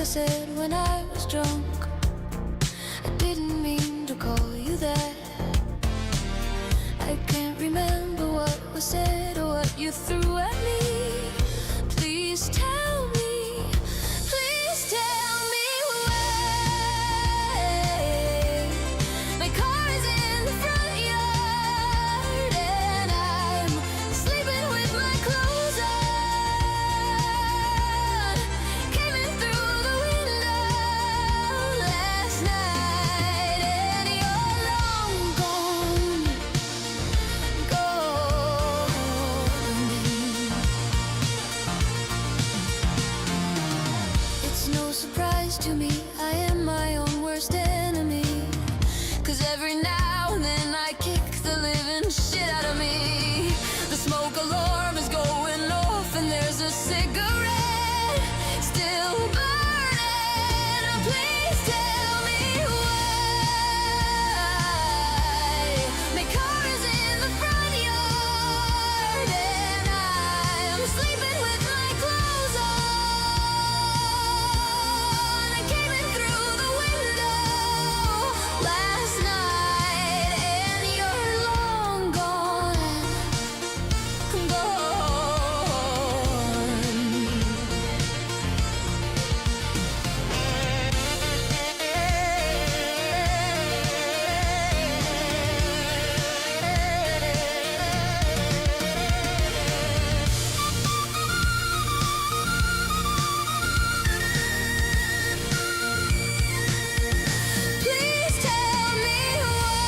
said when I was drunk. I didn't mean to call you that. I can't remember what was said or what you threw at me. Please tell me, please tell me why. My car is in the front yard and I'm sleeping with my clothes on. Came in through the window last night and you're long gone, gone. It's no surprise to me, I am my own worst enemy. 'Cause every now and then I kick the living shit out of me. The smoke alarm is going off and there's a cigarette still burning. Please tell me why. My car is in the front yard and I'm sleeping with my clothes on. I came in through the window last night and you're long gone, Please tell me why.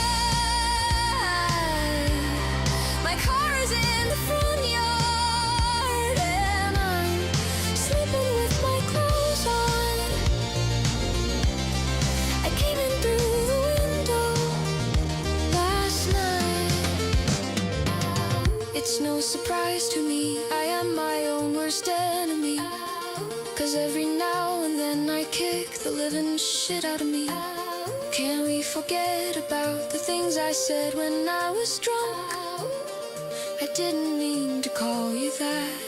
My car is in the front yard and I'm sleeping with my clothes on. I came in through the window last night. It's no surprise to me, I am my own worst enemy. 'Cause every now and then I kick the living shit out of me. Can we forget about the things I said when I was drunk? I didn't mean to call you that.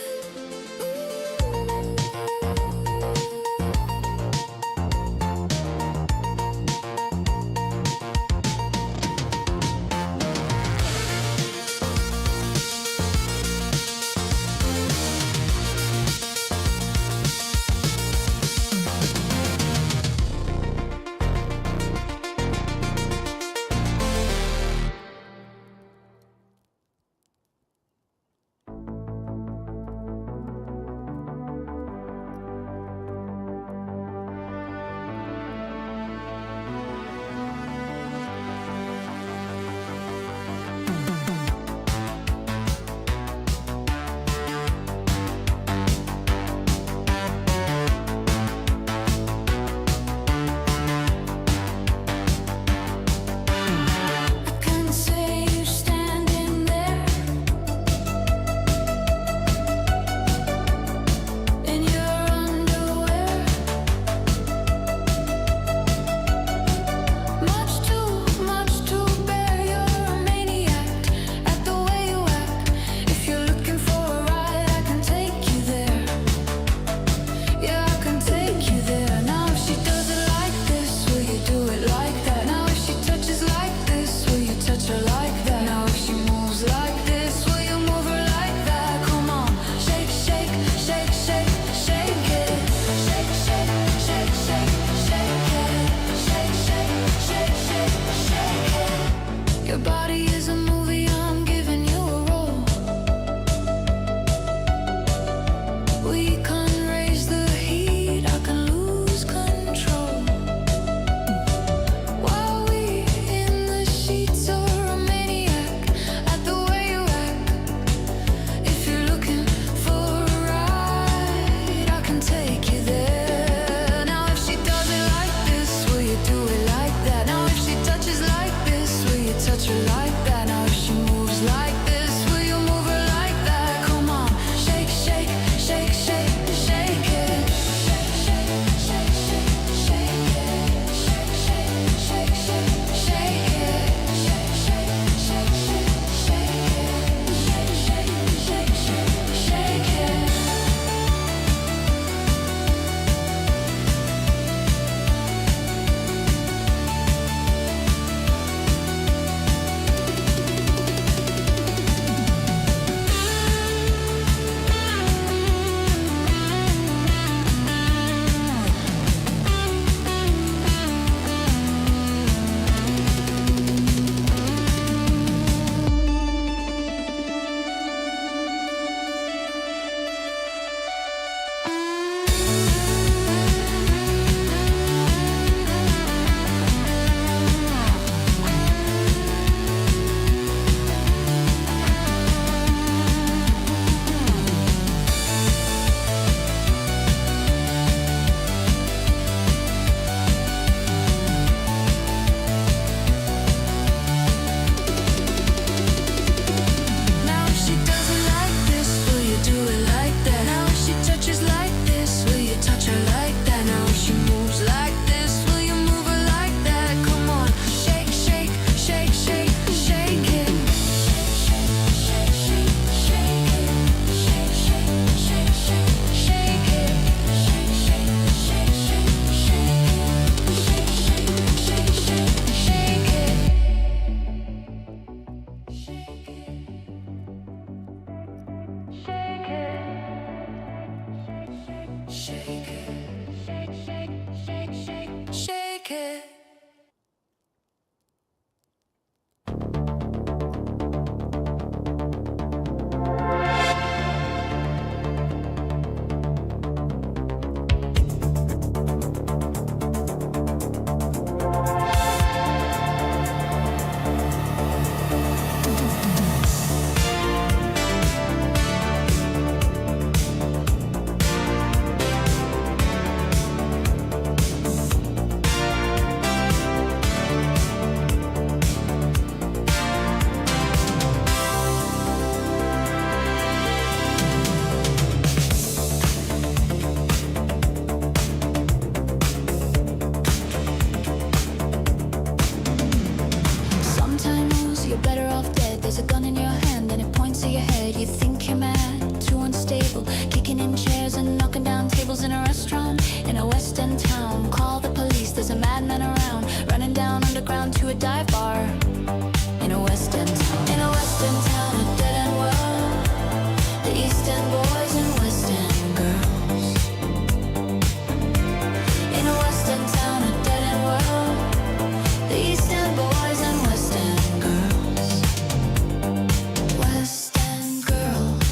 tables in a restaurant in a West End town. Call the police, there's a madman around, running down underground to a dive bar in a West End town. In a West End town, a dead end world. The East End boys and West End girls. In a West End town, a dead end world. The East End boys and West End girls. West End girls.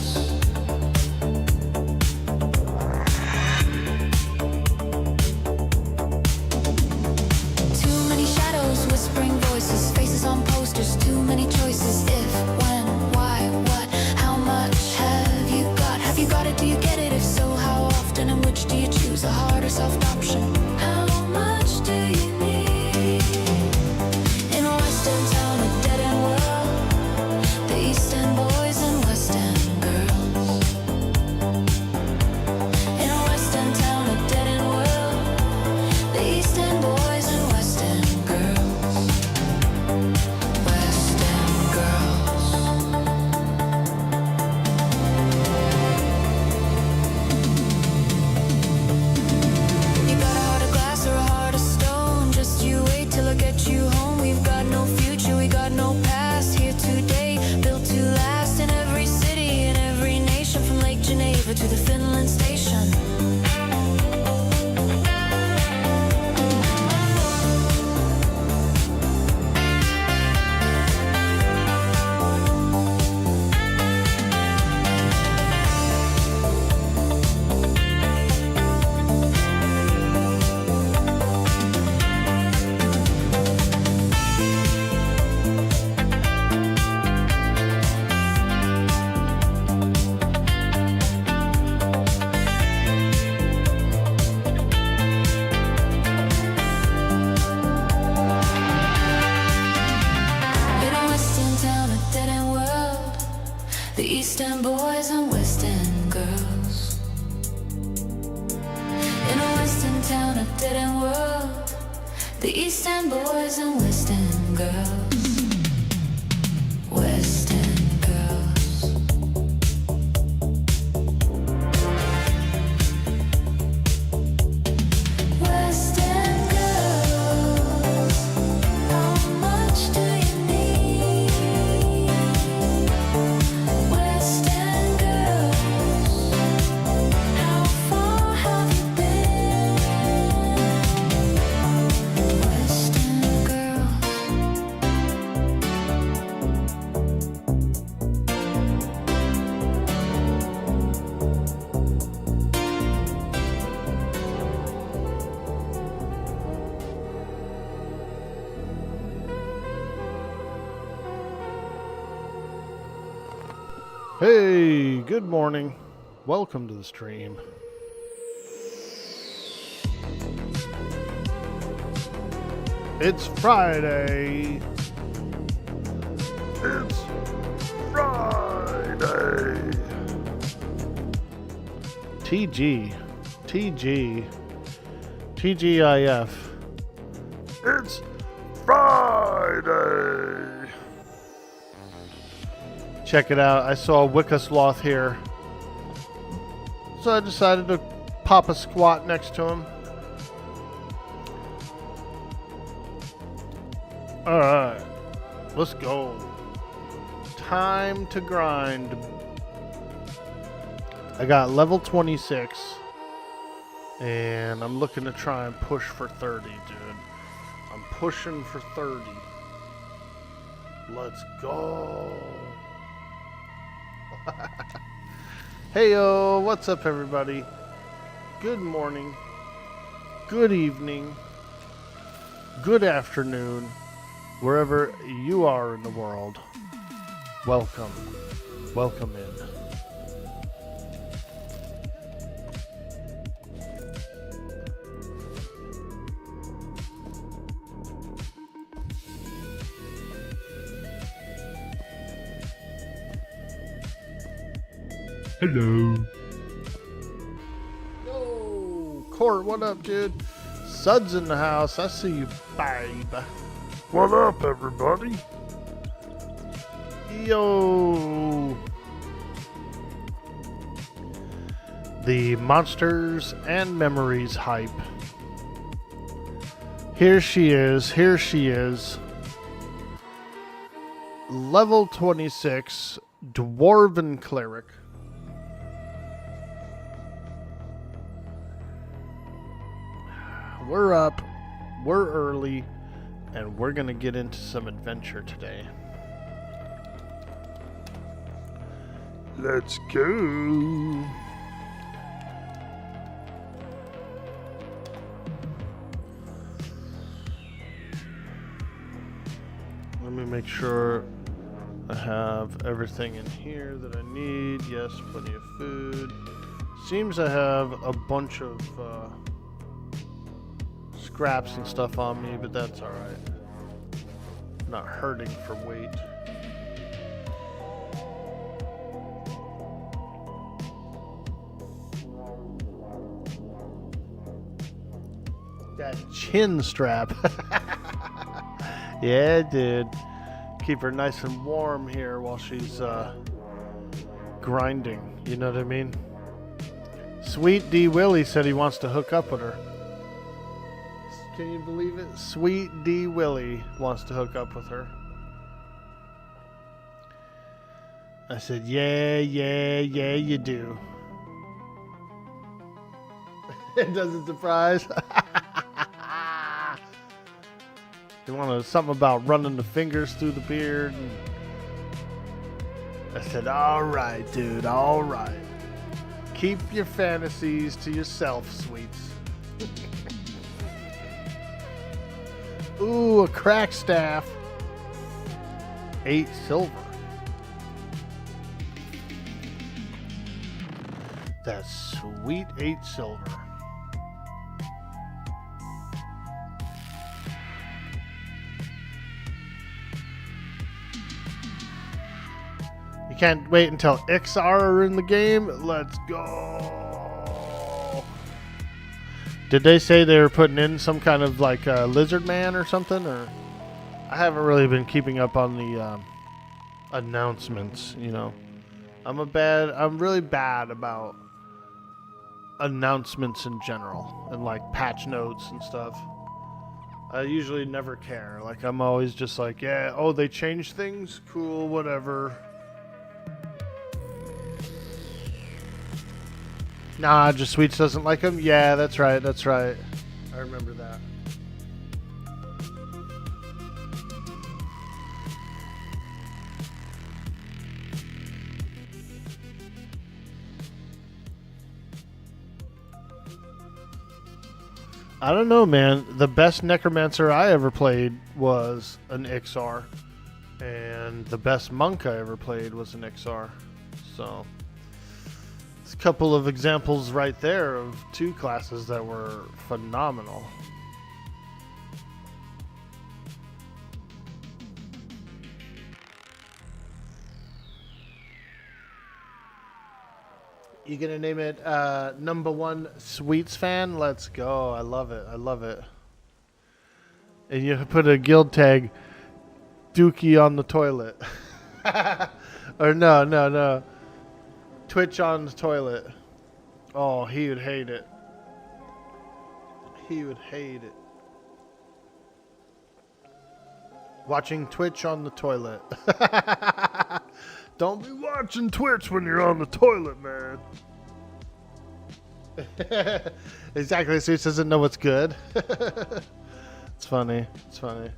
Too many shadows, whispering voices, faces on posters, too many choices. If, when, why, what, how much have you got? Have you got it? Do you get it? If so, how often? And which do you choose? A hard or soft option? How much do you need? In a West End town, a dead end world. The East End boys and West End girls. In a West End town, a dead end world. The East End boys and West End girls. West End girls. You got a heart of glass or a heart of stone? Just you wait till I get you home. We've got no future, we got no past. Here today, built to last. In every city, in every nation, from Lake Geneva to the Finland station. In a West End town, a dead end world. The East End boys and West End girls. In a West End town, a dead end world. The East End boys and West End girls. West End girls. West End girls. How much do you need? West End girls. How far have you been? West End girls. Hey, good morning. Welcome to the stream. It's Friday. It's Friday. TGIF. It's Friday. Check it out. I saw a Wicca Sloth here, so I decided to pop a squat next to him. Alright, let's go. Time to grind. I got level 26, and I'm looking to try and push for 30, dude. I'm pushing for 30. Let's go. Heyo, what's up everybody? Good morning, good evening, good afternoon, wherever you are in the world. Welcome in. Hello. Yo, Court, what up, dude? Sud's in the house. I see you, babe. What up, everybody? Yo. the Monsters and Memories hype. Here she is. Here she is. Level 26 Dwarven Cleric. We're up. We're early. And we're going to get into some adventure today. Let's go. Let me make sure I have everything in here that I need. Yes, plenty of food. Seems I have a bunch of scraps and stuff on me, but that's alright. Not hurting for weight. That chin strap. Yeah, dude. Keep her nice and warm here while she's grinding. You know what I mean? Sweet D Willie said he wants to hook up with her. Can you believe it? Sweet D Willie wants to hook up with her. I said, yeah, you do. It doesn't surprise. You want something about running the fingers through the beard. And I said, all right, dude, all right. Keep your fantasies to yourself, sweets. Ooh, a crack staff. 8 silver. That's sweet 8 silver. Can't wait until XR are in the game. Let's go. Did they say they were putting in some kind of like lizard man or something? Or I haven't really been keeping up on the announcements. You know, I'm really bad about announcements in general and like patch notes and stuff. I usually never care. Like I'm always just like, yeah, oh, they changed things, cool, whatever. Nah, just Sweets doesn't like him? Yeah, that's right, that's right. I remember that. I don't know, man. The best Necromancer I ever played was an XR. And the best Monk I ever played was an XR. So... couple of examples right there of 2 classes that were phenomenal. You gonna name it number 1 Sweets fan? Let's go. I love it. I love it. And you put a guild tag, Dookie on the toilet. Or no. Twitch on the toilet. Oh, he would hate it. He would hate it. Watching Twitch on the toilet. Don't be watching Twitch when you're on the toilet, man. Exactly, so he doesn't know what's good. It's funny. It's funny.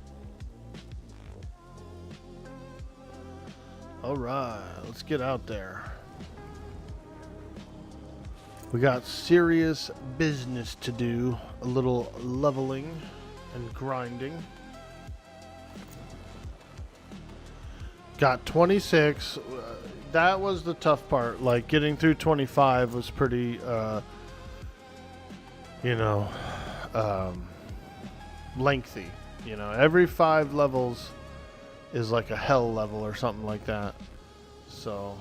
Alright, let's get out there. We got serious business to do. A little leveling and grinding. Got 26. That was the tough part. Like getting through 25 was pretty, lengthy. You know, every 5 levels is like a hell level or something like that. So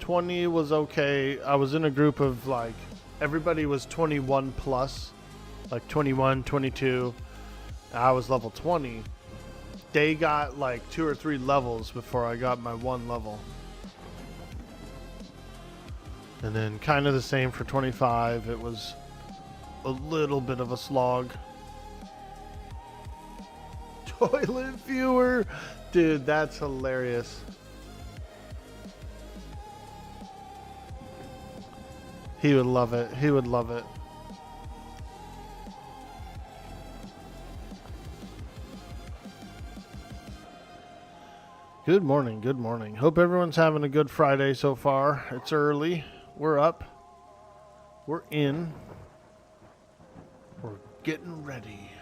20 was okay. I was in a group of like everybody was 21 plus, like 21, 22. I was level 20. They got like 2 or 3 levels before I got my 1 level. And then kind of the same for 25. It was a little bit of a slog. Toilet viewer. Dude, that's hilarious. He would love it. He would love it. Good morning. Good morning. Hope everyone's having a good Friday so far. It's early. We're up. We're in. We're getting ready.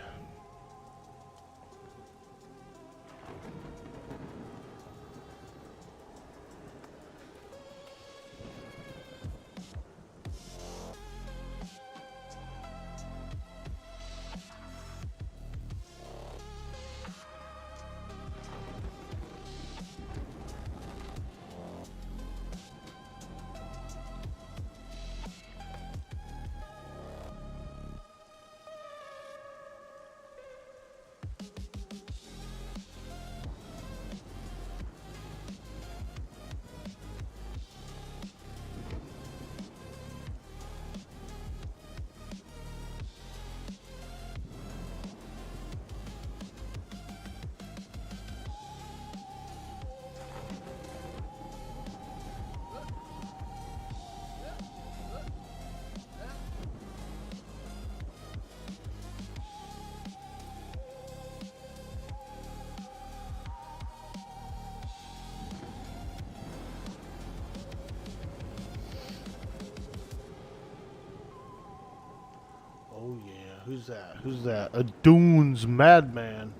Oh yeah, who's that? Who's that? A Dunes madman.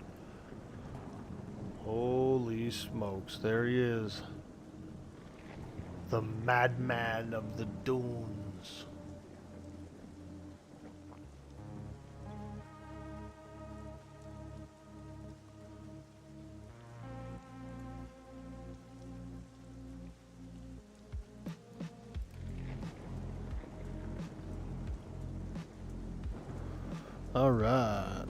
Holy smokes, there he is. The madman of the Dunes. All right.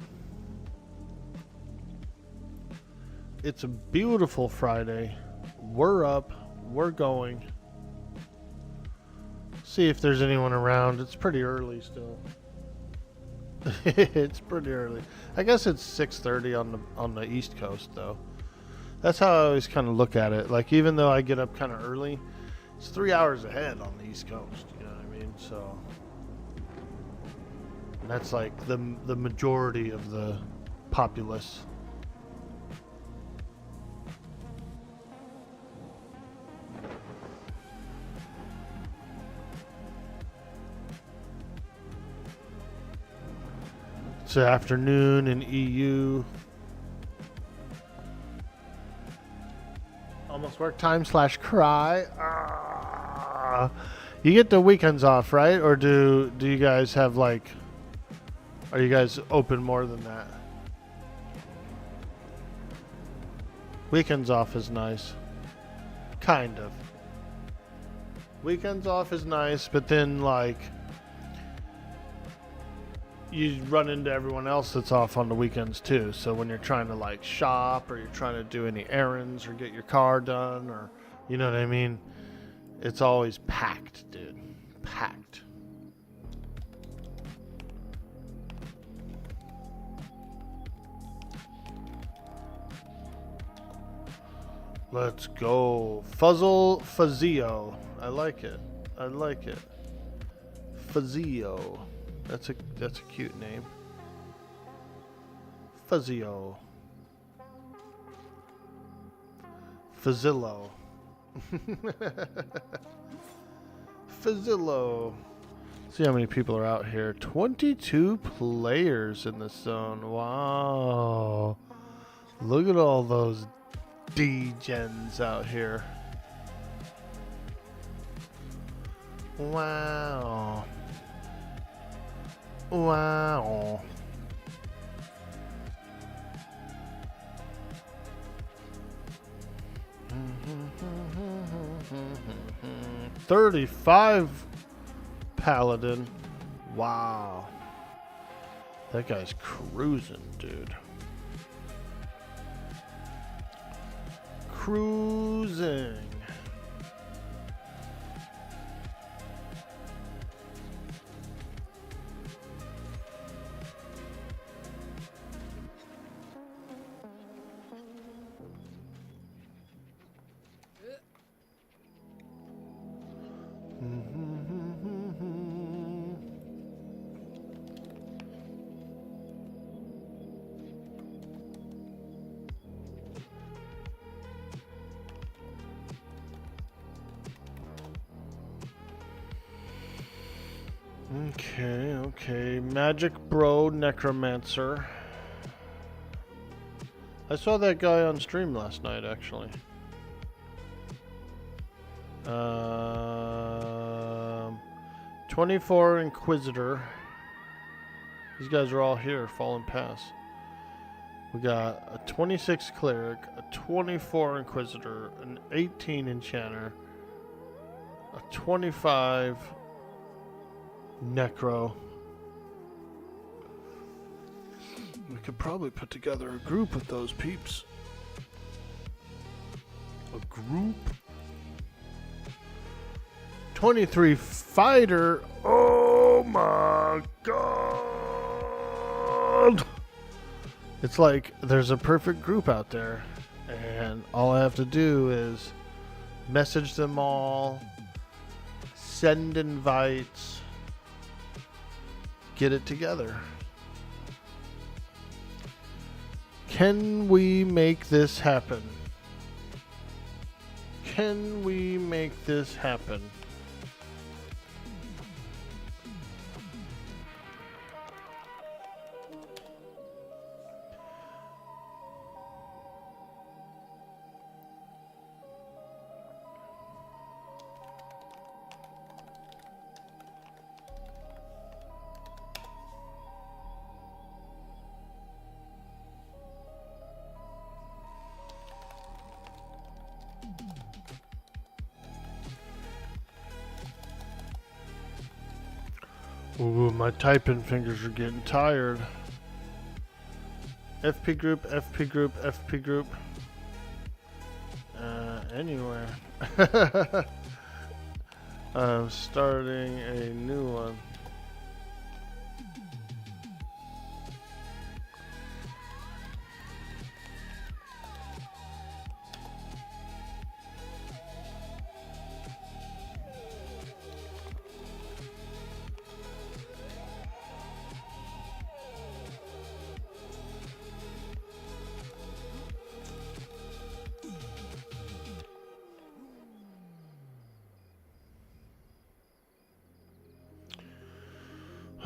It's a beautiful Friday. We're up. We're going. See if there's anyone around. It's pretty early still. It's pretty early. I guess it's 6:30 on the East Coast though. That's how I always kind of look at it. Like even though I get up kind of early, it's 3 hours ahead on the East Coast. You know what I mean? So. And that's like the majority of the populace. It's afternoon in EU. Almost work time / cry. You get the weekends off, right? Or do you guys have like... Are you guys open more than that? Weekends off is nice. Kind of. Weekends off is nice, but then like you run into everyone else that's off on the weekends too. So when you're trying to like shop or you're trying to do any errands or get your car done or you know what I mean, it's always packed, dude. Packed. Let's go. Fuzzle Fazio. I like it. I like it. Fazio. That's a cute name. Fazio. Fazillo. Fazillo. See how many people are out here. 22 players in the zone. Wow. Look at all those D-gens out here. Wow. Wow. $35 Paladin. Wow. That guy's cruising, dude. Cruising. Okay. Magic Bro Necromancer. I saw that guy on stream last night, actually. 24 Inquisitor. These guys are all here, Fallen Pass. We got a 26 Cleric, a 24 Inquisitor, an 18 Enchanter, a 25 Necro. We could probably put together a group with those peeps. A group? 23 Fighter. Oh my god! It's like there's a perfect group out there, and all I have to do is message them all, send invites, get it together. Can we make this happen? Can we make this happen? Ooh, my typing fingers are getting tired. FP group, FP group, FP group. Anywhere. I'm starting a new one.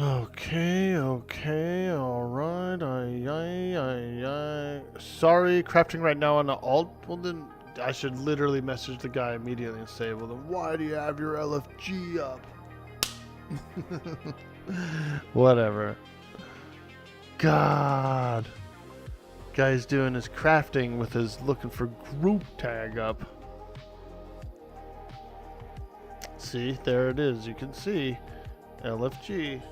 Okay, alright, sorry, crafting right now on the alt. Well then, I should literally message the guy immediately and say, well then why do you have your LFG up? Whatever. God. Guy's doing his crafting with his looking for group tag up. See, there it is, you can see. LFG.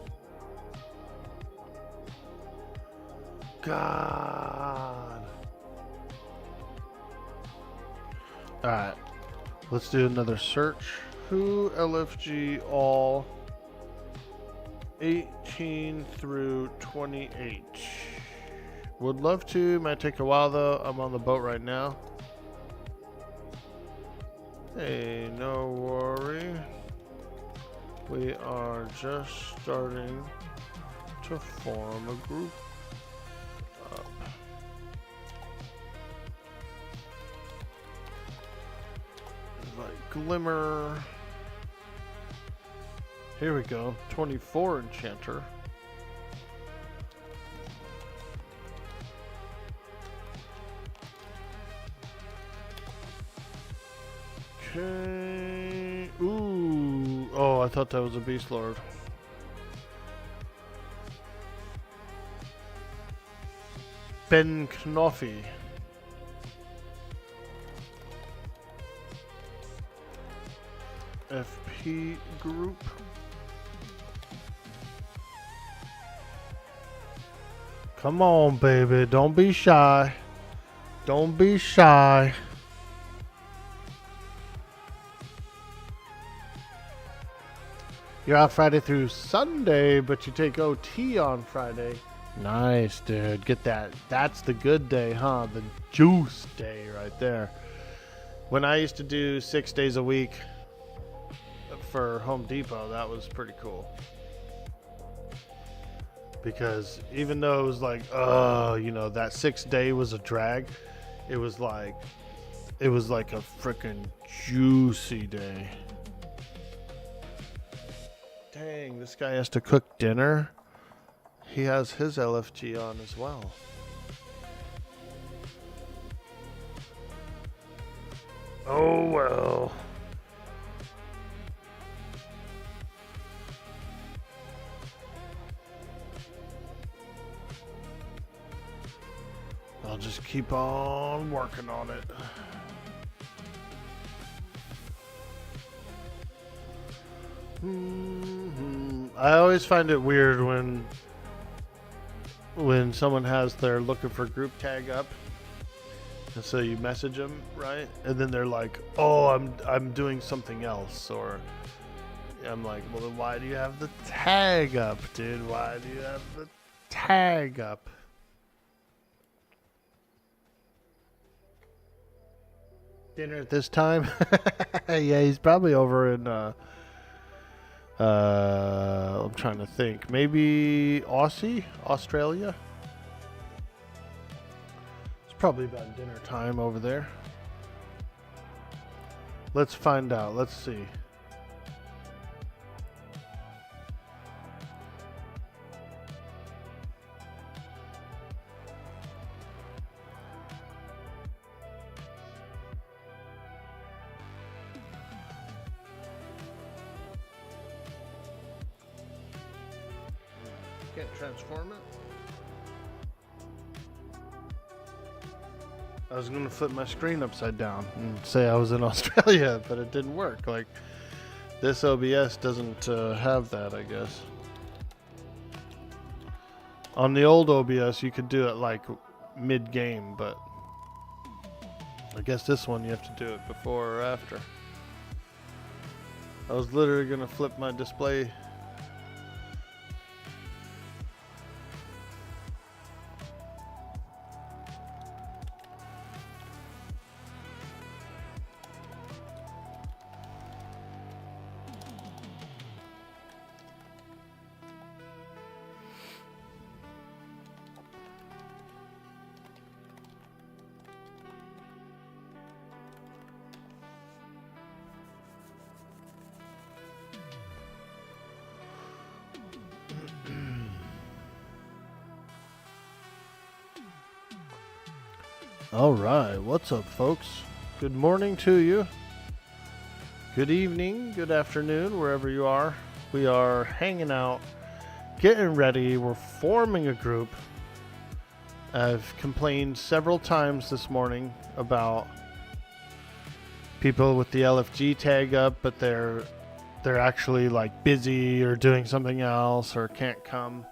God. Alright. Let's do another search. Who LFG all 18 through 28. Would love to. Might take a while though. I'm on the boat right now. Hey, no worry. We are just starting to form a group. Like Glimmer. Here we go. 24 Enchanter. Okay. Ooh. Oh, I thought that was a Beast Lord. Ben Knopfy. FP group. Come on, baby. Don't be shy. Don't be shy. You're out Friday through Sunday, but you take OT on Friday. Nice, dude. Get that. That's the good day, huh? The juice day right there. When I used to do 6 days a week for Home Depot, that was pretty cool. Because even though it was like, you know, that 6th day was a drag, it was like a freaking juicy day. Dang, this guy has to cook dinner. He has his LFG on as well. Oh well. I'll just keep on working on it. I always find it weird when someone has their looking for group tag up, and so you message them, right? And then they're like, "Oh, I'm doing something else," or I'm like, "Well, then why do you have the tag up, dude? Why do you have the tag up?" Dinner at this time? Yeah, he's probably over in I'm trying to think. Maybe Australia? It's probably about dinner time over there. Let's find out. Let's see. Can't transform it. I was gonna flip my screen upside down and say I was in Australia, but it didn't work. Like, this OBS doesn't have that, I guess. On the old OBS, you could do it like mid-game, but I guess this one you have to do it before or after. I was literally gonna flip my display. All right, what's up, folks? Good morning to you. Good evening, good afternoon, wherever you are. We are hanging out, getting ready. We're forming a group. I've complained several times this morning about people with the LFG tag up, but they're actually like busy or doing something else or can't come.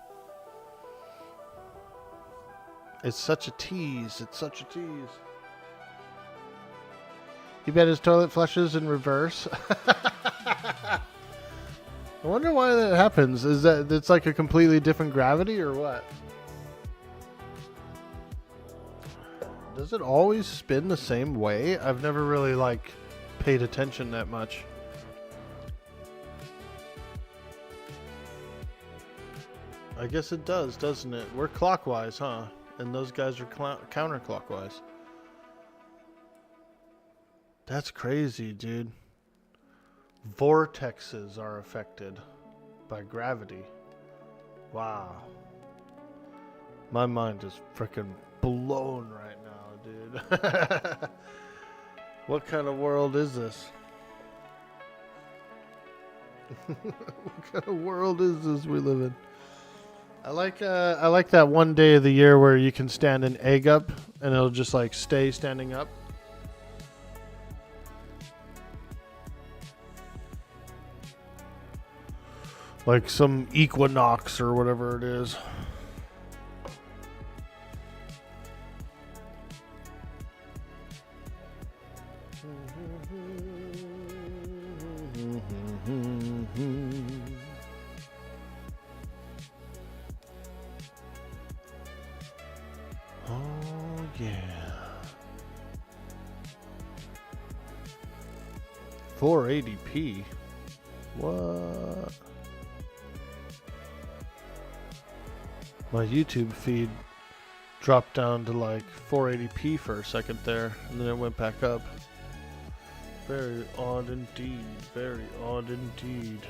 It's such a tease. It's such a tease. You bet his toilet flushes in reverse. I wonder why that happens. Is that it's like a completely different gravity or what? Does it always spin the same way? I've never really like paid attention that much. I guess it does, doesn't it? We're clockwise, huh? And those guys are counterclockwise. That's crazy, dude. Vortexes are affected by gravity. Wow. My mind is freaking blown right now, dude. What kind of world is this? What kind of world is this we live in? I like that one day of the year where you can stand an egg up and it'll just like stay standing up. Like some equinox or whatever it is. Oh yeah. 480p. What? My YouTube feed dropped down to like 480p for a second there, and then it went back up. Very odd indeed. Very odd indeed.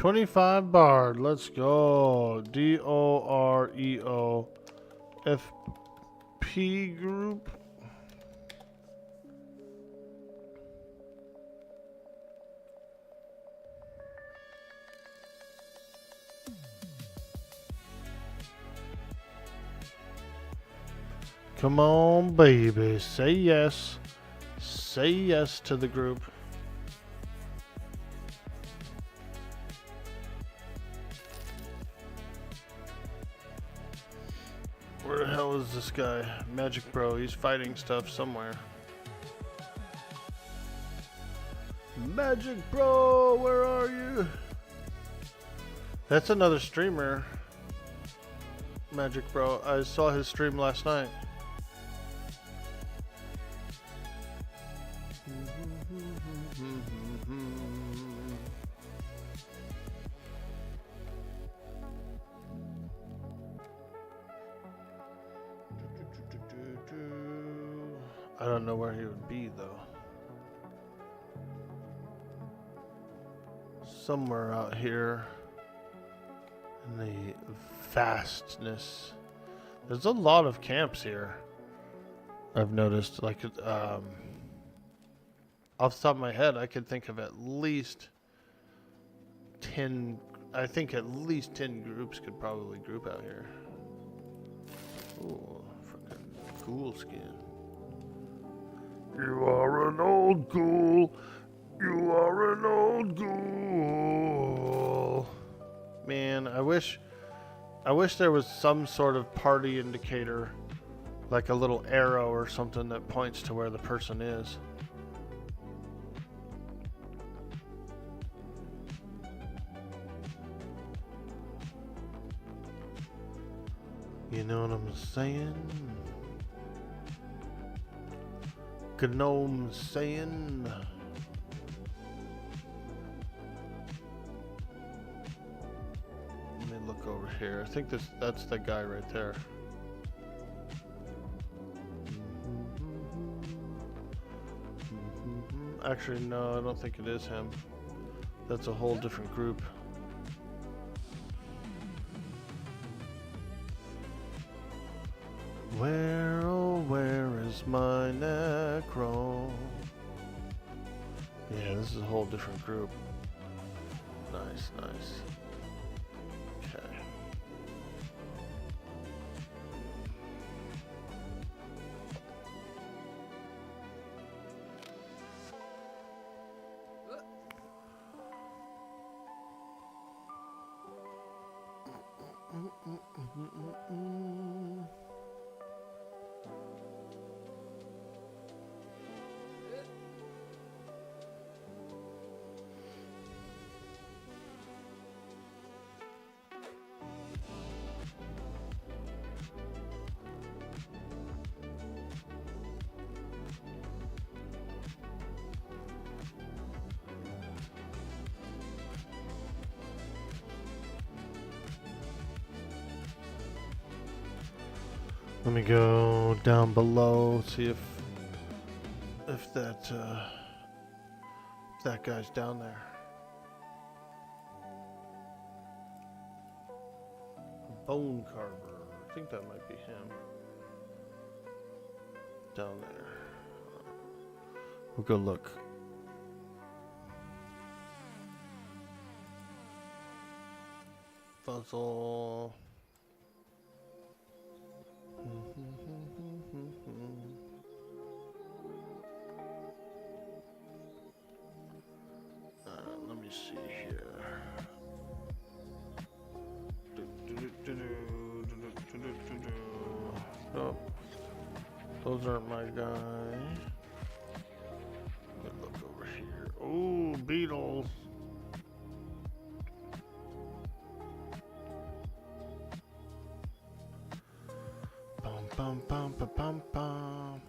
25 Bard. Let's go. DOREO FP group. Come on, baby. Say yes. Say yes to the group. Where the hell is this guy? Magic Bro. He's fighting stuff somewhere. Magic Bro, where are you? That's another streamer. Magic Bro. I saw his stream last night. I don't know where he would be though. Somewhere out here in the vastness. There's a lot of camps here. I've noticed, like, off the top of my head, I could think of at least 10. I think at least 10 groups could probably group out here. Ooh, freaking ghoul skin. You are an old ghoul. You are an old ghoul. Man, I wish there was some sort of party indicator, like a little arrow or something that points to where the person is. You know what I'm saying? Gnome saying. Let me look over here. I think that's the guy right there. Actually, no, I don't think it is him. That's a whole different group. Where, oh, where is my necro? Yeah, this is a whole different group. Nice, nice. Okay. Let me go down below, see if that guy's down there. Bone Carver. I think that might be him. Down there. We'll go look. Puzzle. Let me see here. Oh, those aren't my guy. Let me look over here. Oh, beetles. Bum bum bum bum bum.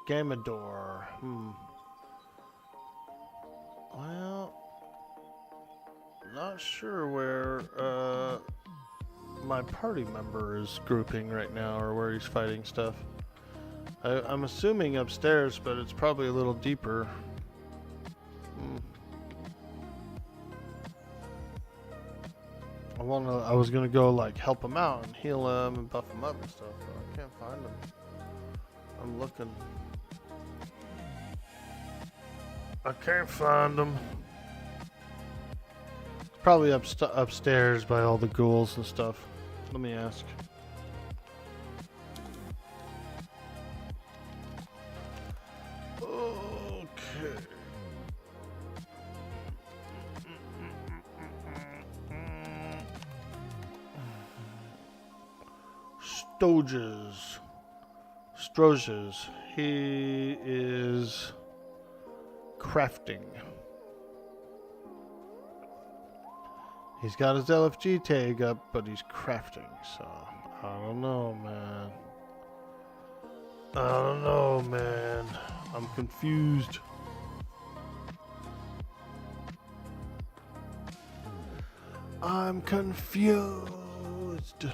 Gamador. Well, not sure where my party member is grouping right now, or where he's fighting stuff. I'm assuming upstairs, but it's probably a little deeper. I was gonna go like help him out and heal him and buff him up and stuff, but I can't find him. I'm looking. I can't find him. Probably upstairs by all the ghouls and stuff. Let me ask. Okay. Stroges. He is crafting. He's got his LFG tag up, but he's crafting, so I don't know, man. I don't know, man. I'm confused. I'm confused.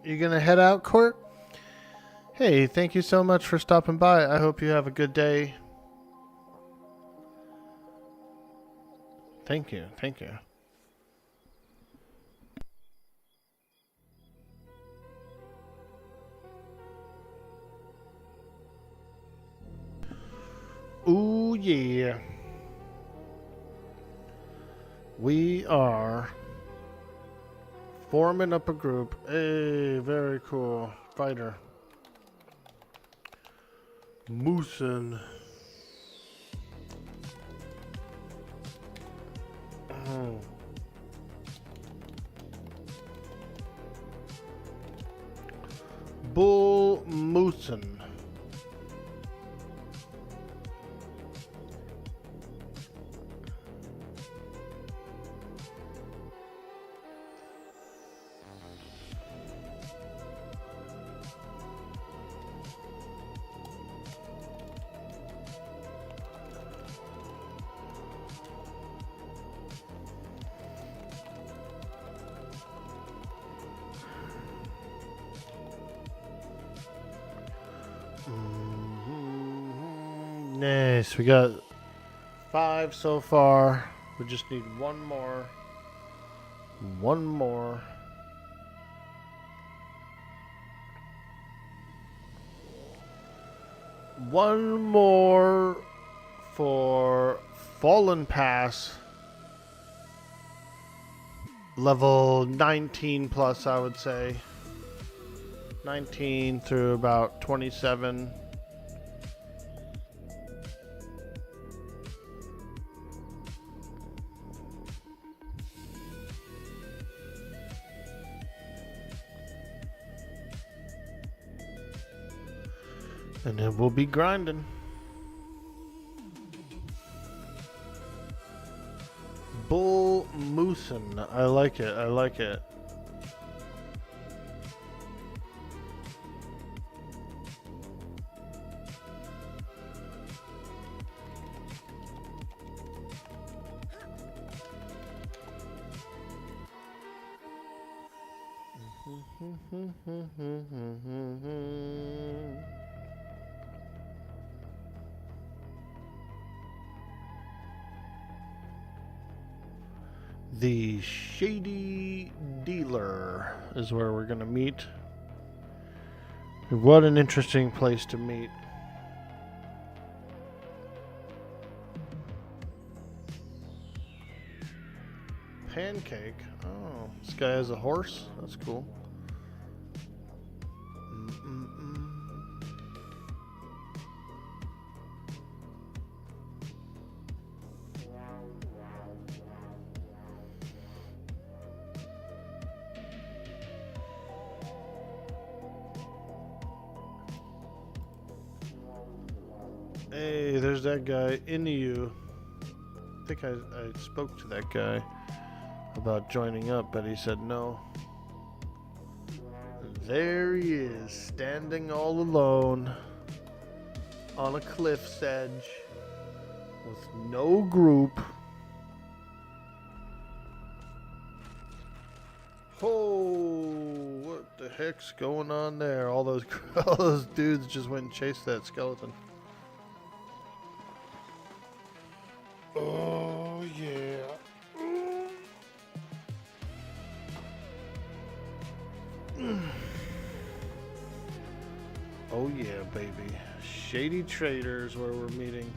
You gonna head out, Court? Hey, thank you so much for stopping by. I hope you have a good day. Thank you. Ooh, yeah. We are forming up a group. Hey, very cool. Fighter. Moosin. Bull Moosin. Nice. We got 5 so far. We just need one more. One more. One more for Fallen Pass. Level 19 plus, I would say. 19 through about 27. And then we'll be grinding. Bull Moosin. I like it. I like it. The Shady Dealer is where we're going to meet. What an interesting place to meet. Pancake. Oh, this guy has a horse? That's cool. Hey, there's that guy into you. I think I spoke to that guy about joining up, but he said no. There he is, standing all alone on a cliff's edge with no group. Oh, what the heck's going on there? All those dudes just went and chased that skeleton. Oh yeah. Oh yeah, baby. Shady Traders where we're meeting.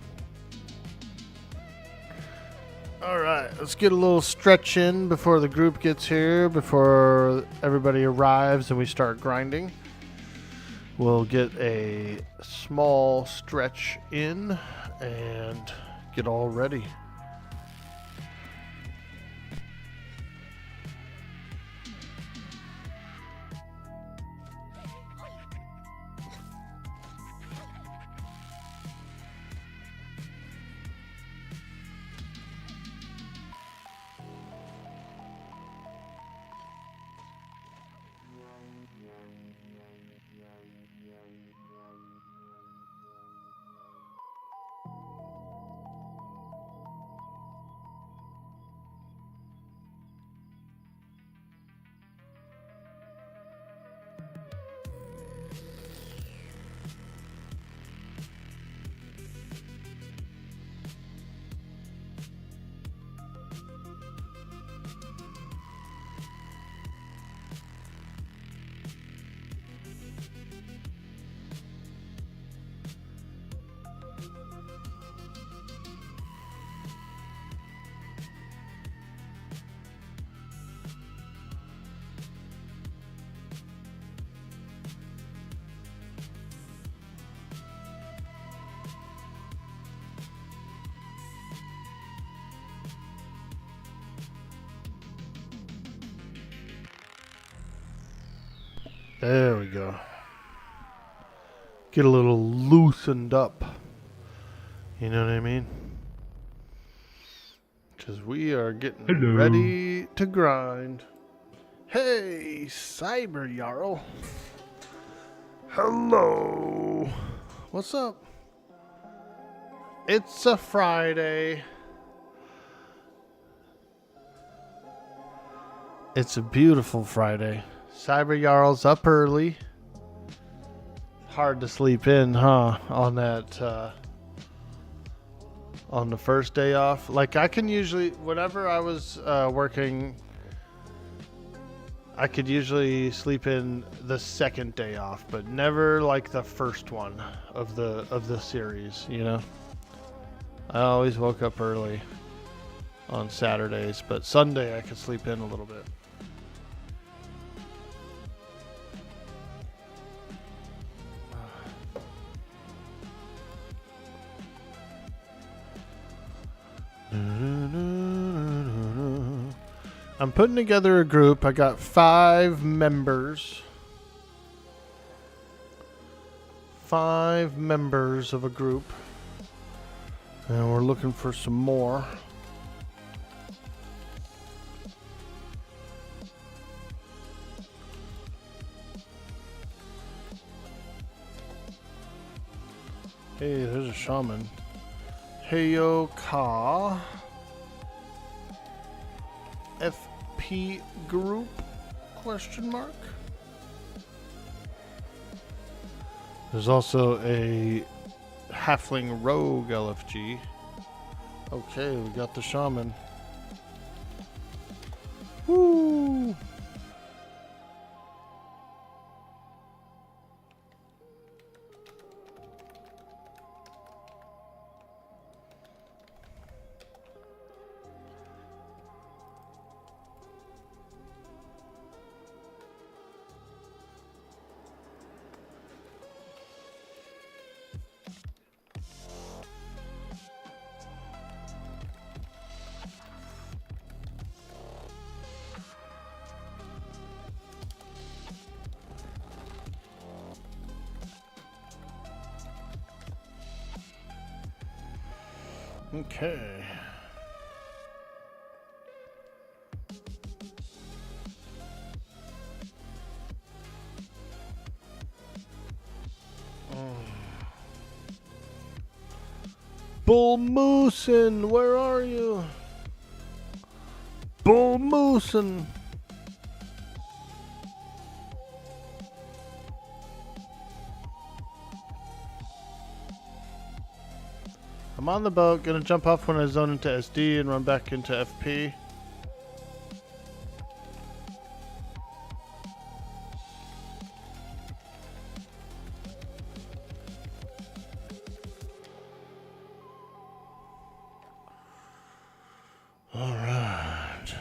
Alright, let's get a little stretch in before the group gets here, before everybody arrives and we start grinding. We'll get a small stretch in and get all ready. There we go. Get a little loosened up. You know what I mean? Because we are getting ready to grind. Hey, Cyber Jarl. Hello. What's up? It's a Friday. It's a beautiful Friday. Cyber Jarl's up early. Hard to sleep in, huh? On that, on the first day off. Like, I can usually, whenever I was working, I could usually sleep in the second day off, but never like the first one of the series, you know? I always woke up early on Saturdays, but Sunday I could sleep in a little bit. I'm putting together a group. I got 5 members. 5 members of a group. And we're looking for some more. Hey, there's a shaman. Heyo Ka. FP group? Question mark. There's also a halfling rogue LFG. Okay, we got the shaman. Woo! Okay. Bull Moosin, where are you? Bull Moosin. I'm on the boat, gonna jump off when I zone into SD and run back into FP. Alright.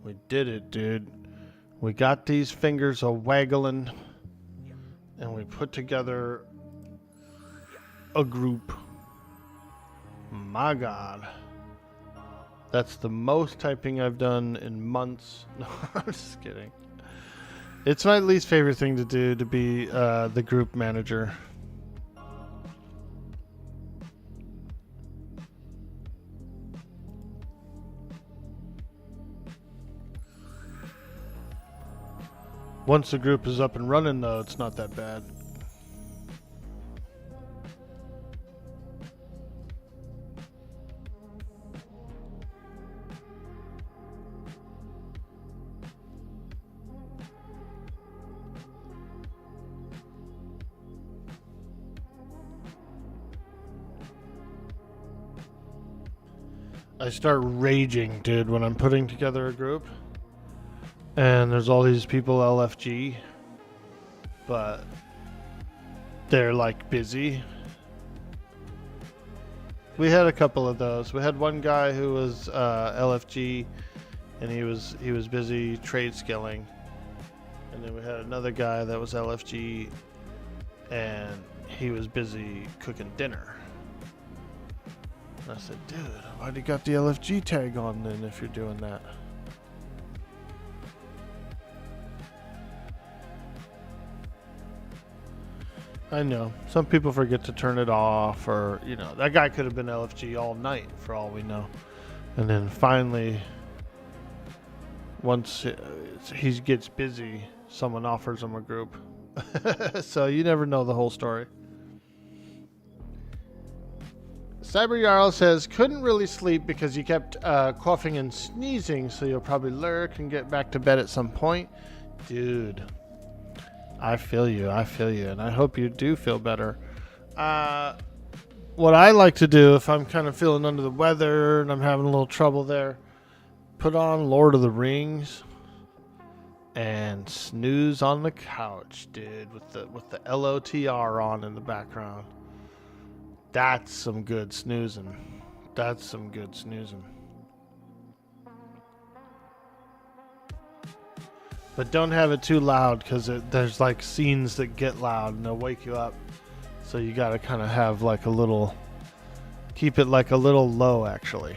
We did it, dude. We got these fingers a waggling and we put together a group. My God. That's the most typing I've done in months. No, I'm just kidding. It's my least favorite thing to do, to be the group manager. Once the group is up and running, though, it's not that bad. I start raging, dude, when I'm putting together a group. And there's all these people LFG, but they're like busy. We had a couple of those. We had one guy who was LFG, and he was busy trade skilling. And then we had another guy that was LFG, and he was busy cooking dinner. And I said, dude, why do you got the LFG tag on then if you're doing that? I know. Some people forget to turn it off, or, you know, that guy could have been LFG all night for all we know. And then finally, once he gets busy, someone offers him a group. So you never know the whole story. Cyber Jarl says, couldn't really sleep because you kept coughing and sneezing, so you'll probably lurk and get back to bed at some point. Dude. I feel you, and I hope you do feel better. What I like to do if I'm kind of feeling under the weather and I'm having a little trouble there, put on Lord of the Rings and snooze on the couch, dude, with the LOTR on in the background. That's some good snoozing. That's some good snoozing. But don't have it too loud, because there's like scenes that get loud and they'll wake you up. So you gotta kind of have like a little, keep it like a little low actually.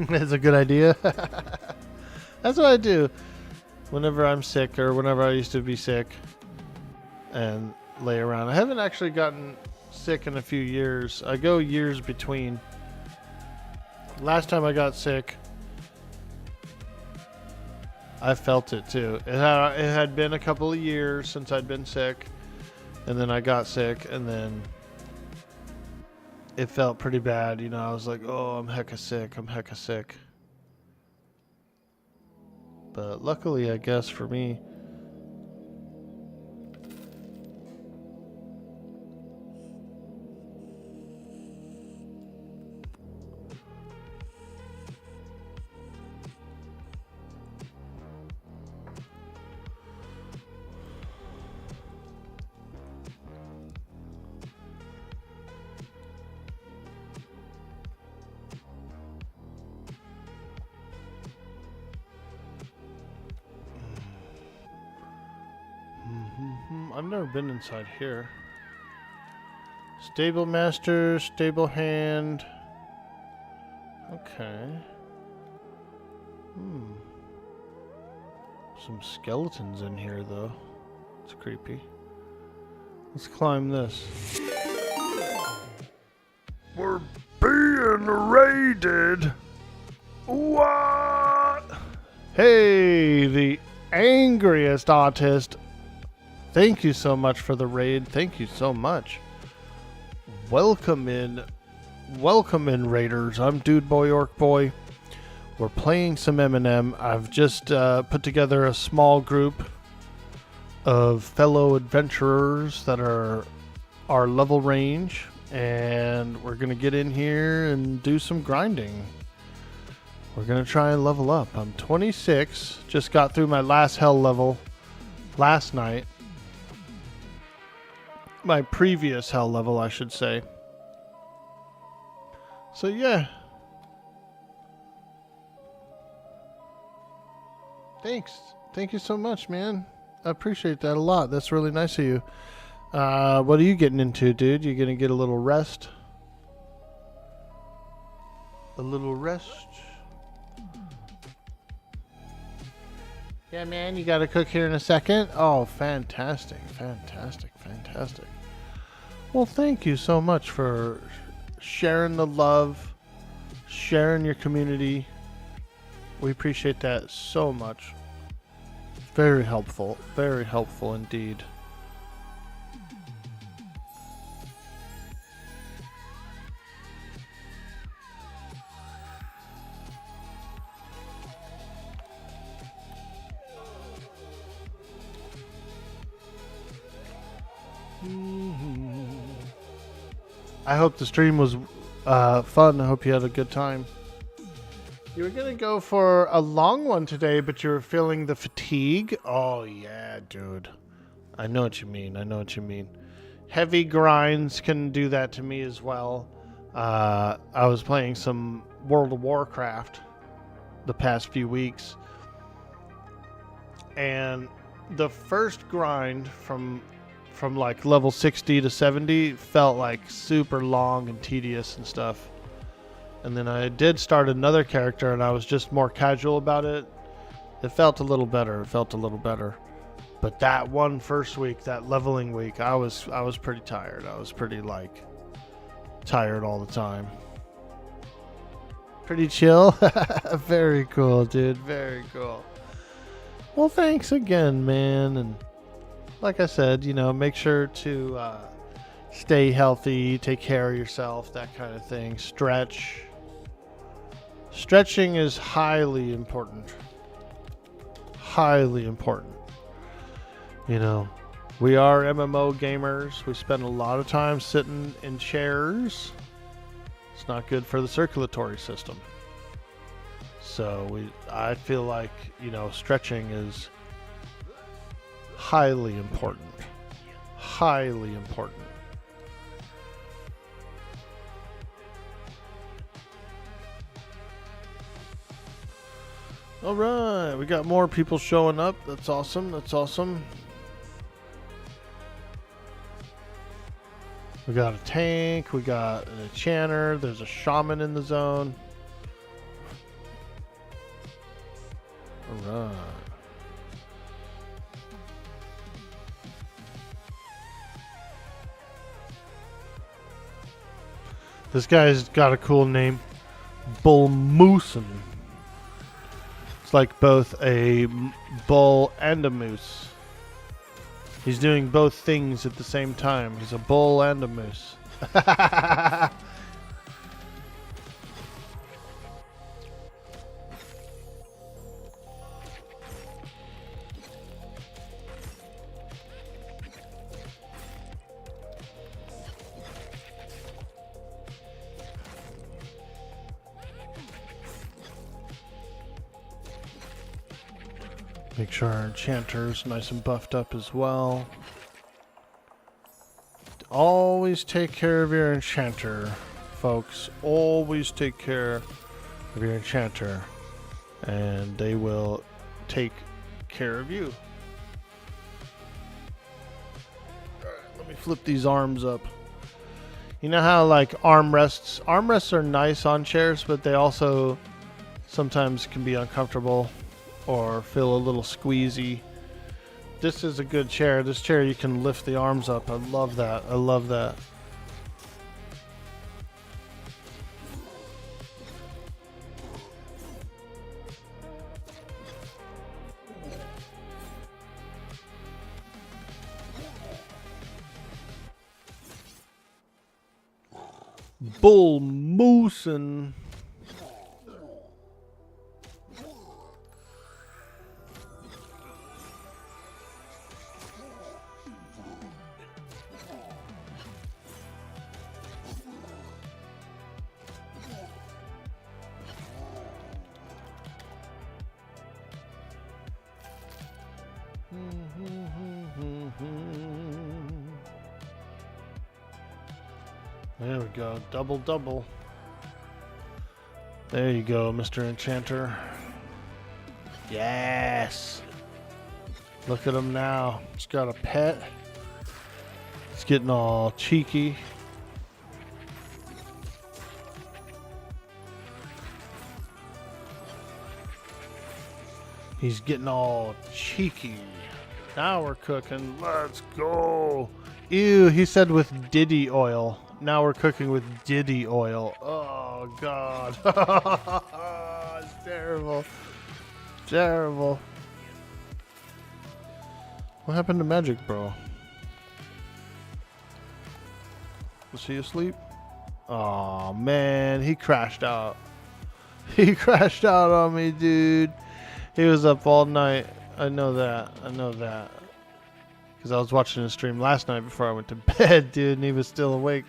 That's a good idea. That's what I do whenever I'm sick, or whenever I used to be sick and lay around. I haven't actually gotten sick in a few years. I go years between. Last time I got sick, I felt it too. It had been a couple of years since I'd been sick, and then I got sick, and then it felt pretty bad. You know, I was like, oh, I'm hecka sick. But luckily, I guess for me, I've never been inside here. Stable master, stable hand. Okay. Some skeletons in here, though. It's creepy. Let's climb this. We're being raided. What? Hey, the angriest autist. Thank you so much for the raid. Thank you so much. Welcome in, Raiders. I'm Dude Boy Orc Boy. We're playing some M&M. I've just put together a small group of fellow adventurers that are our level range, and we're gonna get in here and do some grinding. We're gonna try and level up. I'm 26. Just got through my last hell level last night. My previous hell level, I should say. So yeah. Thanks. Thank you so much, man. I appreciate that a lot. That's really nice of you. What are you getting into, dude? You gonna get a little rest? A little rest? Yeah, man, you gotta cook here in a second? Oh, fantastic, fantastic, fantastic. Well, thank you so much for sharing the love, sharing your community. We appreciate that so much. Very helpful indeed. I hope the stream was fun. I hope you had a good time. You were going to go for a long one today, but you were feeling the fatigue. Oh, yeah, dude. I know what you mean. I know what you mean. Heavy grinds can do that to me as well. I was playing some World of Warcraft the past few weeks. And the first grind from like level 60 to 70 felt like super long and tedious and stuff. And then I did start another character and I was just more casual about it. It felt a little better. But that one first week, that leveling week, I was pretty tired. I was pretty like tired all the time. Pretty chill. Very cool, dude. Very cool. Well, thanks again, man. And like I said, you know, make sure to stay healthy, take care of yourself, that kind of thing. Stretch. Stretching is highly important. Highly important. You know, we are MMO gamers. We spend a lot of time sitting in chairs. It's not good for the circulatory system. So I feel like, you know, stretching is highly important. Highly important. All right, we got more people showing up. That's awesome. That's awesome. We got a tank. We got an enchanter. There's a shaman in the zone. All right. This guy's got a cool name. Bullmoosin. It's like both a bull and a moose. He's doing both things at the same time. He's a bull and a moose. Make sure our enchanter's nice and buffed up as well. Always take care of your enchanter, folks. Always take care of your enchanter. And they will take care of you. Alright, let me flip these arms up. You know how like armrests are nice on chairs, but they also sometimes can be uncomfortable or feel a little squeezy This is a good chair. This chair you can lift the arms up. I love that. I love that. Bull moosin'. There we go. Double, double. There you go, Mr. Enchanter. Yes. Look at him now. He's got a pet. He's getting all cheeky. He's getting all cheeky. Now we're cooking. Let's go. Ew, he said with Diddy oil. Now we're cooking with Diddy oil. Oh, God. It's terrible. Terrible. What happened to Magic Bro? Was he asleep? Oh, man. He crashed out. He crashed out on me, dude. He was up all night. I know that. I know that. Because I was watching his stream last night before I went to bed, dude, and he was still awake.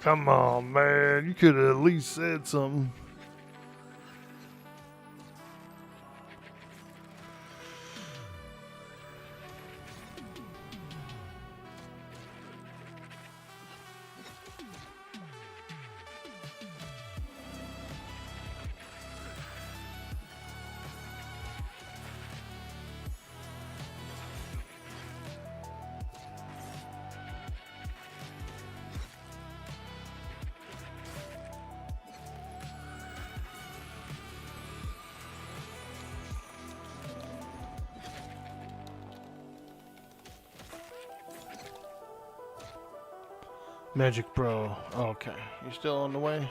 Come on, man. You could have at least said something. Magic Bro. Okay. You still on the way?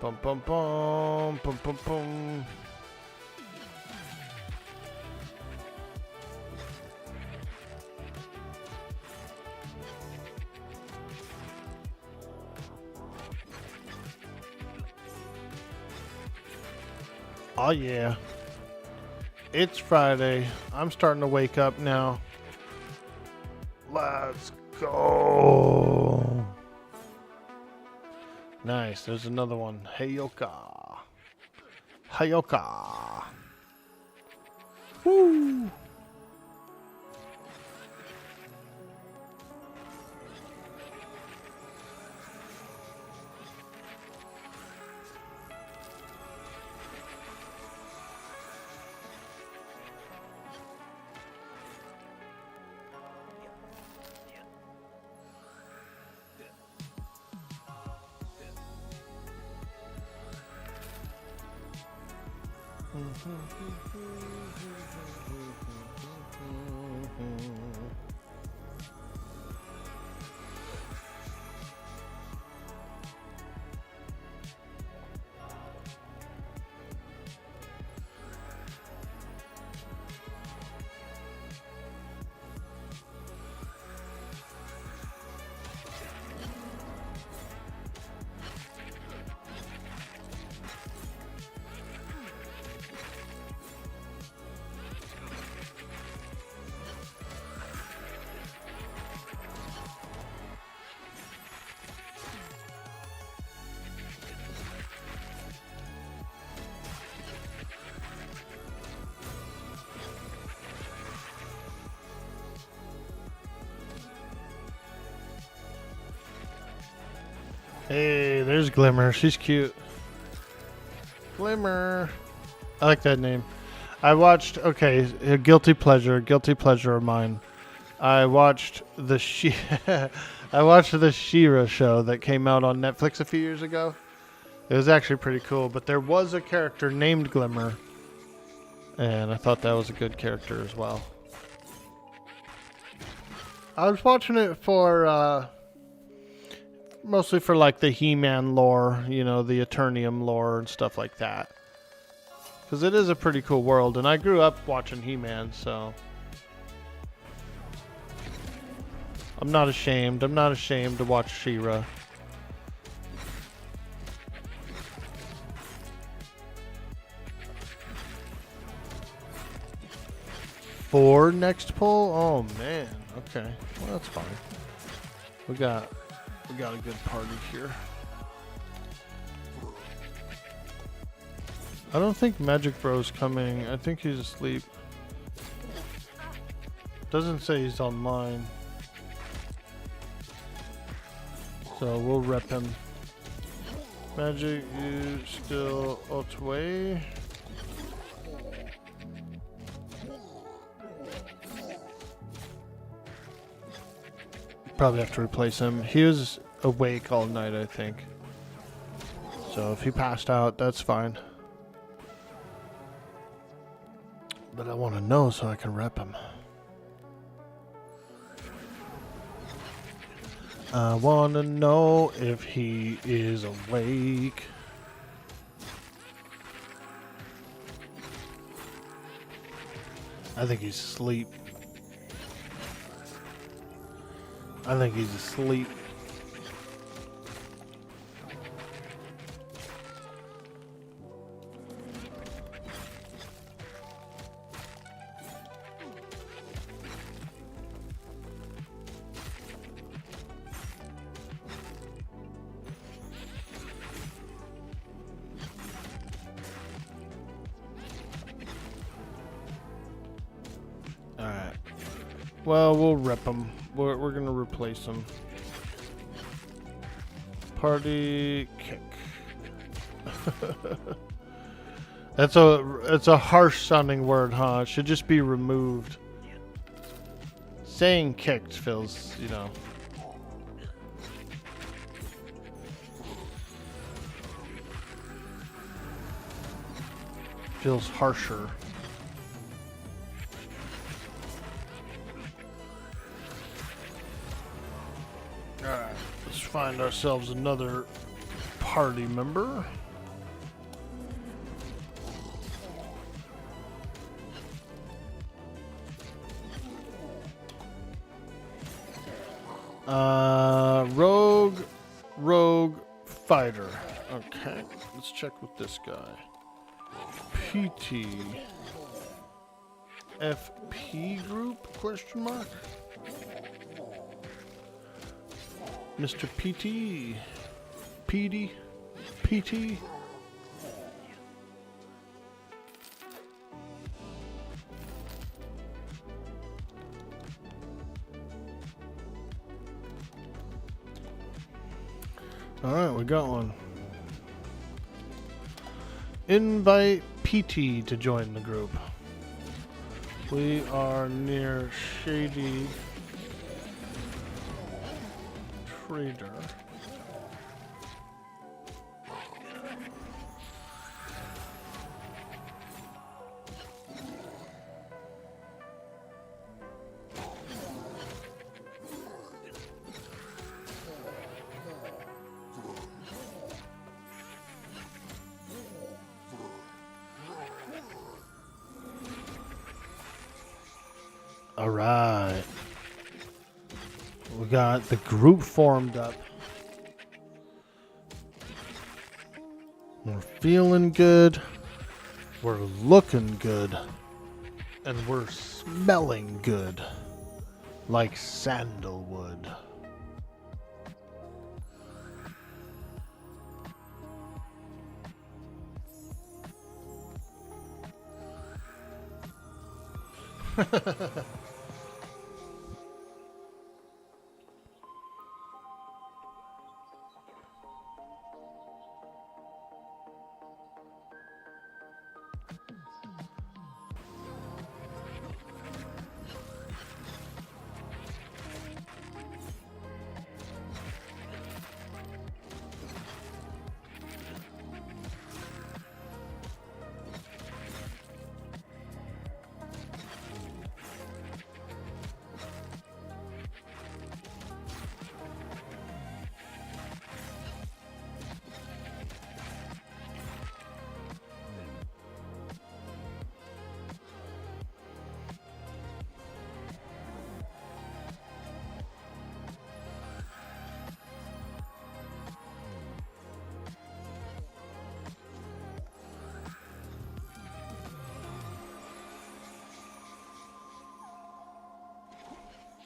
Bum bum bum bum bum bum. Oh yeah. It's Friday. I'm starting to wake up now. Let's go. Nice. There's another one. Heyoka. Heyoka. Woo. Hey, there's Glimmer. She's cute. Glimmer. I like that name. I watched, okay, a guilty pleasure of mine. I watched the I watched the She-Ra show that came out on Netflix a few years ago. It was actually pretty cool, but there was a character named Glimmer And I thought that was a good character as well. I was watching it for mostly for like the He-Man lore, you know, the Eternium lore and stuff like that. Because it is a pretty cool world, and I grew up watching He-Man, so I'm not ashamed. I'm not ashamed to watch She-Ra. For next pull? Oh man. Okay. Well, that's fine. We got a good party here. I don't think Magic Bro's coming. I think he's asleep. Doesn't say he's online. So we'll rep him. Magic, you still Otway. Probably have to replace him. He was awake all night, I think. So if he passed out, that's fine. But I want to know so I can rep him. I want to know if he is awake. I think he's asleep. I think he's asleep. Alright. Well, we'll rep him. We're going to replace him. Party kick. That's a harsh sounding word, huh? It should just be removed. Saying kicked feels, you know. Feels harsher. Alright, let's find ourselves another party member. Rogue fighter. Okay, let's check with this guy. PT FP group question mark. Mr. PT PD PT. Alright, we got one. Invite PT to join the group. We are near Shady Trader. All right. We got the group formed up. We're feeling good. We're looking good. And we're smelling good. Like sandalwood.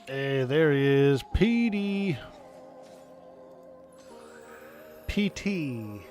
Hey, there he is. PD. PT.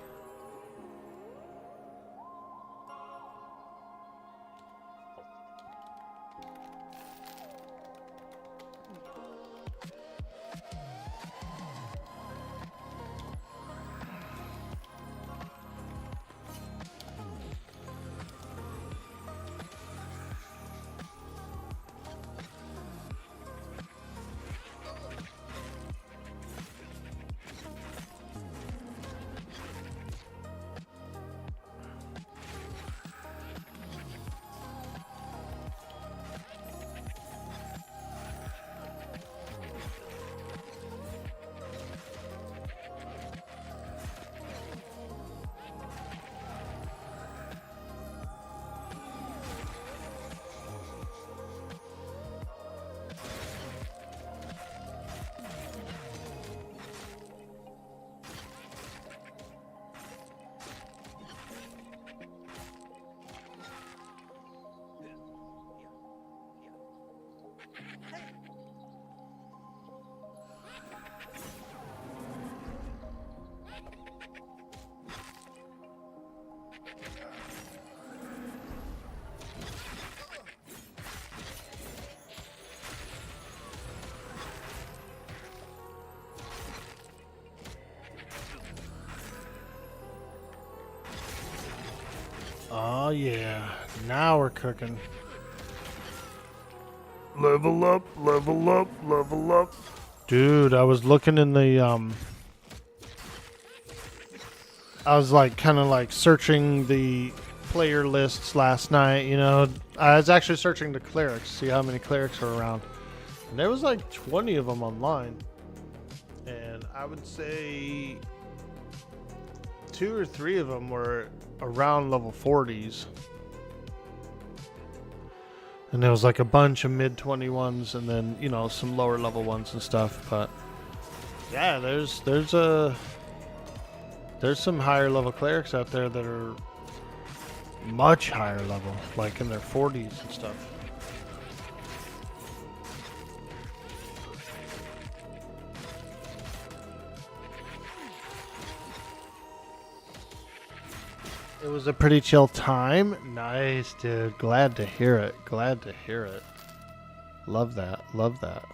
Oh yeah, now we're cooking. Level up, level up, level up. Dude, I was looking in the I was like kind of like searching the player lists last night, you know. I was actually searching the clerics, see how many clerics are around. And there was like 20 of them online. And I would say 2 or 3 of them were around level 40s. And there was like a bunch of mid 21s and then, you know, some lower level ones and stuff, but yeah, there's some higher level clerics out there that are much higher level, like in their 40s and stuff. It was a pretty chill time. Nice, dude. Glad to hear it. Glad to hear it. Love that. Love that.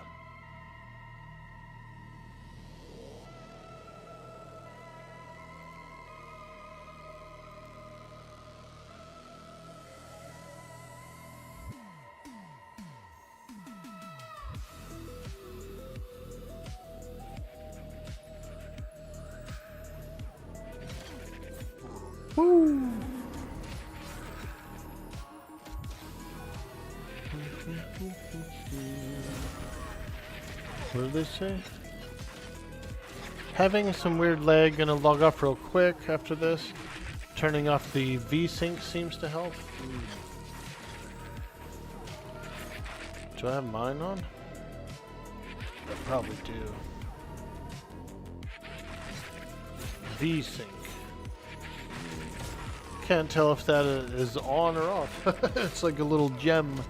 Woo! What did they say? Having some weird lag. Gonna log off real quick after this. Turning off the V-Sync seems to help. Do I have mine on? I probably do. V-Sync. Can't tell if that is on or off. It's like a little gem.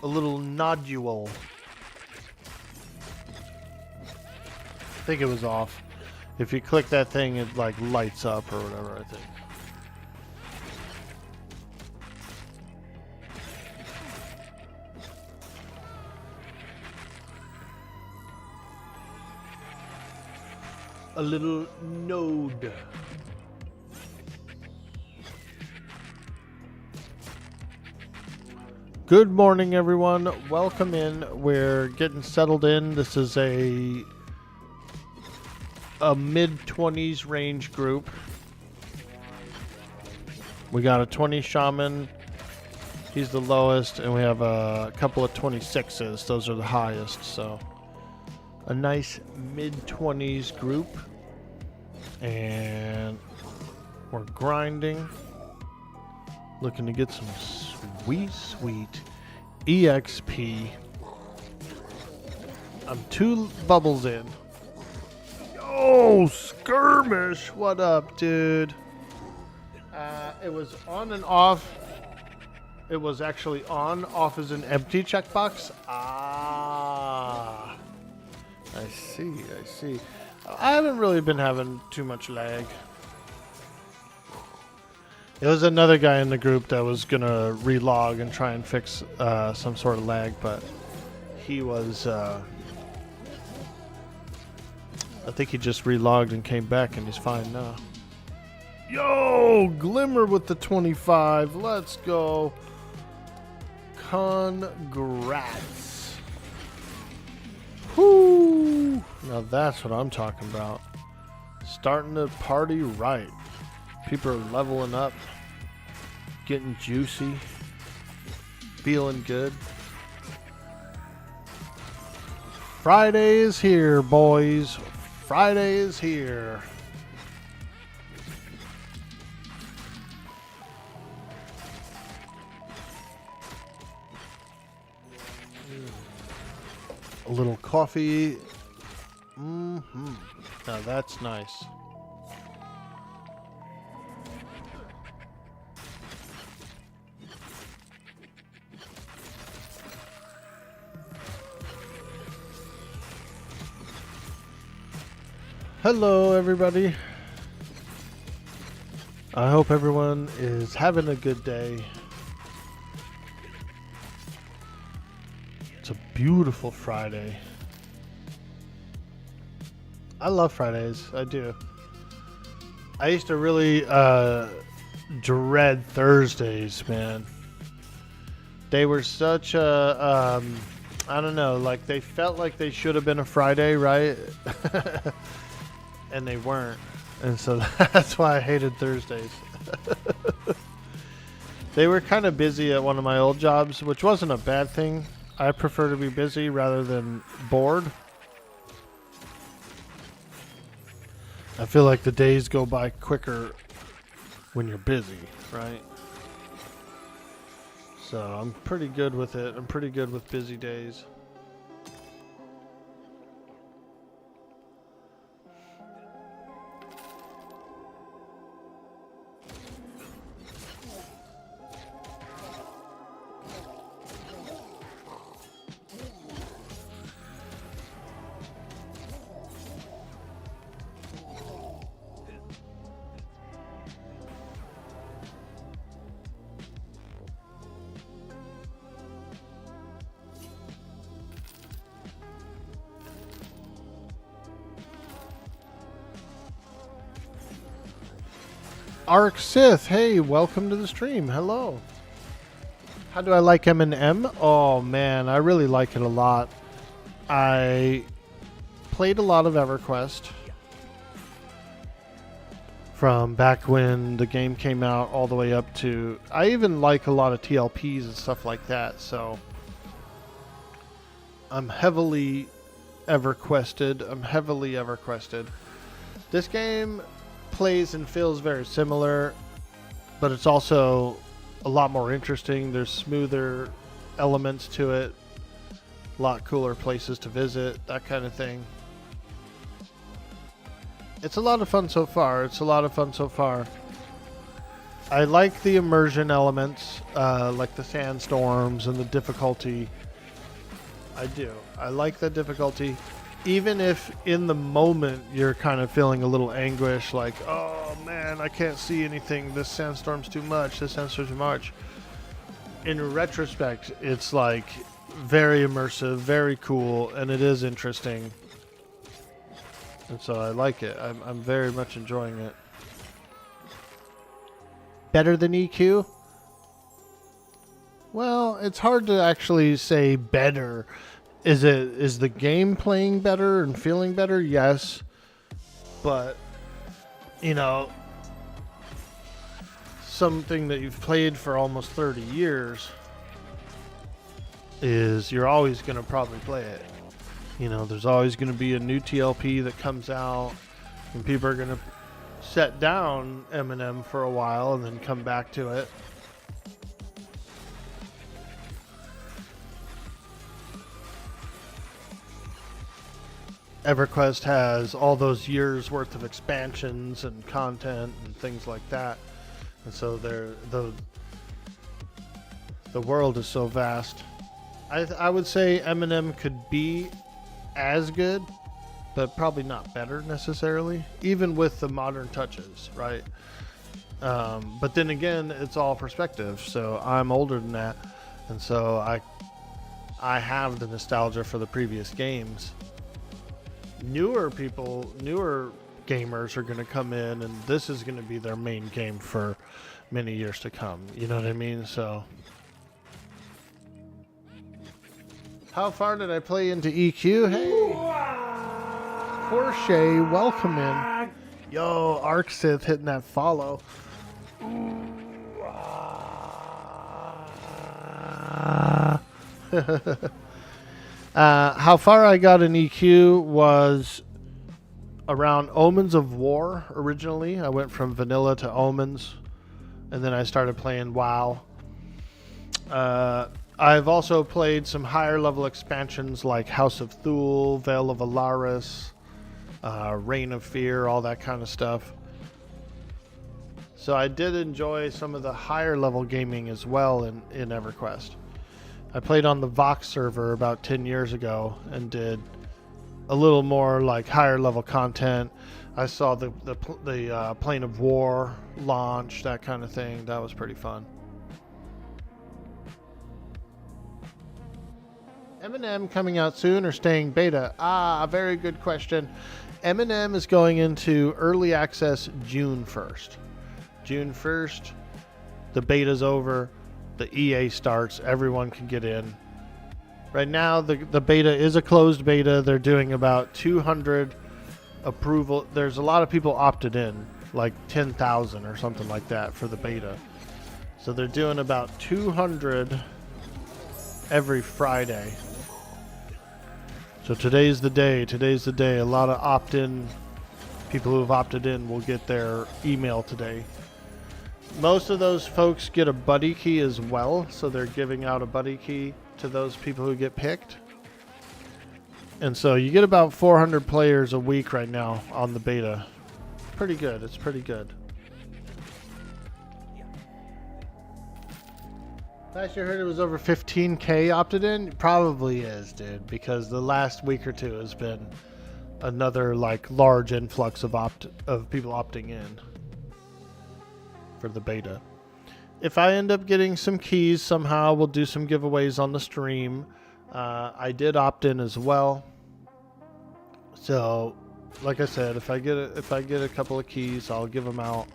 A little nodule. I think it was off. If you click that thing, it like lights up or whatever, I think. A little node. Good morning, everyone. Welcome in. We're getting settled in. This is a mid-20s range group. We got a 20 shaman. He's the lowest, and we have a couple of 26s. Those are the highest, so a nice mid-20s group. And we're grinding. Looking to get some sweet EXP. I'm 2 bubbles in. Yo, Skirmish! What up, dude? It was on and off. it was actually on off as an empty checkbox. Ah, I see, I see. I haven't really been having too much lag. It was another guy in the group that was gonna relog and try and fix some sort of lag, but he was, I think he just relogged and came back and he's fine now. Yo, Glimmer with the 25. Let's go. Congrats. Whoo. Now that's what I'm talking about. Starting the party right. People are leveling up. Getting juicy. Feeling good. Friday is here, boys. Friday is here. A little coffee. Now that's nice. Hello, everybody. I hope everyone is having a good day. It's a beautiful Friday. I love Fridays. I do. I used to really dread Thursdays, man. They were such a, I don't know, like they felt like they should have been a Friday, right? And they weren't. And so that's why I hated Thursdays. They were kind of busy at one of my old jobs, which wasn't a bad thing. I prefer to be busy rather than bored. I feel like the days go by quicker when you're busy, right? So I'm pretty good with it. I'm pretty good with busy days. Arc Sith, hey, welcome to the stream. Hello. How do I like M&M? Oh man, I really like it a lot. I played a lot of EverQuest from back when the game came out all the way up to... I even like a lot of TLPs and stuff like that, so... I'm heavily EverQuested. This game plays and feels very similar, but it's also a lot more interesting. There's smoother elements to it, a lot cooler places to visit, that kind of thing. It's a lot of fun so far. I like the immersion elements, like the sandstorms and the difficulty. I do. I like the difficulty. Even if in the moment you're kind of feeling a little anguish, like, oh man, I can't see anything, this sandstorm's too much, in retrospect, it's like very immersive, very cool, and it is interesting. And so I like it. I'm very much enjoying it. Better than EQ? Well, it's hard to actually say better. Is the game playing better and feeling better? Yes. But, you know, something that you've played for almost 30 years is you're always going to probably play it. You know, there's always going to be a new TLP that comes out, and people are going to set down M&M for a while and then come back to it. EverQuest has all those years worth of expansions and content and things like that, and so The world is so vast. I would say Eminem could be as good, but probably not better necessarily, even with the modern touches, right? But then again, it's all perspective. So I'm older than that, and so I have the nostalgia for the previous games. Newer gamers are going to come in, and this is going to be their main game for many years to come. You know what I mean? So, how far did I play into EQ? Hey, Porsche, welcome in. Yo, Arc Sith hitting that follow. How far I got in EQ was around Omens of War originally. I went from vanilla to Omens, and then I started playing WoW. I've also played some higher level expansions like House of Thule, Veil of Alaris, Reign of Fear, all that kind of stuff. So I did enjoy some of the higher level gaming as well in EverQuest. I played on the Vox server about 10 years ago and did a little more like higher level content. I saw the Plane of War launch, that kind of thing. That was pretty fun. Eminem coming out soon or staying beta? Very good question. Eminem is going into early access June 1st. June 1st, the beta's over. The EA starts, everyone can get in. Right now, the beta is a closed beta. They're doing about 200 approval. There's a lot of people opted in, like 10,000 or something like that for the beta. So they're doing about 200 every Friday. So today's the day. Today's the day. A lot of opt-in people who have opted in will get their email today. Most of those folks get a buddy key as well, so they're giving out a buddy key to those people who get picked. And so you get about 400 players a week right now on the beta. Pretty good. It's pretty good. Last year I heard it was over 15K opted in. Probably is, dude, because the last week or two has been another like large influx of people opting in for the beta. If I end up getting some keys somehow, we'll do some giveaways on the stream. I did opt in as well. So, like I said, if I get a couple of keys, I'll give them out.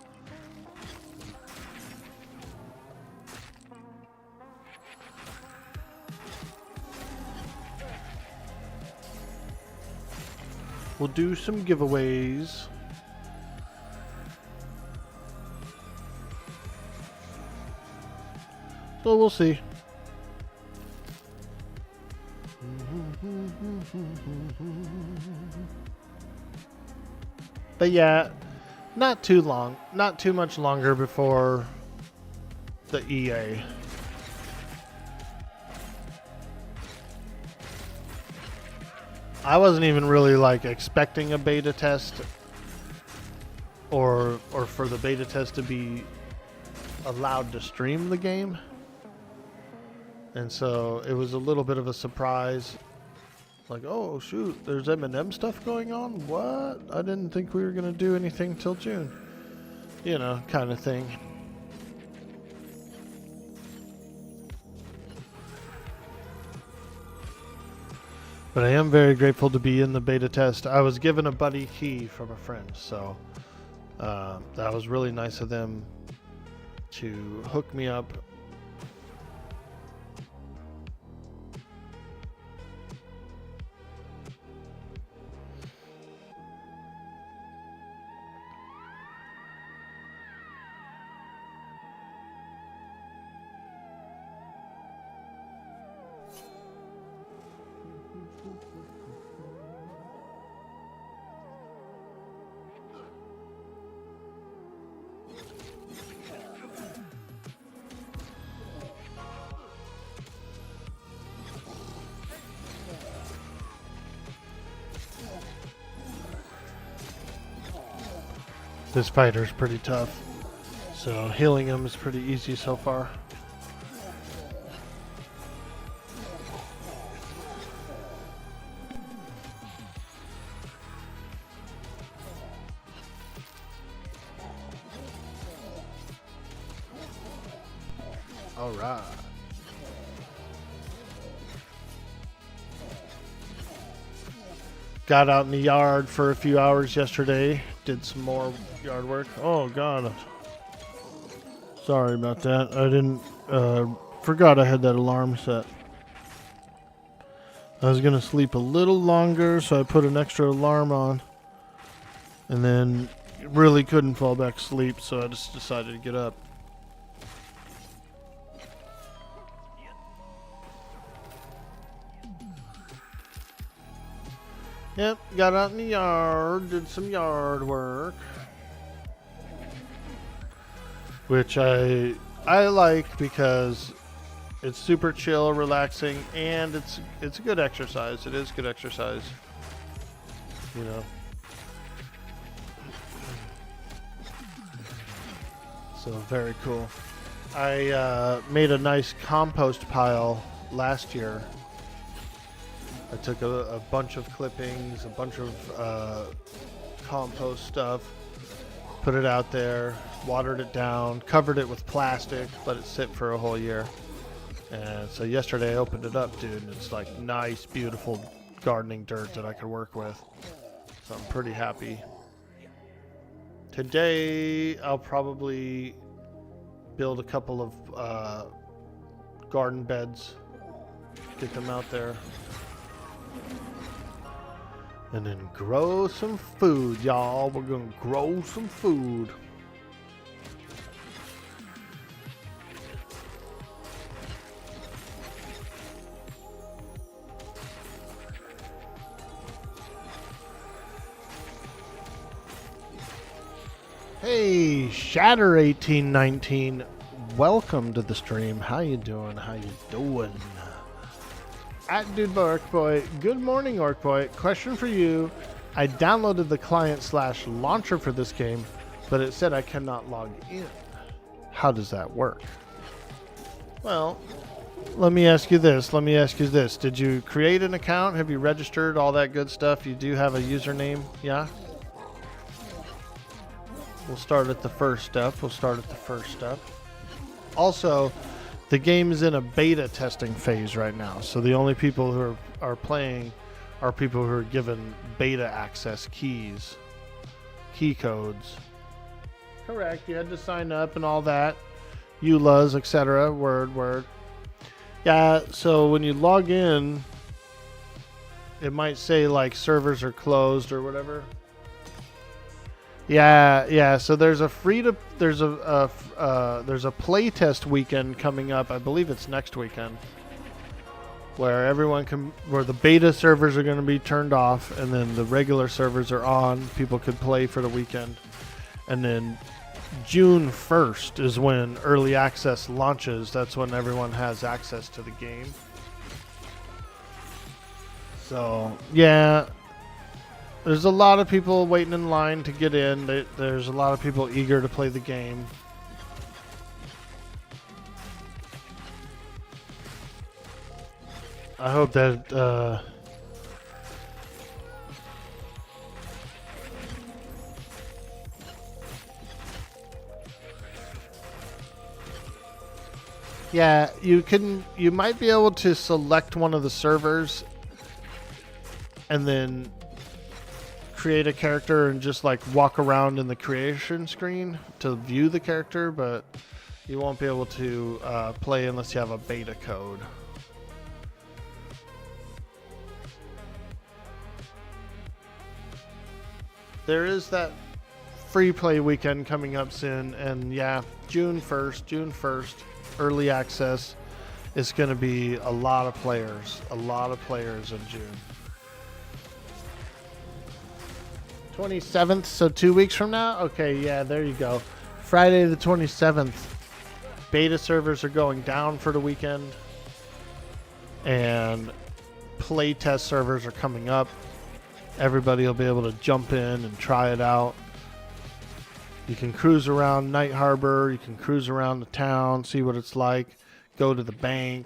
We'll do some giveaways. So we'll see. But yeah, not too long, not too much longer before the EA. I wasn't even really like expecting a beta test or for the beta test to be allowed to stream the game. And so it was a little bit of a surprise. Like, oh shoot, there's Eminem stuff going on? What? I didn't think we were going to do anything till June. You know, kind of thing. But I am very grateful to be in the beta test. I was given a buddy key from a friend, so that was really nice of them to hook me up. This fighter's pretty tough, so healing him is pretty easy so far. All right. Got out in the yard for a few hours yesterday. Did some more yard work. Oh, God. Sorry about that. I didn't... forgot I had that alarm set. I was going to sleep a little longer, so I put an extra alarm on. And then really couldn't fall back asleep, so I just decided to get up. Yep, got out in the yard, did some yard work. Which I like because it's super chill, relaxing, and it's good exercise. It is good exercise. You know. So very cool. I made a nice compost pile last year. I took a bunch of clippings, a bunch of compost stuff, put it out there, watered it down, covered it with plastic, let it sit for a whole year. And so yesterday I opened it up, dude, and it's like nice, beautiful gardening dirt that I could work with. So I'm pretty happy. Today I'll probably build a couple of garden beds, get them out there. And then grow some food, y'all. We're gonna grow some food. Hey, Shatter1819, welcome to the stream. How you doing? How you doing? At Dude by Orc Boy, good morning, Orc Boy. Question for you. I downloaded the client/launcher for this game, but it said I cannot log in. How does that work? Well, let me ask you this. Did you create an account? Have you registered? All that good stuff? You do have a username? Yeah? We'll start at the first step. Also, the game is in a beta testing phase right now, so the only people who are playing are people who are given beta access key codes. Correct, you had to sign up and all that. EULAs, etc. Word. Yeah, so when you log in, it might say like servers are closed or whatever. Yeah. So there's a there's a playtest weekend coming up. I believe it's next weekend, where where the beta servers are going to be turned off, and then the regular servers are on. People could play for the weekend, and then June 1st is when early access launches. That's when everyone has access to the game. So yeah. There's a lot of people waiting in line to get in. There's a lot of people eager to play the game. I hope that yeah, you might be able to select one of the servers and then create a character and just like walk around in the creation screen to view the character, but you won't be able to play unless you have a beta code. There is that free play weekend coming up soon, and yeah, June 1st, early access. It's going to be a lot of players in June. 27th, so 2 weeks from now? Okay, yeah, there you go. Friday the 27th. Beta servers are going down for the weekend. And playtest servers are coming up. Everybody will be able to jump in and try it out. You can cruise around Night Harbor. You can cruise around the town, see what it's like. Go to the bank.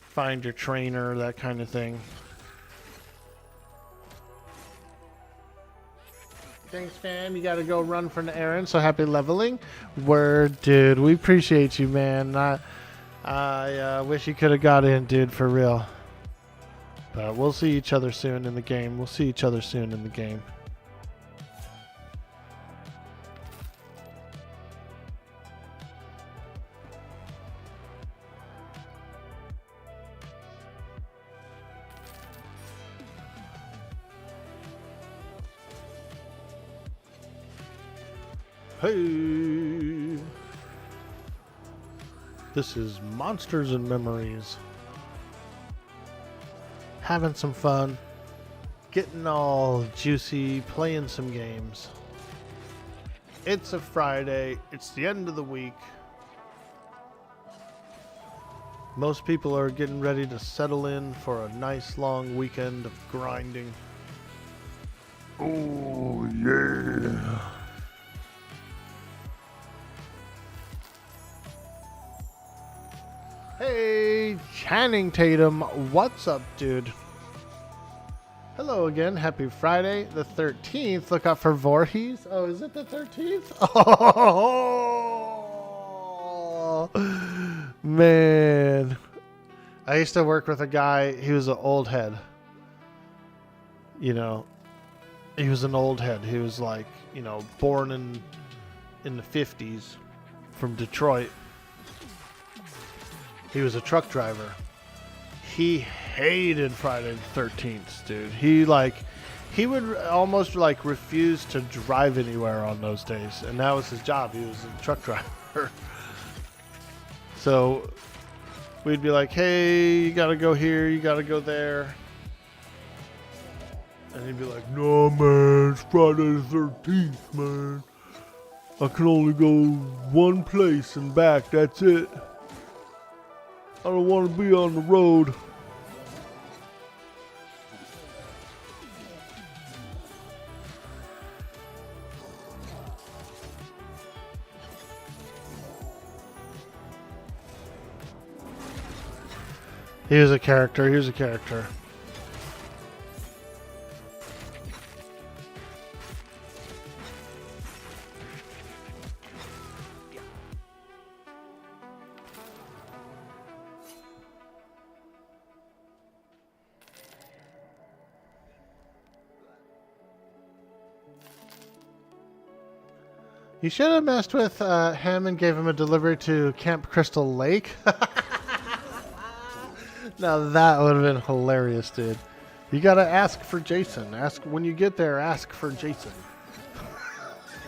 Find your trainer, that kind of thing. Thanks, fam. You got to go run for an errand, so happy leveling. Word, dude. We appreciate you, man. I wish you could have got in, dude, for real. But we'll see each other soon in the game. We'll see each other soon in the game. Hey! This is Monsters and Memories. Having some fun. Getting all juicy, playing some games. It's a Friday. It's the end of the week. Most people are getting ready to settle in for a nice long weekend of grinding. Oh, yeah. Hey, Channing Tatum, what's up, dude? Hello again. Happy Friday, the 13th. Look out for Voorhees. Oh, is it the 13th? Oh, man. I used to work with a guy. He was an old head. You know, he was an old head. He was like, you know, born in the 50s from Detroit. He was a truck driver. He hated Friday the 13th, dude. He would almost like refuse to drive anywhere on those days, and that was his job. He was a truck driver. So we'd be like, "Hey, you gotta go here, you gotta go there," and he'd be like, No, man, it's Friday the 13th, man. I can only go one place and back, that's it. I don't want to be on the road. "He was a character. He was a character." You should have messed with him and gave him a delivery to Camp Crystal Lake. Now that would have been hilarious, dude. You gotta ask for Jason. Ask when you get there. Ask for Jason.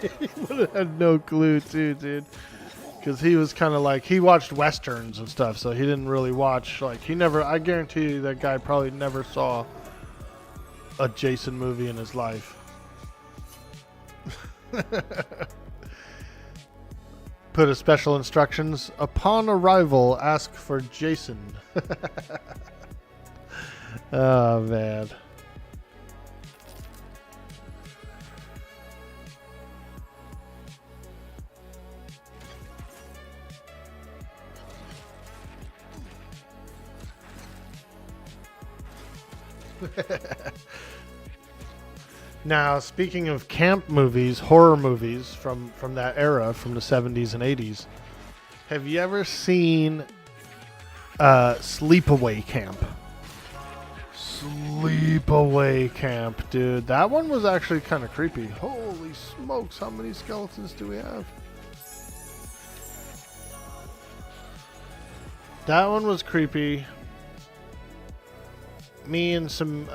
He would have had no clue, too, dude. Because he was kind of like, he watched westerns and stuff, so he didn't really watch. Like, he never. I guarantee you that guy probably never saw a Jason movie in his life. Put a special instructions. Upon arrival, ask for Jason. Oh, man. Now, speaking of camp movies, horror movies from that era, from the 70s and 80s, have you ever seen Sleepaway Camp? Sleepaway Camp, dude. That one was actually kind of creepy. Holy smokes, how many skeletons do we have? That one was creepy. Me and some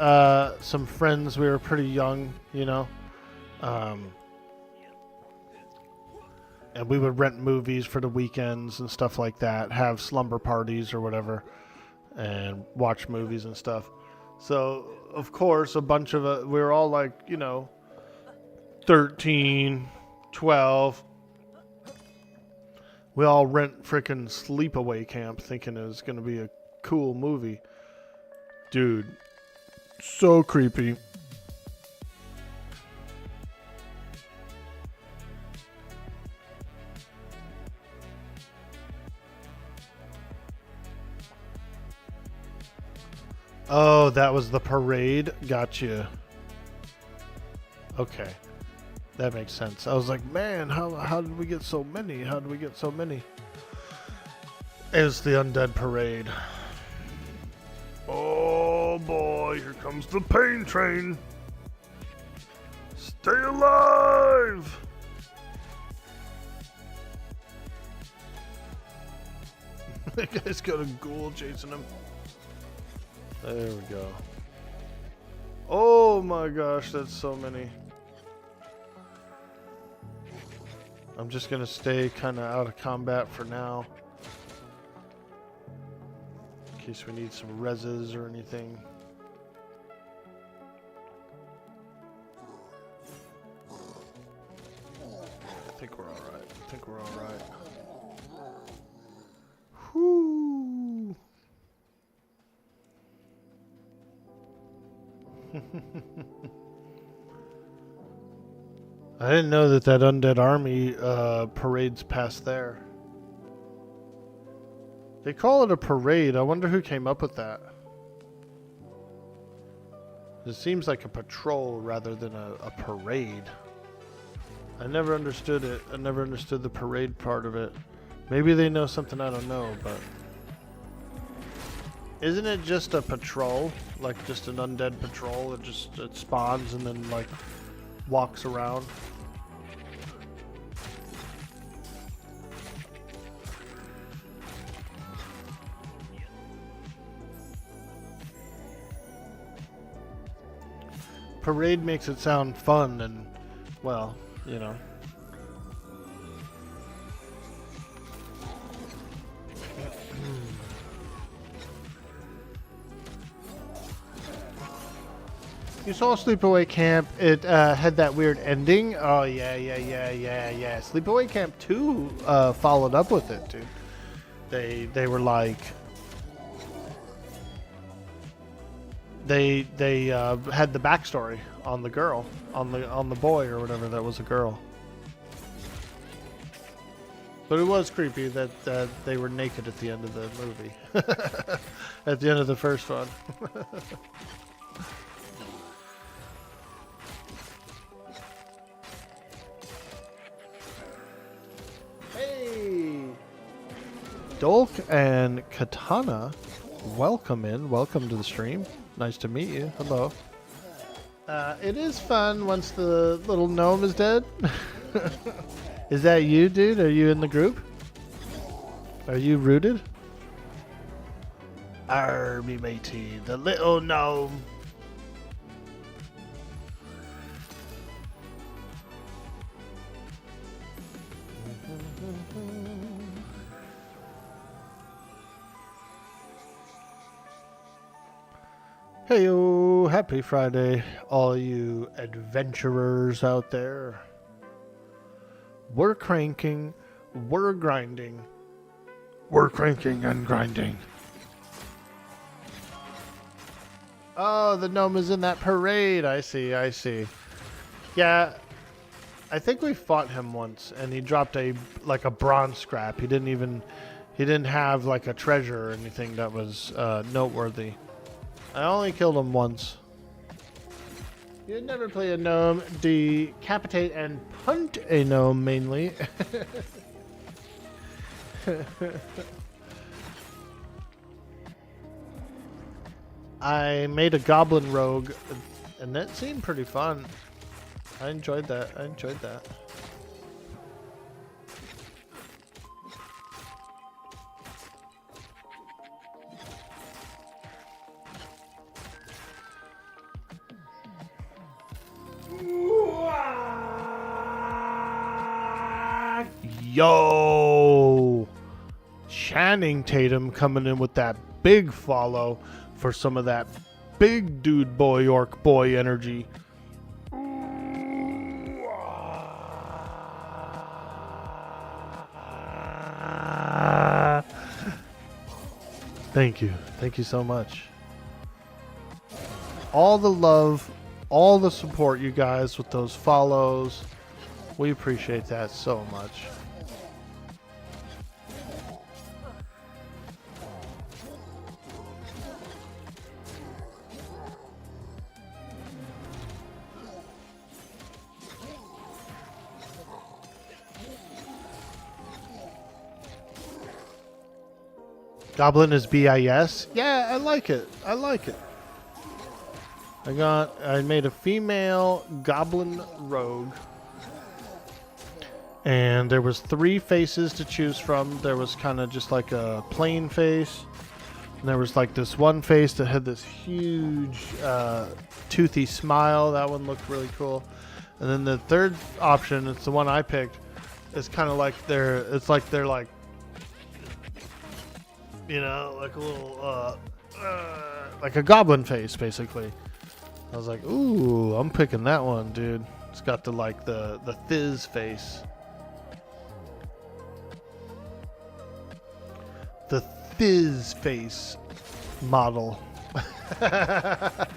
friends, we were pretty young, you know, and we would rent movies for the weekends and stuff like that, have slumber parties or whatever, and watch movies and stuff. So, of course, a bunch of we were all like, you know, 13, 12. We all rent freaking Sleepaway Camp thinking it was going to be a cool movie. Dude, so creepy. Oh, that was the parade? Gotcha. Okay. That makes sense. I was like, man, how did we get so many? How did we get so many? is the undead parade. Oh boy, here comes the pain train. Stay alive! That guy's got a ghoul chasing him. There we go. Oh my gosh, that's so many. I'm just gonna stay kind of out of combat for now. In case we need some reses or anything. I think we're alright. I think we're alright. Whoo! I didn't know that undead army parades past there. They call it a parade. I wonder who came up with that. It seems like a patrol rather than a parade. I never understood it. I never understood the parade part of it. Maybe they know something I don't know, but... Isn't it just a patrol? Like just an undead patrol? It spawns and then like walks around? Parade makes it sound fun and, well, you know. You saw Sleepaway Camp. It had that weird ending. Oh, yeah. Sleepaway Camp 2 followed up with it, dude. They were like... They had the backstory on the girl, on the boy or whatever that was a girl. But it was creepy that they were naked at the end of the movie. At the end of the first one. Hey! Dolk and Katana, welcome to the stream. Nice to meet you. Hello. It is fun once the little gnome is dead. Is that you, dude? Are you in the group? Are you rooted? Army matey, the little gnome. Heyo, happy Friday, all you adventurers out there. We're cranking, we're grinding. We're cranking and grinding. Oh, the gnome is in that parade. I see. Yeah, I think we fought him once, and he dropped a bronze scrap. He didn't have like a treasure or anything that was noteworthy. I only killed him once. You'd never play a gnome, decapitate and punt a gnome mainly. I made a goblin rogue, and that seemed pretty fun. I enjoyed that. Yo! Channing Tatum coming in with that big follow for some of that big dude boy, orc boy energy. Thank you. Thank you so much. All the love, all the support, you guys, with those follows. We appreciate that so much. Goblin is BIS. Yeah, I like it. I like it. I made a female goblin rogue. And there was 3 faces to choose from. There was kind of just like a plain face. And there was like this one face that had this huge toothy smile. That one looked really cool. And then the third option, it's the one I picked, is kind of like they're like, you know, like a little, like a goblin face, basically. I was like, ooh, I'm picking that one, dude. It's got the Thiz face. The Thiz face model. The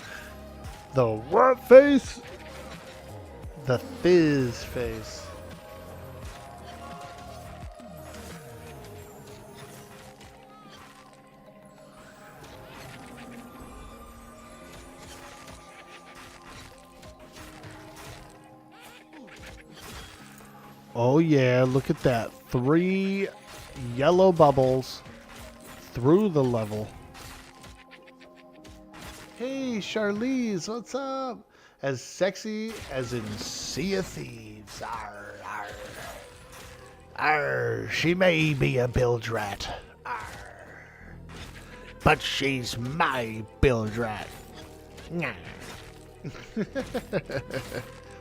what face? The Thiz face. Oh yeah, look at that. 3 yellow bubbles through the level. Hey, Charlize, what's up? As sexy as in Sea of Thieves. Arr, arr. Arr, she may be a bilge rat. Arr. But she's my bilge rat. Nyah.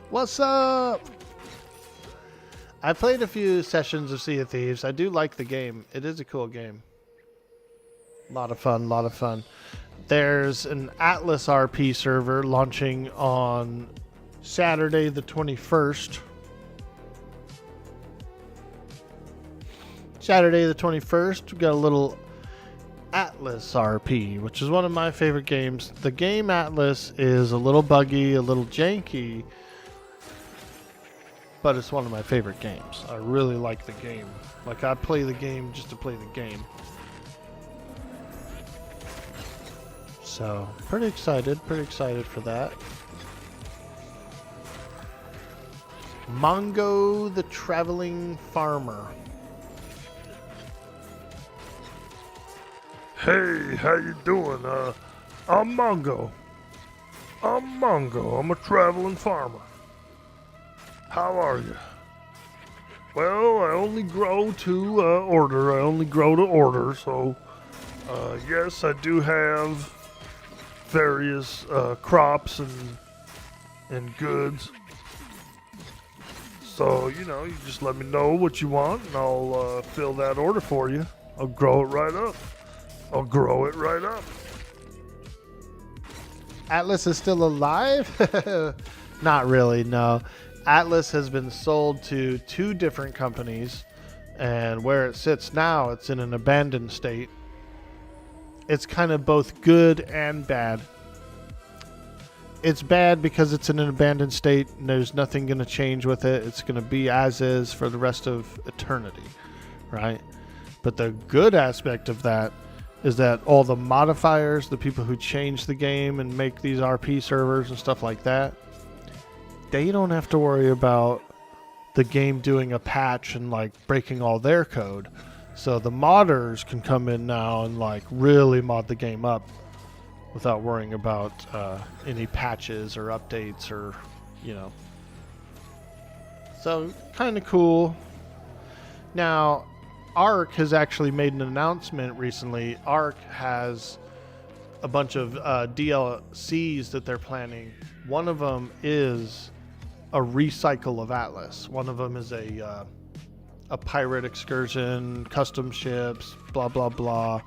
What's up? I played a few sessions of Sea of Thieves. I do like the game. It is a cool game. A lot of fun, lot of fun. There's an Atlas RP server launching on Saturday the 21st. Saturday the 21st, we got a little Atlas RP, which is one of my favorite games. The game Atlas is a little buggy, a little janky, but it's one of my favorite games. I really like the game. Like, I play the game just to play the game. So, pretty excited for that. Mongo the Traveling Farmer. Hey, how you doing? I'm Mongo. I'm a traveling farmer. How are you? Well, I only grow to order. I only grow to order, so yes, I do have various crops and goods. So, you know, you just let me know what you want, and I'll fill that order for you. I'll grow it right up. I'll grow it right up. Atlas is still alive? Not really, no. Atlas has been sold to 2 different companies, and where it sits now, it's in an abandoned state. It's kind of both good and bad. It's bad because it's in an abandoned state and there's nothing going to change with it. It's going to be as is for the rest of eternity, right? But the good aspect of that is that all the modifiers, the people who change the game and make these RP servers and stuff like that, they don't have to worry about the game doing a patch and like breaking all their code. So the modders can come in now and like really mod the game up without worrying about any patches or updates or, you know. So kind of cool. Now, Ark has actually made an announcement recently. Ark has a bunch of DLCs that they're planning. One of them is a recycle of Atlas. One of them is a pirate excursion, custom ships, blah, blah, blah.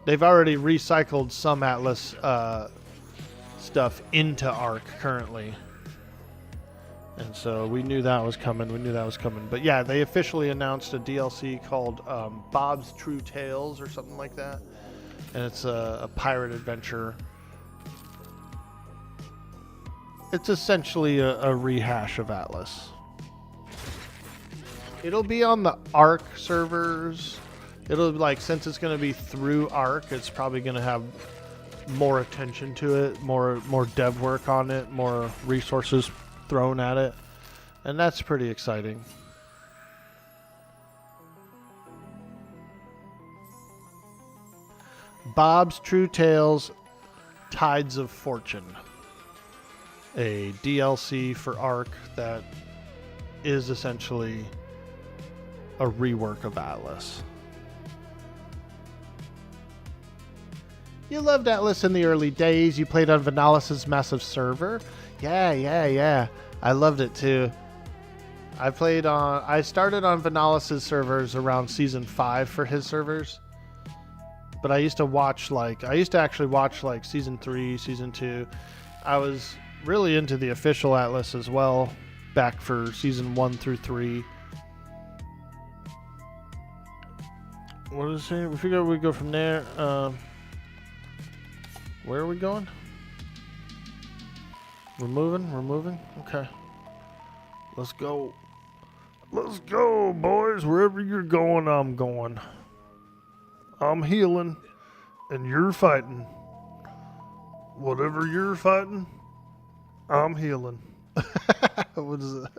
They've already recycled some Atlas stuff into Ark currently. And so we knew that was coming. But yeah, they officially announced a DLC called Bob's True Tales or something like that. And it's a pirate adventure. It's essentially a rehash of Atlas. It'll be on the Ark servers. It'll be like, since it's going to be through Ark, it's probably going to have more attention to it, more dev work on it, more resources thrown at it, and that's pretty exciting. Bob's True Tales Tides of Fortune, a DLC for Ark that is essentially a rework of Atlas. You loved Atlas in the early days. You played on Vanalis's massive server. Yeah. I loved it too. I started on Vanalis's servers around season 5 for his servers. But I used to actually watch like season 3, season 2. I was really into the official Atlas as well, back for season 1 through 3. What is it? We figure we go from there. Where are we going? We're moving? Okay. Let's go. Let's go, boys. Wherever you're going, I'm going. I'm healing, and you're fighting. Whatever you're fighting, I'm healing. What is it?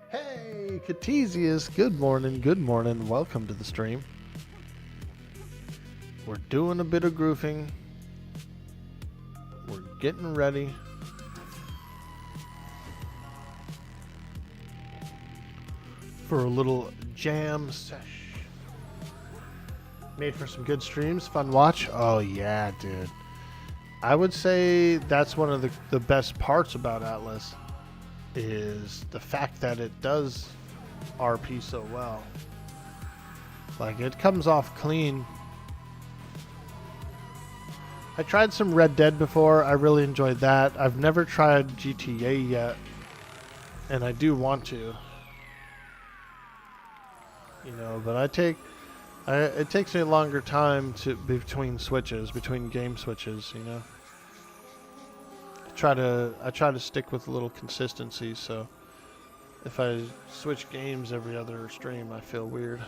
Hey, Catesius. Good morning. Welcome to the stream. We're doing a bit of groofing. We're getting ready. For a little jam sesh. Made for some good streams, fun watch. Oh yeah, dude. I would say that's one of the best parts about Atlas is the fact that it does RP so well. Like, it comes off clean. I tried some Red Dead before. I really enjoyed that. I've never tried GTA yet, and I do want to. You know, but it takes me a longer time between game switches, you know. I try to stick with a little consistency, so if I switch games every other stream, I feel weird.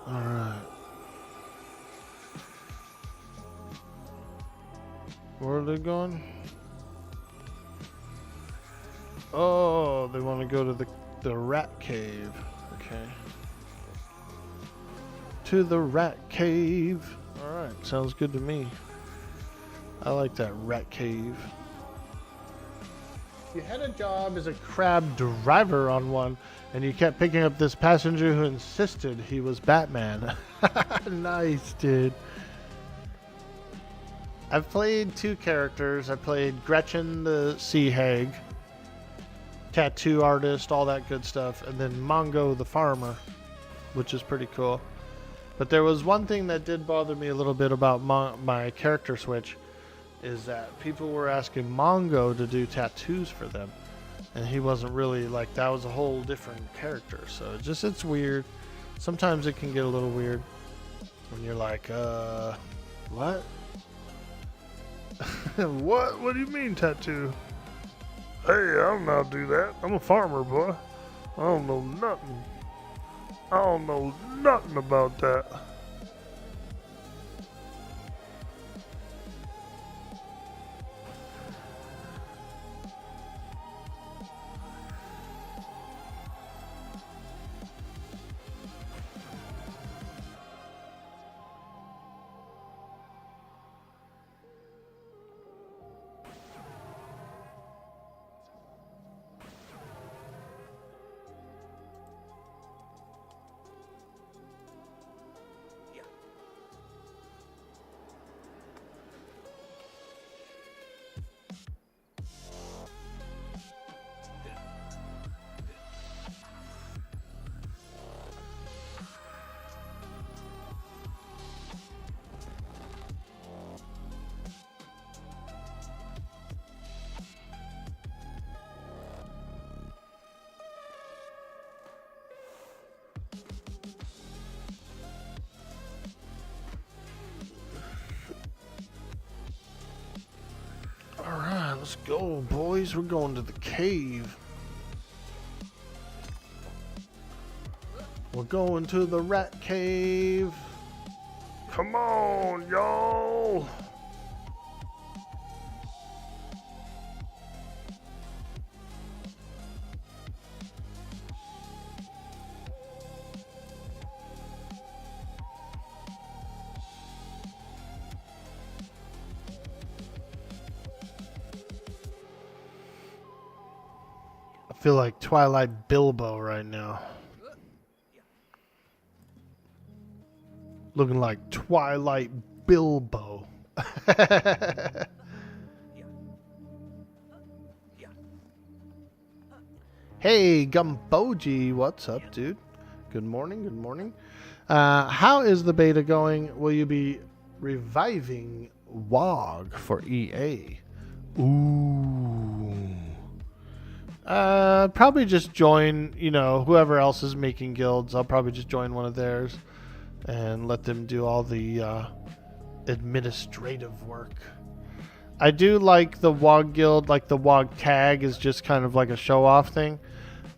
Alright. Where are they going? Oh, they want to go to the rat cave. Okay. To the rat cave. Alright, sounds good to me. I like that rat cave. You had a job as a crab driver on one, and you kept picking up this passenger who insisted he was Batman. Nice, dude. I've played 2 characters. I played Gretchen the Sea Hag, tattoo artist, all that good stuff, and then Mongo the farmer, which is pretty cool. But there was one thing that did bother me a little bit about my character switch, is that people were asking Mongo to do tattoos for them, and he wasn't really, like, that was a whole different character. So it's weird. Sometimes it can get a little weird when you're like, what? What do you mean tattoo? Hey, I don't know how to do that. I'm a farmer, boy. I don't know nothing. I don't know nothing about that. Alright, let's go, boys. We're going to the cave. We're going to the rat cave. Come on, y'all. Feel like Twilight Bilbo right now. Looking like Twilight Bilbo. Hey, Gumboji, what's up, dude? Good morning, good morning. How is the beta going? Will you be reviving WoG for EA? Ooh. Probably just join, you know, whoever else is making guilds. I'll probably just join one of theirs and let them do all the administrative work. I do like the WoG guild, like the WoG tag is just kind of like a show-off thing,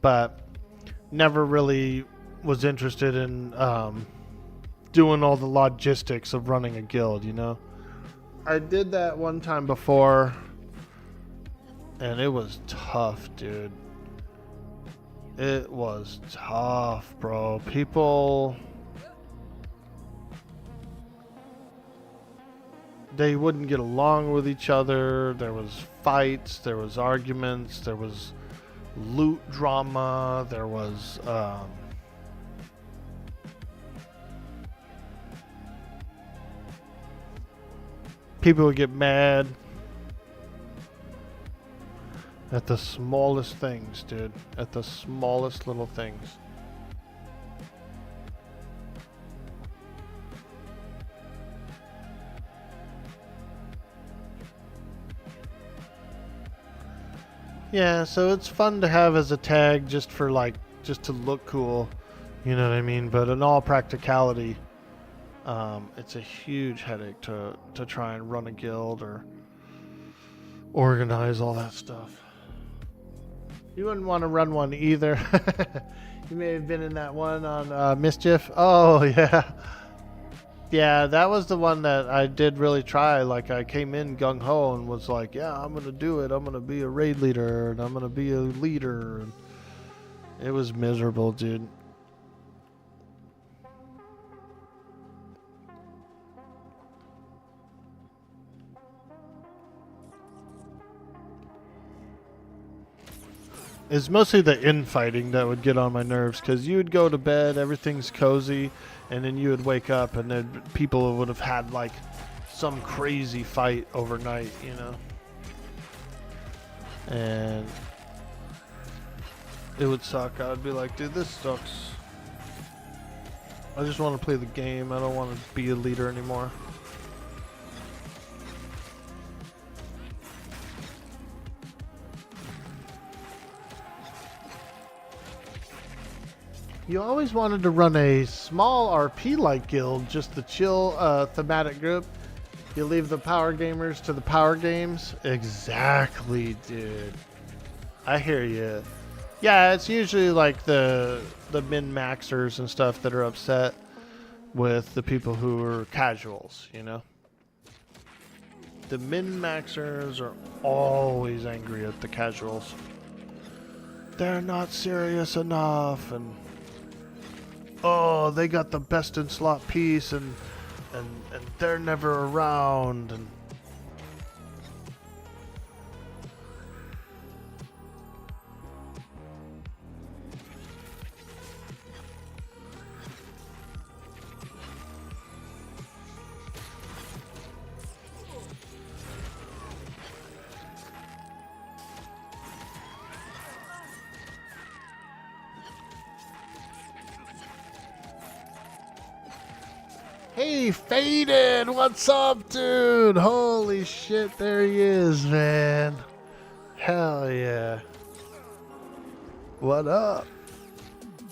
but never really was interested in doing all the logistics of running a guild, you know? I did that one time before, and it was tough, dude. It was tough, bro. People... they wouldn't get along with each other. There was fights, there was arguments, there was loot drama, there was people would get mad at the smallest things, dude. At the smallest little things. Yeah, so it's fun to have as a tag just for like, just to look cool, you know what I mean? But in all practicality, it's a huge headache to try and run a guild or organize all that stuff. You wouldn't want to run one either. You may have been in that one on Mischief. Oh, yeah. Yeah, that was the one that I did really try. Like, I came in gung-ho and was like, yeah, I'm going to do it. I'm going to be a raid leader, and I'm going to be a leader. And it was miserable, dude. It's mostly the infighting that would get on my nerves, because you would go to bed, everything's cozy, and then you would wake up and then people would have had like some crazy fight overnight, you know? And it would suck. I would be like, dude, this sucks. I just want to play the game. I don't want to be a leader anymore. You always wanted to run a small RP-like guild, just the chill thematic group. You leave the power gamers to the power games. Exactly, dude. I hear you. Yeah, it's usually like the min-maxers and stuff that are upset with the people who are casuals, you know? The min-maxers are always angry at the casuals. They're not serious enough, and oh, they got the best in slot piece, and they're never around, and hey, Faded, what's up, dude? Holy shit, there he is, man. Hell yeah. What up?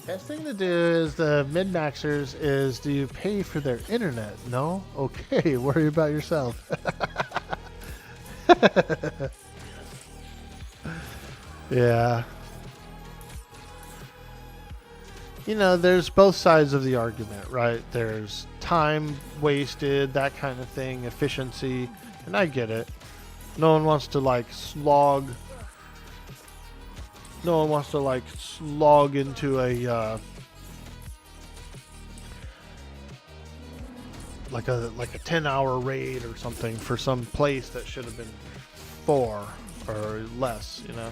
Best thing to do is the min-maxers is, do you pay for their internet? No? Okay, worry about yourself. Yeah. You know, there's both sides of the argument, right? There's time wasted, that kind of thing, efficiency, and I get it. No one wants to like slog. No one wants to like slog into a like a 10-hour raid or something for some place that should have been 4 or less, you know.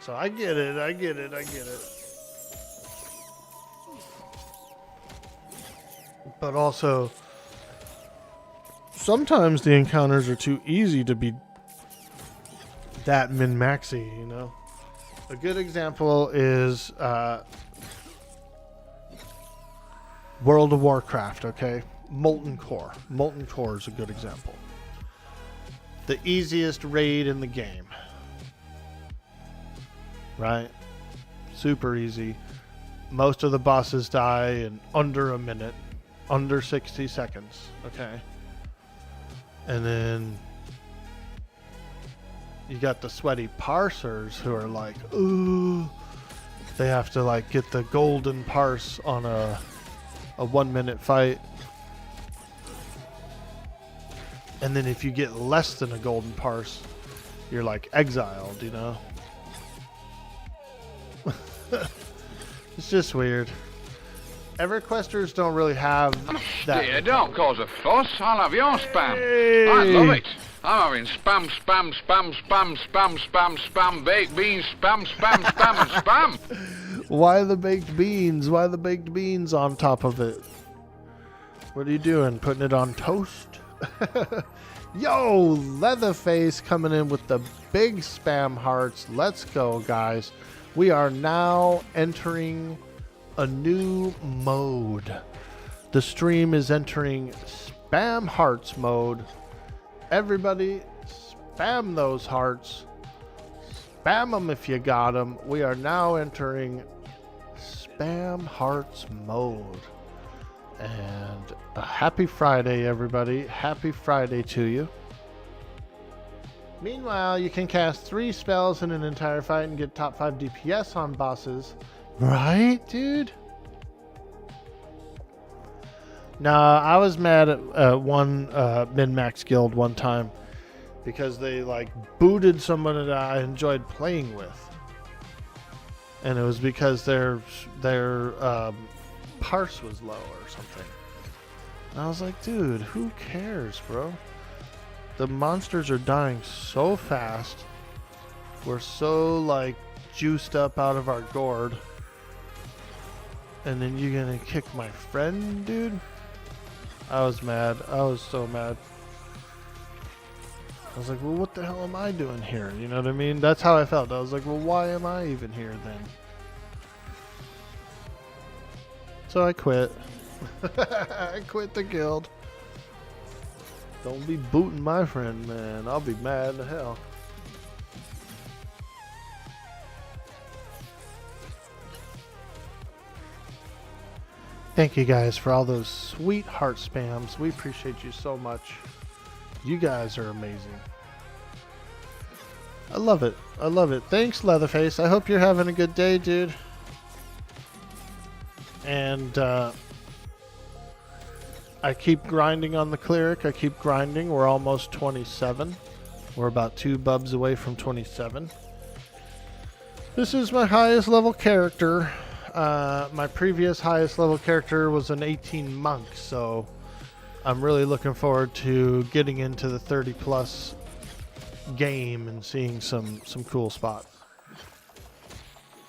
So I get it, I get it, I get it. But also, sometimes the encounters are too easy to be that min-maxy, you know? A good example is World of Warcraft, okay? Molten Core. Molten Core is a good example. The easiest raid in the game. Right? Super easy. Most of the bosses die in under a minute. Under 60 seconds, okay? And then you got the sweaty parsers who are like, ooh, they have to like get the golden parse on a 1 minute fight. And then if you get less than a golden parse, you're like exiled, you know? It's just weird. EverQuesters don't really have that. Dear, don't cause a fuss. I'll have your spam. Hey. I love it. I'm having spam, spam, spam, spam, spam, spam, spam, baked beans, spam, spam, spam, and spam. Why the baked beans? Why the baked beans on top of it? What are you doing? Putting it on toast? Yo, Leatherface coming in with the big spam hearts. Let's go, guys. We are now entering a new mode. The stream is entering spam hearts mode. Everybody spam those hearts. Spam them if you got them. We are now entering spam hearts mode. And a happy Friday, everybody. Happy Friday to you. Meanwhile, you can cast 3 spells in an entire fight and get top 5 DPS on bosses. Right, dude? Nah, I was mad at one min-max guild one time because they like booted someone that I enjoyed playing with, and it was because their parse was low or something. And I was like, dude, who cares, bro? The monsters are dying so fast. We're so like juiced up out of our gourd. And then you're gonna kick my friend, dude? I was mad. I was so mad. I was like, well, what the hell am I doing here? You know what I mean? That's how I felt. I was like, well, why am I even here then? So I quit. I quit the guild. Don't be booting my friend, man. I'll be mad to hell. Thank you guys for all those sweet heart spams. We appreciate you so much. You guys are amazing. I love it. I love it. Thanks, Leatherface. I hope you're having a good day, dude. And I keep grinding on the Cleric. I keep grinding. We're almost 27. We're about 2 bubs away from 27. This is my highest level character. My previous highest level character was an 18 monk, so I'm really looking forward to getting into the 30 plus game and seeing some cool spots.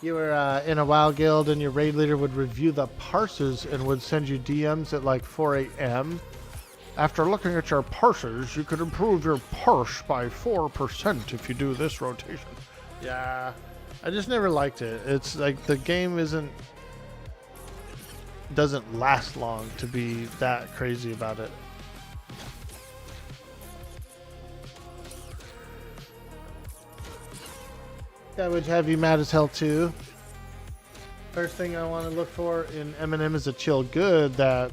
You were in a WoW guild and your raid leader would review the parses and would send you DMs at like 4 a.m. After looking at your parses, you could improve your parse by 4% if you do this rotation. Yeah. I just never liked it. It's like the game doesn't last long to be that crazy about it. That would have you mad as hell too. First thing I want to look for in M&M is a chill good that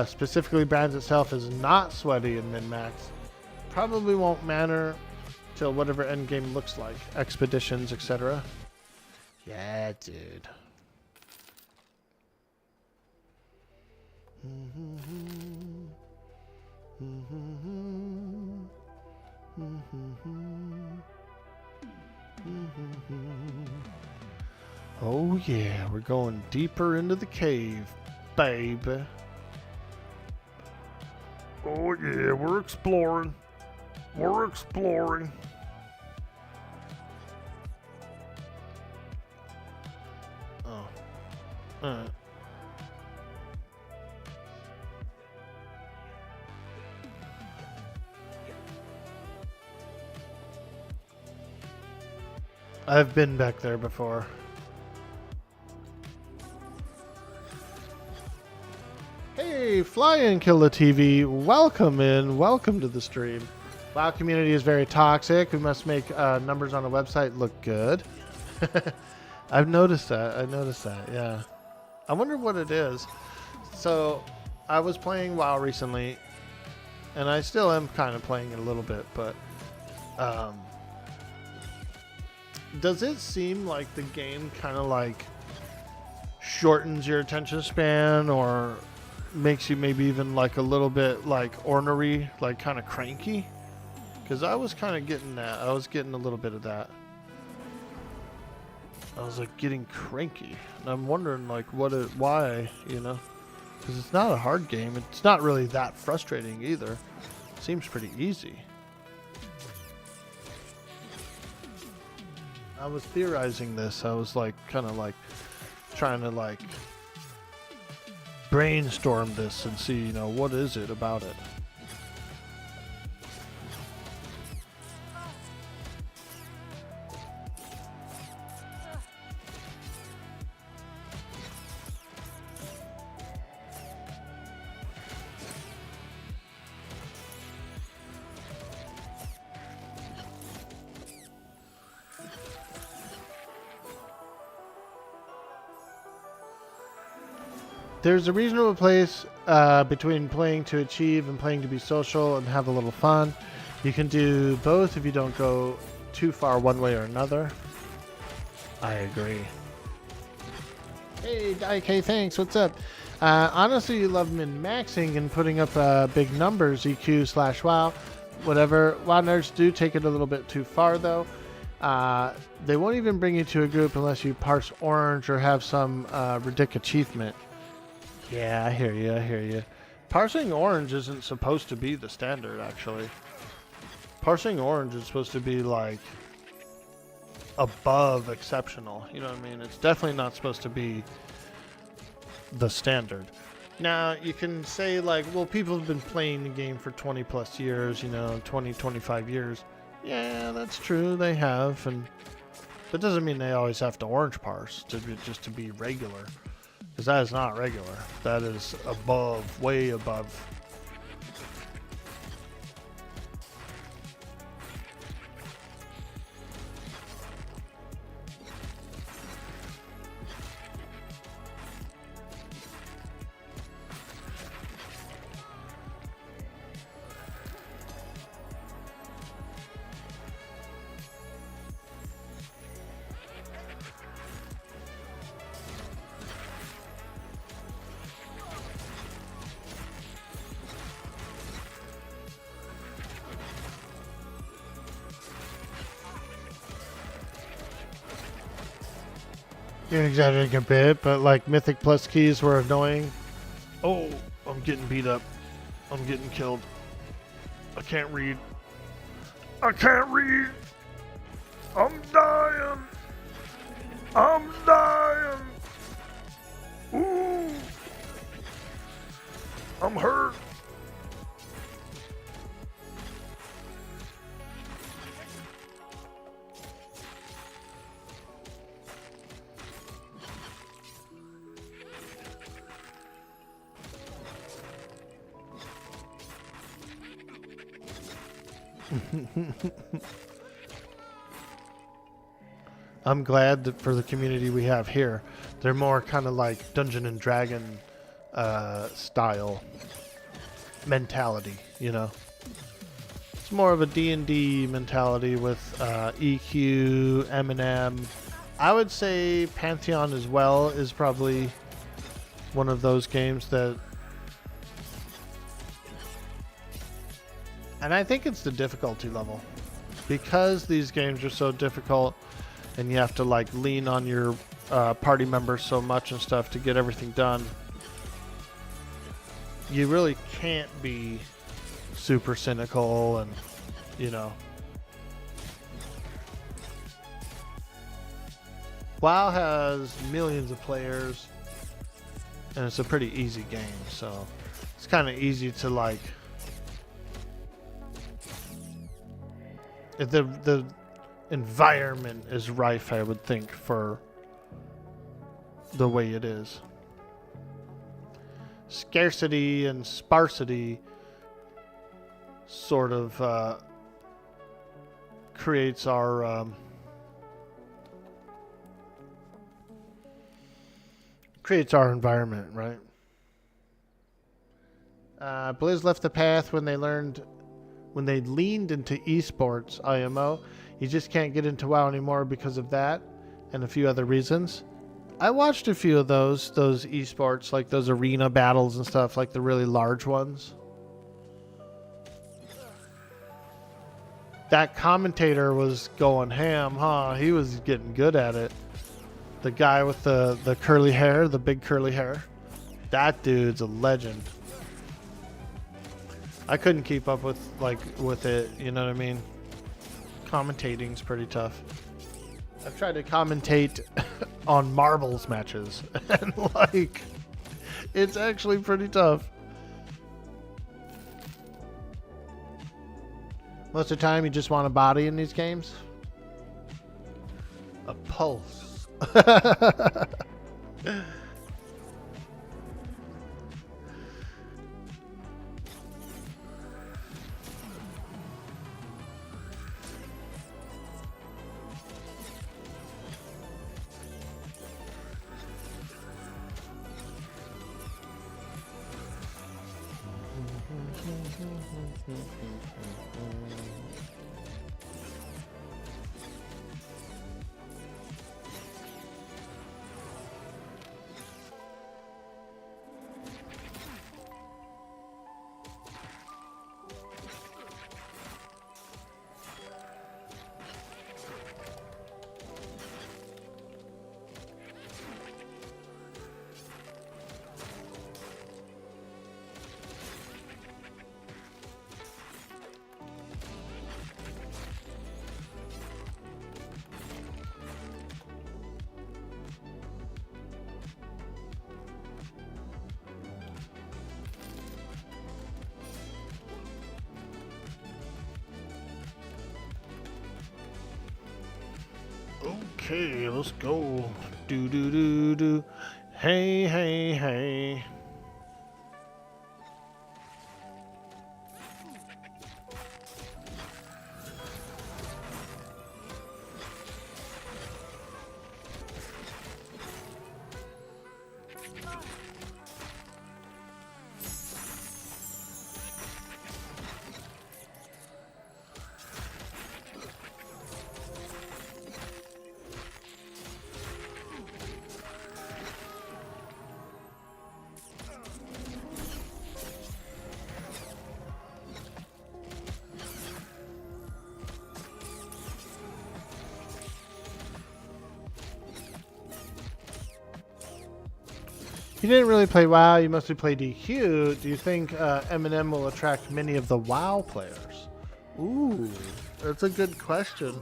specifically brands itself as not sweaty in min-max. Probably won't matter till whatever endgame looks like, expeditions, etc. Yeah, dude. Oh yeah, we're going deeper into the cave, baby. Oh yeah, we're exploring. We're exploring. Oh. Alright. I've been back there before. Hey, Fly and Kill the TV. Welcome in. Welcome to the stream. WoW community is very toxic. We must make numbers on the website look good. I've noticed that. I noticed that. Yeah. I wonder what it is. So, I was playing WoW recently, and I still am kind of playing it a little bit, but does it seem like the game kind of like shortens your attention span, or makes you maybe even like a little bit like ornery, like kind of cranky? Because I was kind of getting that. I was getting a little bit of that. I was like getting cranky, and I'm wondering like why, you know? Because it's not a hard game. It's not really that frustrating either. It seems pretty easy. I was theorizing this. I was like kind of like trying to like brainstorm this and see, you know, what is it about it? There's a reasonable place between playing to achieve and playing to be social and have a little fun. You can do both if you don't go too far one way or another. I agree. Hey, DK, thanks. What's up? Honestly, you love min-maxing and putting up big numbers, EQ/WoW, whatever. WoW nerds do take it a little bit too far, though. They won't even bring you to a group unless you parse orange or have some ridiculous achievement. Yeah, I hear you. I hear you. Parsing orange isn't supposed to be the standard, actually. Parsing orange is supposed to be like above exceptional. You know what I mean? It's definitely not supposed to be the standard. Now, you can say like, well, people have been playing the game for 20 plus years, you know, 20, 25 years. Yeah, that's true. They have. And that doesn't mean they always have to orange parse just to be regular. Because that is not regular. That is above, way above. You're exaggerating a bit, but like Mythic Plus keys were annoying. Oh, I'm getting beat up. I'm getting killed. I can't read. I can't read. I'm dying. I'm dying. Ooh. I'm hurt. I'm glad that for the community we have here, they're more kind of like Dungeon and Dragon style mentality, you know. It's more of a D&D mentality with EQ, M&M. I would say Pantheon as well is probably one of those games that... And I think it's the difficulty level. Because these games are so difficult and you have to like lean on your party members so much and stuff to get everything done, you really can't be super cynical and, you know, WoW has millions of players, and it's a pretty easy game, so it's kind of easy to like. If the environment is rife, I would think, for the way it is. Scarcity and sparsity sort of creates our environment, right? Blizz left the path when they leaned into esports, IMO. You just can't get into WoW anymore because of that and a few other reasons. I watched a few of those esports, like those arena battles and stuff, like the really large ones. That commentator was going ham, huh? He was getting good at it. The guy with the curly hair, the big curly hair. That dude's a legend. I couldn't keep up with it, you know what I mean? Commentating's pretty tough. I've tried to commentate on marbles matches, and like, it's actually pretty tough. Most of the time, you just want a body in these games. A pulse. Okay, let's go. Do do do do. Hey, hey, hey. You didn't really play WoW, you mostly play DQ. Do you think Eminem will attract many of the WoW players? Ooh, that's a good question.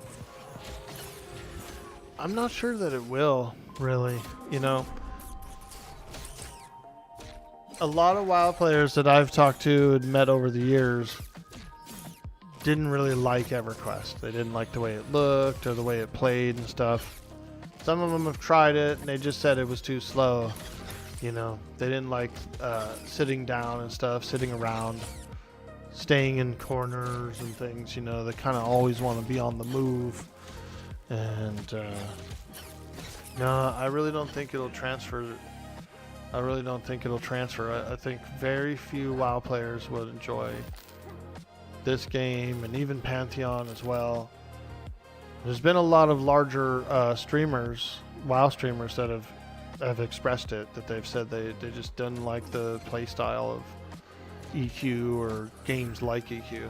I'm not sure that it will, really. You know, a lot of WoW players that I've talked to and met over the years didn't really like EverQuest. They didn't like the way it looked or the way it played and stuff. Some of them have tried it and they just said it was too slow. You know, they didn't like sitting down and stuff, sitting around, staying in corners and things. You know, they kind of always want to be on the move. And no, I really don't think it'll transfer. I think very few WoW players would enjoy this game, and even Pantheon as well. There's been a lot of larger streamers, WoW streamers, that have expressed it, that they've said they just didn't like the play style of EQ or games like EQ.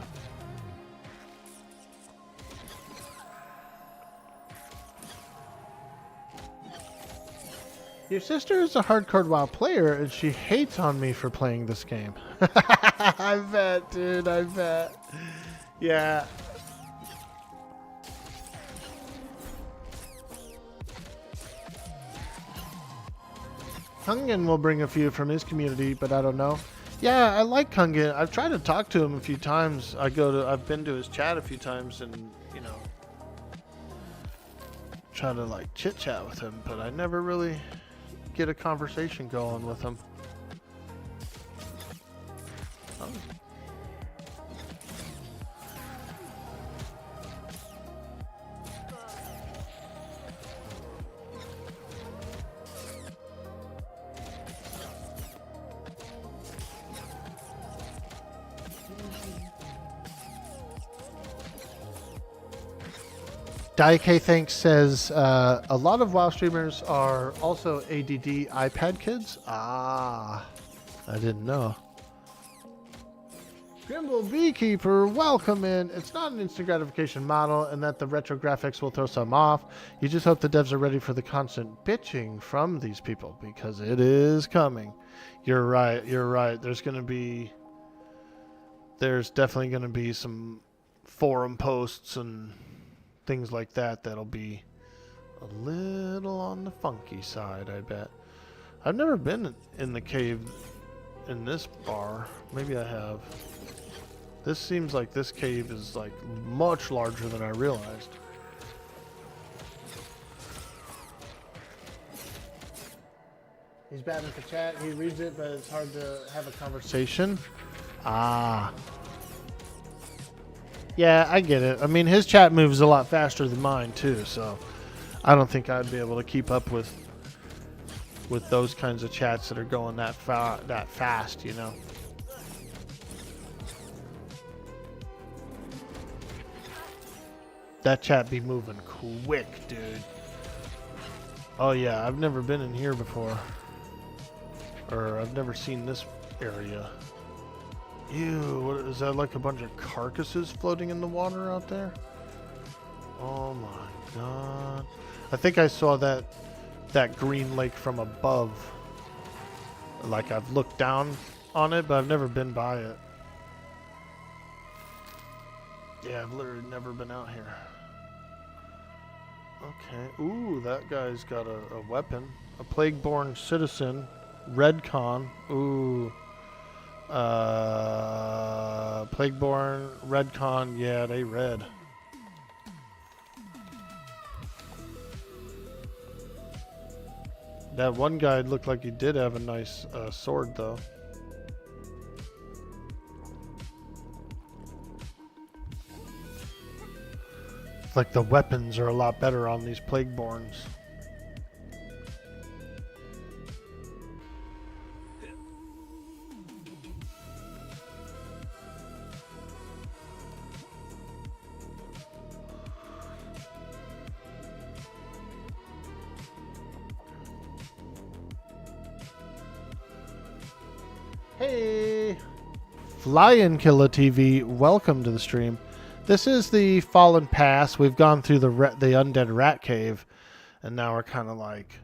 Your sister is a hardcore WoW player and she hates on me for playing this game. I bet, dude, I bet. Yeah. Kungan will bring a few from his community, but I don't know. Yeah, I like Kungan. I've tried to talk to him a few times. I've been to his chat a few times and, you know, try to like chit chat with him, but I never really get a conversation going with him. Oh. Daike Thanks says a lot of WoW streamers are also ADD iPad kids. Ah, I didn't know. Grimble Beekeeper, welcome in. It's not an instant gratification model and that the retro graphics will throw some off. You just hope the devs are ready for the constant bitching from these people because it is coming. You're right. You're right. There's definitely going to be some forum posts and things like that that'll be a little on the funky side, I bet. I've never been in the cave in this bar. Maybe I have. This seems like this cave is like much larger than I realized. He's bad at the chat. He reads it, but it's hard to have a conversation. Ah. Yeah, I get it. I mean, his chat moves a lot faster than mine too, so I don't think I'd be able to keep up with those kinds of chats that are going that fast, you know. That chat be moving quick, dude. Oh yeah, I've never been in here before. Or I've never seen this area. Ew, what is that, like a bunch of carcasses floating in the water out there? Oh my god. I think I saw that green lake from above. Like I've looked down on it, but I've never been by it. Yeah, I've literally never been out here. Okay. Ooh, that guy's got a weapon. A plague-born citizen. Redcon. Ooh. Plagueborn, Redcon, yeah, they red. That one guy looked like he did have a nice sword, though. Like the weapons are a lot better on these Plagueborns. Hey! Flyin' Killer TV, welcome to the stream. This is the Fallen Pass. We've gone through the Undead Rat Cave, and now we're kind of like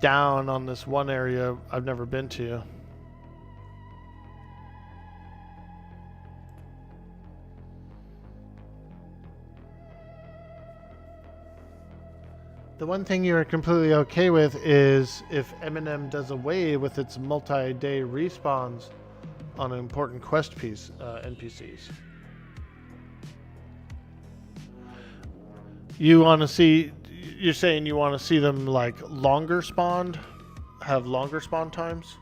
down on this one area I've never been to. The one thing you're completely okay with is if Eminem does away with its multi-day respawns on an important quest piece, NPCs. You want to see, you're saying you want to see them like longer spawned? Have longer spawn times?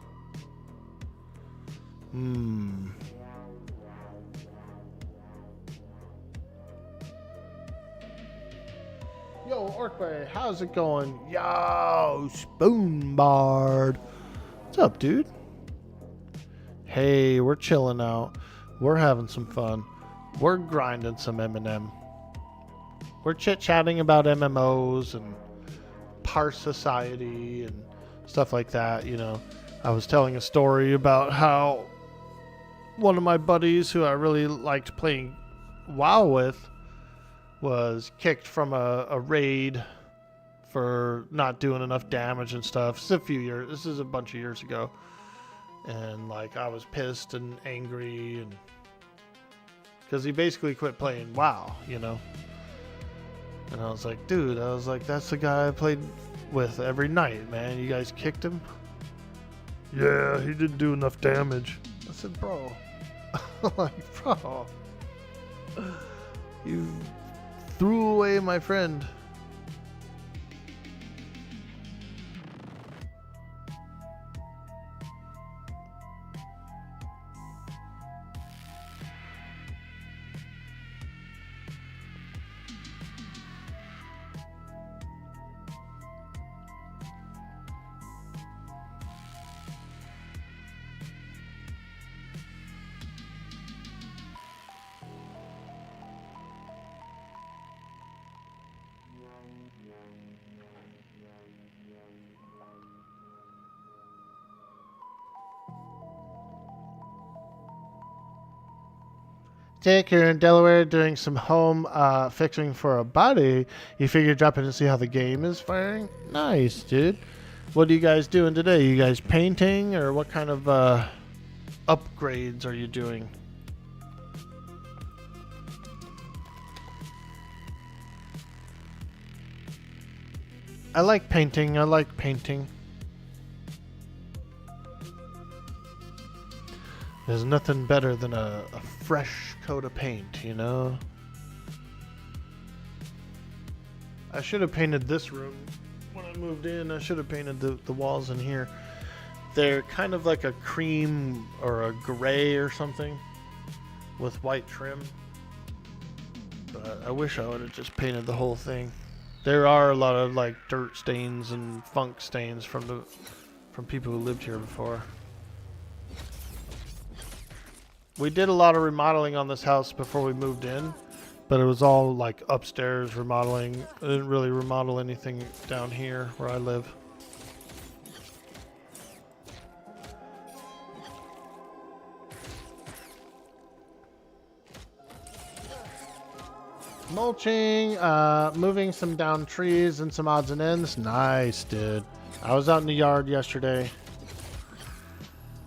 Yo, Orkie, how's it going? Yo, Spoonbard. What's up, dude? Hey, we're chilling out. We're having some fun. We're grinding some Eminem. We're chit-chatting about MMOs and Parse Society and stuff like that, you know. I was telling a story about how one of my buddies who I really liked playing WoW with was kicked from a raid for not doing enough damage and stuff. This is a bunch of years ago. And like I was pissed and angry and because he basically quit playing WoW, you know. And I was like, dude, that's the guy I played with every night, man. You guys kicked him? Yeah, he didn't do enough damage. I said, bro. Like, bro. You threw away my friend. Dick, you're in Delaware doing some home fixing for a body. You figure drop in and see how the game is firing? Nice, dude. What are you guys doing today? You guys painting, or what kind of upgrades are you doing? I like painting. I like painting. There's nothing better than a fresh coat of paint, you know? I should have painted this room when I moved in. I should have painted the walls in here. They're kind of like a cream or a gray or something with white trim. But I wish I would have just painted the whole thing. There are a lot of like dirt stains and funk stains from people who lived here before. We did a lot of remodeling on this house before we moved in, but it was all like upstairs remodeling. I didn't really remodel anything down here where I live. Mulching, moving some down trees and some odds and ends. Nice, dude. I was out in the yard yesterday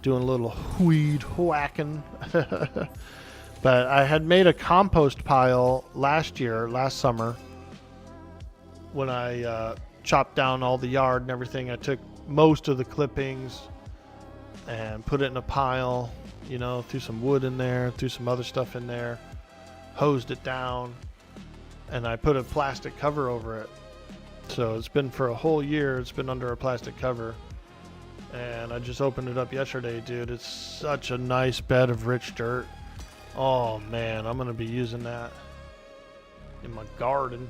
doing a little weed whacking. But I had made a compost pile last summer, when I chopped down all the yard and everything. I took most of the clippings and put it in a pile, you know, threw some wood in there, threw some other stuff in there, hosed it down, and I put a plastic cover over it. So it's been for a whole year, it's been under a plastic cover. And I just opened it up yesterday, dude. It's such a nice bed of rich dirt. Oh man, I'm gonna be using that in my garden.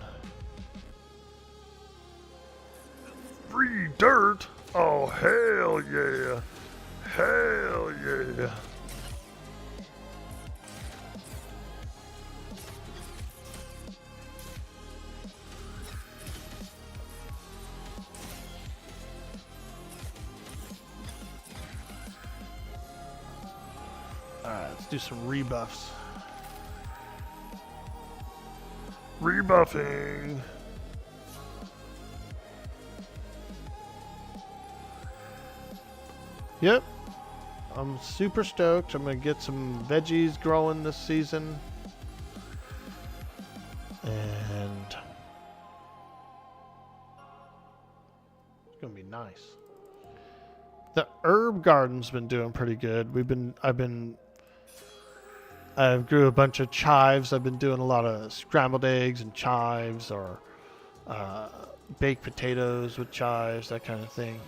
Free dirt? Oh, hell yeah. Hell yeah. Alright, let's do some rebuffs. Rebuffing. Yep. I'm super stoked. I'm going to get some veggies growing this season. And it's going to be nice. The herb garden's been doing pretty good. I've grew a bunch of chives. I've been doing a lot of scrambled eggs and chives, or baked potatoes with chives, that kind of thing.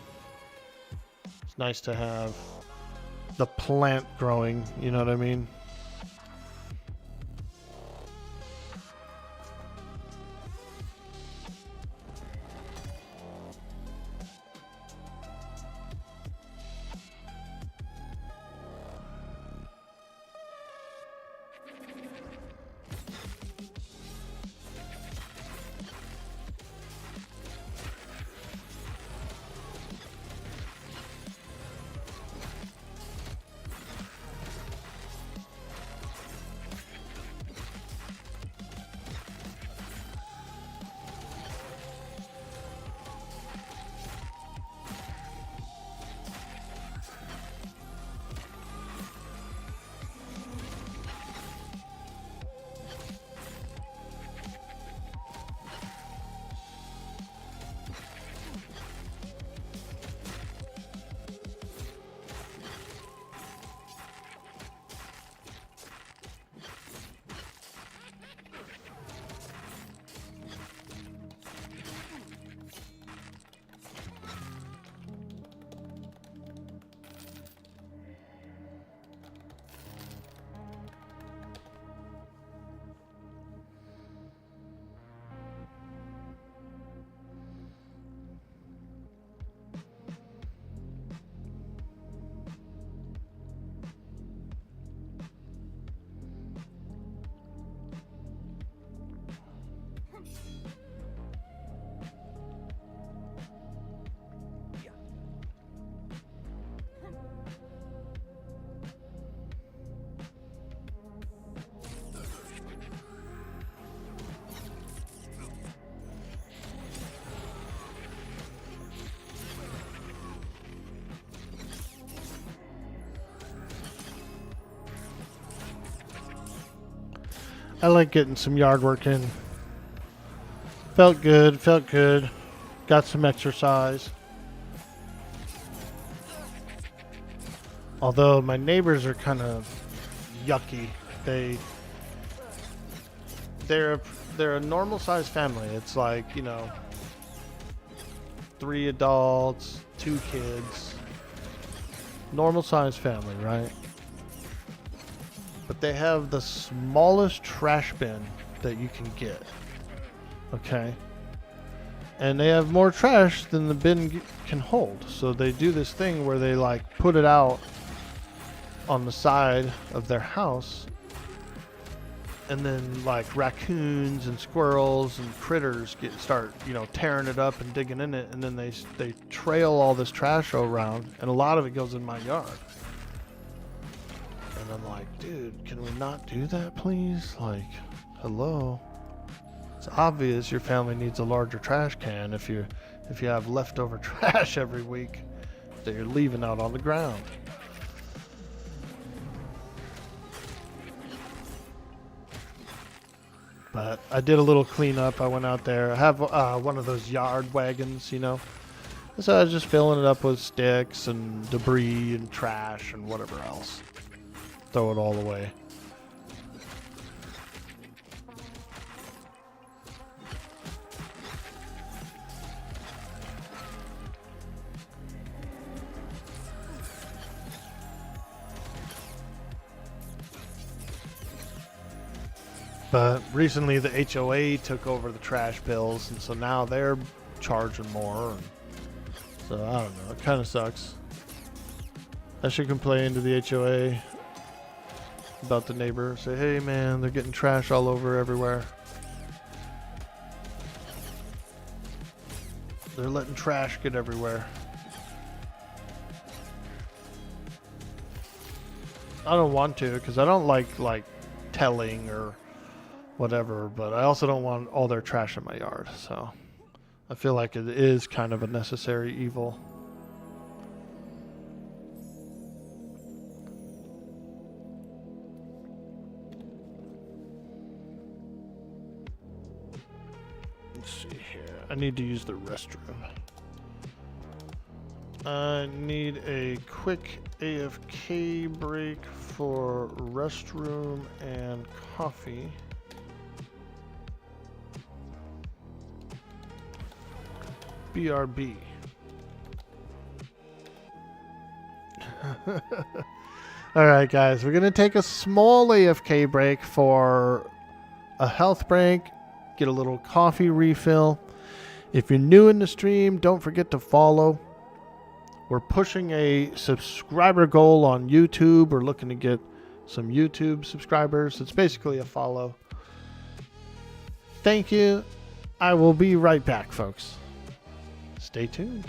It's nice to have the plant growing, you know what I mean? I like getting some yard work in. Felt good, felt good. Got some exercise. Although my neighbors are kind of yucky. They're a normal sized family. It's like, you know, 3 adults, 2 kids. Normal sized family, right? But they have the smallest trash bin that you can get. Okay? And they have more trash than the bin can hold. So they do this thing where they like put it out on the side of their house, and then like raccoons and squirrels and critters start, you know, tearing it up and digging in it, and then they trail all this trash around, and a lot of it goes in my yard. And I'm like, dude, can we not do that, please? Like, hello. It's obvious your family needs a larger trash can if you have leftover trash every week that you're leaving out on the ground. But I did a little cleanup. I went out there. I have one of those yard wagons, you know. So I was just filling it up with sticks and debris and trash and whatever else. Throw it all away. But recently the HOA took over the trash bills, and so now they're charging more. And so I don't know. It kind of sucks. I should complain to the HOA about the neighbor. Say, hey man, they're getting trash all over everywhere. They're letting trash get everywhere. I don't want to, because I don't like telling or whatever, but I also don't want all their trash in my yard, so I feel like it is kind of a necessary evil. Let's see here. I need to use the restroom. I need a quick AFK break for restroom and coffee. BRB. Alright guys, we're going to take a small AFK break for a health break, get a little coffee refill. If you're new in the stream, don't forget to follow. We're pushing a subscriber goal on YouTube. We're looking to get some YouTube subscribers. It's basically a follow. Thank you. I will be right back, folks. Stay tuned.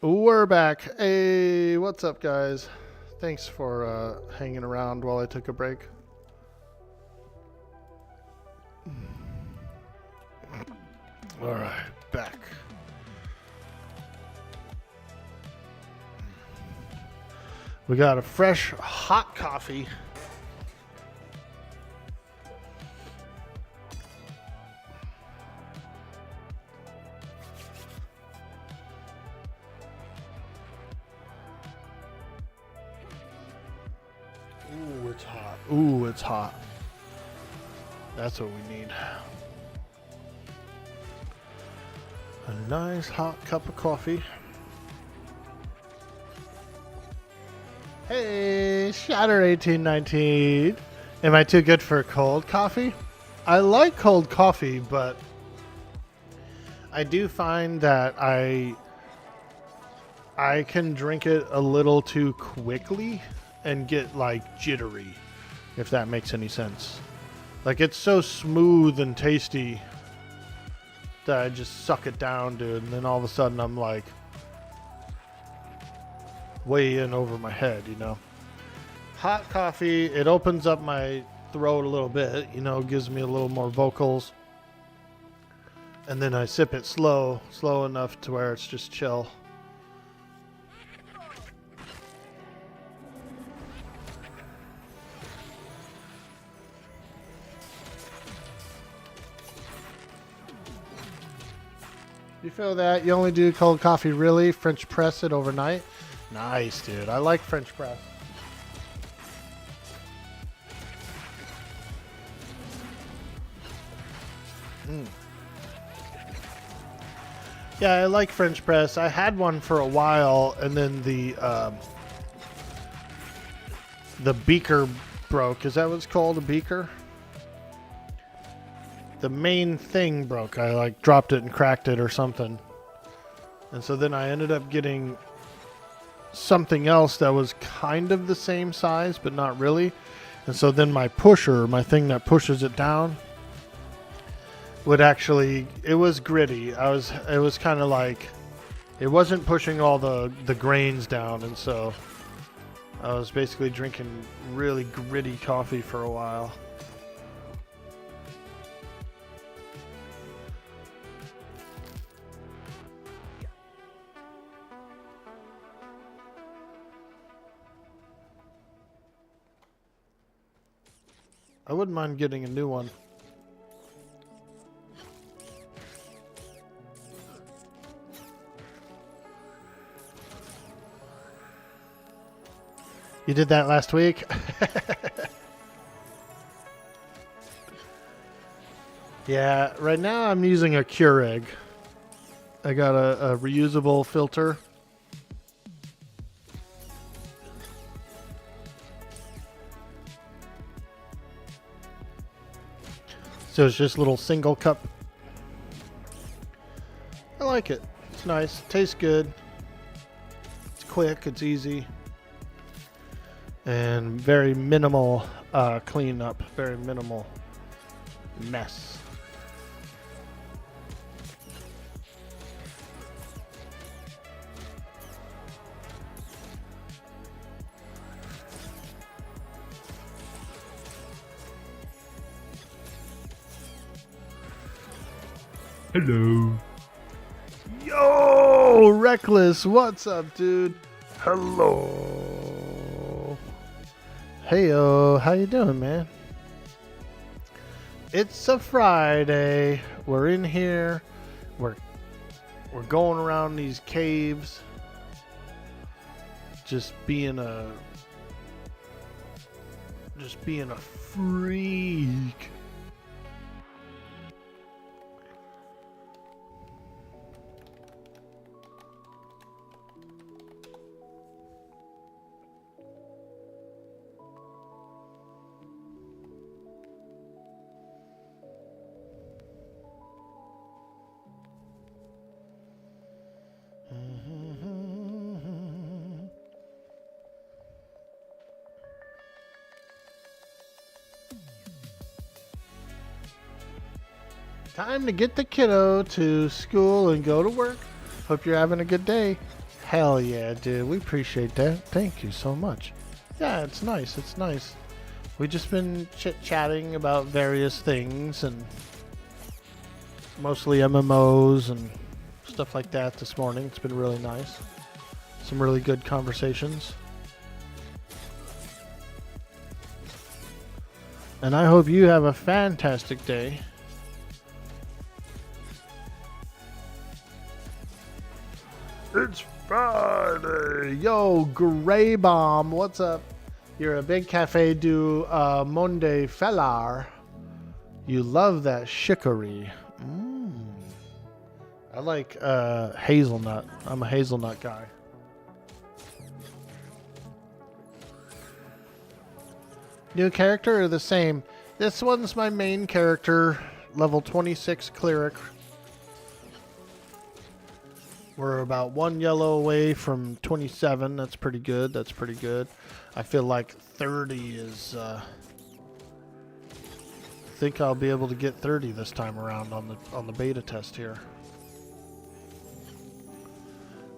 We're back. Hey, what's up, guys? Thanks for hanging around while I took a break. All right, back. We got a fresh, hot coffee. Ooh, it's hot. Ooh, it's hot. That's what we need. A nice hot cup of coffee. Hey, Shatter 1819. Am I too good for cold coffee? I like cold coffee, but I do find that I can drink it a little too quickly and get like jittery, if that makes any sense. Like, it's so smooth and tasty that I just suck it down, dude, and then all of a sudden I'm like way in over my head, you know. Hot coffee, it opens up my throat a little bit, you know, gives me a little more vocals, and then I sip it slow enough to where it's just chill. You feel that? You only do cold coffee, really? French press it overnight? Nice, dude. I like French press. Yeah, I like French press. I had one for a while, and then the beaker broke. Is that what it's called, a beaker? The main thing broke. I like dropped it and cracked it or something. And so then I ended up getting something else that was kind of the same size, but not really. And so then my pusher, my thing that pushes it down, would actually, it was gritty. It was kind of like, it wasn't pushing all the grains down. And so I was basically drinking really gritty coffee for a while. I wouldn't mind getting a new one. You did that last week? Yeah, right now I'm using a Keurig. I got a reusable filter. So it's just a little single cup. I like it. It's nice. Tastes good. It's quick. It's easy. And very minimal cleanup. Very minimal mess. Hello. Yo, Reckless, what's up, dude? Hello. Heyo, how you doing, man? It's a Friday. We're in here. We're going around these caves. Just being a freak. Time to get the kiddo to school and go to work. Hope you're having a good day. Hell yeah, dude. We appreciate that. Thank you so much. Yeah, it's nice. It's nice. We've just been chit-chatting about various things and mostly MMOs and stuff like that this morning. It's been really nice. Some really good conversations. And I hope you have a fantastic day. It's Friday. Yo, Grey Bomb, what's up? You're a big Cafe du Monde Fellar. You love that chicory. I like hazelnut. I'm a hazelnut guy. New character or the same? This one's my main character, level 26 Cleric. We're about 1 yellow away from 27. That's pretty good. That's pretty good. I feel like 30 is... I think I'll be able to get 30 this time around on the beta test here.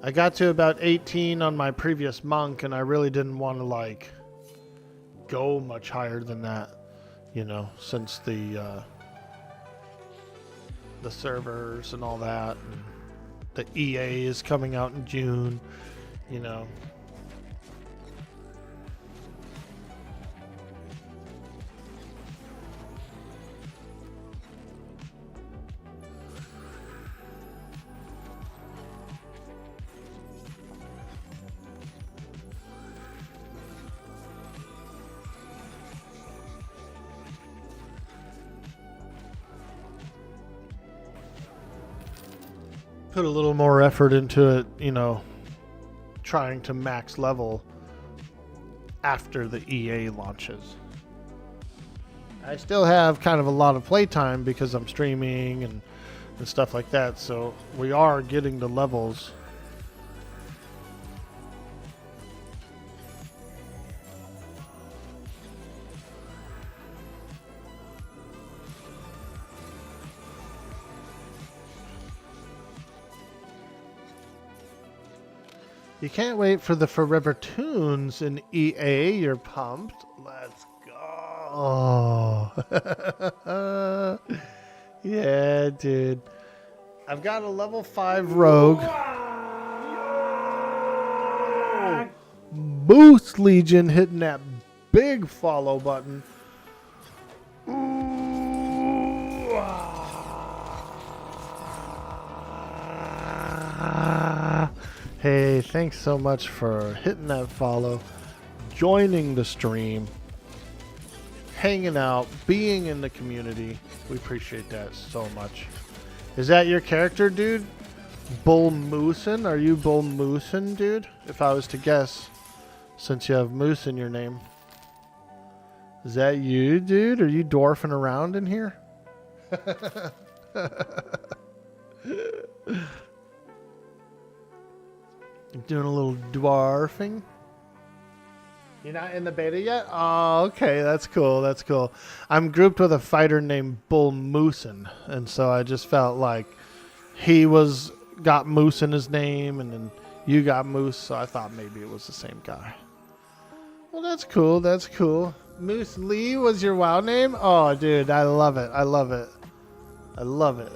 I got to about 18 on my previous monk, and I really didn't want to like go much higher than that, you know, since the servers and all that. And the EA is coming out in June, you know. Put a little more effort into it, you know, trying to max level after the EA launches. I still have kind of a lot of playtime because I'm streaming and stuff like that, so we are getting the levels. You can't wait for the Forever Tunes in EA. You're pumped. Let's go. Yeah, dude. I've got a level 5 rogue. Boost Legion hitting that big follow button. Hey, thanks so much for hitting that follow, joining the stream, hanging out, being in the community. We appreciate that so much. Is that your character, dude? Bull Moosin? Are you Bull Moosin, dude? If I was to guess, since you have Moose in your name. Is that you, dude? Are you dwarfing around in here? Doing a little dwarfing. You're not in the beta yet? Oh, okay. That's cool. That's cool. I'm grouped with a fighter named Bull Moosin, and so I just felt like he got Moose in his name, and then you got Moose, so I thought maybe it was the same guy. Well, that's cool. That's cool. Moose Lee was your WoW name? Oh, dude, I love it. I love it. I love it.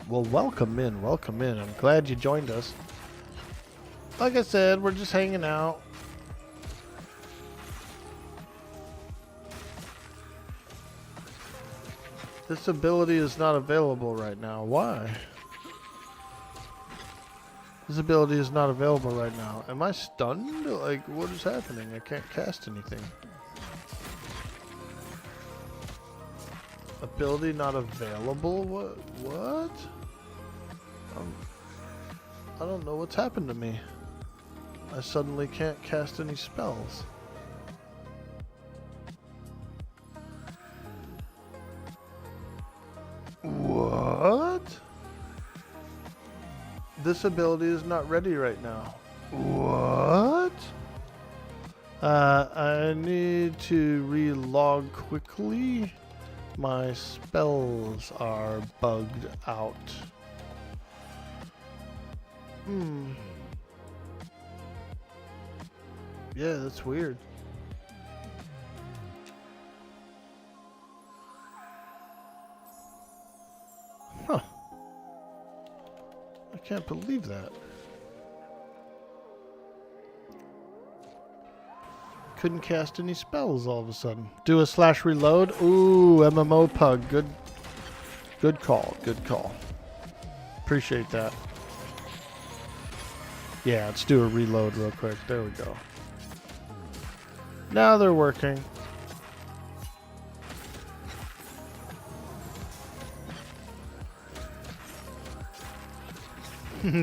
Well, welcome in. Welcome in. I'm glad you joined us. Like I said, we're just hanging out. This ability is not available right now. Why? This ability is not available right now. Am I stunned? Like, what is happening? I can't cast anything. Ability not available? What? I don't know what's happened to me. I suddenly can't cast any spells. What? This ability is not ready right now. What? I need to relog quickly. My spells are bugged out. Yeah, that's weird. Huh. I can't believe that. Couldn't cast any spells all of a sudden. Do a slash reload. Ooh, MMO pug. Good call. Good call. Appreciate that. Yeah, let's do a reload real quick. There we go. Now they're working.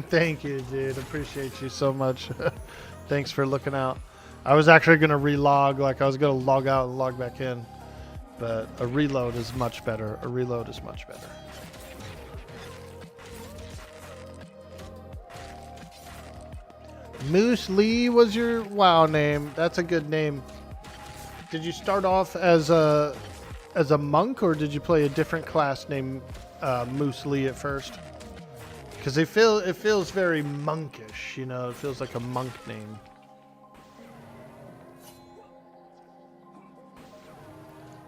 Thank you, dude. Appreciate you so much. Thanks for looking out. I was actually going to relog, like I was going to log out and log back in. But a reload is much better. A reload is much better. Moose Lee was your WoW name. That's a good name. Did you start off as a monk, or did you play a different class named Moose Lee at first? Because it feels very monkish, you know. It feels like a monk name.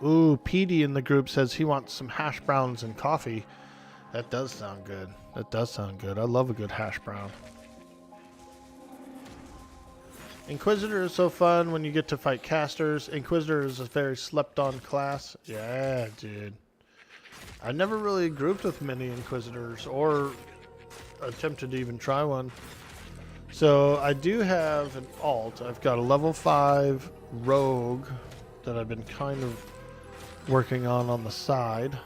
Ooh, Petey in the group says he wants some hash browns and coffee. That does sound good. That does sound good. I love a good hash brown. Inquisitor is so fun when you get to fight casters. Inquisitor is a very slept-on class. Yeah, dude. I never really grouped with many Inquisitors or attempted to even try one. So I do have an alt. I've got a level 5 rogue that I've been kind of working on the side.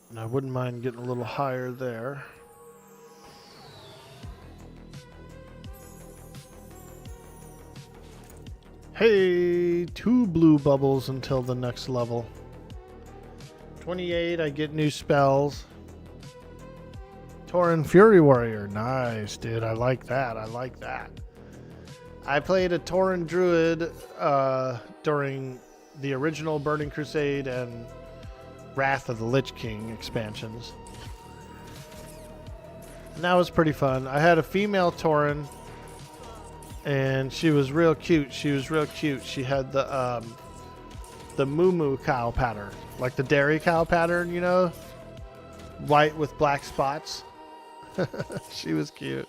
And I wouldn't mind getting a little higher there. Hey, 2 blue bubbles until the next level. 28, I get new spells. Tauren Fury Warrior. Nice, dude. I like that. I like that. I played a Tauren Druid during the original Burning Crusade and Wrath of the Lich King expansions. And that was pretty fun. I had a female Tauren, and she was real cute. She had the moo cow pattern, like the dairy cow pattern, you know, white with black spots. She was cute.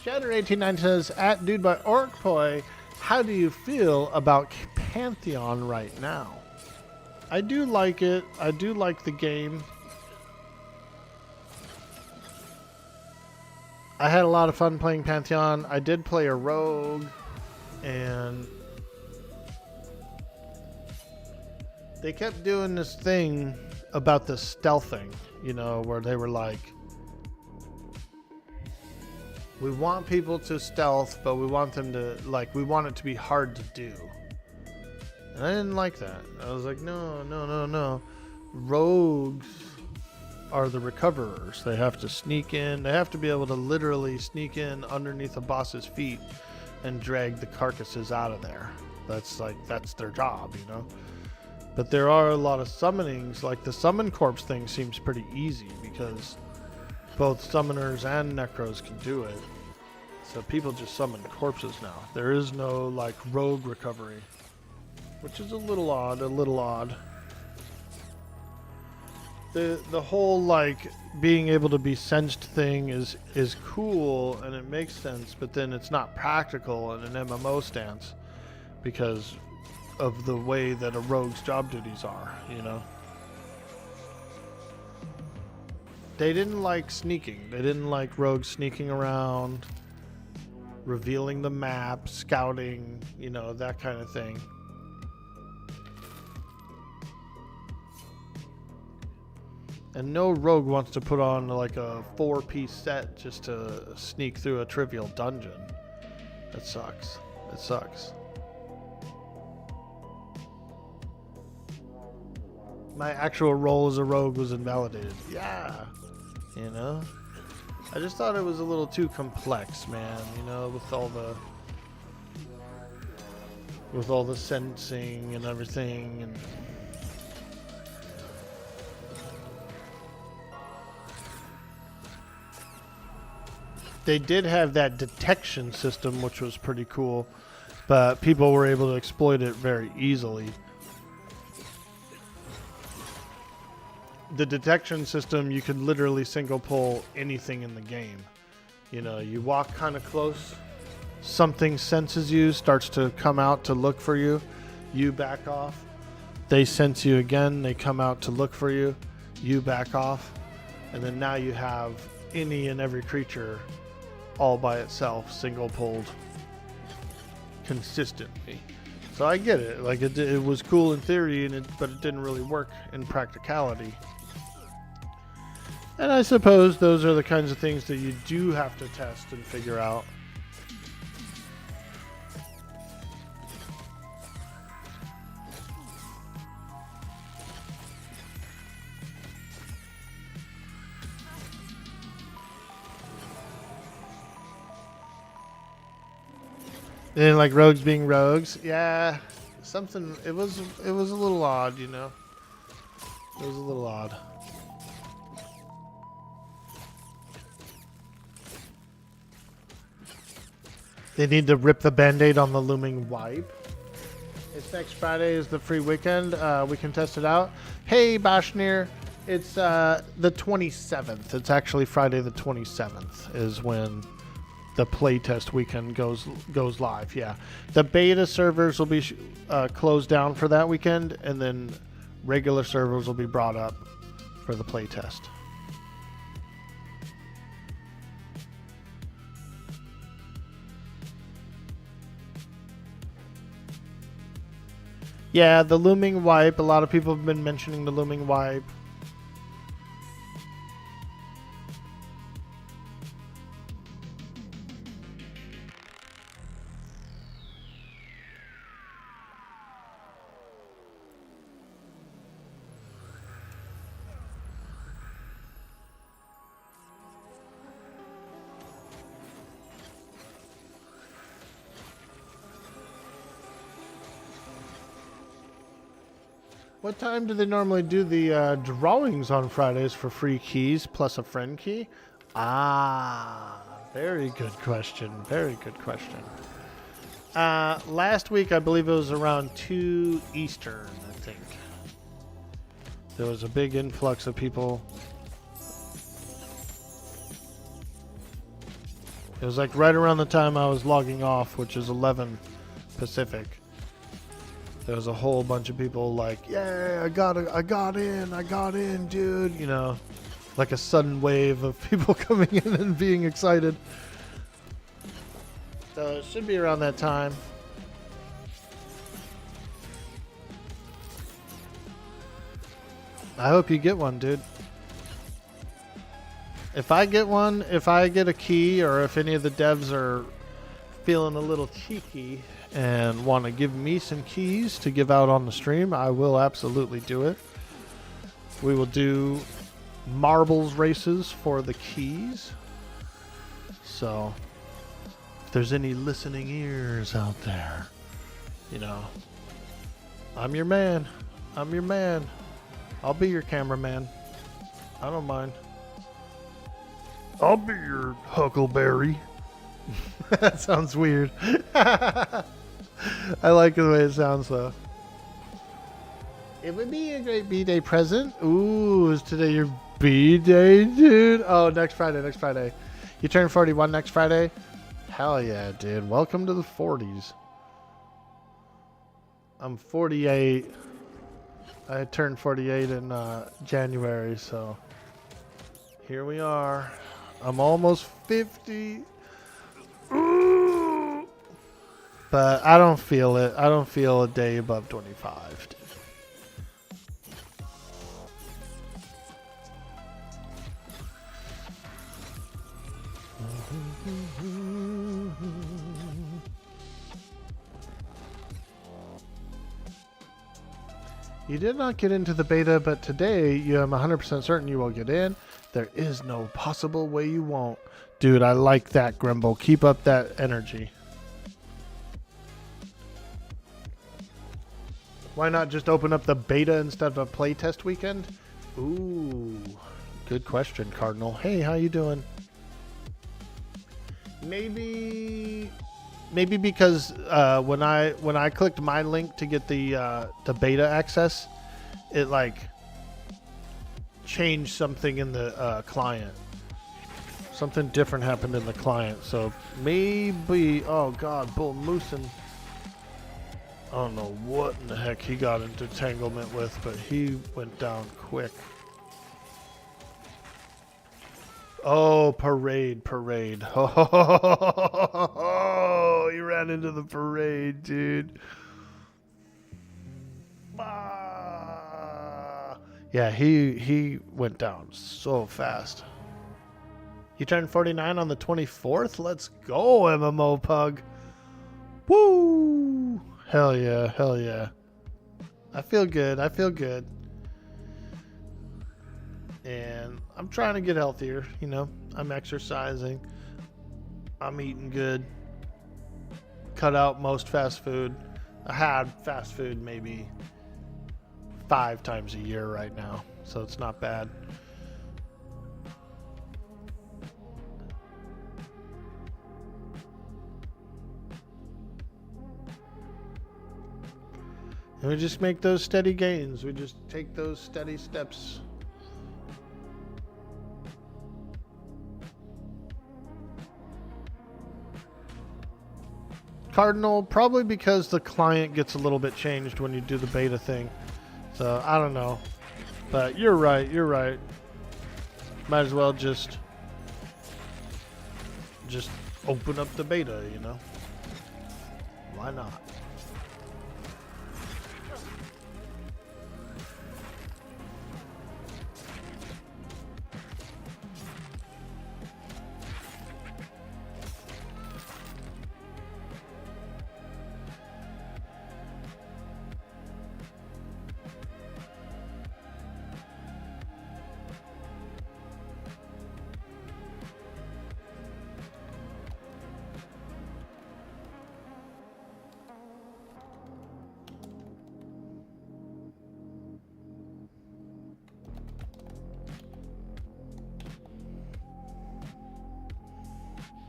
Shatter1890 says, at Dude by Orkpoi, how do you feel about Pantheon right now? I do like it. I do like the game. I had a lot of fun playing Pantheon. I did play a rogue, and they kept doing this thing about the stealthing, you know, where they were like, we want people to stealth, but we want them to, like, we want it to be hard to do. And I didn't like that. I was like, no. Rogues are the recoverers. They have to sneak in. They have to be able to literally sneak in underneath a boss's feet and drag the carcasses out of there. That's their job, you know. But there are a lot of summonings, like the summon corpse thing seems pretty easy because both summoners and necros can do it. So people just summon corpses now. There is no like rogue recovery, which is a little odd. The whole like being able to be sensed thing is cool and it makes sense, but then it's not practical in an MMO stance because of the way that a rogue's job duties are, you know. They didn't like sneaking. They didn't like rogues sneaking around, revealing the map, scouting, you know, that kind of thing. And no rogue wants to put on like a 4-piece set just to sneak through a trivial dungeon. That sucks. It sucks. My actual role as a rogue was invalidated. Yeah. You know? I just thought it was a little too complex, man, you know, with all the sensing and everything, and They did have that detection system, which was pretty cool, but people were able to exploit it very easily. The detection system, you could literally single pull anything in the game. You know, you walk kind of close, something senses you, starts to come out to look for you, you back off. They sense you again, they come out to look for you, you back off, and then now you have any and every creature all by itself, single pulled consistently. So I get it, like it was cool in theory, but it didn't really work in practicality. And I suppose those are the kinds of things that you do have to test and figure out. And like rogues being rogues, yeah, something. It was a little odd, you know. It was a little odd. They need to rip the band-aid on the looming wipe. It's next Friday is the free weekend. We can test it out. Hey, Bashneer. It's the 27th. It's actually Friday the 27th is when the playtest weekend goes live. Yeah. The beta servers will be closed down for that weekend, and then regular servers will be brought up for the playtest. Yeah, the looming wipe. A lot of people have been mentioning the looming wipe. What time do they normally do the drawings on Fridays for free keys plus a friend key? Ah, very good question. Very good question. Last week, I believe it was around 2 Eastern, I think. There was a big influx of people. It was like right around the time I was logging off, which is 11 Pacific. There was a whole bunch of people like, yeah, I got in, dude. You know, like a sudden wave of people coming in and being excited. So it should be around that time. I hope you get one, dude. If I get one, if I get a key, or if any of the devs are feeling a little cheeky and want to give me some keys to give out on the stream, I will absolutely do it. We will do marbles races for the keys. So if there's any listening ears out there, you know, I'm your man. I'm your man. I'll be your cameraman. I don't mind. I'll be your Huckleberry. That sounds weird. I like the way it sounds, though. It would be a great B-Day present. Ooh, is today your B-Day, dude? Oh, next Friday, next Friday. You turn 41 next Friday? Hell yeah, dude. Welcome to the 40s. I'm 48. I turned 48 in January, so here we are. I'm almost 50. Ooh. But I don't feel it. I don't feel a day above 25. Dude. You did not get into the beta, but today you am 100% certain you will get in. There is no possible way you won't. Dude, I like that, Grimble. Keep up that energy. Why not just open up the beta instead of a playtest weekend? Ooh, good question, Cardinal. Hey, how you doing? Maybe because when I clicked my link to get the beta access, it like changed something in the client. Something different happened in the client, so maybe. Oh God, Bull Moosin. I don't know what in the heck he got into entanglement with, but he went down quick. Oh, parade. Oh, he ran into the parade, dude. Ah. Yeah, he went down so fast. You turned 49 on the 24th? Let's go, MMO Pug. Woo! Hell yeah. I feel good. And I'm trying to get healthier, you know. I'm exercising. I'm eating good. Cut out most fast food. I had fast food maybe 5 times a year right now, so it's not bad. And we just make those steady gains. We just take those steady steps. Cardinal, probably because the client gets a little bit changed when you do the beta thing. So, I don't know. But you're right. Might as well just open up the beta, you know? Why not?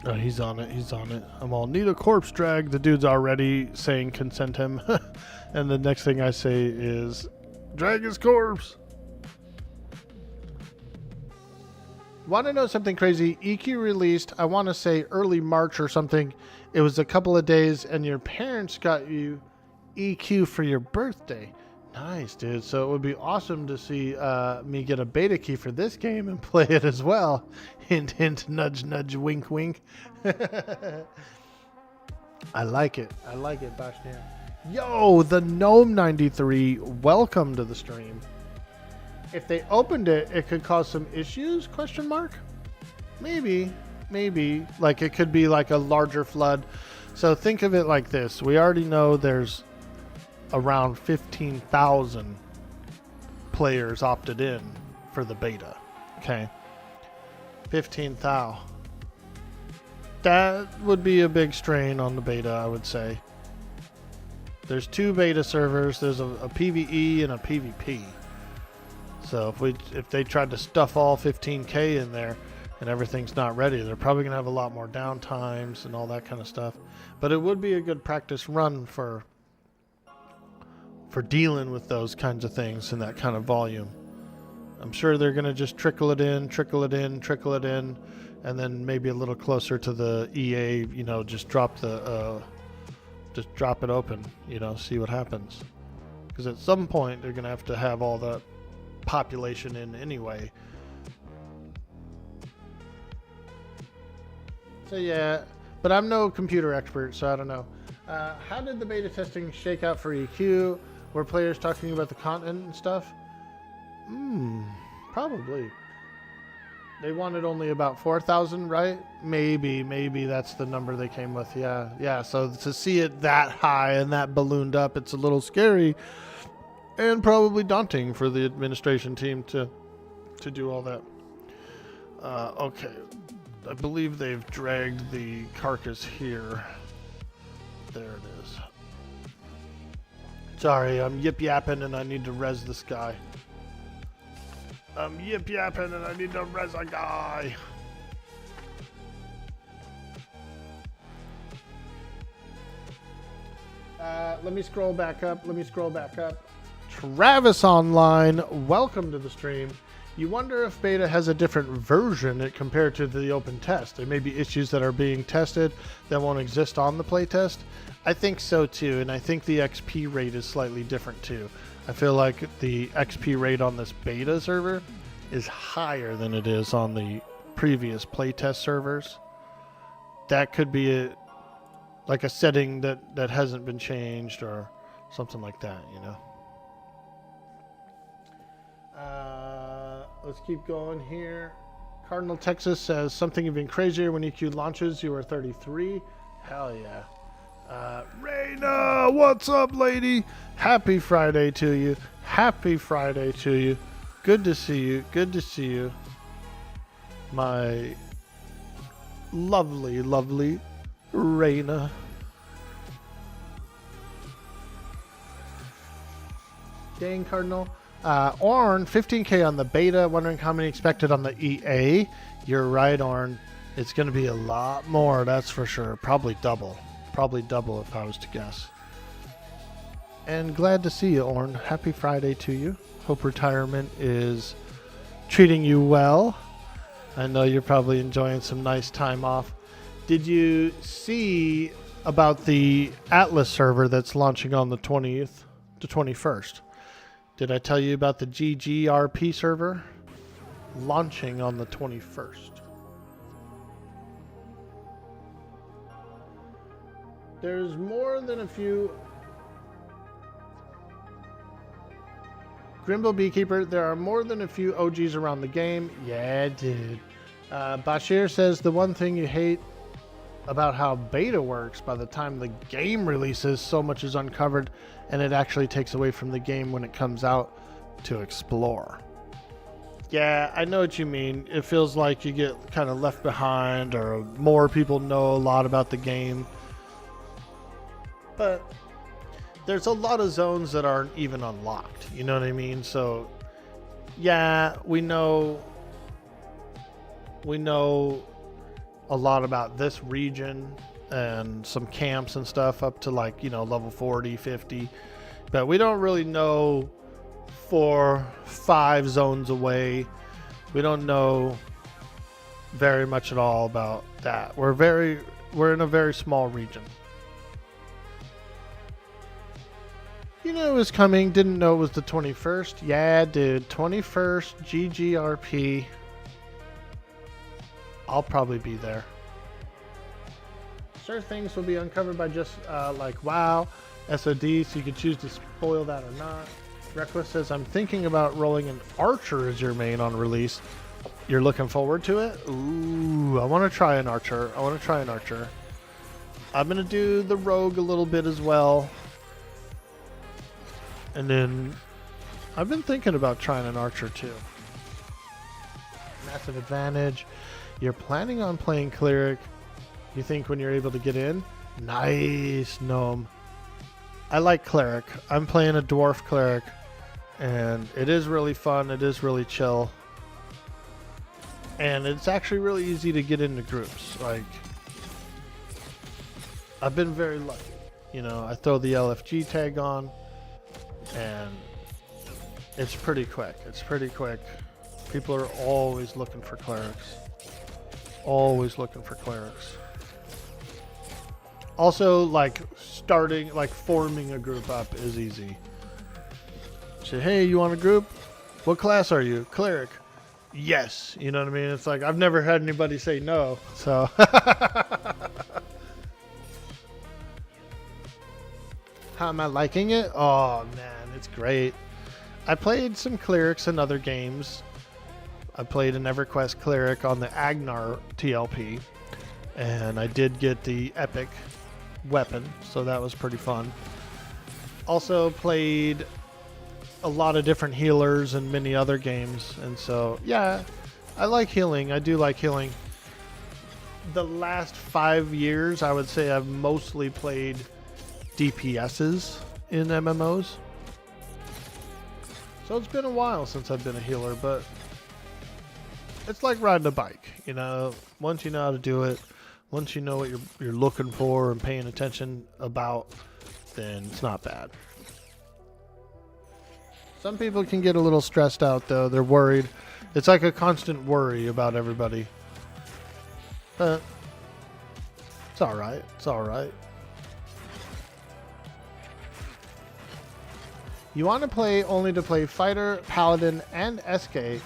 Oh, he's on it. I'm all, need a corpse drag. The dude's already saying consent him. And the next thing I say is, drag his corpse. Want to know something crazy? EQ released, I want to say early March or something. It was a couple of days and your parents got you EQ for your birthday. Nice, dude. So it would be awesome to see me get a beta key for this game and play it as well. Hint, hint, nudge, nudge, wink, wink. I like it, Bashnian. Yo, the Gnome 93, welcome to the stream. If they opened it, it could cause some issues, question mark? Maybe. Like it could be like a larger flood. So think of it like this. We already know there's around 15,000 players opted in for the beta. Okay. 15,000. That would be a big strain on the beta, I would say. There's 2 beta servers. There's a PvE and a PvP. So if they tried to stuff all 15K in there and everything's not ready, they're probably going to have a lot more downtimes and all that kind of stuff. But it would be a good practice run for dealing with those kinds of things in that kind of volume. I'm sure they're going to just trickle it in, and then maybe a little closer to the EA, you know, just drop it open, you know, see what happens. Because at some point they're going to have all the population in anyway. So yeah, but I'm no computer expert, so I don't know. How did the beta testing shake out for EQ? Were players talking about the content and stuff? Probably. They wanted only about 4,000, right? Maybe that's the number they came with. Yeah. So to see it that high and that ballooned up, it's a little scary and probably daunting for the administration team to do all that. Okay. I believe they've dragged the carcass here. There it is. Sorry, I'm yip-yapping and I need to res this guy. I'm yip-yapping and I need to res a guy. Let me scroll back up. Travis Online, welcome to the stream. You wonder if beta has a different version compared to the open test. There may be issues that are being tested that won't exist on the playtest. I think so too, and I think the XP rate is slightly different too. I feel like the XP rate on this beta server is higher than it is on the previous playtest servers. That could be like a setting that hasn't been changed or something like that, you know. Let's keep going here. Cardinal Texas says something even crazier when EQ launches. You are 33. Hell yeah. Raina, what's up, lady? Happy Friday to you. Happy Friday to you. Good to see you. Good to see you. My lovely, lovely Raina. Dang, Cardinal. Orn, 15K on the beta. Wondering how many expected on the EA. You're right, Orn. It's going to be a lot more, that's for sure. Probably double. Probably double if I was to guess. And glad to see you, Orn. Happy Friday to you. Hope retirement is treating you well. I know you're probably enjoying some nice time off. Did you see about the Atlas server that's launching on the 20th to 21st? Did I tell you about the GGRP server launching on the 21st? There's more than a few. Grimble Beekeeper, there are more than a few OGs around the game. Yeah, dude. Bashir says the one thing you hate about how beta works, by the time the game releases, so much is uncovered and it actually takes away from the game when it comes out to explore. Yeah, I know what you mean. It feels like you get kind of left behind, or more people know a lot about the game. But there's a lot of zones that aren't even unlocked. You know what I mean? So, yeah, we know a lot about this region and some camps and stuff up to, like, you know, level 40, 50. But we don't really know 4-5 zones away. We don't know very much at all about that. We're in a very small region. You knew it was coming, didn't know it was the 21st. Yeah, dude, 21st GGRP. I'll probably be there. Sure, things will be uncovered by just like WoW, SOD, so you can choose to spoil that or not. Reckless says, I'm thinking about rolling an archer as your main on release. You're looking forward to it? Ooh, I want to try an archer. I'm going to do the rogue a little bit as well. And then I've been thinking about trying an archer too. Massive advantage. You're planning on playing cleric. You think when you're able to get in? Nice, gnome. I like cleric. I'm playing a dwarf cleric, and it is really fun. It is really chill, and it's actually really easy to get into groups. Like, I've been very lucky. You know, I throw the LFG tag on, and it's pretty quick. People are always looking for clerics. Also, like, forming a group up is easy. Say, hey, you want a group? What class are you? Cleric. Yes. You know what I mean? It's like, I've never had anybody say no. So. How am I liking it? Oh, man, it's great. I played some clerics in other games. I played an EverQuest cleric on the Agnar TLP. And I did get the epic weapon, so that was pretty fun. Also played a lot of different healers in many other games, and so yeah, I like healing. I do like healing. The last 5 years, I would say I've mostly played DPSs in MMOs. So it's been a while since I've been a healer, but it's like riding a bike, you know. Once you know how to do it, once you know what you're looking for and paying attention about, then it's not bad. Some people can get a little stressed out, though. They're worried. It's like a constant worry about everybody. But it's all right. It's all right. You want to play only to play Fighter, Paladin, and SK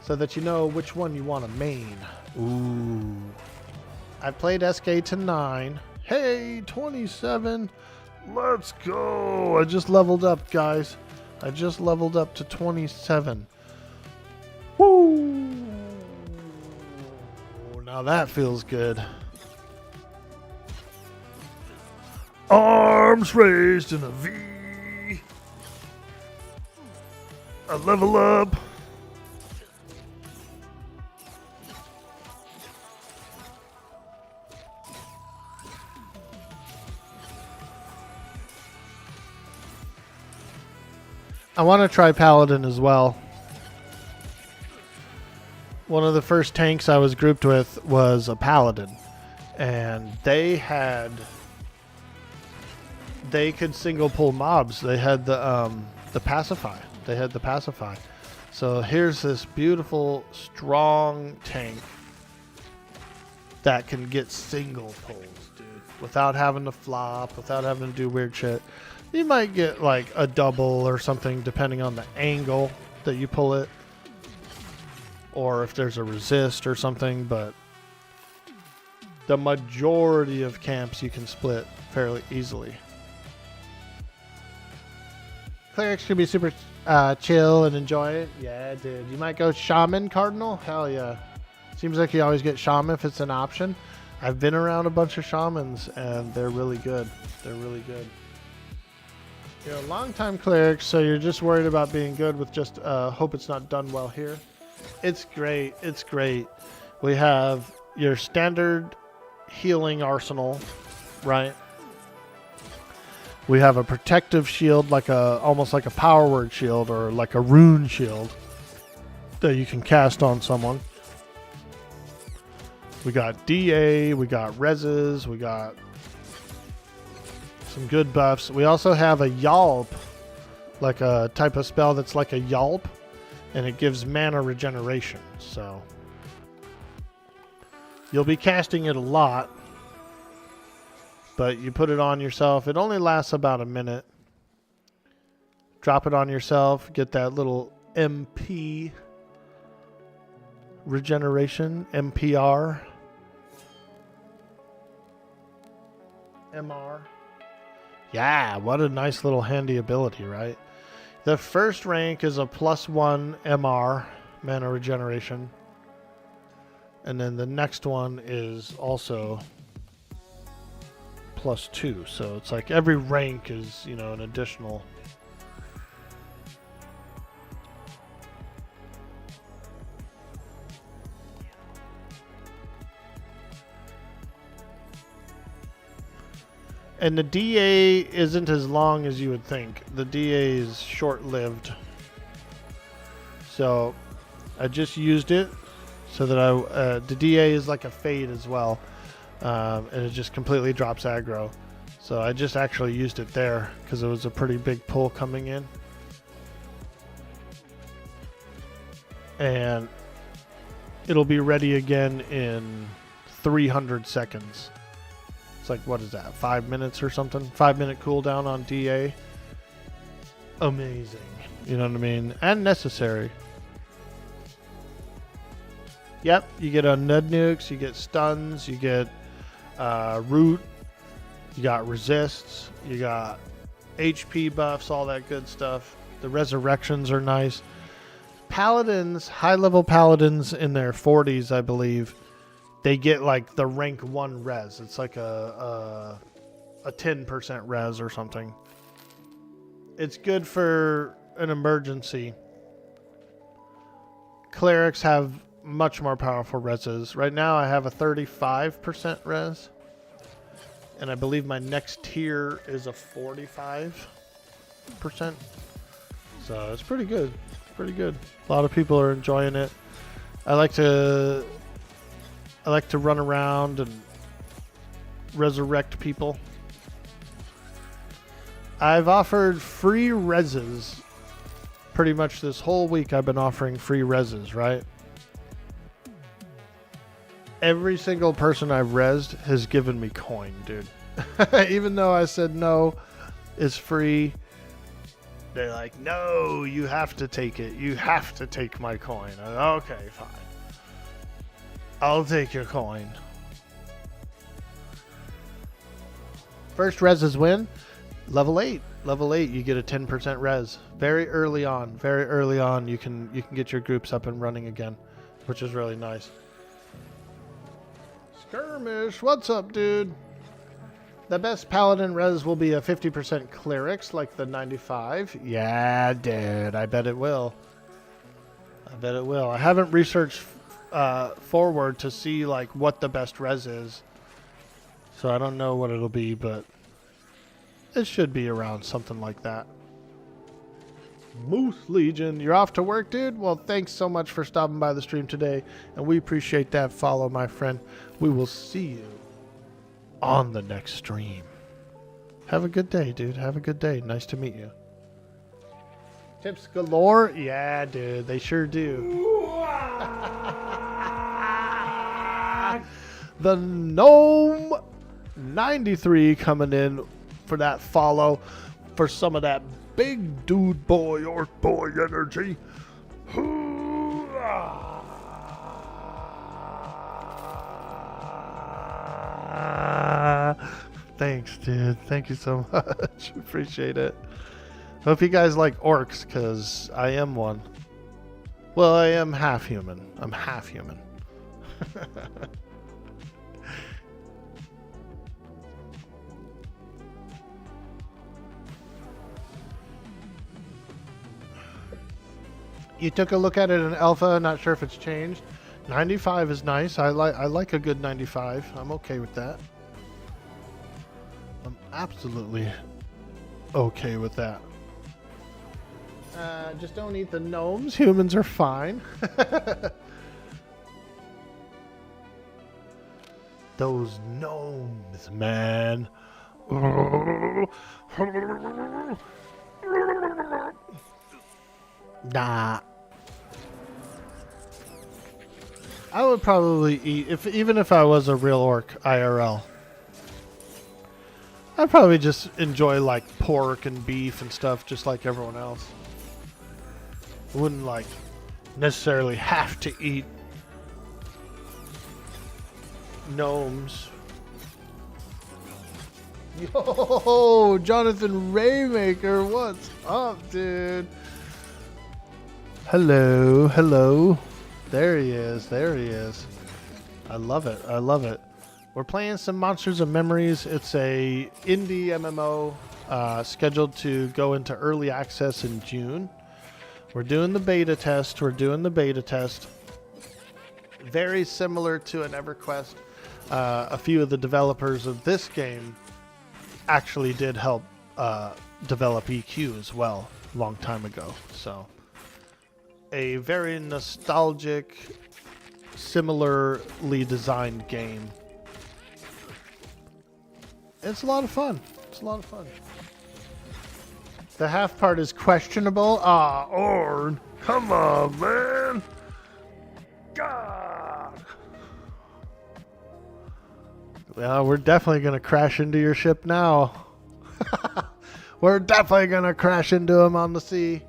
so that you know which one you want to main. Ooh. I played SK to 9. Hey, 27. Let's go. I just leveled up, guys. I just leveled up to 27. Woo! Now that feels good. Arms raised in a V. I level up. I want to try Paladin as well. One of the first tanks I was grouped with was a Paladin, and they could single pull mobs. They had the pacify. They had the pacify. So here's this beautiful, strong tank that can get single pulls, dude, without having to flop, without having to do weird shit. You might get like a double or something depending on the angle that you pull it, or if there's a resist or something, but the majority of camps you can split fairly easily. Clerics can be super chill and enjoy it. Yeah, dude. You might go Shaman Cardinal? Hell yeah. Seems like you always get Shaman if it's an option. I've been around a bunch of Shamans and they're really good. They're really good. You're a long-time cleric, so you're just worried about being good with just hope it's not done well here. It's great. It's great. We have your standard healing arsenal, right? We have a protective shield, almost like a power word shield or like a rune shield that you can cast on someone. We got DA, we got reses, we got some good buffs. We also have a Yalp, like a type of spell that's like a Yalp, and it gives mana regeneration. So you'll be casting it a lot, but you put it on yourself. It only lasts about a minute. Drop it on yourself, get that little MP regeneration, MPR, MR. Yeah, what a nice little handy ability, right? The first rank is a +1 MR, mana regeneration. And then the next one is also +2. So it's like every rank is, you know, an additional. And the DA isn't as long as you would think. The DA is short-lived. So I just used it so that the DA is like a fade as well. And it just completely drops aggro. So I just actually used it there because it was a pretty big pull coming in. And it'll be ready again in 300 seconds. It's like, what is that, 5 minutes or something? 5-minute cooldown on DA. Amazing. You know what I mean? And necessary. Yep, you get undead nukes, you get stuns, you get root, you got resists, you got HP buffs, all that good stuff. The resurrections are nice. Paladins, high-level paladins in their 40s, I believe, they get like the rank 1 res. It's like a 10% res or something. It's good for an emergency. Clerics have much more powerful reses. Right now I have a 35% res. And I believe my next tier is a 45%. So it's pretty good. It's pretty good. A lot of people are enjoying it. I like to run around and resurrect people. I've offered free reses. Pretty much this whole week I've been offering free reses, right? Every single person I've resed has given me coin, dude. Even though I said no, it's free. They're like, no, you have to take it. You have to take my coin. Okay, fine. I'll take your coin. First reses win. Level 8. Level 8, you get a 10% res. Very early on. Very early on, you can get your groups up and running again, which is really nice. Skirmish, what's up, dude? The best paladin res will be a 50% clerics, like the 95. Yeah, dude, I bet it will. I bet it will. I haven't researched forward to see like what the best res is, so I don't know what it'll be, but it should be around something like that. Moose Legion, you're off to work, dude? Well, thanks so much for stopping by the stream today, and we appreciate that follow, my friend. We will see you on the next stream. Have a good day, dude. Have a good day. Nice to meet you. Tips galore? Yeah, dude. They sure do. The Gnome 93 coming in for that follow for some of that big dude boy orc boy energy. Thanks, dude. Thank you so much. Appreciate it. Hope you guys like orcs, because I am one. Well, I am half human. I'm half human. You took a look at it in alpha, not sure if it's changed. 95 is nice. I like a good 95. I'm okay with that. I'm absolutely okay with that. Just don't eat the gnomes. Humans are fine. Those gnomes, man. Nah. I would probably eat, even if I was a real orc IRL. I'd probably just enjoy like pork and beef and stuff just like everyone else. I wouldn't like necessarily have to eat gnomes. Yo, Jonathan Raymaker, what's up, dude? Hello, hello. There he is, there he is. I love it, I love it. We're playing some Monsters of Memories. It's a indie MMO scheduled to go into early access in June. We're doing the beta test. Very similar to an EverQuest. A few of the developers of this game actually did help develop EQ as well a long time ago. So a very nostalgic, similarly designed game. It's a lot of fun. It's a lot of fun. The half part is questionable. Ah, Orn. Come on, man. God. Well, we're definitely going to crash into your ship now. We're definitely going to crash into him on the sea.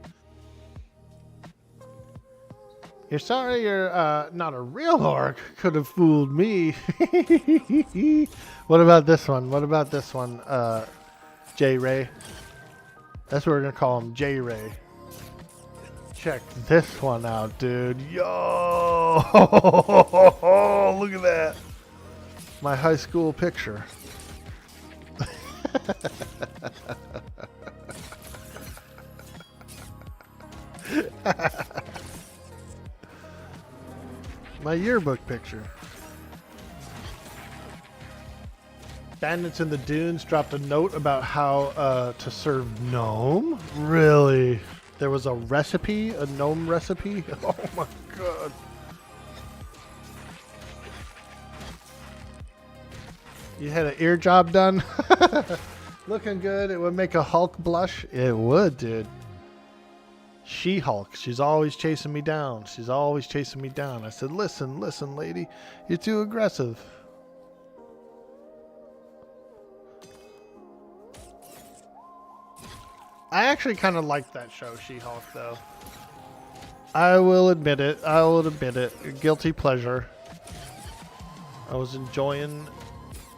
You're sorry you're not a real orc. Could have fooled me. What about this one? What about this one, J-Ray? That's what we're going to call him, J-Ray. Check this one out, dude. Yo! Look at that. My high school picture. My yearbook picture. Bandits in the Dunes dropped a note about how to serve gnome. Really? There was a recipe? A gnome recipe? Oh my god. You had an ear job done? Looking good. It would make a Hulk blush. It would, dude. She-Hulk. She's always chasing me down. She's always chasing me down. I said, listen, listen, lady. You're too aggressive. I actually kind of like that show, She-Hulk, though. I will admit it. I will admit it. Guilty pleasure. I was enjoying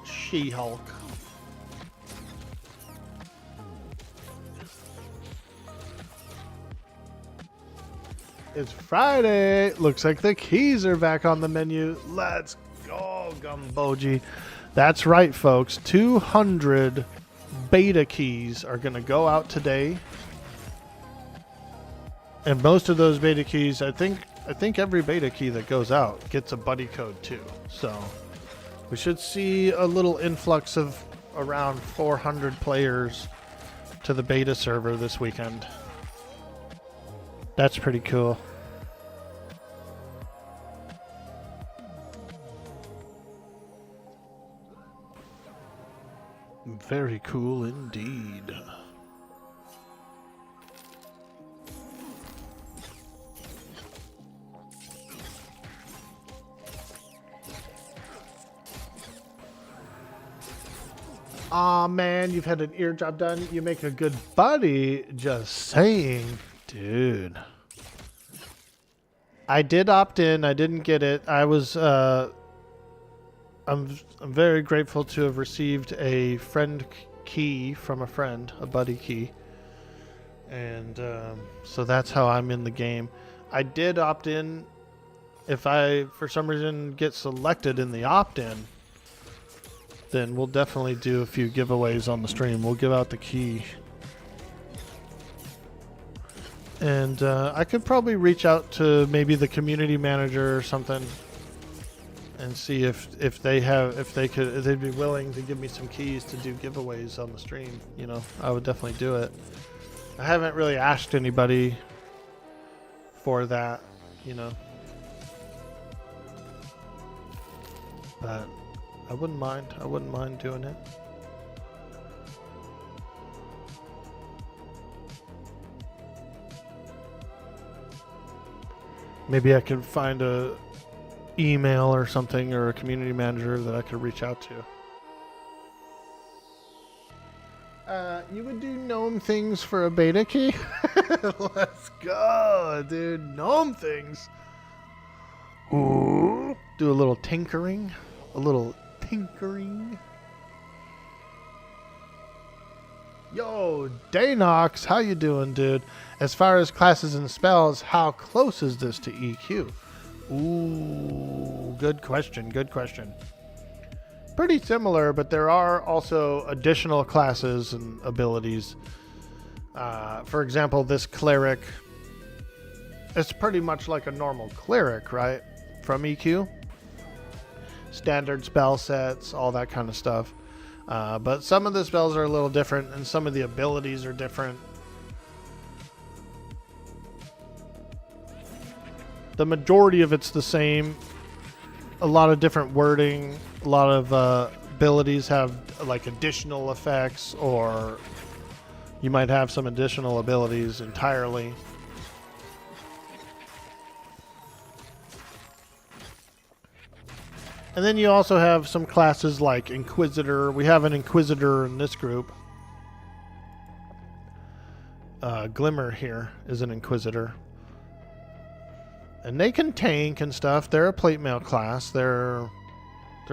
She-Hulk. It's Friday. Looks like the keys are back on the menu. Let's go, Gumboji. That's right, folks. 200 beta keys are going to go out today. And most of those beta keys, I think every beta key that goes out gets a buddy code too. So we should see a little influx of around 400 players to the beta server this weekend. That's pretty cool. Very cool indeed. Aw, man, you've had an ear job done. You make a good buddy. Just saying. Dude. I did opt in. I didn't get it. I was, I'm very grateful to have received a friend key from a friend, a buddy key. And so that's how I'm in the game. I did opt in. If I, for some reason, get selected in the opt-in, then we'll definitely do a few giveaways on the stream. We'll give out the key. And I could probably reach out to maybe the community manager or something and see if they'd be willing to give me some keys to do giveaways on the stream. You know, I would definitely do it. I haven't really asked anybody for that, you know. But I wouldn't mind. I wouldn't mind doing it. Maybe I could find a email or something or a community manager that I could reach out to. You would do gnome things for a beta key? Let's go, dude. Gnome things. Ooh. Do a little tinkering. A little tinkering. Yo, Danox, how you doing, dude? As far as classes and spells, how close is this to EQ? Ooh, good question, good question. Pretty similar, but there are also additional classes and abilities. For example, this Cleric, it's pretty much like a normal Cleric, right? From EQ. Standard spell sets, all that kind of stuff. But some of the spells are a little different, and some of the abilities are different. The majority of it's the same. A lot of different wording. A lot of abilities have like additional effects, or you might have some additional abilities entirely. And then you also have some classes like Inquisitor. We have an Inquisitor in this group. Glimmer here is an Inquisitor. And they can tank and stuff. They're a plate mail class. They're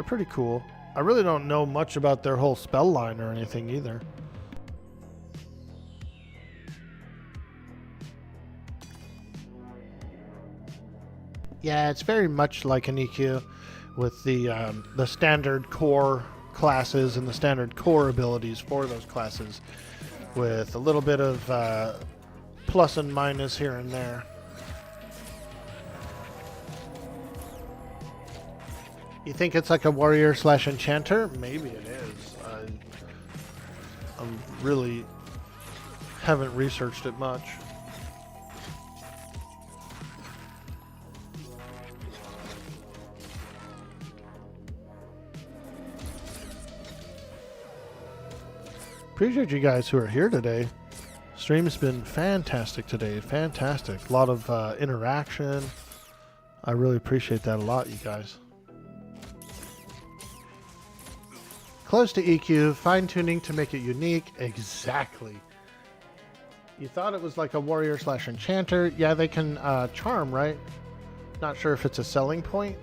pretty cool. I really don't know much about their whole spell line or anything either. Yeah, it's very much like an EQ with the standard core classes and the standard core abilities for those classes, with a little bit of plus and minus here and there. You think it's like a warrior / enchanter? Maybe it is. I really haven't researched it much. Appreciate you guys who are here today. Stream's been fantastic today. Fantastic. A lot of interaction. I really appreciate that a lot, you guys. Close to EQ, fine-tuning to make it unique. Exactly. You thought it was like a warrior slash enchanter. Yeah, they can charm, right? Not sure if it's a selling point.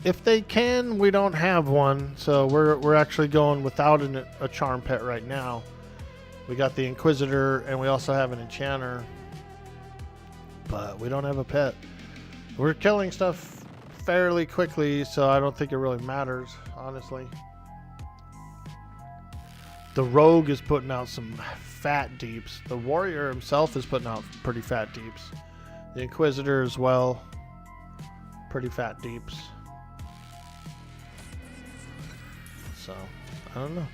If they can, we don't have one, so we're actually going without a charm pet right now. We got the Inquisitor, and we also have an enchanter, but we don't have a pet. We're killing stuff fairly quickly, so I don't think it really matters, honestly. The rogue is putting out some fat deeps. The warrior himself is putting out pretty fat deeps. The Inquisitor as well, pretty fat deeps. So, I don't know.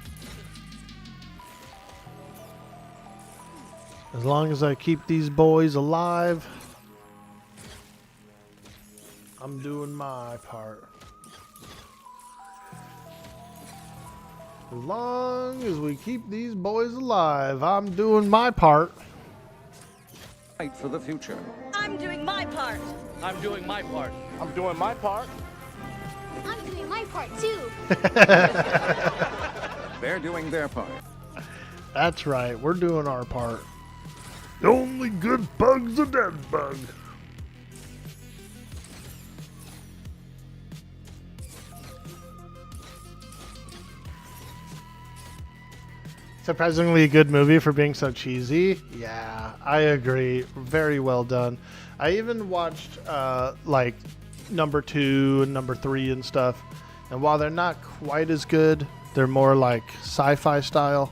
As long as I keep these boys alive, I'm doing my part. As long as we keep these boys alive, I'm doing my part. Fight for the future. I'm doing my part. I'm doing my part. I'm doing my part. I'm doing my part too. They're doing their part. That's right, we're doing our part. The only good bug's a dead bug. Surprisingly a good movie for being so cheesy. Yeah, I agree. Very well done. I even watched like number 2 and number 3 and stuff. And while they're not quite as good, they're more like sci-fi style.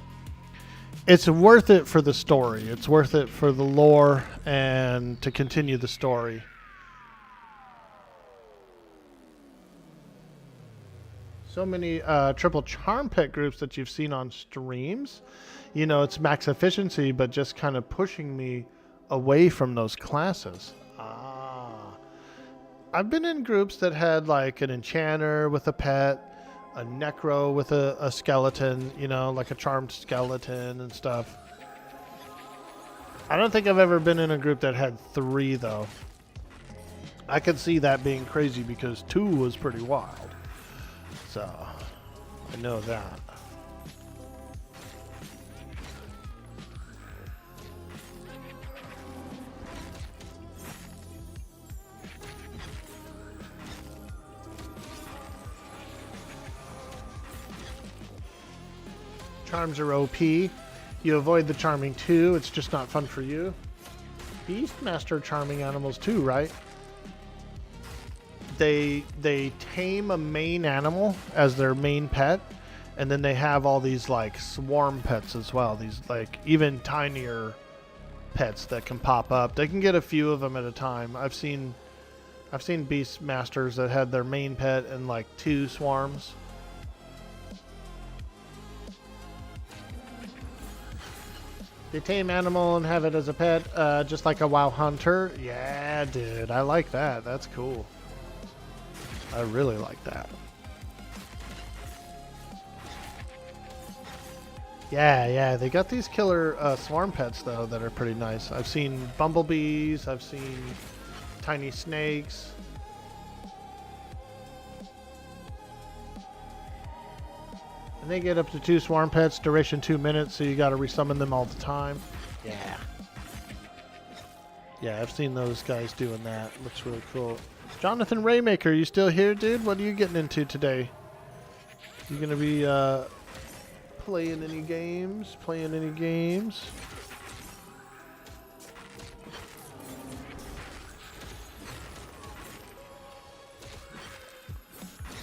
It's worth it for the story. It's worth it for the lore and to continue the story. So many triple charm pet groups that you've seen on streams. You know, it's max efficiency, but just kind of pushing me away from those classes. I've been in groups that had like an enchanter with a pet, a necro with a skeleton, you know, like a charmed skeleton and stuff. I don't think I've ever been in a group that had 3 though. I could see that being crazy because 2 was pretty wild. So, I know that. Charms are OP. You avoid the charming too. It's just not fun for you. Beastmaster charming animals too, right? They tame a main animal as their main pet, and then they have all these like swarm pets as well. These like even tinier pets that can pop up. They can get a few of them at a time. I've seen Beastmasters that had their main pet and like 2 swarms. They tame animal and have it as a pet, just like a WoW hunter. Yeah, dude, I like that. That's cool. I really like that. Yeah, they got these killer swarm pets though that are pretty nice. I've seen bumblebees, I've seen tiny snakes. And they get up to 2 swarm pets, duration 2 minutes, so you gotta resummon them all the time. Yeah, I've seen those guys doing that. Looks really cool. Jonathan Raymaker, you still here, dude? What are you getting into today? You gonna be playing any games?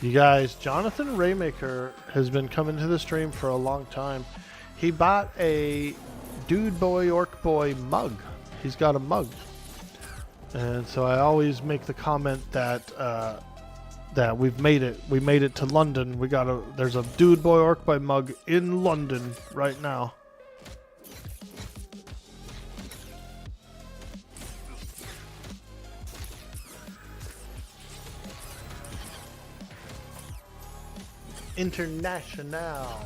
You guys, Jonathan Raymaker has been coming to the stream for a long time. He bought a Dude Boy Orc Boy mug. He's got a mug. And so I always make the comment that that we've made it. We made it to London. There's a Dude Boy Orc Boy mug in London right now. International.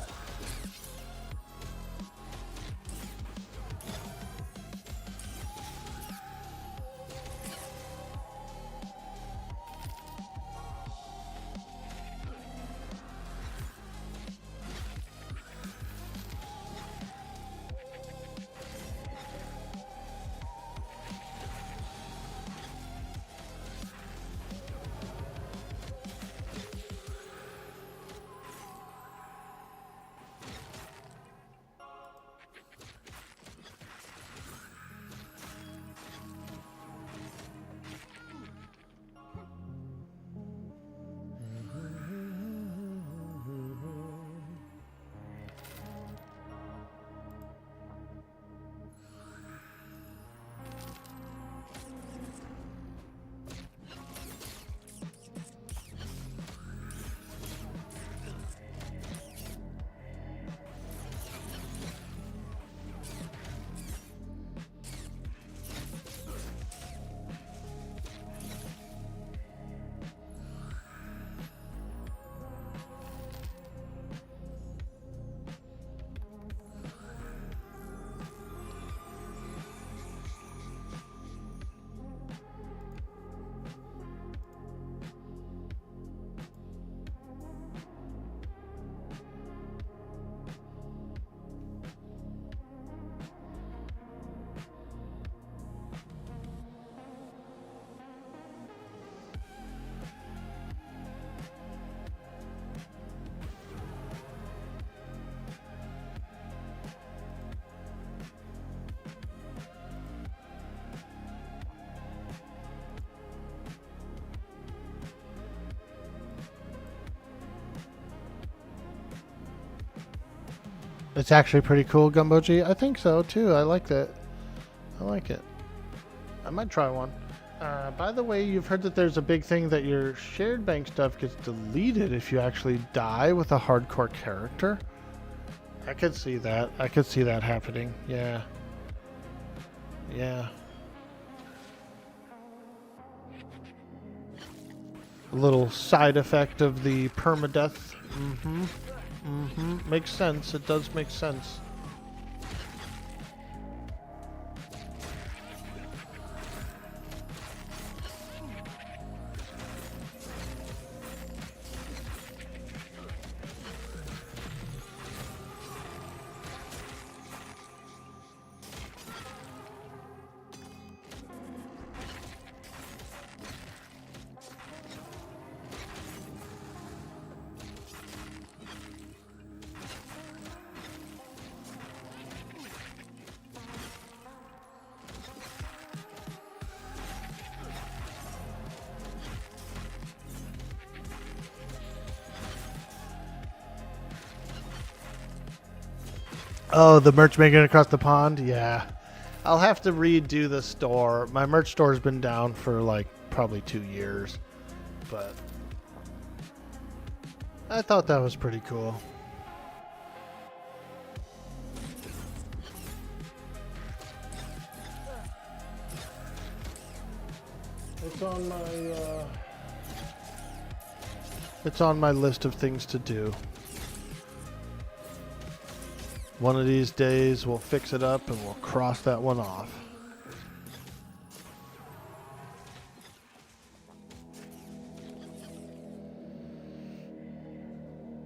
It's actually pretty cool, Gumboji. I think so too. I like that. I like it. I might try one. By the way, you've heard that there's a big thing that your shared bank stuff gets deleted if you actually die with a hardcore character. I could see that. I could see that happening. Yeah. Yeah. A little side effect of the permadeath. Mm-hmm. Mm-hmm. Makes sense. It does make sense. Oh, the merch making it across the pond? Yeah. I'll have to redo the store. My merch store's been down for like probably 2 years. But I thought that was pretty cool. It's on my list of things to do. One of these days we'll fix it up and we'll cross that one off.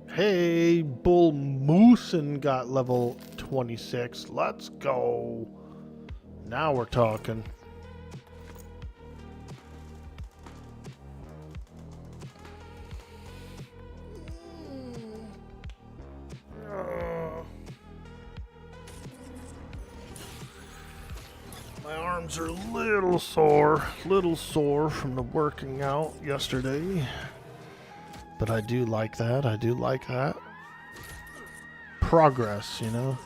Hey, Bull Moosin got level 26. Let's go. Now we're talking. My arms are a little sore from the working out yesterday. But I do like that. I do like that. Progress, you know?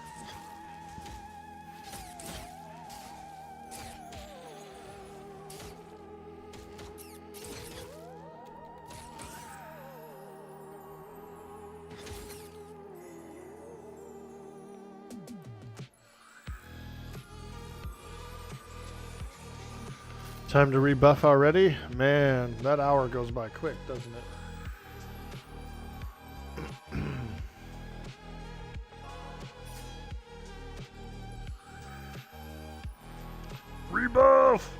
Time to rebuff already? Man, that hour goes by quick, doesn't it? buff.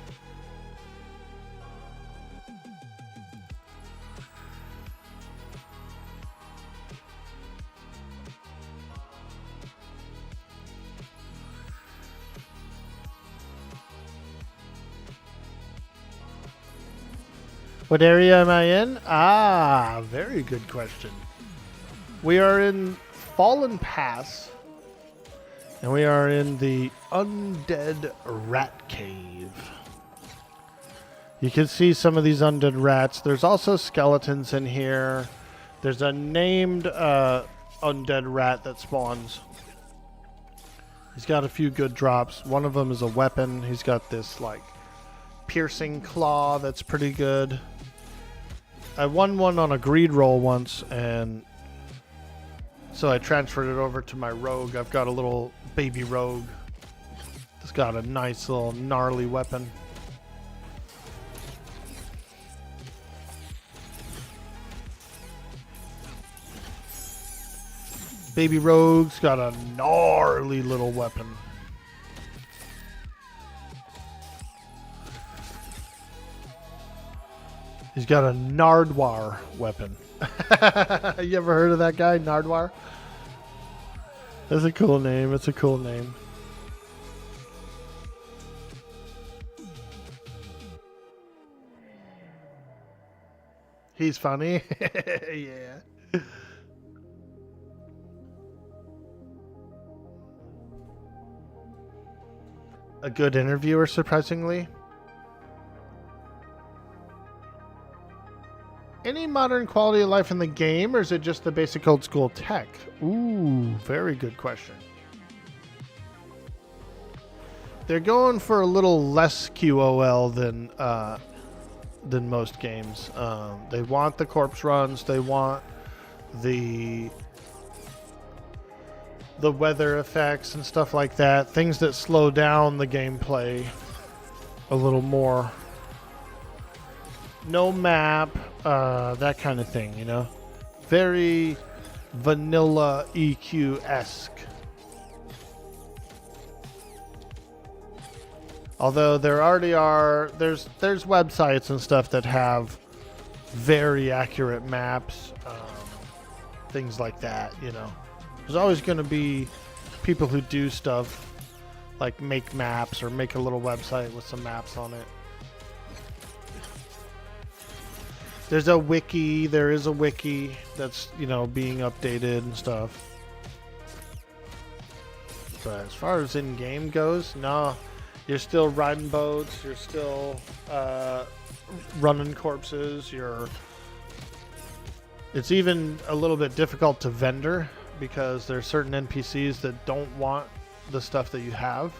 What area am I in? Ah, very good question. We are in Fallen Pass, and we are in the Undead Rat Cave. You can see some of these undead rats. There's also skeletons in here. There's a named undead rat that spawns. He's got a few good drops. One of them is a weapon. He's got this, like, piercing claw that's pretty good. I won one on a greed roll once, and so I transferred it over to my rogue. I've got a little baby rogue. It's got a nice little gnarly weapon. Baby rogue's got a gnarly little weapon. He's got a Nardwar weapon. You ever heard of that guy, Nardwar? That's a cool name. It's a cool name. He's funny. Yeah. A good interviewer, surprisingly. Any modern quality of life in the game, or is it just the basic old school tech? Ooh, very good question. They're going for a little less QOL than most games. They want the corpse runs. They want the weather effects and stuff like that. Things that slow down the gameplay a little more. No map, that kind of thing, you know? Very vanilla EQ-esque. Although there already are, there's websites and stuff that have very accurate maps, things like that, you know? There's always going to be people who do stuff like make maps or make a little website with some maps on it. There's a wiki. There is a wiki that's, you know, being updated and stuff. But as far as in-game goes, no. You're still riding boats. You're still running corpses. It's even a little bit difficult to vendor because there's certain NPCs that don't want the stuff that you have.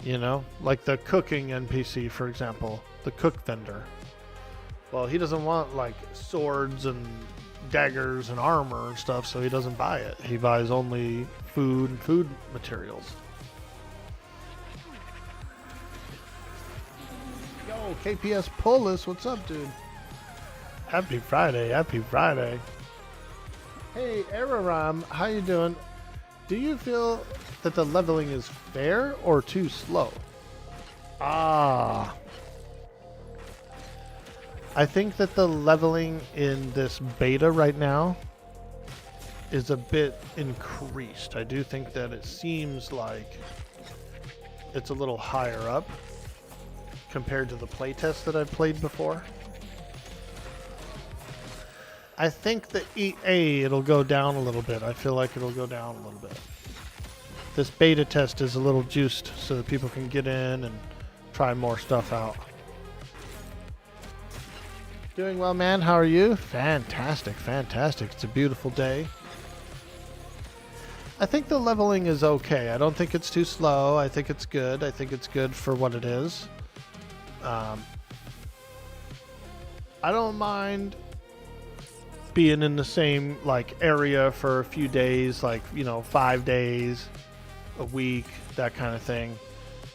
You know, like the cooking NPC, for example, the cook vendor. Well, he doesn't want, like, swords and daggers and armor and stuff, so he doesn't buy it. He buys only food and food materials. Yo, KPS Polis, what's up, dude? Happy Friday, happy Friday. Hey, Araram, how you doing? Do you feel that the leveling is fair or too slow? I think that the leveling in this beta right now is a bit increased. I do think that it seems like it's a little higher up compared to the playtest that I've played before. I think the EA, it'll go down a little bit. I feel like it'll go down a little bit. This beta test is a little juiced so that people can get in and try more stuff out. Doing well, man. How are you? Fantastic, fantastic. It's a beautiful day. I think the leveling is okay. I don't think it's too slow. I think it's good. I think it's good for what it is. I don't mind being in the same, like, area for a few days, like, you know, 5 days, a week, that kind of thing,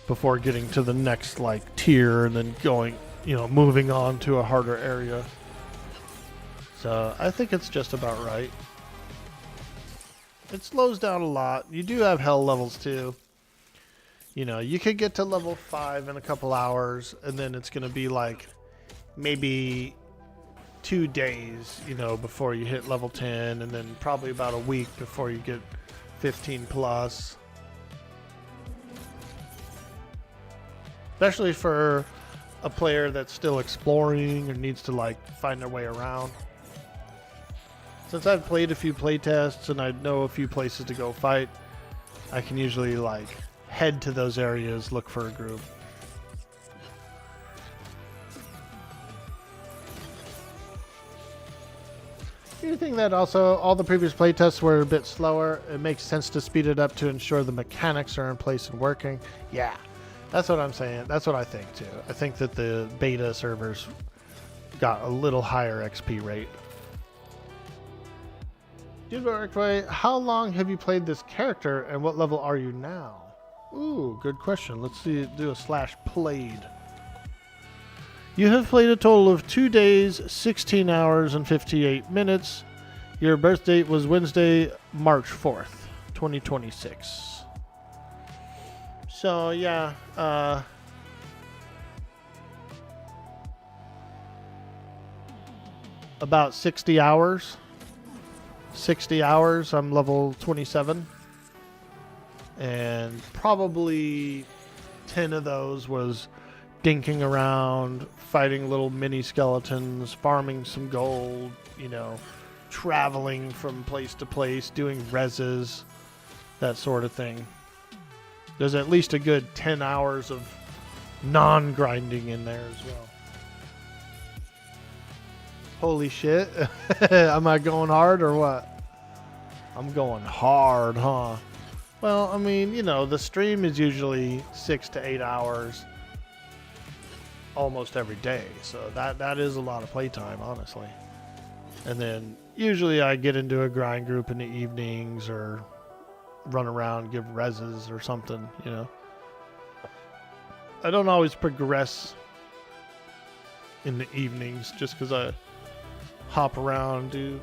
before getting to the next, like, tier and then going, you know, moving on to a harder area. So I think it's just about right. It slows down a lot. You do have hell levels too. You know, you could get to level 5 in a couple hours, and then it's going to be like maybe 2 days, you know, before you hit level 10, and then probably about a week before you get 15 plus. Especially for a player that's still exploring or needs to like find their way around. Since I've played a few playtests and I know a few places to go fight, I can usually like head to those areas, look for a group. You think that also all the previous playtests were a bit slower? It makes sense to speed it up to ensure the mechanics are in place and working. Yeah, that's what I'm saying. That's what I think too. I think that the beta servers got a little higher XP rate. How long have you played this character and what level are you now? Ooh, good question. Let's see, do a /played. You have played a total of 2 days, 16 hours, and 58 minutes. Your birth date was Wednesday, March 4th, 2026. So, yeah, about 60 hours. 60 hours, I'm level 27. And probably 10 of those was dinking around, fighting little mini skeletons, farming some gold, you know, traveling from place to place, doing reses, that sort of thing. There's at least a good 10 hours of non-grinding in there as well. Holy shit. Am I going hard or what? I'm going hard, huh? Well, I mean, you know, the stream is usually 6 to 8 hours almost every day. So that is a lot of playtime, honestly. And then usually I get into a grind group in the evenings or run around, give reses or something, you know. I don't always progress in the evenings just because I hop around, do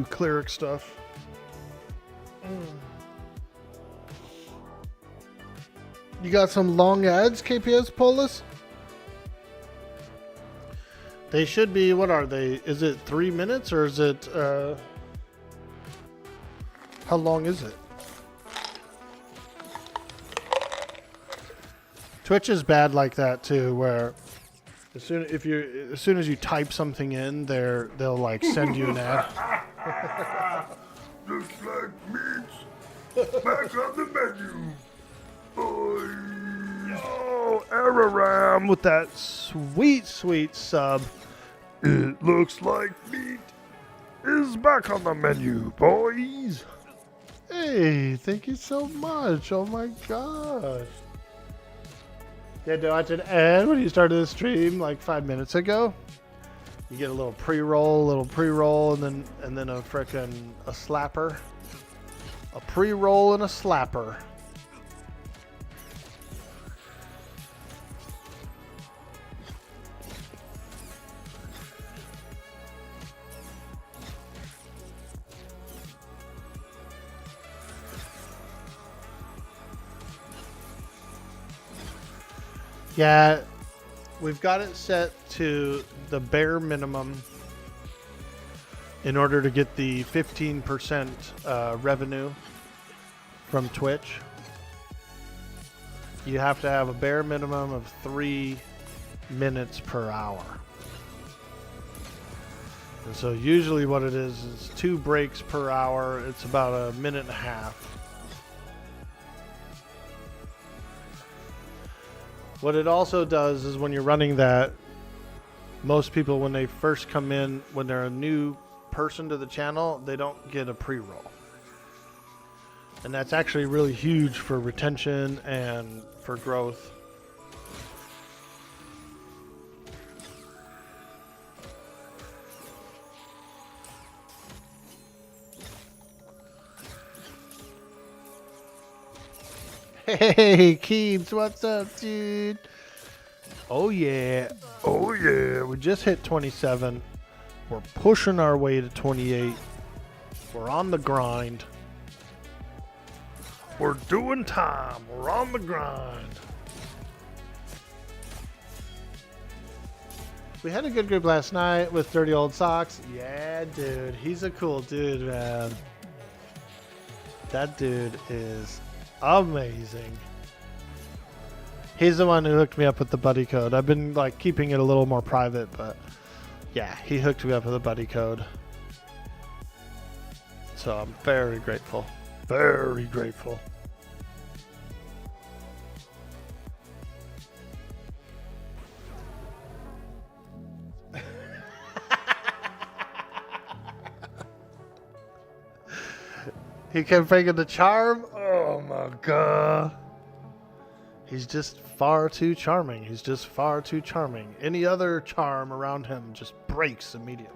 cleric stuff. You got some long ads, KPS Polis? They should be, what are they? Is it 3 minutes or is it, how long is it? Twitch is bad like that too, where as soon as you type something in, they'll like send you an ad. Looks like meat's back on the menu. Yo, Araram with that sweet, sweet sub. It looks like meat is back on the menu, boys. Hey, thank you so much. Oh my gosh. You had to watch an ad when you started the stream like 5 minutes ago. You get a little pre-roll, and then a slapper. A pre-roll and a slapper. Yeah, we've got it set to the bare minimum in order to get the 15% revenue from Twitch. You have to have a bare minimum of 3 minutes per hour. And so usually what it is 2 breaks per hour. It's about a minute and a half. What it also does is when you're running that, most people when they first come in, when they're a new person to the channel, they don't get a pre-roll. And that's actually really huge for retention and for growth. Hey, Keebs, what's up, dude? Oh, yeah. Oh, yeah. We just hit 27. We're pushing our way to 28. We're on the grind. We're doing time. We're on the grind. We had a good group last night with Dirty Old Socks. Yeah, dude. He's a cool dude, man. That dude is amazing. He's the one who hooked me up with the buddy code. I've been like keeping it a little more private, but yeah, he hooked me up with a buddy code. So I'm very grateful. Very grateful. He kept bringing the charm. Oh my god. He's just far too charming. He's just far too charming. Any other charm around him just breaks immediately.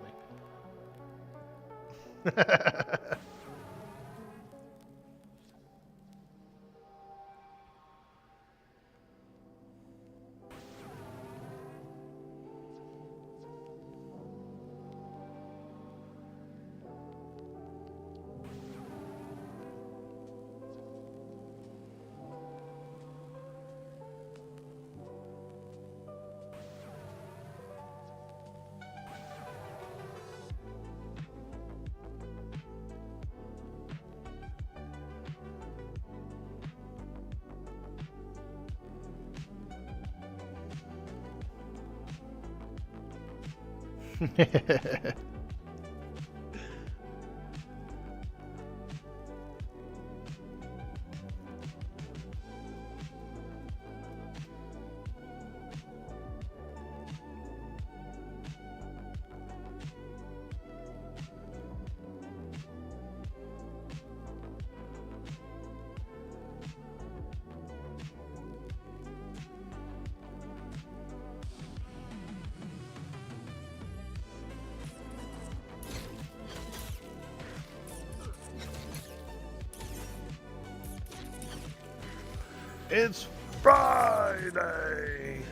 It's Friday.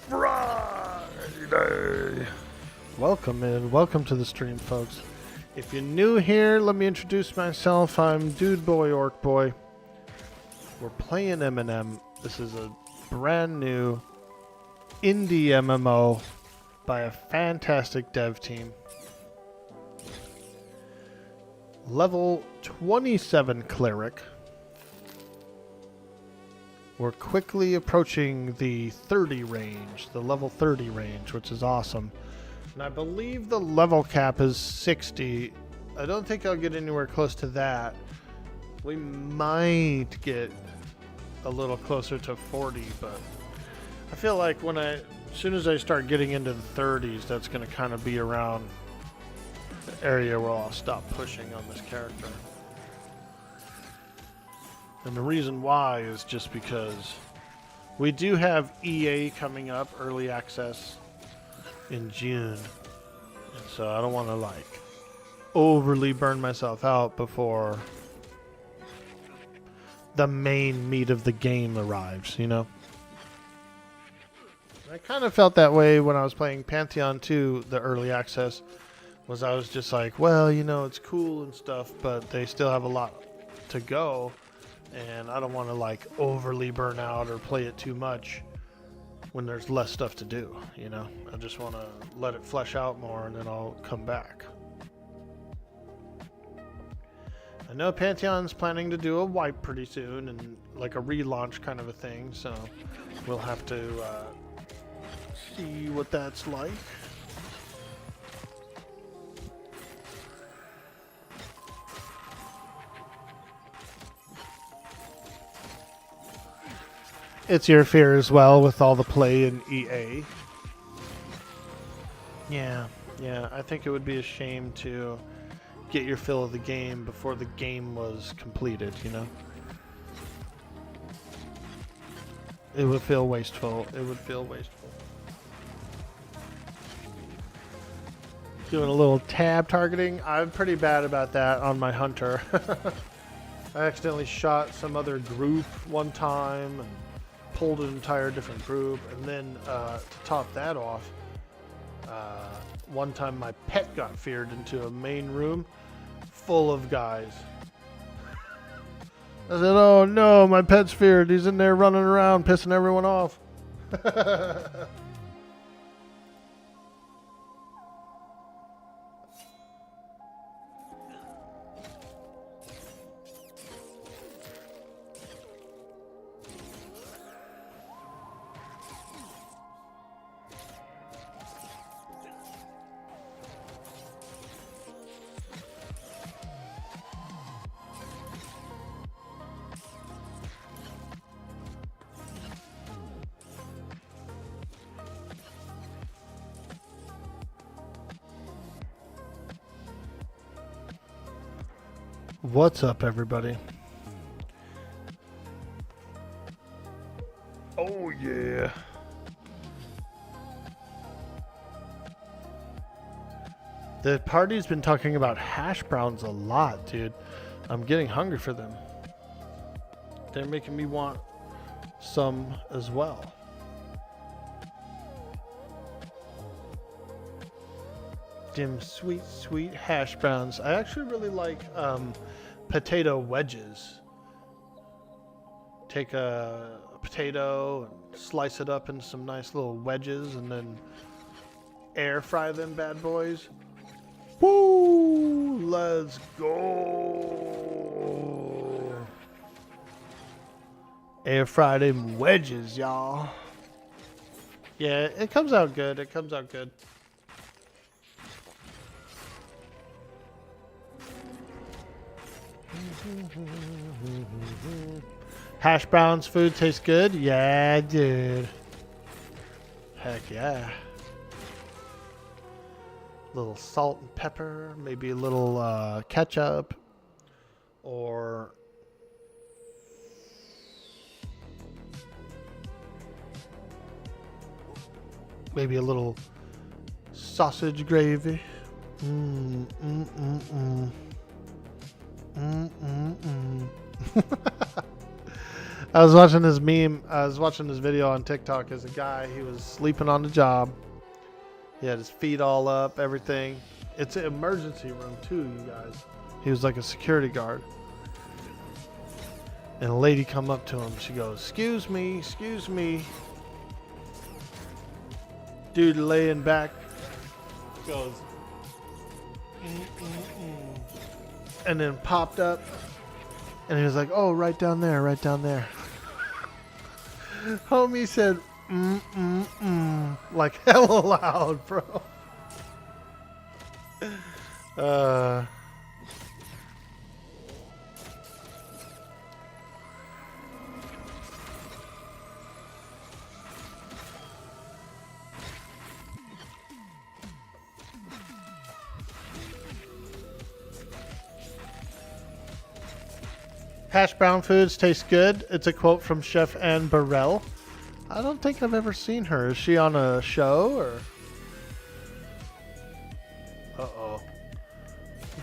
Friday. Welcome to the stream, folks. If you're new here, let me introduce myself. I'm Dude Boy Orc Boy. We're playing M&M. This is a brand new indie MMO by a fantastic dev team. Level 27 Cleric. We're quickly approaching the 30 range, the level 30 range, which is awesome. And I believe the level cap is 60. I don't think I'll get anywhere close to that. We might get a little closer to 40, but I feel like as soon as I start getting into the 30s, that's going to kind of be around the area where I'll stop pushing on this character. And the reason why is just because we do have EA coming up, early access, in June. And so I don't want to like overly burn myself out before the main meat of the game arrives, you know? I kind of felt that way when I was playing Pantheon 2, the early access, was I was just like, well, you know, it's cool and stuff, but they still have a lot to go. And I don't want to like overly burn out or play it too much when there's less stuff to do, you know? I just want to let it flesh out more and then I'll come back. I know Pantheon's planning to do a wipe pretty soon and like a relaunch kind of a thing, so we'll have to see what that's like. It's your fear as well with all the play in EA. Yeah, I think it would be a shame to get your fill of the game before the game was completed, you know? It would feel wasteful. Doing a little tab targeting. I'm pretty bad about that on my hunter. I accidentally shot some other group one time and pulled an entire different group, and then to top that off, one time my pet got feared into a main room full of guys. I said, oh no, my pet's feared. He's in there running around, pissing everyone off. What's up, everybody? Oh, yeah. The party's been talking about hash browns a lot, dude. I'm getting hungry for them. They're making me want some as well. Dim sweet, sweet hash browns. I actually really like potato wedges. Take a potato and slice it up into some nice little wedges and then air fry them bad boys. Woo! Let's go! Air fry them wedges, y'all. Yeah, it comes out good. It comes out good. Hash browns food tastes good? Yeah, dude. Heck yeah. Little salt and pepper, maybe a little ketchup, or maybe a little sausage gravy. I was watching this meme. I was watching this video on TikTok. As a guy, he was sleeping on the job. He had his feet all up, everything. It's an emergency room too, you guys. He was like a security guard. And a lady come up to him. She goes, "Excuse me, excuse me." Dude laying back goes, and then popped up. And he was like, "Oh, right down there, right down there." Homie said, like hella loud, bro. Hash brown foods taste good. It's a quote from Chef Anne Burrell. I don't think I've ever seen her. Is she on a show or? Uh-oh.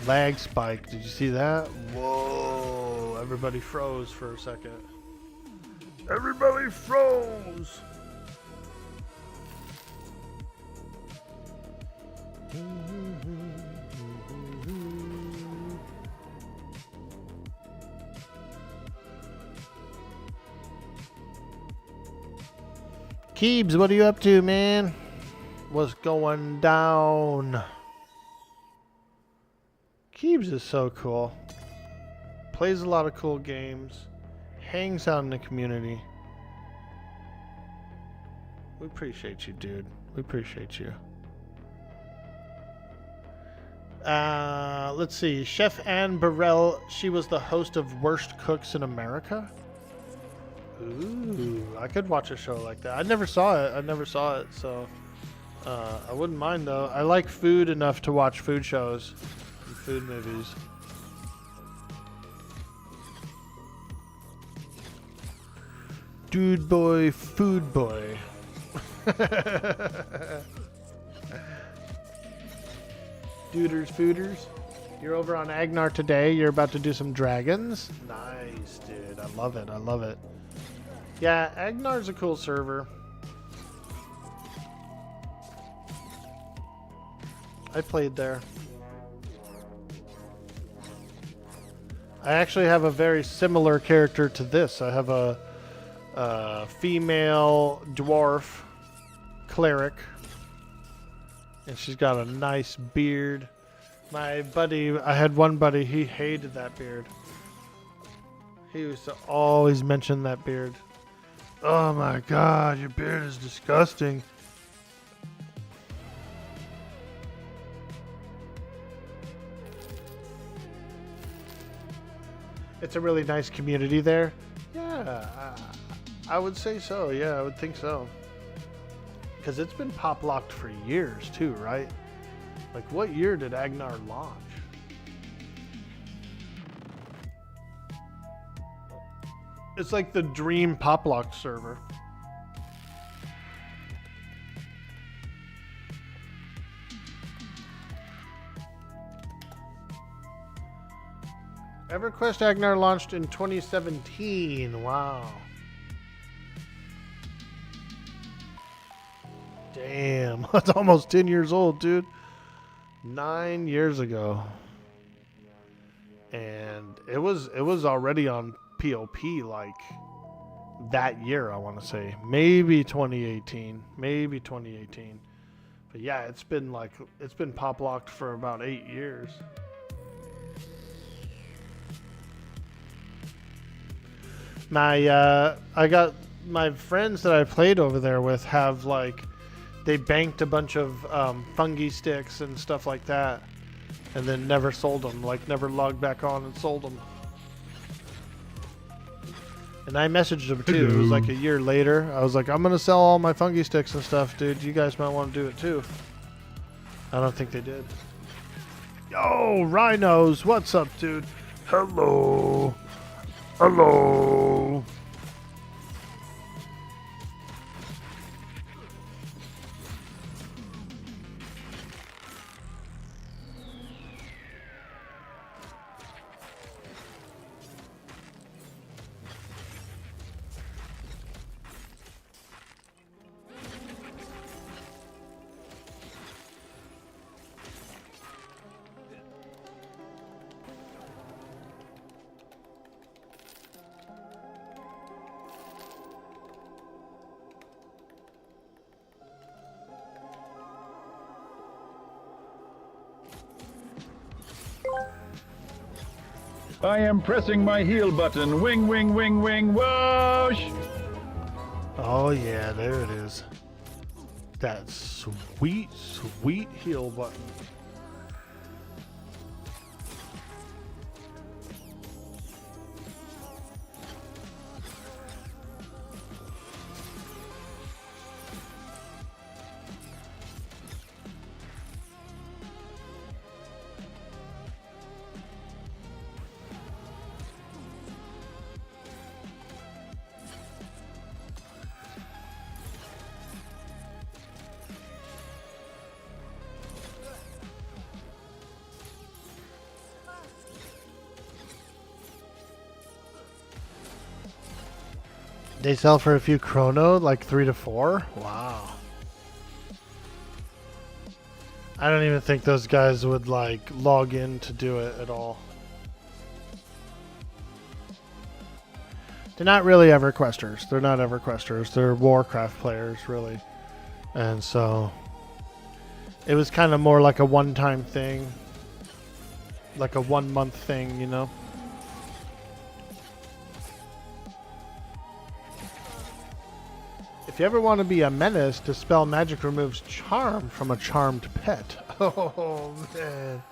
Lag spike. Did you see that? Whoa. Everybody froze for a second. Everybody froze. Keebs, what are you up to, man? What's going down? Keebs is so cool. Plays a lot of cool games. Hangs out in the community. We appreciate you, dude. We appreciate you. Let's see. Chef Anne Burrell, she was the host of Worst Cooks in America. Ooh, I could watch a show like that. I never saw it, so I wouldn't mind though. I like food enough to watch food shows and food movies. Dude boy, food boy. Duders, fooders. You're over on Agnar today. You're about to do some dragons. Nice, dude. I love it. I love it. Yeah, Agnar's a cool server. I played there. I actually have a very similar character to this. I have a female dwarf cleric, and she's got a nice beard. My buddy, I had one buddy, he hated that beard. He used to always mention that beard. Oh my god, your beard is disgusting. It's a really nice community there. Yeah, I would say so. Yeah, I would think so. Because it's been pop locked for years too, right? Like, what year did Agnar launch? It's like the dream pop lock server. EverQuest Agnar launched in 2017. Wow. Damn, that's almost 10 years old, dude. 9 years ago. And it was already on POP like that year, I want to say. Maybe 2018. Maybe 2018. But yeah, it's been pop locked for about 8 years. I got my friends that I played over there with have like, they banked a bunch of fungi sticks and stuff like that, and then never sold them, like never logged back on and sold them. And I messaged them too. It was like a year later. I was like, I'm gonna sell all my fungi sticks and stuff, dude. You guys might want to do it too. I don't think they did. Yo, Rhinos, what's up, dude? Hello. Hello. I am pressing my heal button. Wing, wing, wing, wing, whoosh! Oh yeah, there it is. That sweet, sweet heal button. They sell for a few chrono, like 3 to 4? Wow. I don't even think those guys would like log in to do it at all. They're not really EverQuesters. They're not EverQuesters. They're Warcraft players, really. And so it was kind of more like a one-time thing. Like a 1 month thing, you know? If you ever want to be a menace, Dispel Magic removes charm from a charmed pet. Oh, man.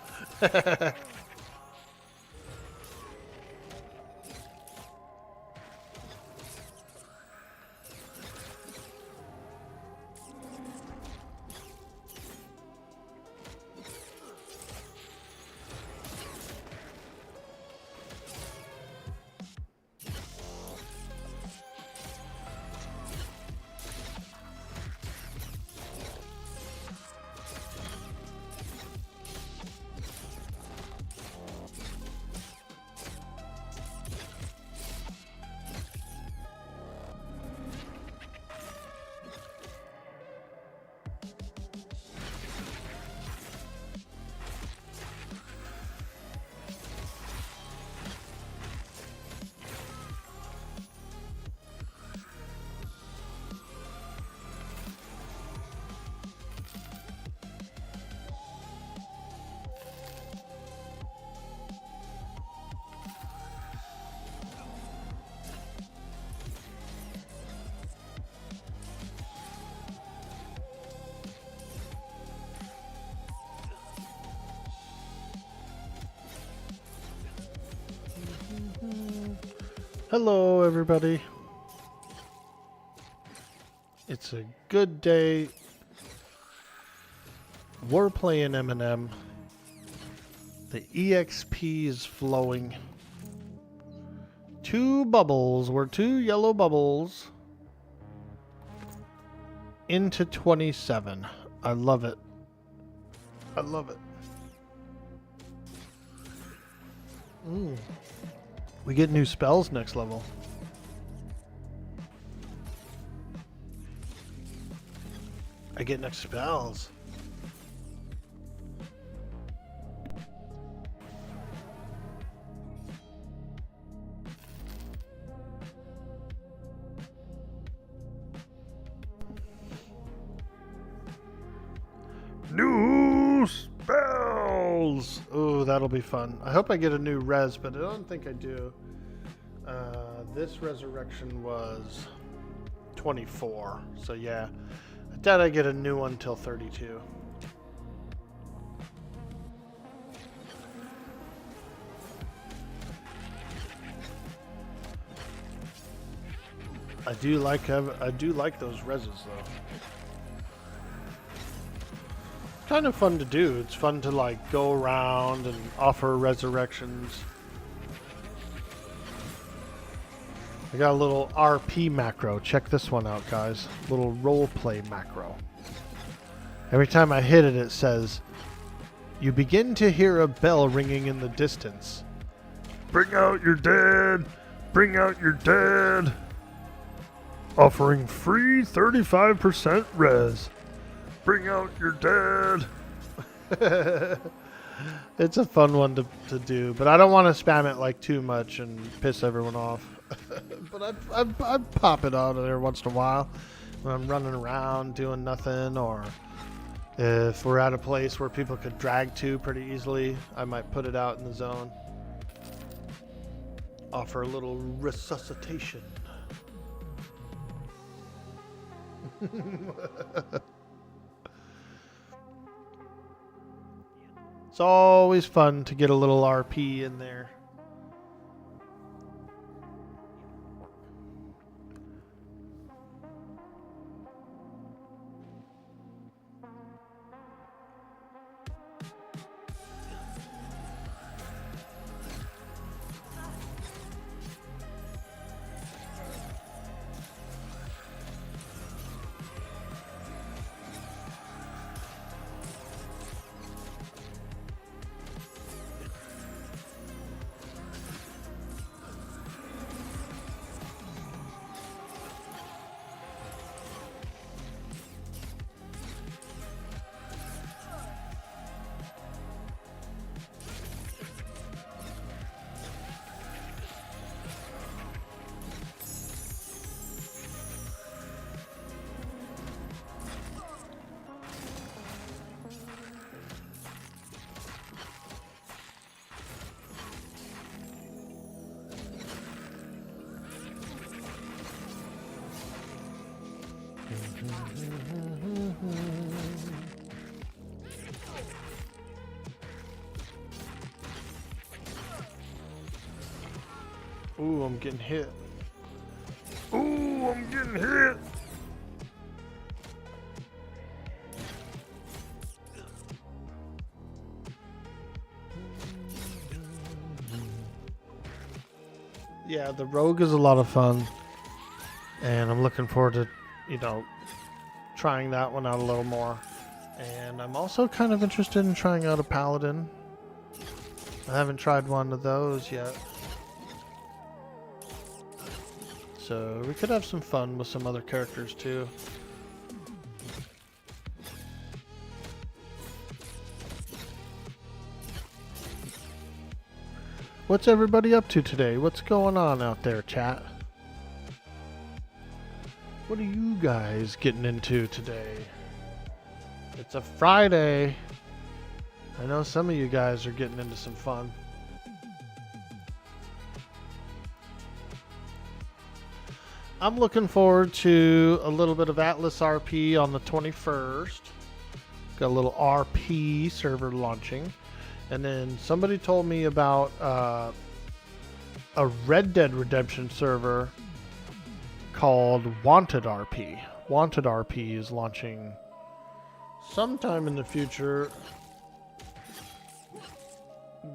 Hello, everybody. It's a good day. We're playing M&M. The EXP is flowing. 2 bubbles. We're 2 yellow bubbles into 27. I love it. I love it. We get new spells next level. I get next spells. New spells. Ooh, that'll be fun. I hope I get a new res, but I don't think I do. This resurrection was 24. So yeah, I doubt I get a new one till 32. I do like those reses though. Kind of fun to do. It's fun to like go around and offer resurrections. I got a little RP macro. Check this one out, guys. Little roleplay macro. Every time I hit it, it says, "You begin to hear a bell ringing in the distance. Bring out your dead. Bring out your dead. Offering free 35% res. Bring out your dead." It's a fun one to do, but I don't want to spam it like too much and piss everyone off. But I pop it out every once in a while when I'm running around doing nothing, or if we're at a place where people could drag to pretty easily, I might put it out in the zone. Offer a little resuscitation. It's always fun to get a little RP in there. Ooh, I'm getting hit. Ooh, I'm getting hit. Yeah, the rogue is a lot of fun, and I'm looking forward to, trying that one out a little more. And I'm also kind of interested in trying out a paladin. I haven't tried one of those yet. So we could have some fun with some other characters too. What's everybody up to today? What's going on out there, chat? What are you guys getting into today? It's a Friday. I know some of you guys are getting into some fun. I'm looking forward to a little bit of Atlas RP on the 21st. Got a little RP server launching. And then somebody told me about a Red Dead Redemption server called Wanted RP. Wanted RP is launching sometime in the future.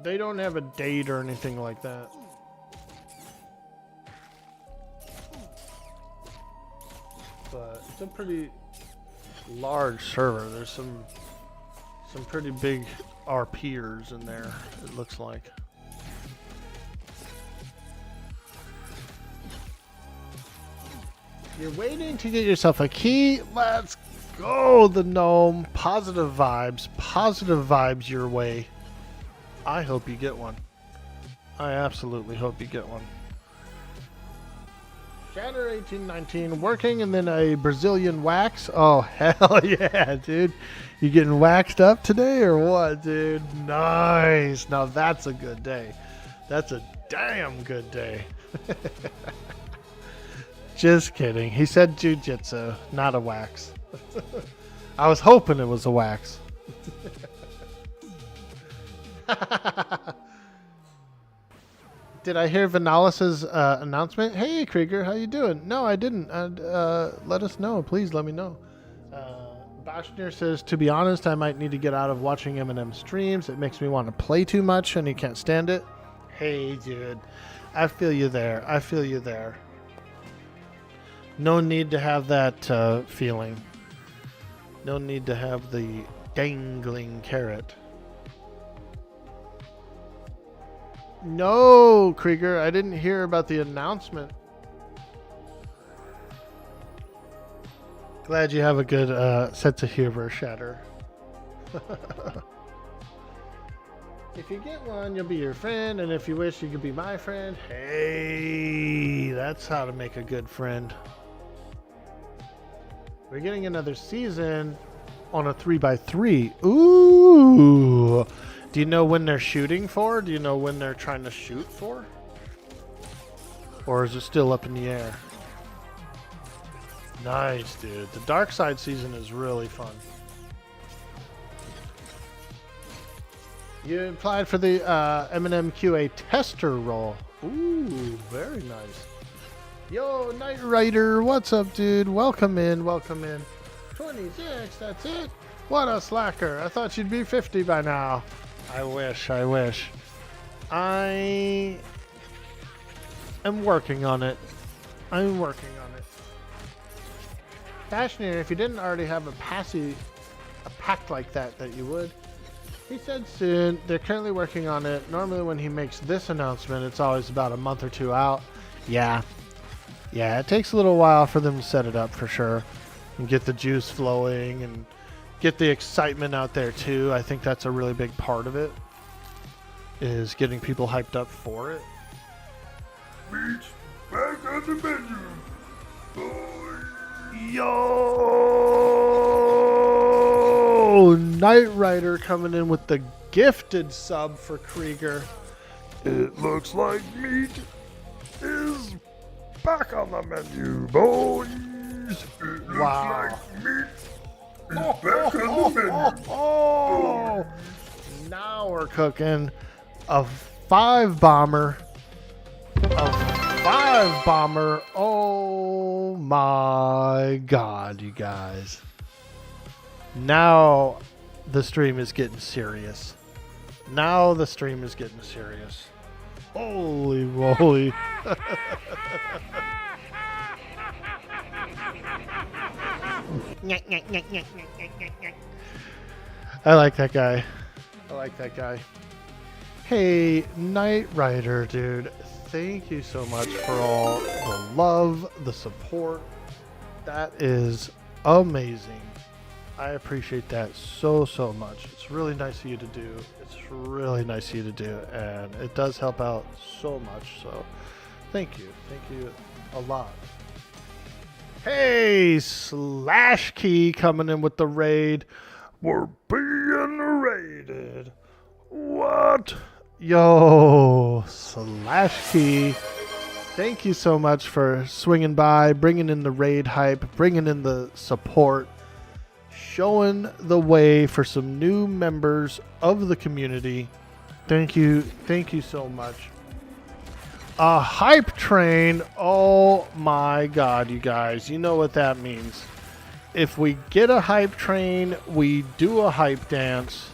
They don't have a date or anything like that. But it's a pretty large server. There's some pretty big RPers in there, it looks like. You're waiting to get yourself a key? Let's go, the gnome. Positive vibes your way. I hope you get one. I absolutely hope you get one. Shatter 1819, working and then a Brazilian wax. Oh, hell yeah, dude. You getting waxed up today or what, dude? Nice. Now that's a good day. That's a damn good day. Just kidding. He said jujitsu, not a wax. I was hoping it was a wax. Did I hear Vanalis's announcement? Hey, Krieger, how you doing? No, I didn't. Let us know. Please let me know. Bashner says, to be honest, I might need to get out of watching Eminem streams. It makes me want to play too much, and he can't stand it. Hey, dude. I feel you there. I feel you there. No need to have that feeling. No need to have the dangling carrot. No, Krieger, I didn't hear about the announcement. Glad you have a good sense of humor, Shatter. If you get one, you'll be your friend, and if you wish, you could be my friend. Hey, that's how to make a good friend. We're getting another season on a 3x3. Ooh. Do you know when they're shooting for? Do you know when they're trying to shoot for? Or is it still up in the air? Nice, dude. The Dark Side season is really fun. You applied for the Eminem QA tester role. Ooh, very nice. Yo, Knight Rider, what's up, dude? Welcome in, welcome in. 26, that's it? What a slacker. I thought you'd be 50 by now. I wish, I wish. I am working on it. I'm working on it. Fashioneer, if you didn't already have a pact like that you would. He said soon. They're currently working on it. Normally when he makes this announcement, it's always about a month or two out. Yeah. Yeah, it takes a little while for them to set it up for sure. And get the juice flowing and get the excitement out there too. I think that's a really big part of it. Is getting people hyped up for it. Meat back on the menu. Yo! Knight Rider coming in with the gifted sub for Krieger. It looks like meat is back on the menu, boys. It looks Wow. like meat is back on the menu. Oh, now we're cooking. A 5-bomber. A 5-bomber. Oh my god, you guys. Now the stream is getting serious. Now the stream is getting serious. Holy moly. I like that guy. I like that guy. Hey, Knight Rider, dude. Thank you so much for all the love, the support. That is amazing. I appreciate that so much. It's really nice of you to do. It's really nice of you to do. And it does help out so much. So thank you. Thank you a lot. Hey, Slash Key coming in with the raid. We're being raided. What? Yo, Slash Key. Thank you so much for swinging by, bringing in the raid hype, bringing in the support, showing the way for some new members of the community. Thank you so much. A hype train. Oh my god, you guys. You know what that means. If we get a hype train, we do a hype dance.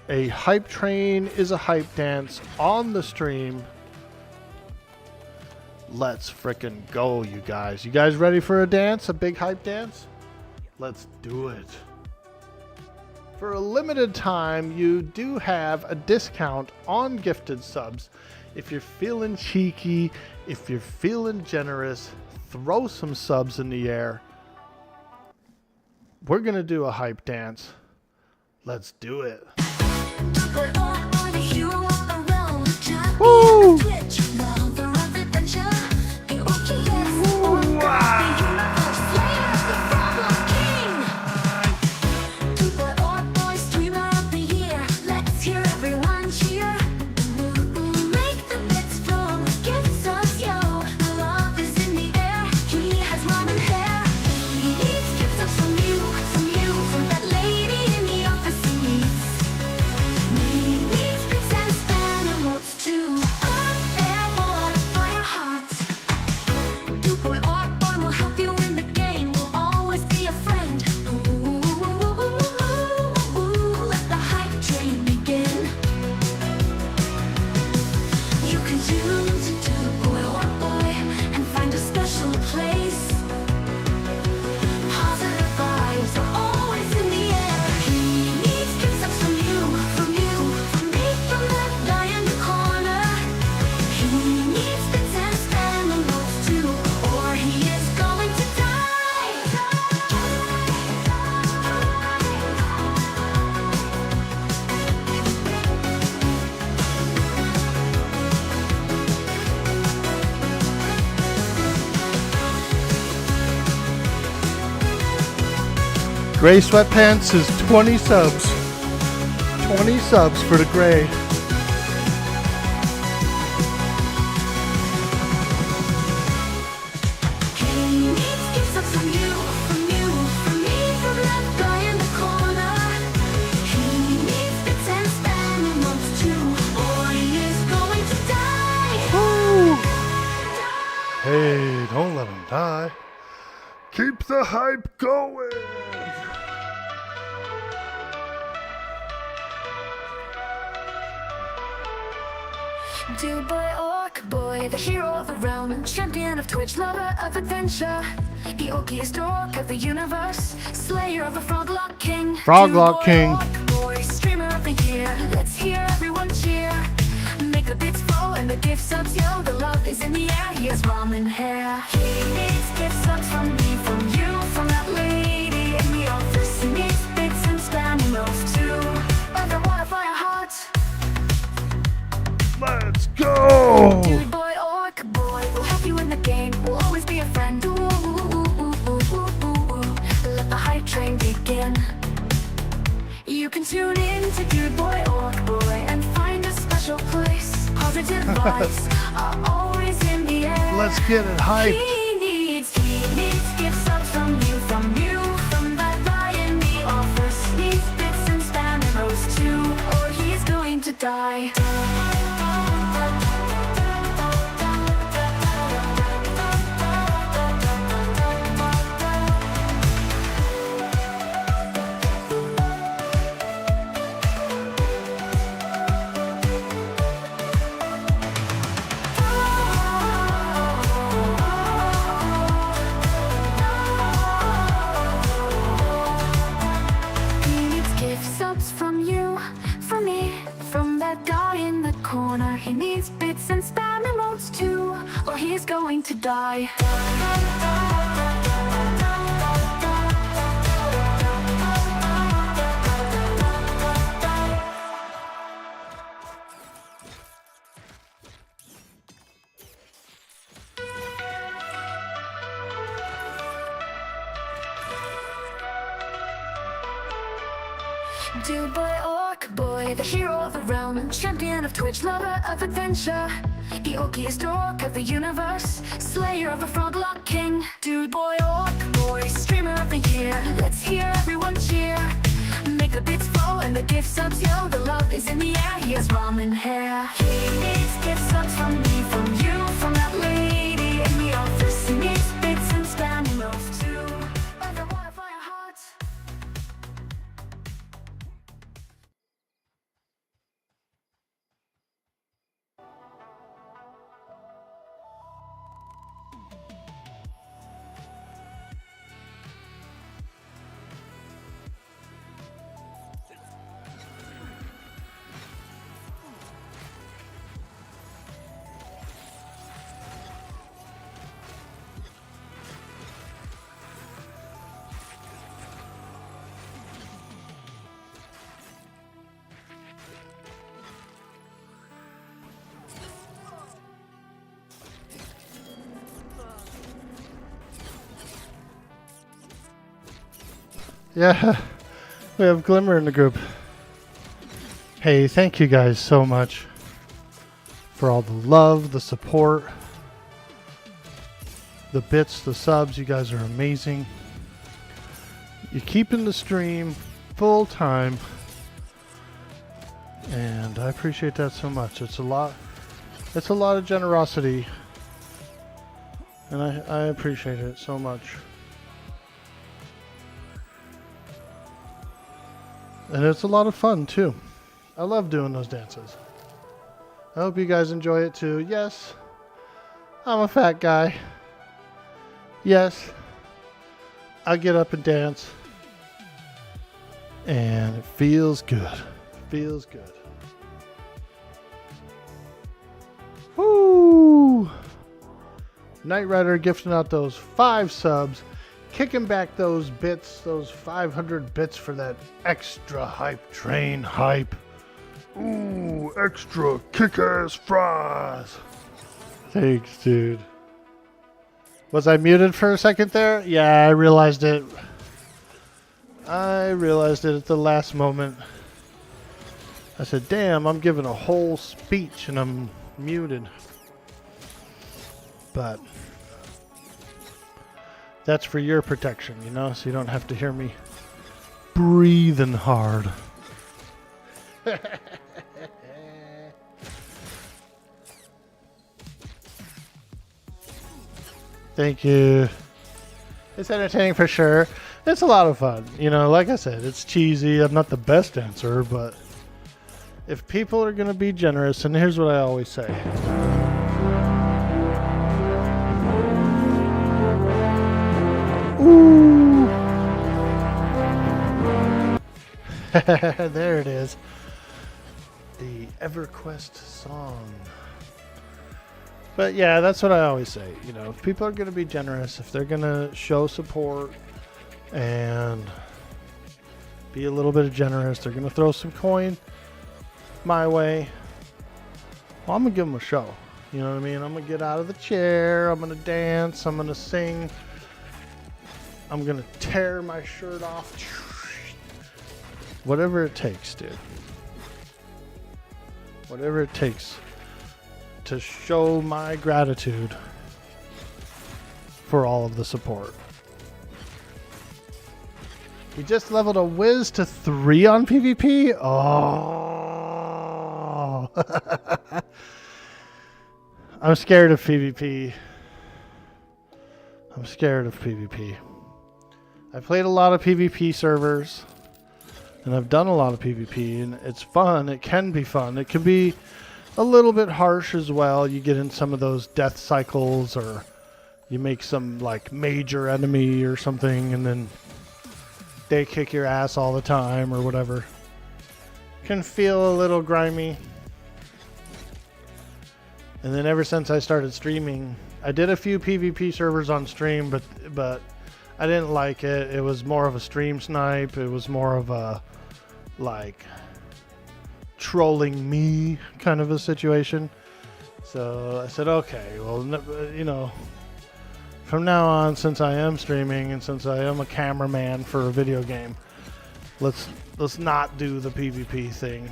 A hype train is a hype dance on the stream. Let's frickin' go, you guys. You guys ready for a dance? A big hype dance? Let's do it. For a limited time, you do have a discount on gifted subs. If you're feeling cheeky, if you're feeling generous, throw some subs in the air. We're gonna do a hype dance. Let's do it. Woo! Gray Sweatpants is 20 subs. 20 subs for the Gray. Woo! Hey, don't let him die. Keep the hype going. Dude boy, orc boy, the hero of the realm, champion of Twitch, lover of adventure, the orkiest orc of the universe, slayer of the Froglock King. Froglock King. Orc boy, streamer of the year, let's hear everyone cheer. Make the bits flow and the gift subs, yo, the love is in the air. He has ramen hair. He needs gift subs from me, from you, from that lady in the office. He needs bits and spam emotes too. But the water fire heart. Let's go! Dude boy, orc boy, we'll help you in the game. We'll always be a friend. Ooh, ooh, ooh, ooh, ooh, ooh, ooh. Let the hype train begin. You can tune in to Dude boy, orc boy, and find a special place. Positive vibes are always in the air. Let's get it hyped. He needs gift subs from you, from that guy in the office. Needs bits and spam emotes too, or he's going to die. Corner. He needs bits and spam emotes too, or he's going to die. Dude boy, orc boy, the hero of the realm, champion of Twitch, lover of adventure, the orkiest orc of the universe, slayer of the Froglock King. Dude boy, orc boy, streamer of the year, let's hear everyone cheer. Make the bits flow and the gift subs, yo, the love is in the air. He has ramen hair. He needs gift subs from me, from you. Yeah, we have Glimmer in the group. Hey, thank you guys so much for all the love, the support, the bits, the subs. You guys are amazing. You're keeping the stream full time, and I appreciate that so much. It's a lot of generosity, and I appreciate it so much. And it's a lot of fun too. I love doing those dances. I hope you guys enjoy it too. Yes, I'm a fat guy. Yes, I get up and dance. And it feels good. Feels good. Woo! Knight Rider gifting out those 5 subs. Kicking back those bits, those 500 bits for that extra hype train hype. Ooh, extra kick-ass fries. Thanks, dude. Was I muted for a second there? Yeah, I realized it. I realized it at the last moment. I said, damn, I'm giving a whole speech and I'm muted. But that's for your protection, you know, so you don't have to hear me breathing hard. Thank you. It's entertaining for sure. It's a lot of fun. You know, like I said, it's cheesy. I'm not the best dancer, but if people are going to be generous, and here's what I always say. Ooh. There it is. The EverQuest song. But yeah, that's what I always say. You know, if people are going to be generous, if they're going to show support and be a little bit generous, they're going to throw some coin my way, well, I'm going to give them a show. You know what I mean? I'm going to get out of the chair. I'm going to dance. I'm going to sing. I'm going to tear my shirt off. Whatever it takes, dude. Whatever it takes to show my gratitude for all of the support. We just leveled a whiz to 3 on PvP? Oh. I'm scared of PvP. I'm scared of PvP. I played a lot of PvP servers, and I've done a lot of PvP, and it's fun. It can be fun. It can be a little bit harsh as well. You get in some of those death cycles, or you make some like major enemy or something, and then they kick your ass all the time or whatever. Can feel a little grimy. And then ever since I started streaming, I did a few PvP servers on stream, but I didn't like it. It was more of a stream snipe. It was more of a like trolling me kind of a situation. So I said, okay, well, you know, from now on, since I am streaming and since I am a cameraman for a video game, let's not do the PvP thing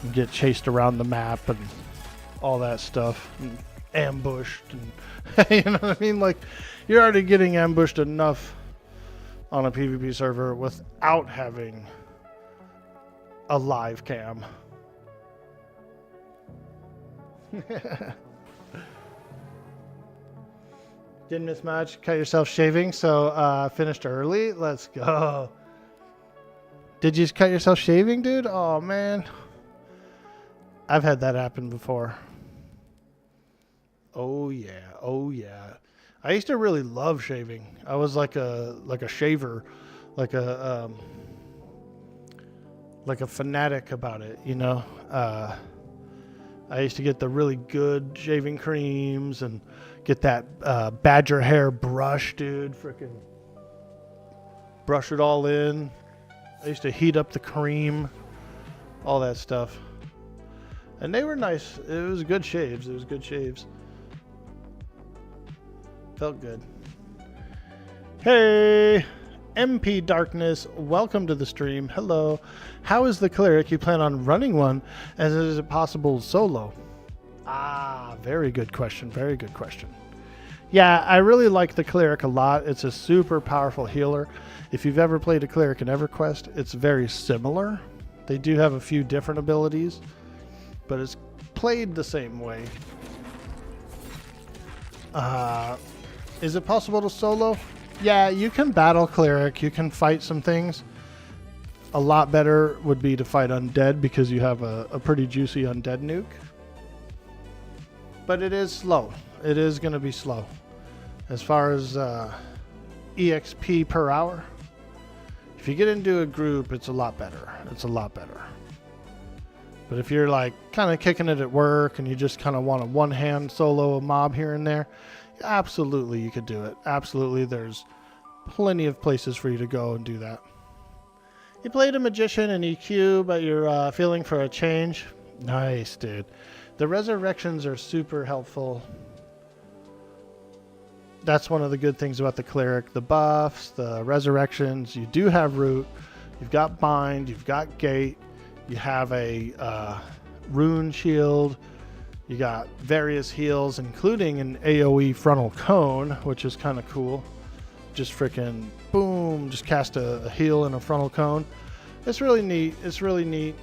and get chased around the map and all that stuff and ambushed and you know what I mean? Like, you're already getting ambushed enough on a PvP server without having a live cam. Didn't miss much. Cut yourself shaving, so finished early. Let's go. Did you cut yourself shaving, dude? Oh man, I've had that happen before. Oh yeah, oh yeah. I used to really love shaving. I was like a shaver, like a fanatic about it, you know. I used to get the really good shaving creams and get that badger hair brush, dude. Frickin' brush it all in. I used to heat up the cream, all that stuff. And they were nice. It was good shaves. It was good shaves. Felt good. Hey, MP Darkness, welcome to the stream. Hello. How is the Cleric? You plan on running one, as is it possible solo? Ah, very good question. Very good question. Yeah, I really like the Cleric a lot. It's a super powerful healer. If you've ever played a Cleric in EverQuest, it's very similar. They do have a few different abilities, but it's played the same way. Is it possible to solo? Yeah, you can battle Cleric. You can fight some things. A lot better would be to fight Undead because you have a pretty juicy Undead nuke. But it is slow. It is going to be slow. As far as EXP per hour, if you get into a group, it's a lot better. It's a lot better. But if you're like kind of kicking it at work and you just kind of want a one-hand solo a mob here and there, absolutely you could do it. Absolutely, there's plenty of places for you to go and do that. You played a Magician in EQ, but you're feeling for a change. Nice, dude. The resurrections are super helpful. That's one of the good things about the Cleric. The buffs, the resurrections. You do have Root. You've got Bind. You've got Gate. You have a Rune Shield. You got various heals, including an AoE Frontal Cone, which is kind of cool. Just freaking boom. Just cast a heal and a Frontal Cone. It's really neat. It's really neat.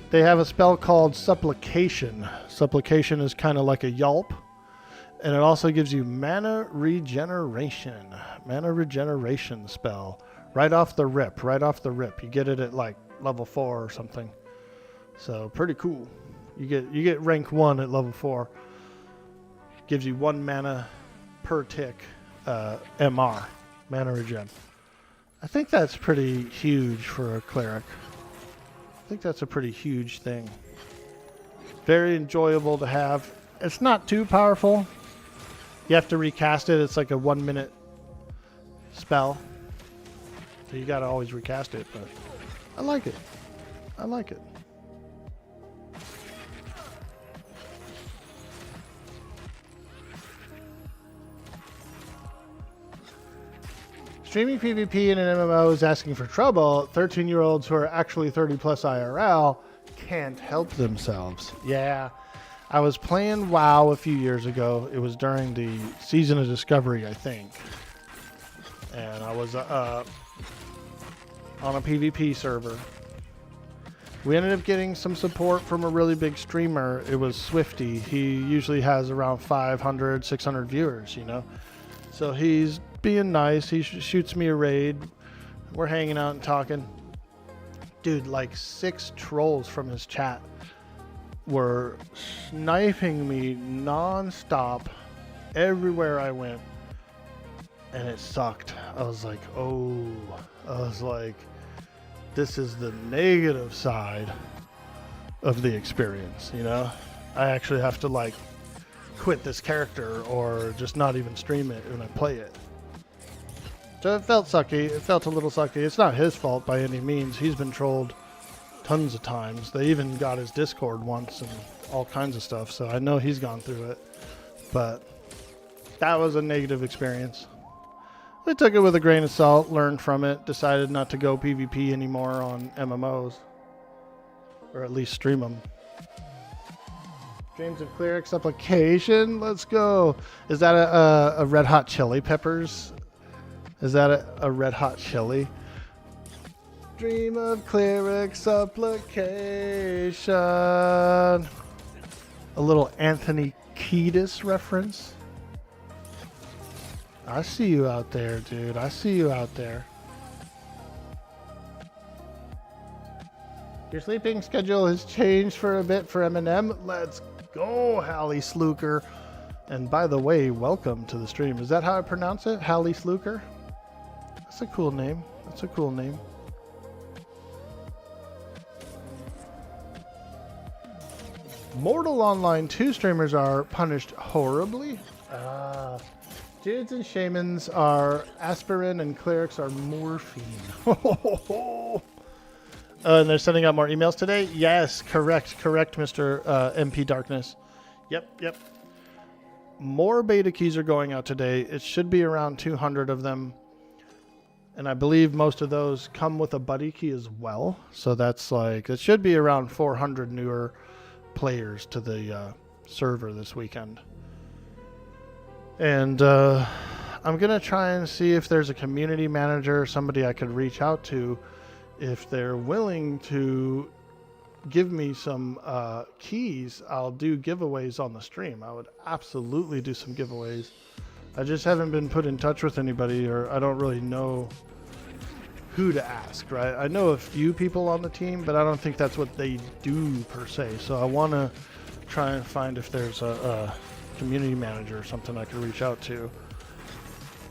They have a spell called Supplication. Supplication is kind of like a Yelp. And it also gives you mana regeneration. Mana regeneration spell. Right off the rip. Right off the rip. You get it at like level 4 or something. So pretty cool. You get rank 1 at level 4. Gives you 1 mana per tick MR. Mana regen. I think that's pretty huge for a Cleric. I think that's a pretty huge thing. Very enjoyable to have. It's not too powerful. You have to recast it. It's like a 1 minute spell. So you gotta always recast it, but I like it. I like it. Streaming PvP in an MMO is asking for trouble. 13-year-olds who are actually 30 plus IRL can't help themselves. Yeah. I was playing WoW a few years ago. It was during the Season of Discovery, I think. And I was on a PvP server. We ended up getting some support from a really big streamer. It was Swifty. He usually has around 500, 600 viewers, you know. So he's being nice. He shoots me a raid. We're hanging out and talking. Dude, like 6 trolls from his chat were sniping me non-stop everywhere I went. And it sucked. I was like, oh. I was like, this is the negative side of the experience, you know? I actually have to like quit this character or just not even stream it when I play it. So it felt sucky. It felt a little sucky. It's not his fault by any means. He's been trolled tons of times. They even got his Discord once and all kinds of stuff. So I know he's gone through it. But that was a negative experience. We took it with a grain of salt, learned from it, decided not to go PvP anymore on MMOs. Or at least stream them. Dreams of Cleric Supplication. Let's go. Is that a Red Hot Chili Peppers? Is that a Red Hot Chili? Dream of Cleric Supplication. A little Anthony Kiedis reference. I see you out there, dude. I see you out there. Your sleeping schedule has changed for a bit for Eminem. Let's go, Hallie Sluker. And by the way, welcome to the stream. Is that how I pronounce it? Hallie Sluker? That's a cool name. That's a cool name. Mortal Online 2 streamers are punished horribly. Druids and shamans are aspirin and clerics are morphine. And they're sending out more emails today? Yes, correct, Mr. MP Darkness. Yep. More beta keys are going out today. It should be around 200 of them. And I believe most of those come with a buddy key as well. So that's like, it should be around 400 newer players to the server this weekend. And I'm going to try and see if there's a community manager, somebody I could reach out to, if they're willing to give me some keys. I'll do giveaways on the stream. I would absolutely do some giveaways. I just haven't been put in touch with anybody, or I don't really know who to ask, right? I know a few people on the team, but I don't think that's what they do per se. So I want to try and find if there's a community manager or something I could reach out to,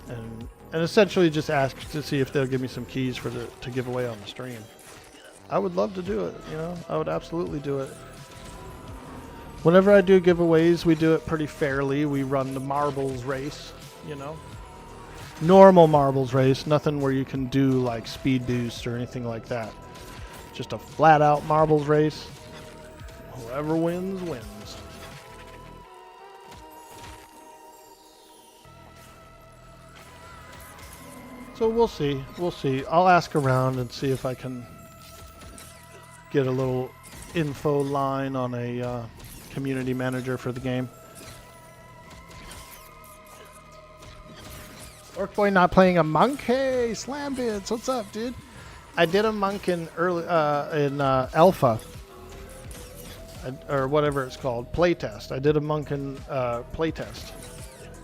and essentially just ask to see if they'll give me some keys to give away on the stream. I would love to do it, you know. I would absolutely do it. Whenever I do giveaways, we do it pretty fairly. We run the marbles race, you know. Normal marbles race, nothing where you can do like speed boost or anything like that. Just a flat out marbles race. Whoever wins, wins. So we'll see. We'll see. I'll ask around and see if I can get a little info line on a community manager for the game. Orkboy not playing a monk? Hey, Slambits, what's up, dude? I did a monk in alpha, or whatever it's called, playtest. I did a monk in playtest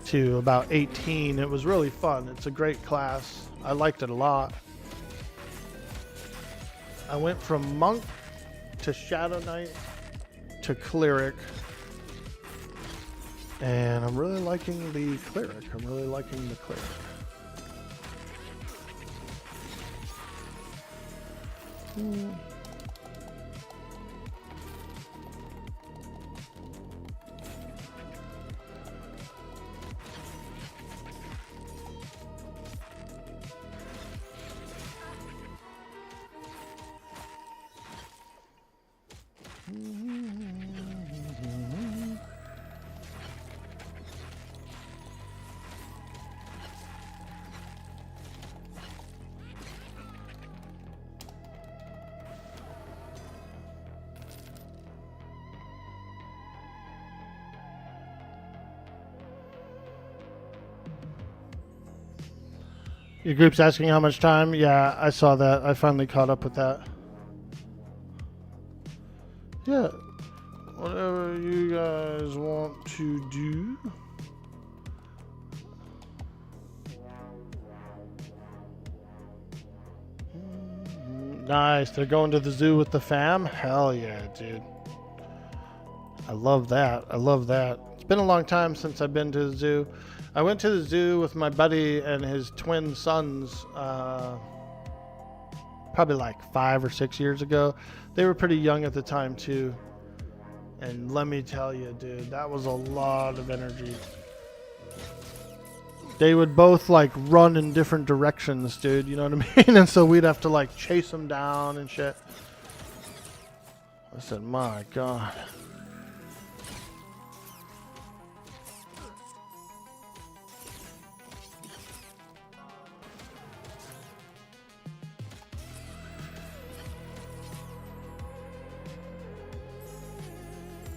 to about 18. It was really fun. It's a great class. I liked it a lot. I went from monk to Shadow Knight to Cleric, and I'm really liking the Cleric. Your group's asking how much time? Yeah, I saw that. I finally caught up with that. Yeah. Whatever you guys want to do. Nice. They're going to the zoo with the fam? Hell yeah, dude. I love that. I love that. It's been a long time since I've been to the zoo. I went to the zoo with my buddy and his twin sons probably like 5 or 6 years ago. They were pretty young at the time too. And let me tell you, dude, that was a lot of energy. They would both like run in different directions, dude. You know what I mean? And so we'd have to like chase them down and shit. I said, my God.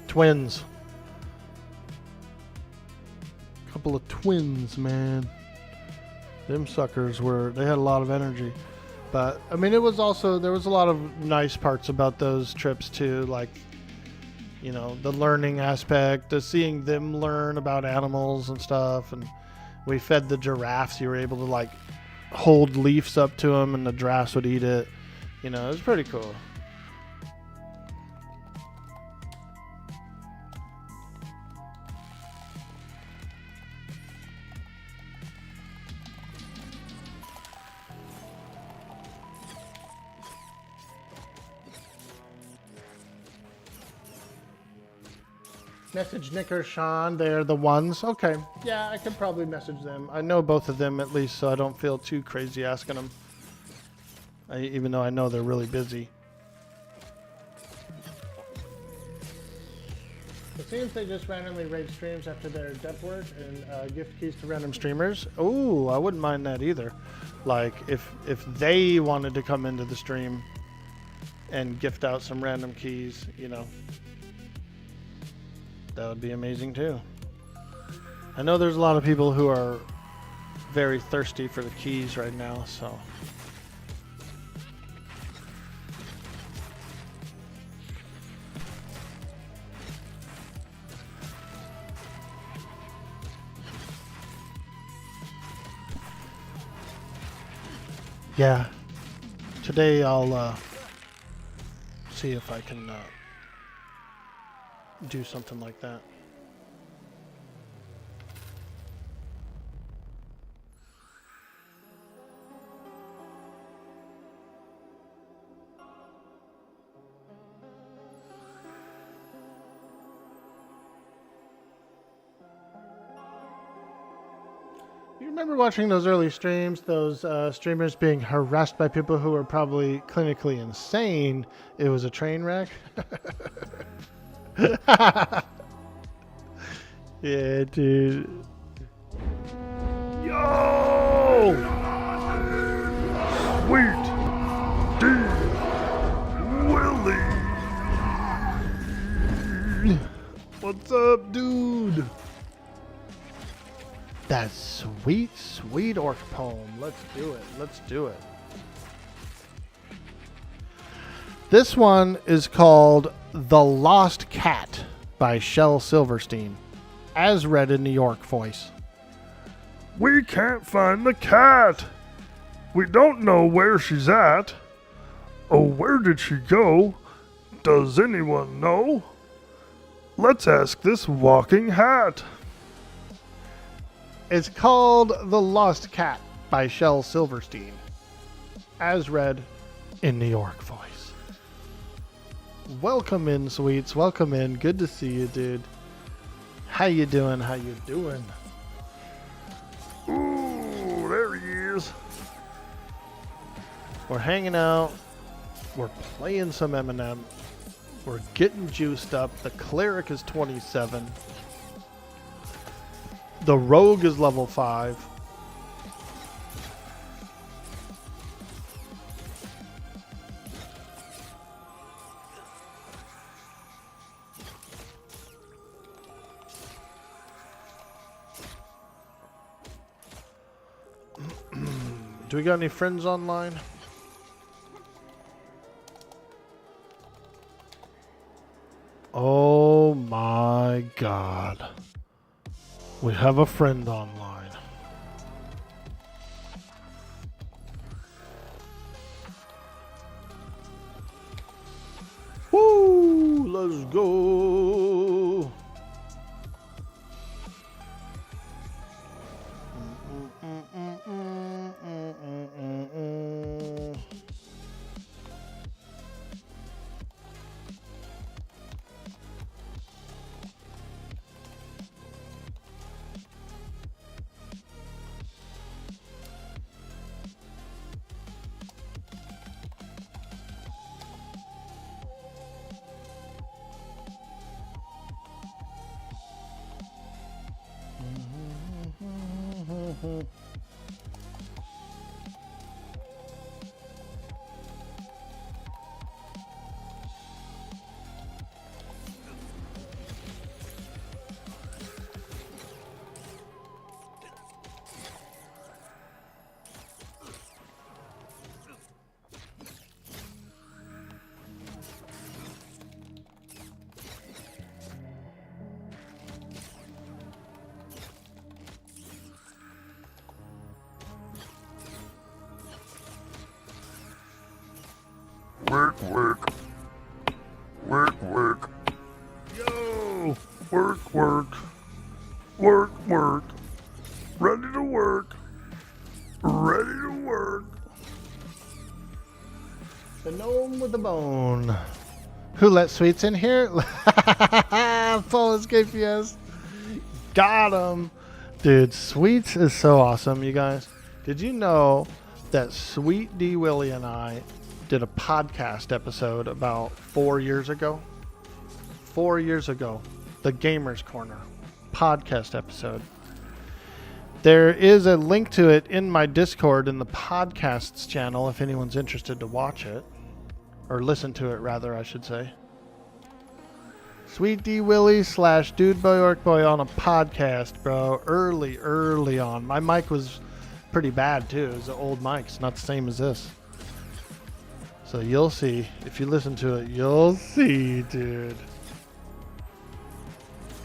Twins. Couple of twins, man. Them suckers they had a lot of energy. But I mean, there was a lot of nice parts about those trips too, like, you know, the learning aspect, the seeing them learn about animals and stuff. And we fed the giraffes. You were able to like hold leaves up to them and the giraffes would eat it. You know, it was pretty cool. Message Nick or Sean, they're the ones. Okay, yeah, I could probably message them. I know both of them at least, so I don't feel too crazy asking them. Even though I know they're really busy. It seems they just randomly raid streams after their depth work and gift keys to random streamers. Oh, I wouldn't mind that either. Like if they wanted to come into the stream and gift out some random keys, you know, that would be amazing too. I know there's a lot of people who are very thirsty for the keys right now, so. Yeah, today I'll see if I can do something like that. You remember watching those early streams, those streamers being harassed by people who were probably clinically insane? It was a train wreck. Yeah, dude. Yo! Sweet D Willie! What's up, dude? That sweet, sweet orc poem. Let's do it. Let's do it. This one is called The Lost Cat by Shel Silverstein, as read in New York voice. We can't find the cat. We don't know where she's at. Oh, where did she go? Does anyone know? Let's ask this walking hat. It's called The Lost Cat by Shel Silverstein, as read in New York voice. Welcome in, sweets. Welcome in. Good to see you, dude. How you doing? How you doing? Ooh, there he is. We're hanging out. We're playing some Eminem. We're getting juiced up. The Cleric is 27. The Rogue is level 5. Do we got any friends online? Oh my God. We have a friend online. Woo! Let's go. Work, work. Work, work. Yo! Work, work. Work, work. Ready to work. Ready to work. The gnome with the bone. Who let sweets in here? Full escape, yes. Got him. Dude, sweets is so awesome, you guys. Did you know that Sweet D Willie and I did a podcast episode about 4 years ago? 4 years ago. The Gamers Corner podcast episode. There is a link to it in my Discord in the podcasts channel if anyone's interested to watch it. Or listen to it, rather, I should say. Sweet D Willie / Dude Boy Orc Boy on a podcast, bro. Early on. My mic was pretty bad, too. It was an old mic. It's not the same as this. So you'll see. If you listen to it, you'll see, dude.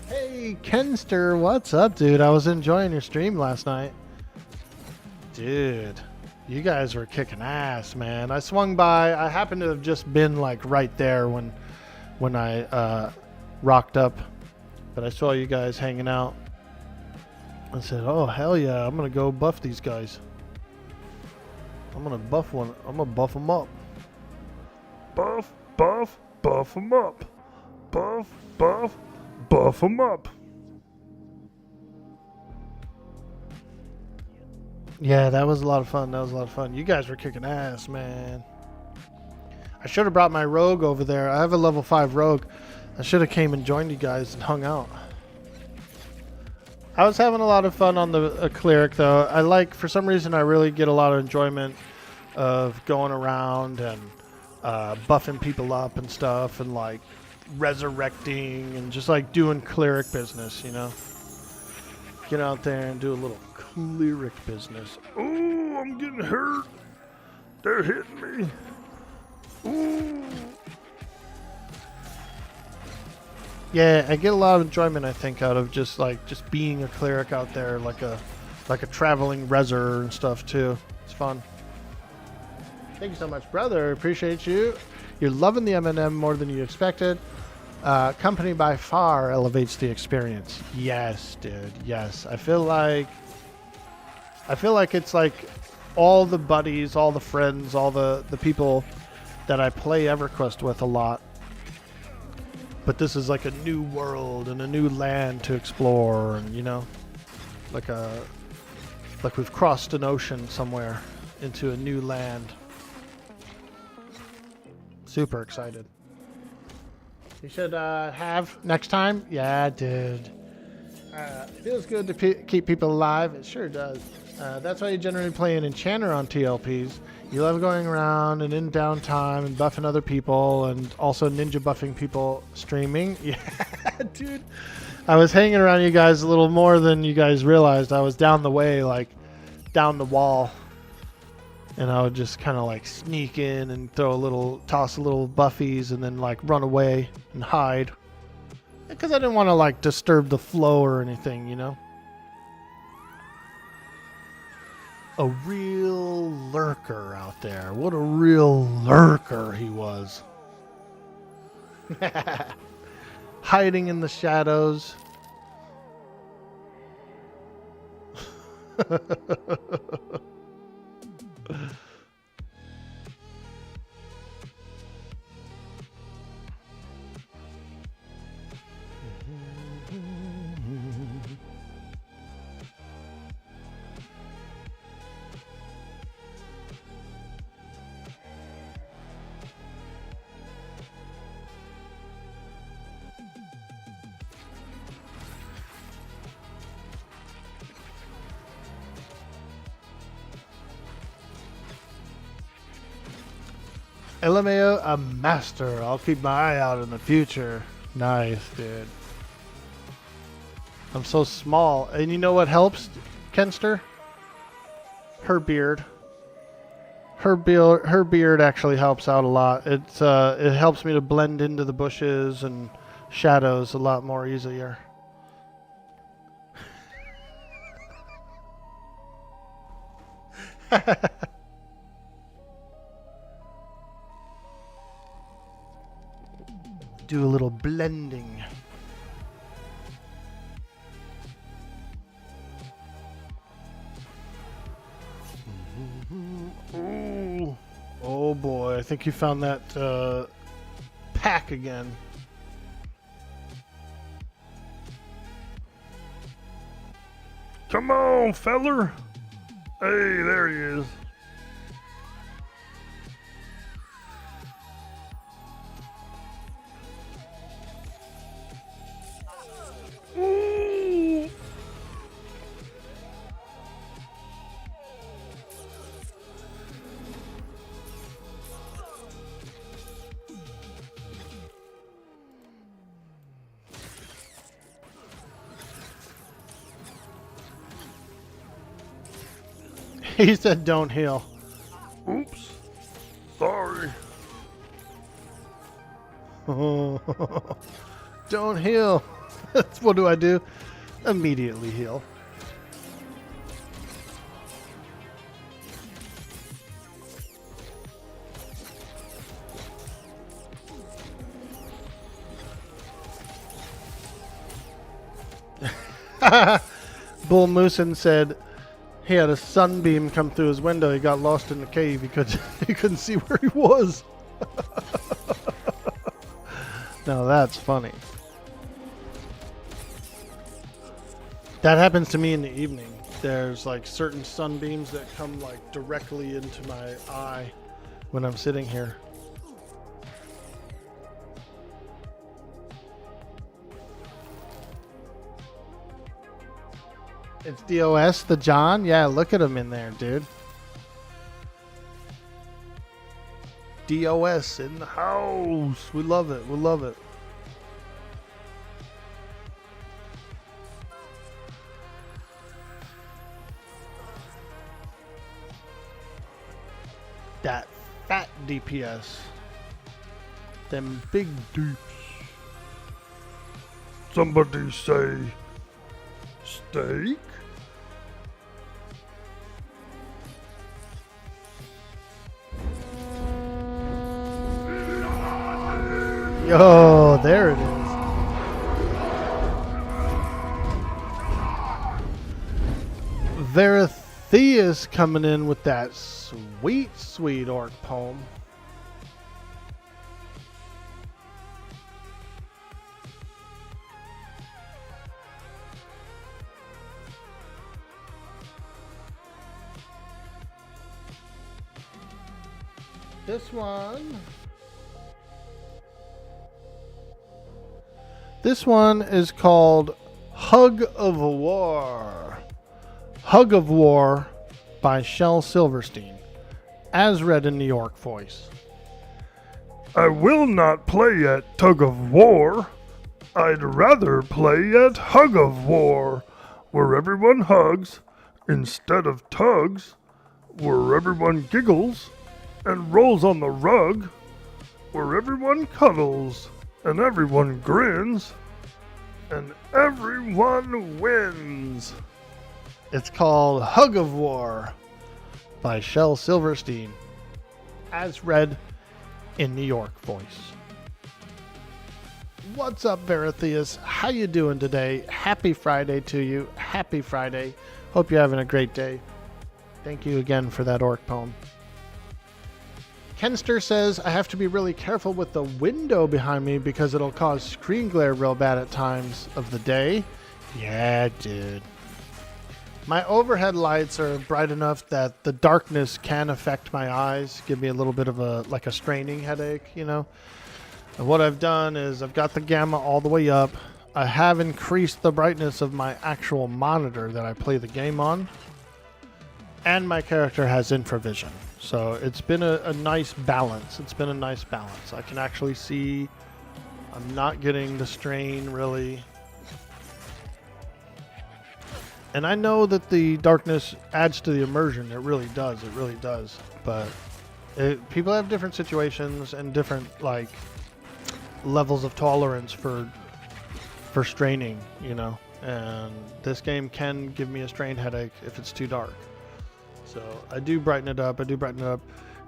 Hey, Kenster, what's up, dude? I was enjoying your stream last night. Dude, you guys were kicking ass, man. I swung by. I happened to have just been, like, right there when I rocked up. But I saw you guys hanging out. I said, oh, hell yeah, I'm going to go buff these guys. I'm going to buff one. I'm going to buff them up. Buff, buff, buff 'em up. Buff, buff, buff 'em up. Yeah, that was a lot of fun. You guys were kicking ass, man. I should have brought my rogue over there. I have a level 5 rogue. I should have came and joined you guys and hung out. I was having a lot of fun on the cleric, though. For some reason, I really get a lot of enjoyment of going around and buffing people up and stuff, and like resurrecting and just like doing cleric business, you know. Get out there and do a little cleric business. Ooh, I'm getting hurt. They're hitting me. Ooh. Yeah, I get a lot of enjoyment, I think, out of just being a cleric out there, like a traveling reser and stuff too. It's fun. Thank you so much, brother. Appreciate you. You're loving the M&M more than you expected. Company by far elevates the experience. Yes, dude. Yes. I feel like it's like all the buddies, all the friends, all the people that I play EverQuest with a lot. But this is like a new world and a new land to explore, and you know, like we've crossed an ocean somewhere into a new land. Super excited. You should have next time. Yeah, dude. Feels good to keep people alive. It sure does. That's why you generally play an enchanter on TLPs. You love going around and in downtime and buffing other people, and also ninja buffing people streaming. Yeah, dude. I was hanging around you guys a little more than you guys realized. I was down the way, like down the wall. And I would just kind of like sneak in and toss a little buffies and then like run away and hide. Because I didn't want to like disturb the flow or anything, you know? A real lurker out there. What a real lurker he was. Hiding in the shadows. LMAO, a master. I'll keep my eye out in the future. Nice, dude. I'm so small. And you know what helps, Kenster? Her beard. Her beard actually helps out a lot. It helps me to blend into the bushes and shadows a lot more easier. Do a little blending. Ooh. Oh boy, I think you found that pack again. Come on, feller. Hey, there he is. Ooh. He said don't heal. Oops. Sorry. Don't heal. What do I do? Immediately heal. Bull Moosin said he had a sunbeam come through his window. He got lost in the cave. He couldn't see where he was. Now that's funny. That happens to me in the evening. There's like certain sunbeams that come like directly into my eye when I'm sitting here. It's DOS, the John. Yeah, look at him in there, dude. DOS in the house. We love it. We love it. That fat DPS. Them big deeps. Somebody say steak? Yo, there it is. Verithius coming in with that sweet, sweet orc poem. This one is called Hug of War. Hug of War by Shel Silverstein, as read in New York voice. I will not play at Tug of War. I'd rather play at Hug of War, where everyone hugs instead of tugs, where everyone giggles and rolls on the rug, where everyone cuddles and everyone grins and everyone wins. It's called Hug of War by Shel Silverstein, as read in New York voice. What's up, Verithius? How you doing today? Happy Friday to you. Happy Friday. Hope you're having a great day. Thank you again for that orc poem. Kenster says, I have to be really careful with the window behind me because it'll cause screen glare real bad at times of the day. Yeah, dude. My overhead lights are bright enough that the darkness can affect my eyes, give me a little bit of a straining headache, you know. And what I've done is I've got the gamma all the way up. I have increased the brightness of my actual monitor that I play the game on. And my character has infravision. So it's been a nice balance. It's been a nice balance. I can actually see. I'm not getting the strain really. And I know that the darkness adds to the immersion. It really does. It really does. But people have different situations and different levels of tolerance for straining, you know. And this game can give me a strain headache if it's too dark. So I do brighten it up.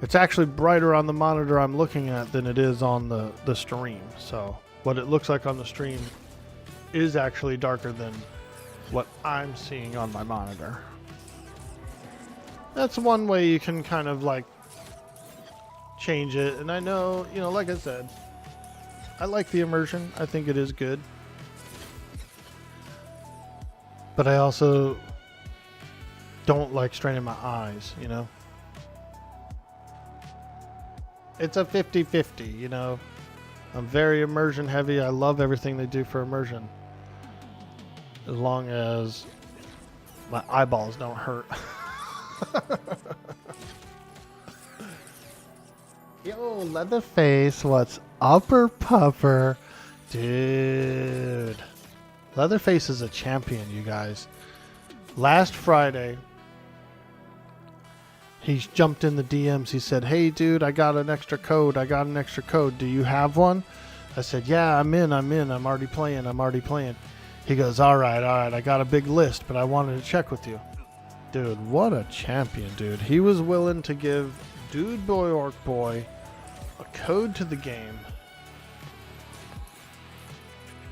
It's actually brighter on the monitor I'm looking at than it is on the stream. So what it looks like on the stream is actually darker than what I'm seeing on my monitor. That's one way you can kind of change it. And I know, you know, like I said, I like the immersion. I think it is good. But I also don't like straining my eyes, you know. It's a 50-50, you know. I'm very immersion heavy. I love everything they do for immersion. As long as my eyeballs don't hurt. Yo, Leatherface, what's upper pupper? Dude. Leatherface is a champion, you guys. Last Friday, He's jumped in the DMs. He said, hey, dude, I got an extra code. Do you have one? I said, yeah, I'm in. I'm already playing. He goes, all right. I got a big list, but I wanted to check with you. Dude, what a champion, dude. He was willing to give Dude Boy Orc Boy a code to the game.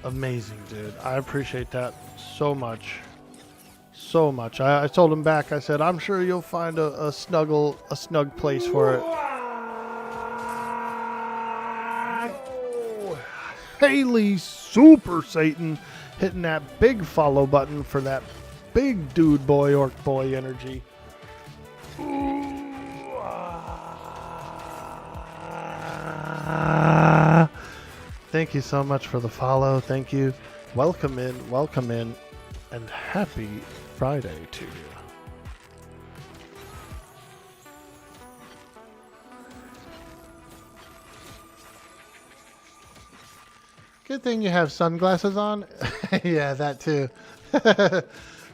Amazing, dude. I appreciate that so much. So much. I told him back, I said, I'm sure you'll find a snug place for it. Haley Super Satan hitting that big follow button for that big Dude Boy Orc Boy energy. Thank you so much for the follow. Thank you. Welcome in, and happy Friday to you. Good thing you have sunglasses on. Yeah, that too.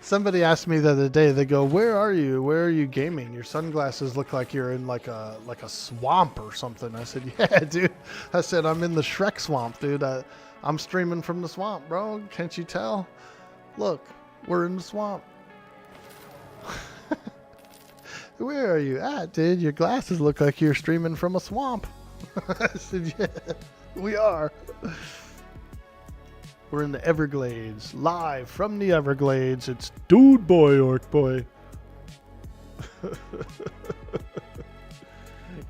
Somebody asked me the other day, they go, where are you gaming? Your sunglasses look like you're in like a swamp or something. I said, yeah, dude. I said, I'm in the Shrek swamp, dude. I'm streaming from the swamp, bro. Can't you tell? Look, we're in the swamp. Where are you at, dude? Your glasses look like you're streaming from a swamp. I said, yeah, we are. We're in the Everglades, live from the Everglades. It's Dude Boy Orc Boy.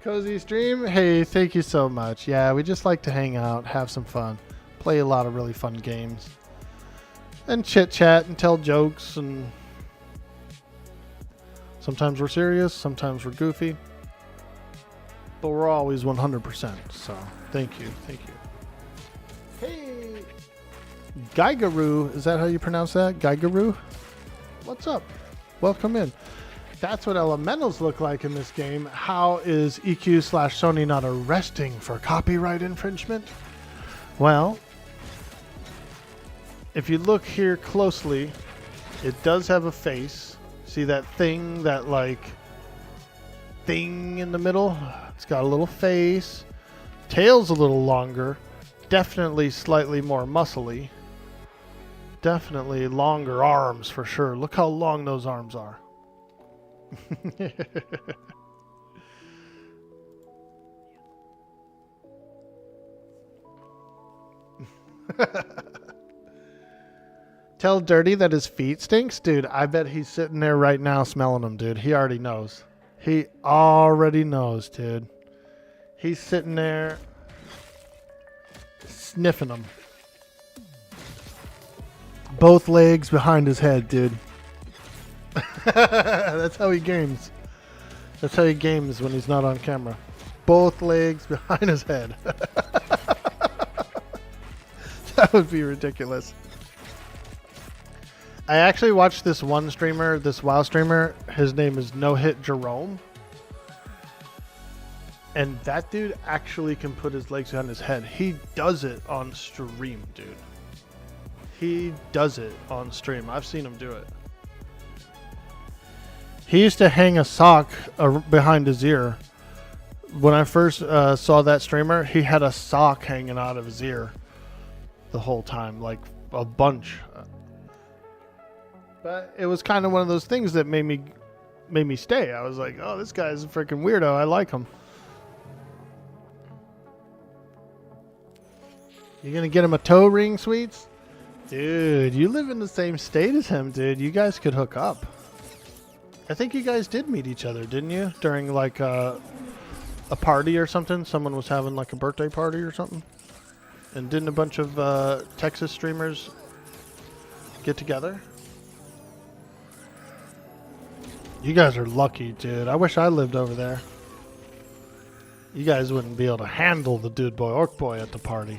Cozy stream? Hey, thank you so much. Yeah, we just like to hang out, have some fun, play a lot of really fun games, and chit-chat and tell jokes. And sometimes we're serious, sometimes we're goofy, but we're always 100%. So thank you. Hey! Geigaroo, is that how you pronounce that? Geigaroo? What's up? Welcome in. That's what elementals look like in this game. How is EQ/Sony not arresting for copyright infringement? Well, if you look here closely, it does have a face. See that thing, that like thing in the middle? It's got a little face. Tail's a little longer. Definitely slightly more muscly. Definitely longer arms for sure. Look how long those arms are. Tell Dirty that his feet stinks? Dude, I bet he's sitting there right now smelling them, dude. He already knows. He already knows, dude. He's sitting there sniffing them. Both legs behind his head, dude. That's how he games. That's how he games when he's not on camera. Both legs behind his head. That would be ridiculous. I actually watched this one streamer, this WoW streamer. His name is No Hit Jerome. And that dude actually can put his legs behind his head. He does it on stream, dude. He does it on stream. I've seen him do it. He used to hang a sock behind his ear. When I first saw that streamer, he had a sock hanging out of his ear the whole time, like a bunch. But it was kind of one of those things that made me stay. I was like, oh, this guy's a freaking weirdo. I like him. You gonna get him a toe ring, Sweets? Dude, you live in the same state as him, dude. You guys could hook up. I think you guys did meet each other, didn't you? During like a party or something. Someone was having like a birthday party or something. And didn't a bunch of Texas streamers get together? You guys are lucky, dude. I wish I lived over there. You guys wouldn't be able to handle the Dude Boy Orc Boy at the party.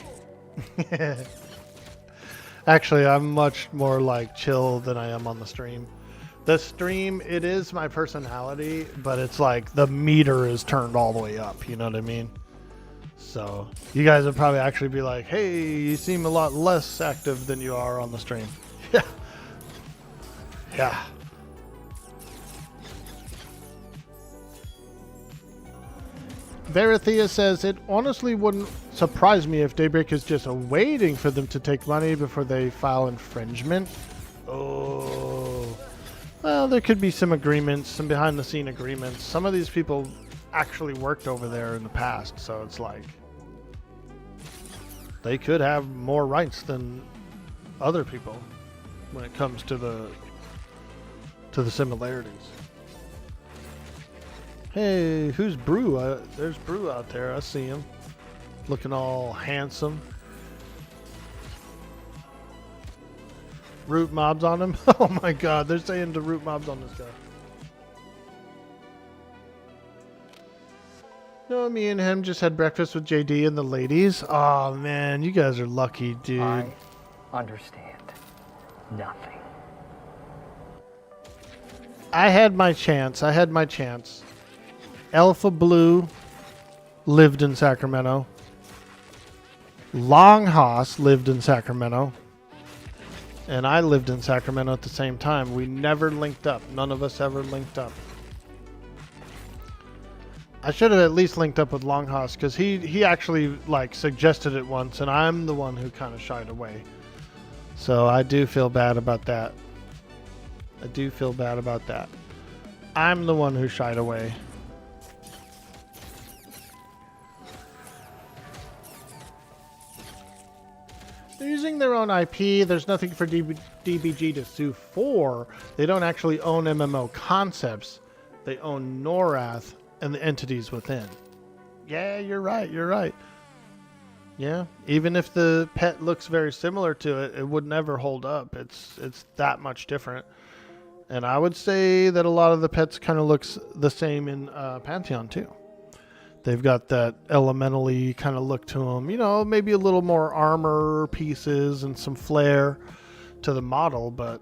Actually, I'm much more like chill than I am on the stream. The stream, it is my personality, but it's like the meter is turned all the way up. You know what I mean? So you guys would probably actually be like, hey, you seem a lot less active than you are on the stream. Yeah. Yeah. Verithia says, it honestly wouldn't surprise me if Daybreak is just waiting for them to take money before they file infringement. Oh. Well, there could be some agreements, some behind-the-scene agreements. Some of these people actually worked over there in the past, so it's like they could have more rights than other people when it comes to the similarities. Hey, who's Brew? There's Brew out there. I see him. Looking all handsome. Root mobs on him? Oh my god, they're saying to root mobs on this guy. No, me and him just had breakfast with JD and the ladies. Oh man, you guys are lucky, dude. I understand nothing. I had my chance. Alpha Blue lived in Sacramento. Longhouse lived in Sacramento. And I lived in Sacramento at the same time. We never linked up. None of us ever linked up. I should have at least linked up with Longhouse because he actually like suggested it once, and I'm the one who kind of shied away. So I do feel bad about that. I'm the one who shied away. They're using their own IP. There's nothing for DBG to sue for. They don't actually own MMO concepts. They own Norath and the entities within. Yeah, you're right. Yeah, even if the pet looks very similar to it, it would never hold up. It's that much different. And I would say that a lot of the pets kind of looks the same in Pantheon too. They've got that elementally kind of look to them. You know, maybe a little more armor pieces and some flair to the model, but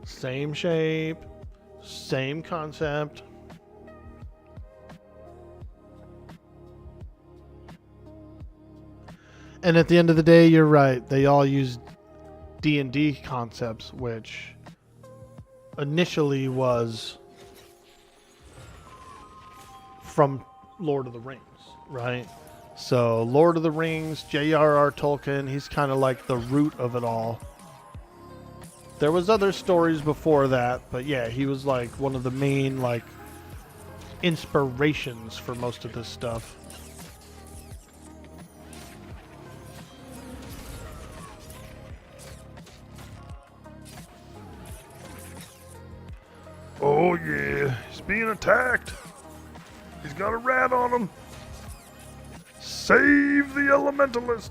same shape, same concept. And at the end of the day, you're right. They all use D&D concepts, which initially was from Lord of the Rings, right? So Lord of the Rings, J.R.R. Tolkien, he's kind of like the root of it all. There was other stories before that, but yeah, he was like one of the main like inspirations for most of this stuff. Oh yeah, he's being attacked. He's got a rat on him. Save the elementalist.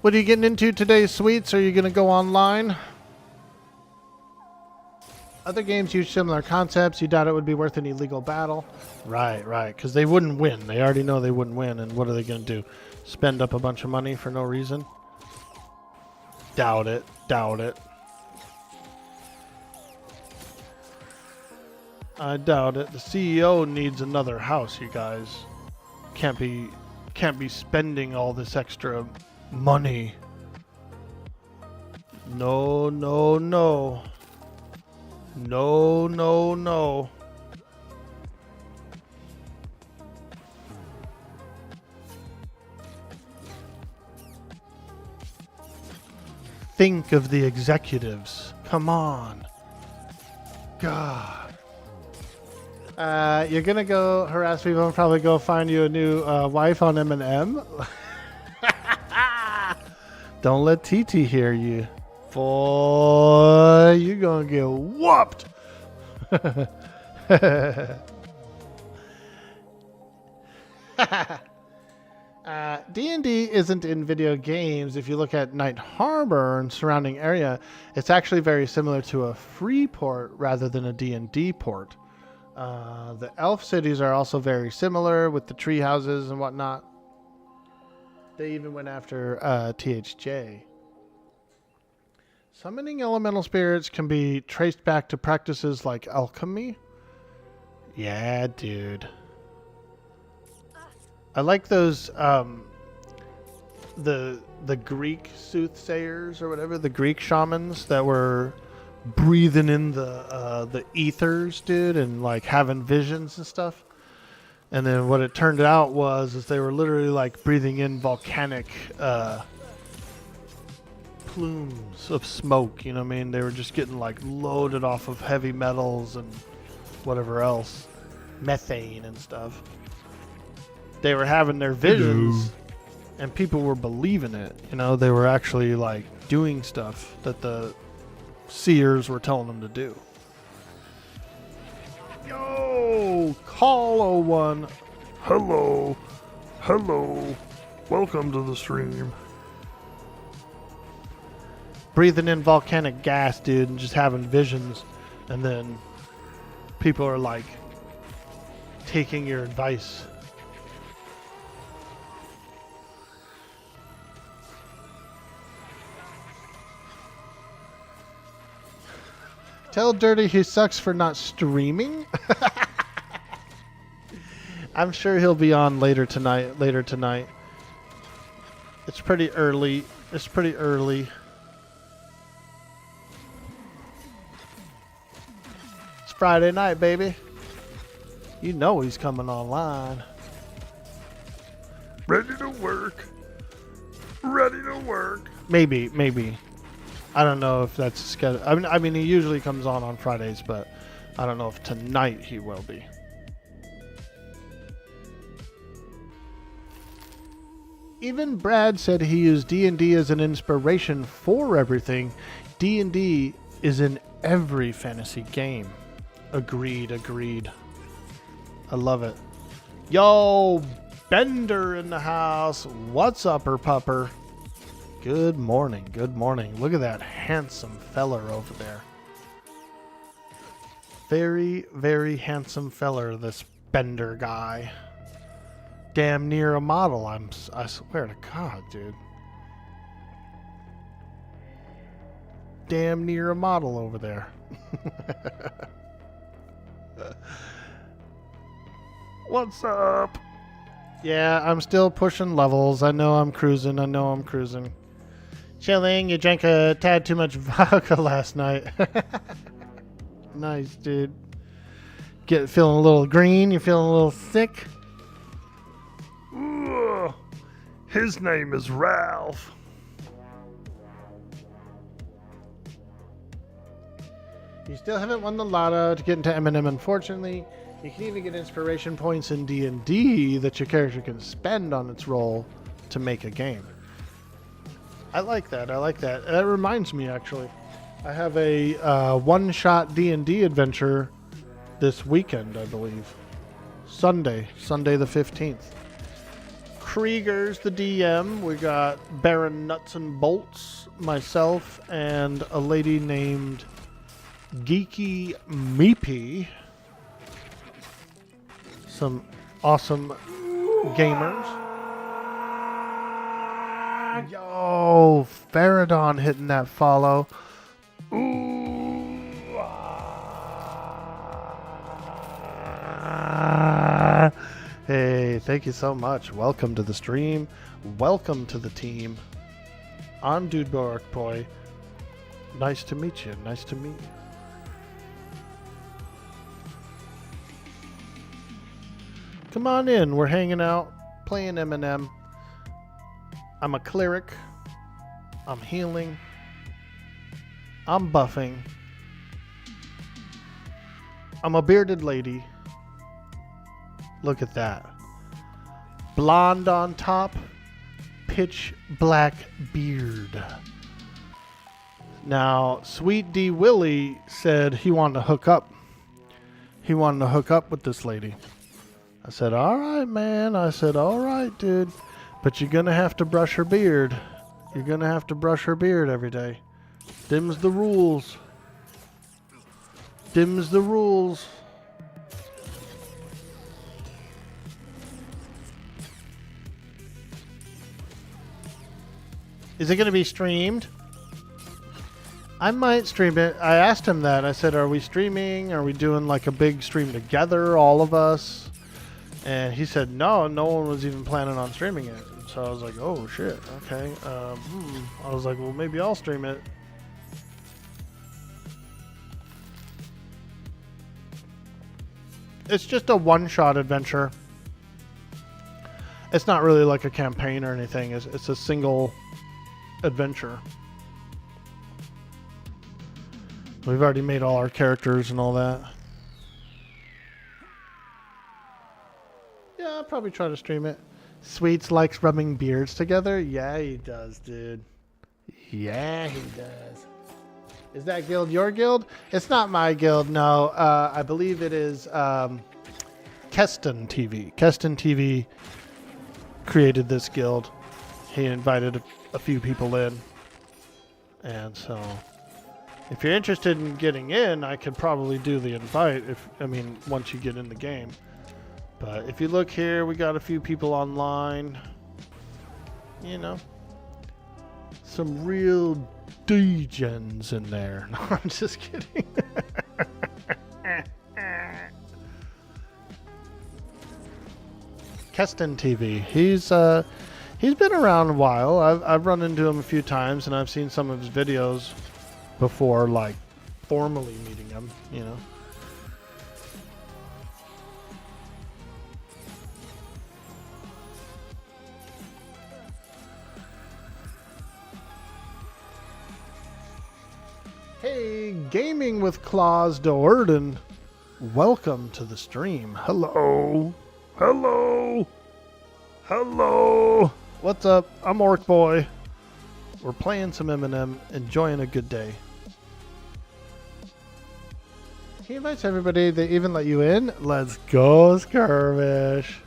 What are you getting into today, Sweets? Are you going to go online? Other games use similar concepts. You doubt it would be worth any legal battle. Right. Because they wouldn't win. They already know they wouldn't win. And what are they going to do? Spend up a bunch of money for no reason? Doubt it. I doubt it. The CEO needs another house, you guys. Can't be spending all this extra money. No. No. Think of the executives. Come on. God. You're gonna go harass people and probably go find you a new wife on M&M? Don't let TT hear you. Boy, you're gonna get whooped. D&D isn't in video games. If you look at Night Harbor and surrounding area, it's actually very similar to a free port rather than a D&D port. The elf cities are also very similar with the tree houses and whatnot. They even went after THJ. Summoning elemental spirits can be traced back to practices like alchemy. Yeah, dude. I like those the Greek soothsayers or whatever, the Greek shamans that were breathing in the ethers, dude, and like having visions and stuff. And then what it turned out is they were literally like breathing in volcanic plumes of smoke, you know what I mean? They were just getting like loaded off of heavy metals and whatever else, methane and stuff. They were having their visions and people were believing it, you know? They were actually like doing stuff that the seers were telling them to do. Yo, call 01. Hello. Hello. Welcome to the stream. Breathing in volcanic gas, dude, and just having visions, and then people are like taking your advice. Tell Dirty he sucks for not streaming. I'm sure he'll be on later tonight. It's pretty early. It's Friday night, baby. You know he's coming online. Ready to work. Ready to work. Maybe. I don't know if that's scheduled. I mean, he usually comes on Fridays, but I don't know if tonight he will be. Even Brad said he used D&D as an inspiration for everything. D&D is in every fantasy game. Agreed. I love it. Yo, Bender in the house. What's upper pupper? Good morning. Look at that handsome feller over there. Very, very handsome feller, this Bender guy. Damn near a model, I swear to God, dude. Damn near a model over there. What's up? Yeah, I'm still pushing levels. I know I'm cruising. Chilling, you drank a tad too much vodka last night. Nice, dude. Feeling a little green? You feeling a little sick? Ugh. His name is Ralph. You still haven't won the lotto to get into M&M, unfortunately. You can even get inspiration points in D&D that your character can spend on its role to make a game. I like that. That reminds me, actually. I have a one-shot D&D adventure this weekend, I believe. Sunday the 15th. Krieger's the DM. We got Baron Nuts and Bolts, myself, and a lady named Geeky Meepy. Some awesome gamers. Yo, Faradon hitting that follow. Ooh. Hey, thank you so much. Welcome to the stream. Welcome to the team. I'm Dude Boy. Nice to meet you. Come on in. We're hanging out, playing M&M. I'm a cleric. I'm healing. I'm buffing. I'm a bearded lady. Look at that. Blonde on top. Pitch black beard. Now, Sweet D Willie said he wanted to hook up. He wanted to hook up with this lady. I said, all right, man. I said, all right, dude. But you're going to have to brush her beard. You're going to have to brush her beard every day. Them's the rules. Them's the rules. Is it going to be streamed? I might stream it. I asked him that. I said, are we streaming? Are we doing like a big stream together, all of us? And he said, no one was even planning on streaming it. So I was like, oh shit, okay. I was like, well, maybe I'll stream it. It's just a one-shot adventure. It's not really like a campaign or anything. It's a single adventure. We've already made all our characters and all that. Yeah, I'll probably try to stream it. Sweets likes rubbing beards together. Yeah, he does, dude. Yeah, he does. Is that guild your guild? It's not my guild, no. I believe it is Keston TV. Keston TV created this guild. He invited a few people in. And so, if you're interested in getting in, I could probably do the invite, once you get in the game. But if you look here, we got a few people online. You know, some real degens in there. No, I'm just kidding. Keston TV. He's been around a while. I've run into him a few times, and I've seen some of his videos before, like formally meeting him. You know. Hey, Gaming with Claus Doerden. Welcome to the stream. Hello. Hello. Hello. What's up? I'm Orc Boy. We're playing some Eminem, enjoying a good day. He invites everybody. They even let you in. Let's go, Skirmish.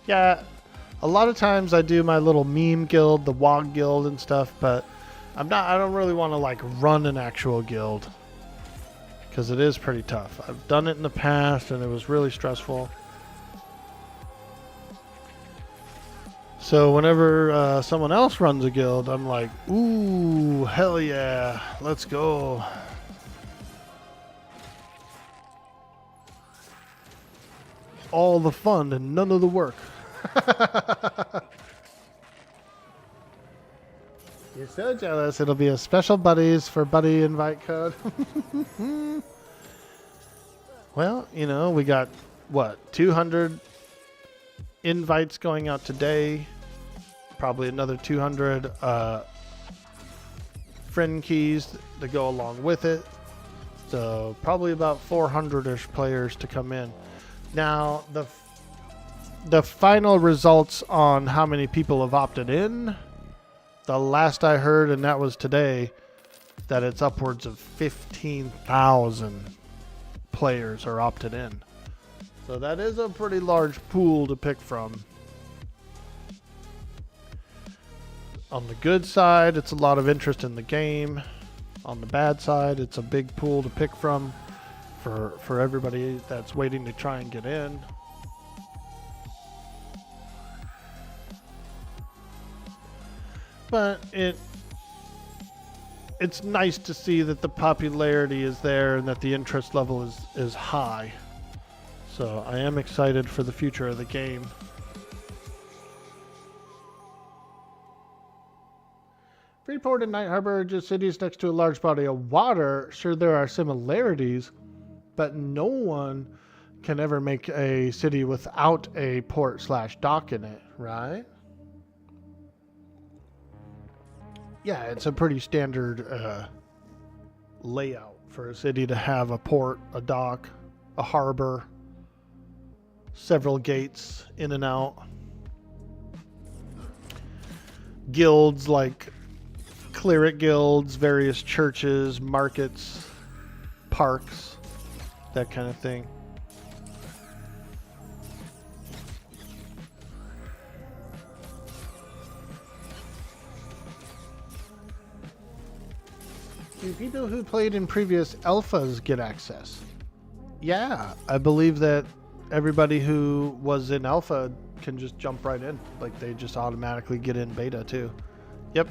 Yeah, a lot of times I do my little meme guild, the WOG guild and stuff, but I don't really want to like run an actual guild because it is pretty tough. I've done it in the past and it was really stressful. So whenever someone else runs a guild, I'm like, ooh, hell yeah, let's go. All the fun and none of the work. You're so jealous. It'll be a special buddies for buddy invite code. Well, you know, we got, what, 200 invites going out today. Probably another 200 friend keys to go along with it. So probably about 400-ish players to come in. Now, the final results on how many people have opted in, the last I heard, and that was today, that it's upwards of 15,000 players are opted in. So that is a pretty large pool to pick from. On the good side, it's a lot of interest in the game. On the bad side, it's a big pool to pick from for everybody that's waiting to try and get in. But it's nice to see that the popularity is there and that the interest level is high. So I am excited for the future of the game. Freeport and Night Harbor are just cities next to a large body of water. Sure, there are similarities, but no one can ever make a city without a port/dock in it, right? Yeah, it's a pretty standard layout for a city to have a port, a dock, a harbor, several gates in and out. Guilds like Cleric guilds, various churches, markets, parks, that kind of thing. Do people who played in previous alphas get access? Yeah, I believe that everybody who was in alpha can just jump right in. Like, they just automatically get in beta too. Yep.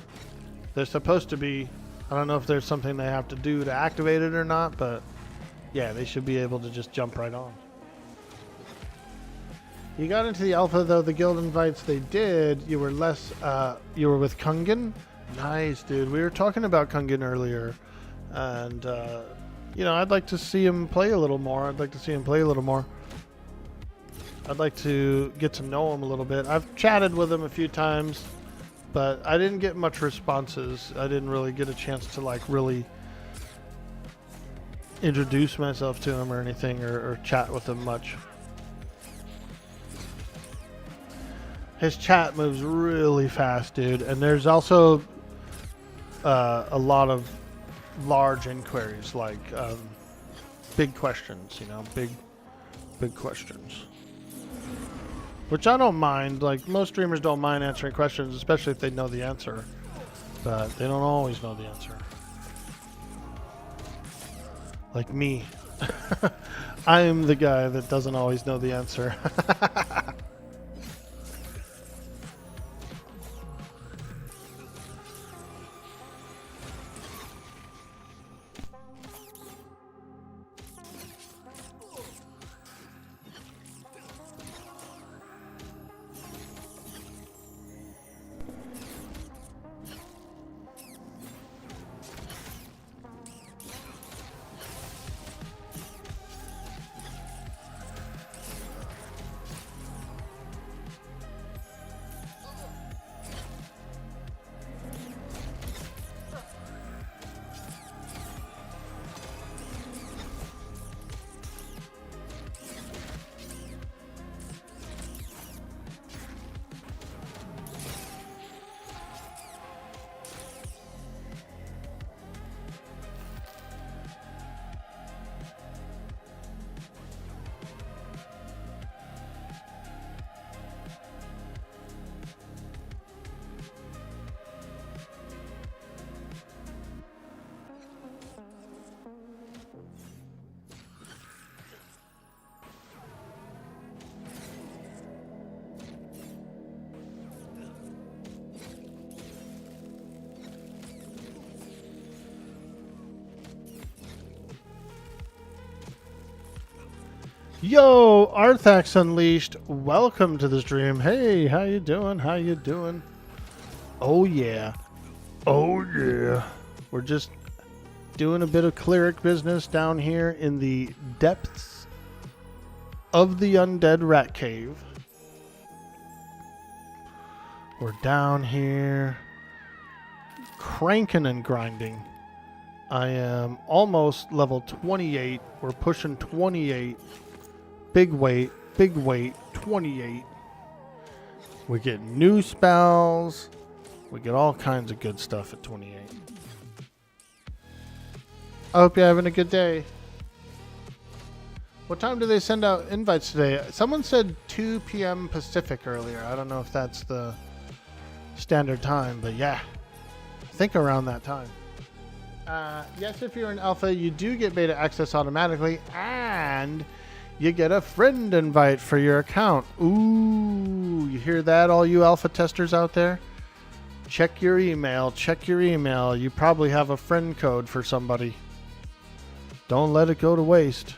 They're supposed to be, I don't know if there's something they have to do to activate it or not, but yeah, they should be able to just jump right on. You got into the alpha, though. The guild invites they did. You were less. You were with Kungen. Nice, dude. We were talking about Kungen earlier, and you know, I'd like to see him play a little more. I'd like to get to know him a little bit. I've chatted with him a few times, but I didn't get much responses. I didn't really get a chance to like really introduce myself to him or anything, or chat with him much. His chat moves really fast, dude, and there's also a lot of large inquiries, like big questions, you know, big questions. Which I don't mind. Like, most streamers don't mind answering questions, especially if they know the answer. But they don't always know the answer. Like me. I am the guy that doesn't always know the answer. Yo, Arthax Unleashed, welcome to the stream. Hey, how you doing? How you doing? Oh yeah. Oh yeah. We're just doing a bit of cleric business down here in the depths of the undead rat cave. We're down here cranking and grinding. I am almost level 28. We're pushing 28. Big weight, 28. We get new spells. We get all kinds of good stuff at 28. I hope you're having a good day. What time do they send out invites today? Someone said 2 p.m. Pacific earlier. I don't know if that's the standard time, but yeah. I think around that time. Yes, if you're in alpha, you do get beta access automatically, and you get a friend invite for your account. Ooh, you hear that, all you alpha testers out there? Check your email. Check your email. You probably have a friend code for somebody. Don't let it go to waste.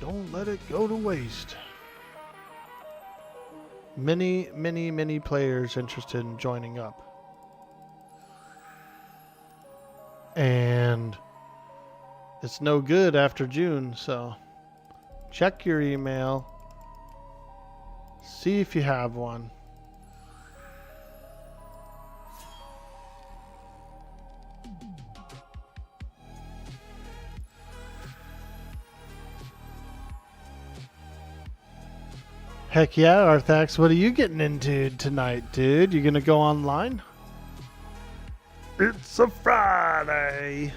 Don't let it go to waste. Many players interested in joining up. And it's no good after June, so check your email. See if you have one. Heck yeah, Arthax, what are you getting into tonight, dude? You gonna go online? It's a Friday.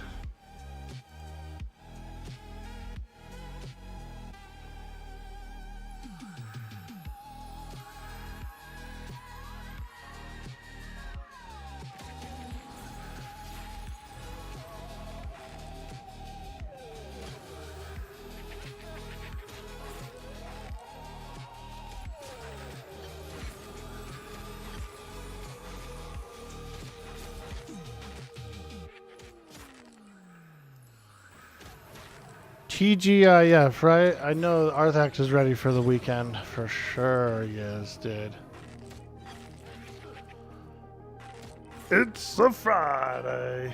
TGIF, right? I know Arthax is ready for the weekend. For sure he is, dude. It's a Friday.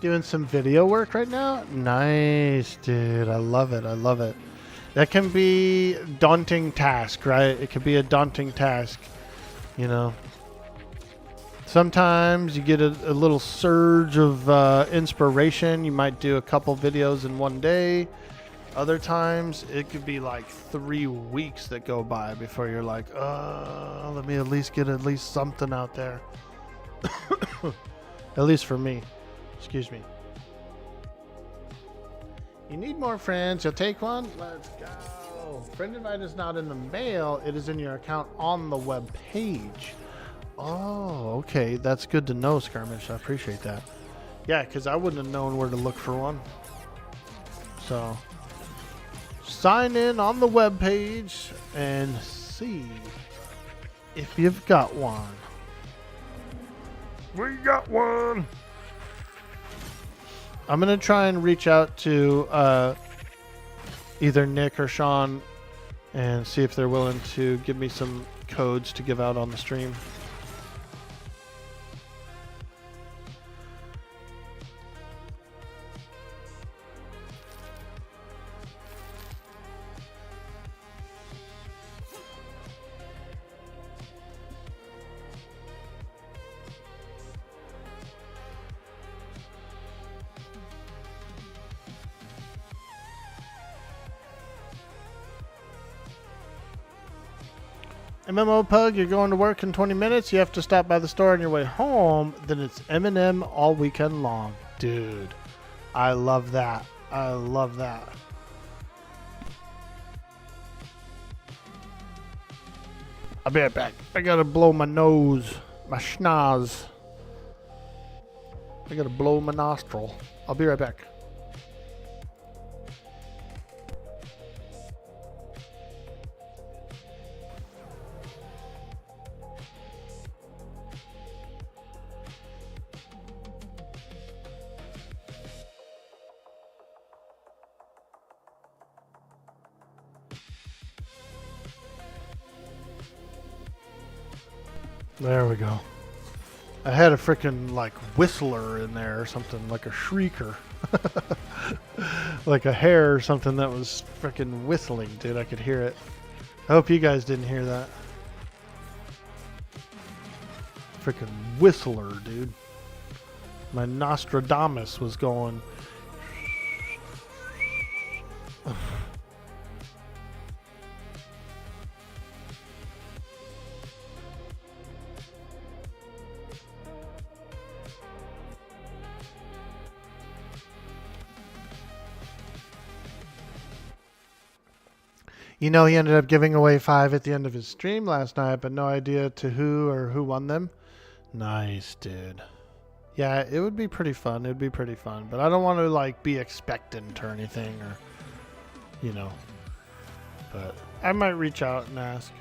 Doing some video work right now? Nice, dude. I love it. I love it. That can be a daunting task, right? It can be a daunting task, you know. Sometimes you get a little surge of inspiration. You might do a couple videos in one day. Other times it could be like 3 weeks that go by before you're like, let me at least get at least something out there. At least for me. Excuse me. You need more friends. You'll take one? Let's go. Friend invite is not in the mail. It is in your account on the web page. Oh, okay. That's good to know, Skirmish. I appreciate that. Yeah, because I wouldn't have known where to look for one. So, sign in on the web page and see if you've got one. We got one. I'm going to try and reach out to either Nick or Sean and see if they're willing to give me some codes to give out on the stream. MMO Pug, you're going to work in 20 minutes. You have to stop by the store on your way home. Then it's M&M all weekend long. Dude, I love that. I love that. I'll be right back. I gotta blow my nose. My schnoz. I gotta blow my nostril. I'll be right back. There we go. I had a freaking like whistler in there or something, like a shrieker. Like a hare or something that was freaking whistling, dude. I could hear it. I hope you guys didn't hear that. Freaking whistler, dude. My Nostradamus was going. You know, he ended up giving away 5 at the end of his stream last night, but no idea to who or who won them. Nice, dude. Yeah, it would be pretty fun. It would be pretty fun. But I don't want to, like, be expectant or anything or, you know. But I might reach out and ask.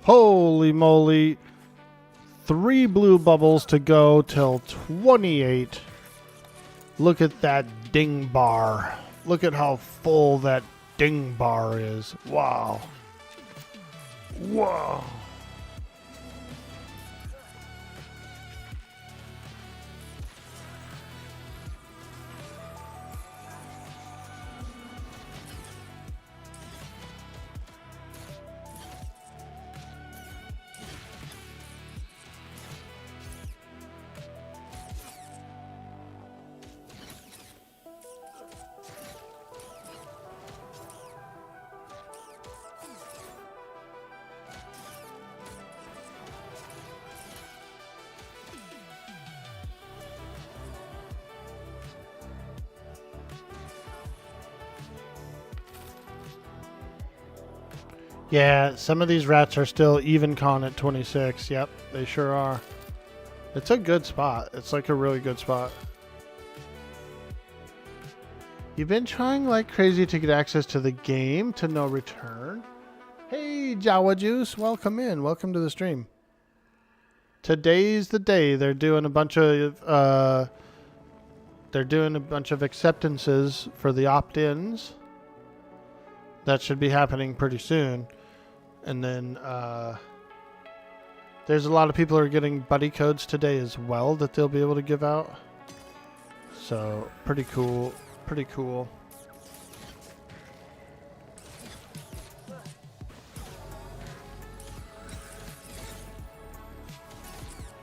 Holy moly. 3 blue bubbles to go till 28. Look at that ding bar. Look at how full that ding bar is. Wow. Wow. Yeah, some of these rats are still even con at 26. Yep, they sure are. It's a good spot. It's like a really good spot. You've been trying like crazy to get access to the game to no return. Hey, Jawa Juice, welcome in. Welcome to the stream. Today's the day. They're doing a bunch of acceptances for the opt-ins. That should be happening pretty soon. And then there's a lot of people who are getting buddy codes today as well that they'll be able to give out. So pretty cool. Pretty cool.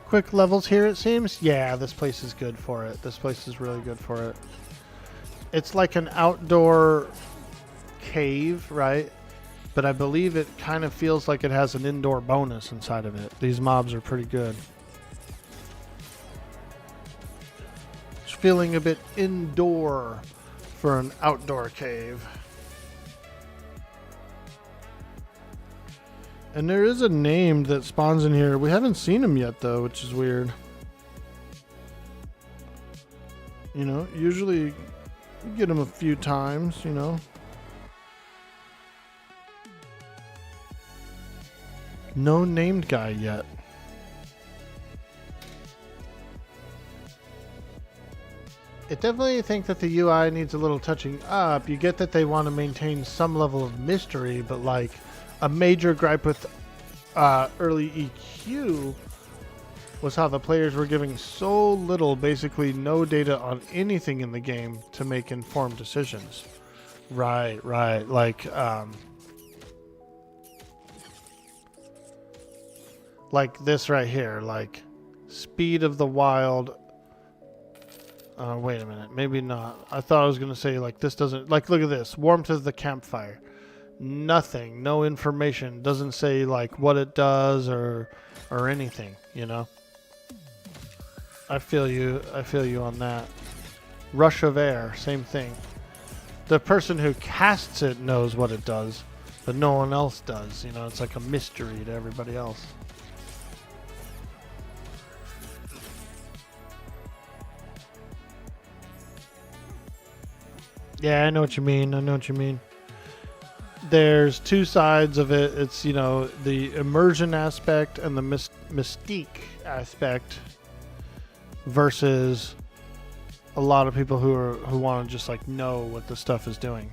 Quick levels here, it seems. Yeah, this place is good for it. This place is really good for it. It's like an outdoor cave, right? But I believe it kind of feels like it has an indoor bonus inside of it. These mobs are pretty good. It's feeling a bit indoor for an outdoor cave. And there is a name that spawns in here. We haven't seen him yet though, which is weird. You know, usually you get him a few times, you know. No named guy yet. I definitely think that the UI needs a little touching up. You get that they want to maintain some level of mystery, but like a major gripe with early EQ was how the players were giving so little, basically no data on anything in the game to make informed decisions. Right. Like this right here, like speed of the wild. Wait a minute, maybe not. I thought I was gonna say like this doesn't, like look at this, warmth of the campfire. Nothing, no information, doesn't say like what it does or anything, you know. I feel you on that. Rush of air, same thing. The person who casts it knows what it does, but no one else does, you know. It's like a mystery to everybody else. Yeah, I know what you mean. There's two sides of it. It's, you know, the immersion aspect and the mystique aspect versus a lot of people who want to just like know what the stuff is doing.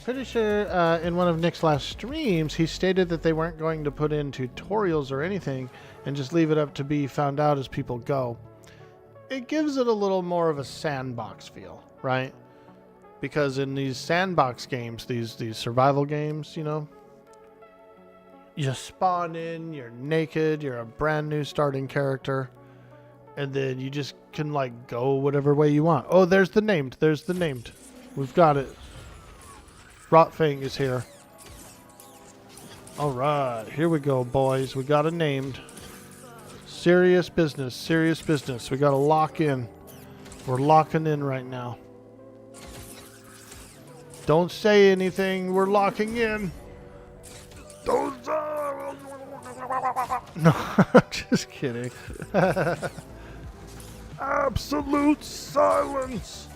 Pretty sure in one of Nick's last streams, he stated that they weren't going to put in tutorials or anything and just leave it up to be found out as people go. It gives it a little more of a sandbox feel, right? Because in these sandbox games, these survival games, you know, you spawn in, you're naked, you're a brand new starting character, and then you just can like go whatever way you want. Oh, there's the named. We've got it. Rotfang is here. All right, here we go, boys. We got a named. Serious business. We got to lock in. We're locking in right now. Don't say anything. We're locking in. Don't. No, just kidding. Absolute silence.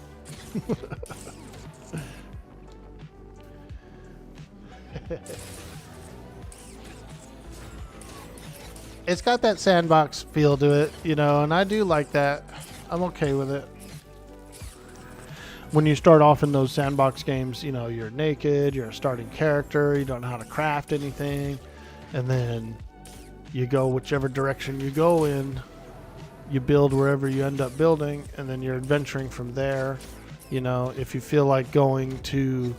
It's got that sandbox feel to it, you know, and I do like that. I'm okay with it. When you start off in those sandbox games, you know, you're naked, you're a starting character, you don't know how to craft anything, and then you go whichever direction you go in, you build wherever you end up building, and then you're adventuring from there. You know, if you feel like going to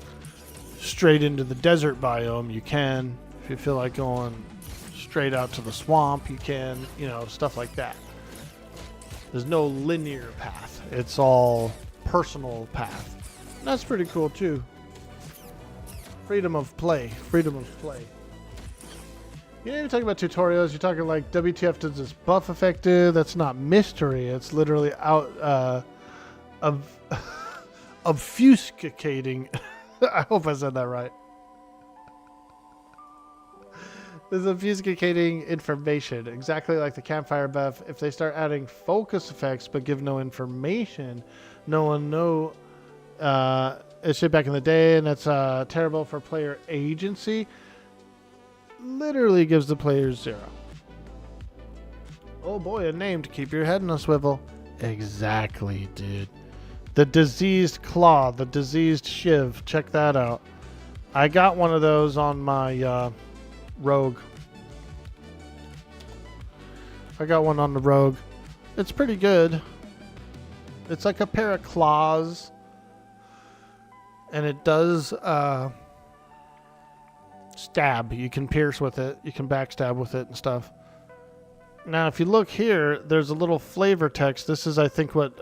straight into the desert biome, you can. If you feel like going straight out to the swamp, you can, you know, stuff like that. There's no linear path. It's all personal path. And that's pretty cool too. Freedom of play. Freedom of play. You ain't even talking about tutorials. You're talking like WTF does this buff effect do? That's not mystery. It's literally out of obfuscating. I hope I said that right. There's obfuscating information, exactly like the campfire buff. If they start adding focus effects but give no information, no one know. It's shit back in the day, and that's terrible for player agency. Literally gives the players 0. Oh boy, a name to keep your head in a swivel. Exactly, dude. The diseased claw, the diseased shiv. Check that out. I got one of those on my rogue. I got one on the rogue. It's pretty good. It's like a pair of claws, and it does stab. You can pierce with it. You can backstab with it and stuff. Now, if you look here, there's a little flavor text. This is, I think, what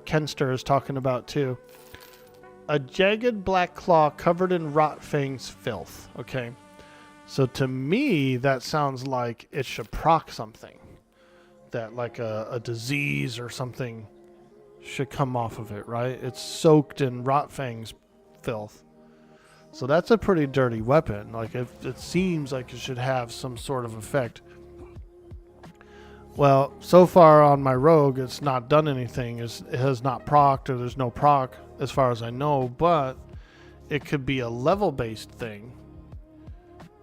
Kenster is talking about too. A jagged black claw covered in rot fang's filth. Okay. So to me, that sounds like it should proc something. That like a disease or something should come off of it, right? It's soaked in rot fang's filth. So that's a pretty dirty weapon. Like it seems like it should have some sort of effect. Well, so far on my rogue, it's not done anything. It has not procced, or there's no proc as far as I know, but it could be a level-based thing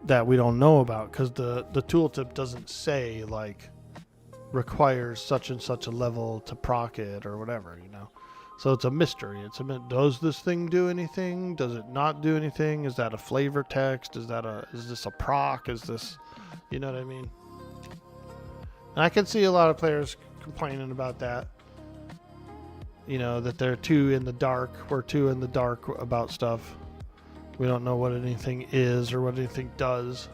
that we don't know about, because the tooltip doesn't say like requires such and such a level to proc it or whatever, you know. So it's a mystery. Does this thing do anything? Does it not do anything? Is that a flavor text? Is this a proc? Is this, you know what I mean? And I can see a lot of players complaining about that. You know, that they're too in the dark. We're too in the dark about stuff. We don't know what anything is or what anything does.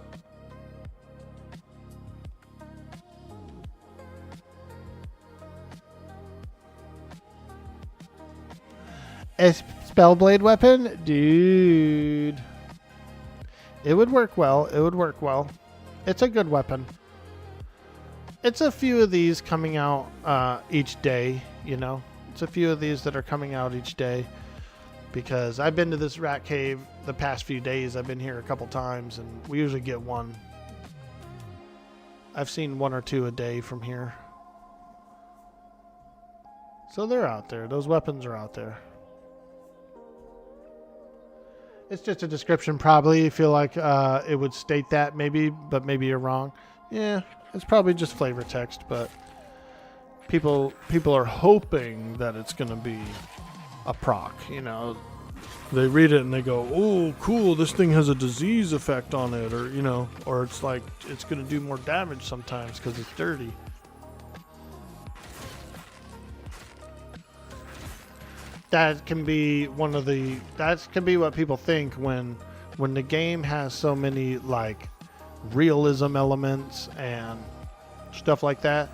A Spellblade weapon? Dude. It would work well. It would work well. It's a good weapon. It's a few of these coming out each day, you know. It's a few of these that are coming out each day. Because I've been to this rat cave the past few days. I've been here a couple times, and we usually get one. I've seen 1 or 2 a day from here. So they're out there. Those weapons are out there. It's just a description, probably. You feel like it would state that, maybe, but maybe you're wrong. Yeah, it's probably just flavor text, but people are hoping that it's going to be a proc, you know. They read it and they go, oh, cool, this thing has a disease effect on it, or, you know, or it's like it's going to do more damage sometimes because it's dirty. That can be that can be what people think when the game has so many like realism elements and stuff like that.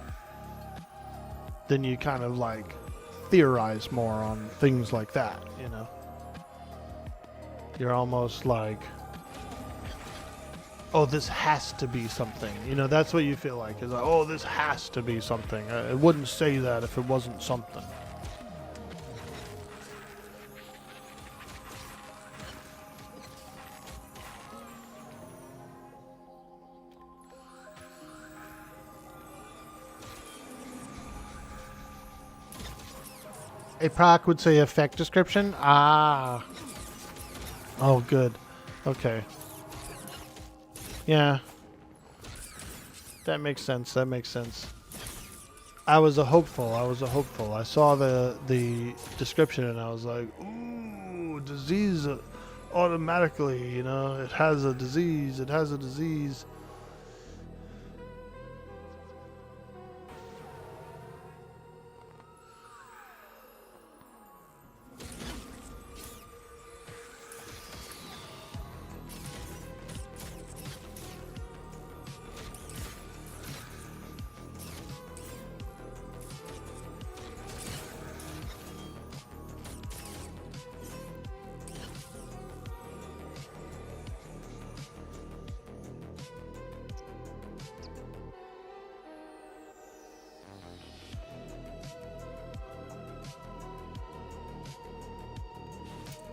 Then you kind of like theorize more on things like that, you know. You're almost like, oh, this has to be something, you know. That's what you feel like, is like, oh, this has to be something. It wouldn't say that if it wasn't something. A proc would say effect description. Ah. Oh, good. Okay. Yeah. That makes sense. That makes sense. I was a hopeful. I saw the description and I was like, ooh, disease automatically, you know, it has a disease. It has a disease.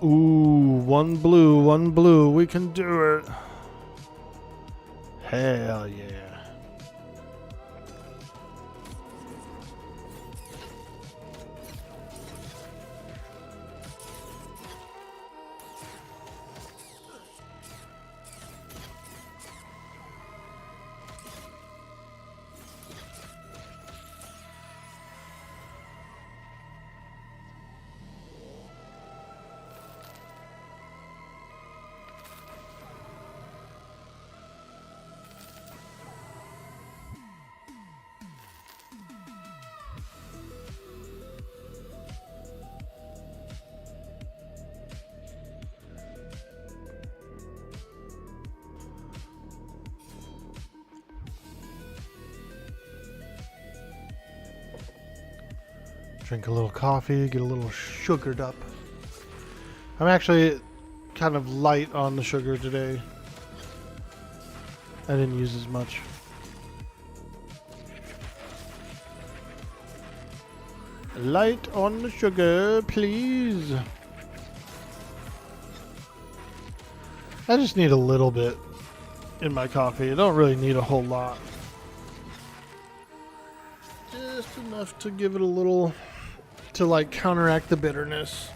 Ooh, one blue, we can do it. Hell yeah. Drink a little coffee, get a little sugared up. I'm actually kind of light on the sugar today. I didn't use as much. Light on the sugar, please. I just need a little bit in my coffee. I don't really need a whole lot. Just enough to give it a little, to like counteract the bitterness.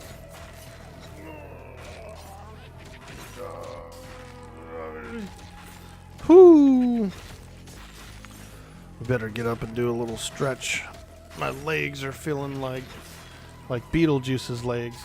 Whoo! We better get up and do a little stretch. My legs are feeling like Beetlejuice's legs.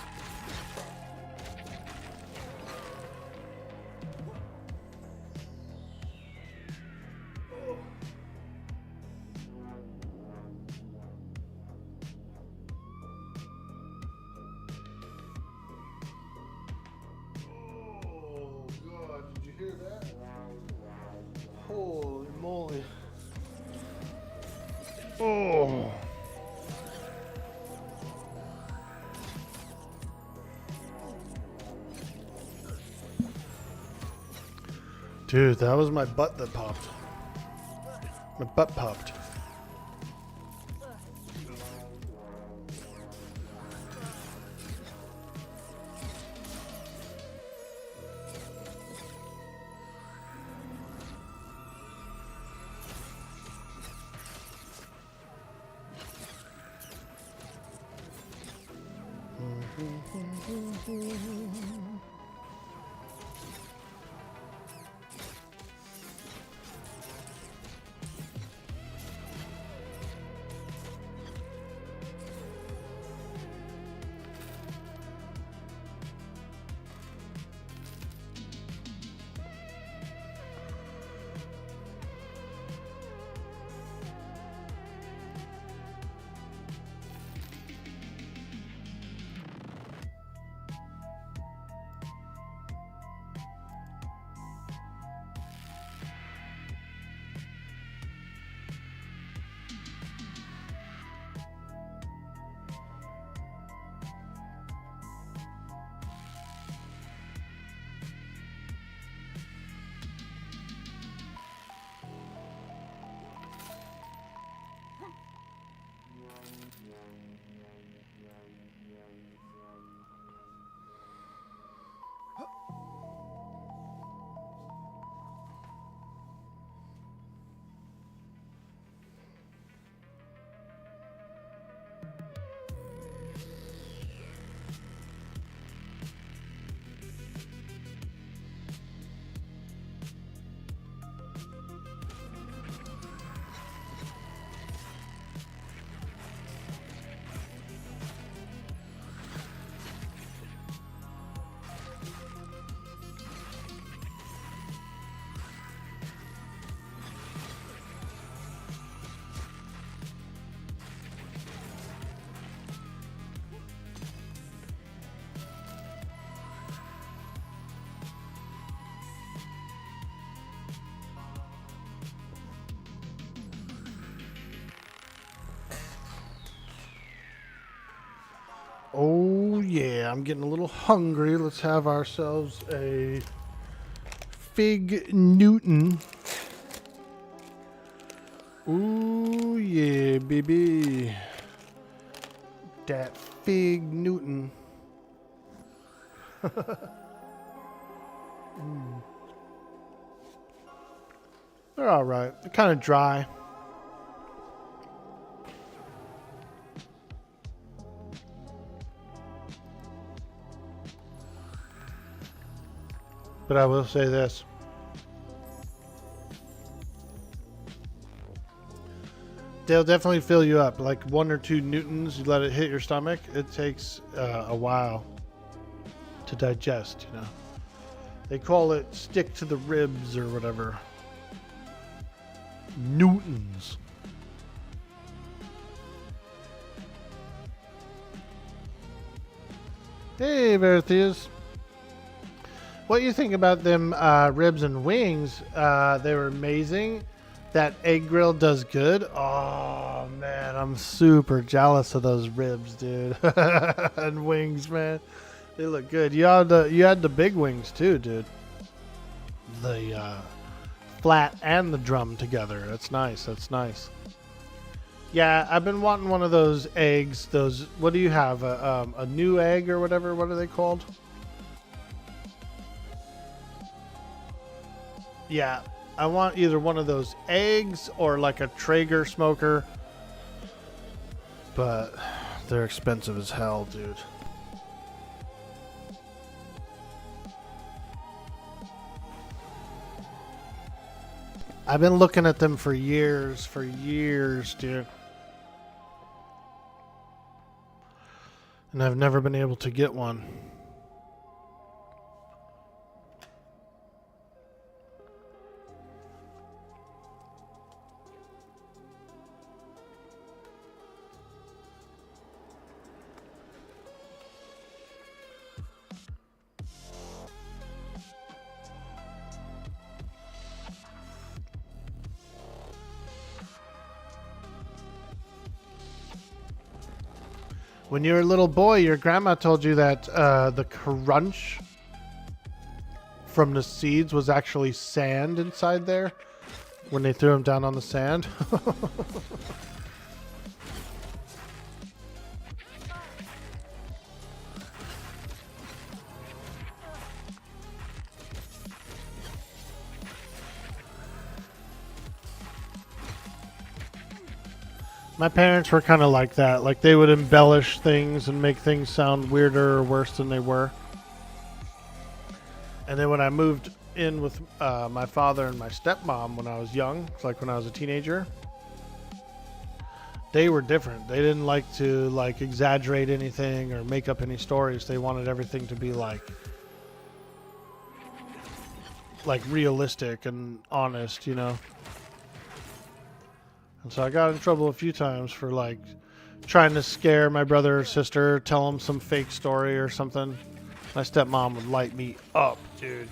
Oh God, did you hear that? Holy moly. Oh. Dude, that was my butt that popped. My butt popped. I'm getting a little hungry. Let's have ourselves a Fig Newton. Ooh, yeah, baby. That Fig Newton. They're all right. They're kind of dry. But I will say this. They'll definitely fill you up. Like 1 or 2 newtons, you let it hit your stomach. It takes a while to digest, you know. They call it stick to the ribs or whatever. Newtons. Hey, Verthius. What do you think about them ribs and wings? They were amazing. That egg grill does good. Oh, man. I'm super jealous of those ribs, dude. And wings, man. They look good. You had the big wings, too, dude. The flat and the drum together. That's nice. That's nice. Yeah, I've been wanting one of those eggs. Those, what do you have? A new egg or whatever? What are they called? Yeah, I want either one of those eggs or like a Traeger smoker. But they're expensive as hell, dude. I've been looking at them for years, dude. And I've never been able to get one. When you were a little boy, your grandma told you that the crunch from the seeds was actually sand inside there when they threw them down on the sand. My parents were kind of like that. Like, they would embellish things and make things sound weirder or worse than they were. And then when I moved in with my father and my stepmom when I was young, like when I was a teenager, they were different. They didn't like to like exaggerate anything or make up any stories. They wanted everything to be like realistic and honest, you know. And so I got in trouble a few times for like trying to scare my brother or sister, tell them some fake story or something. My stepmom would light me up, dude.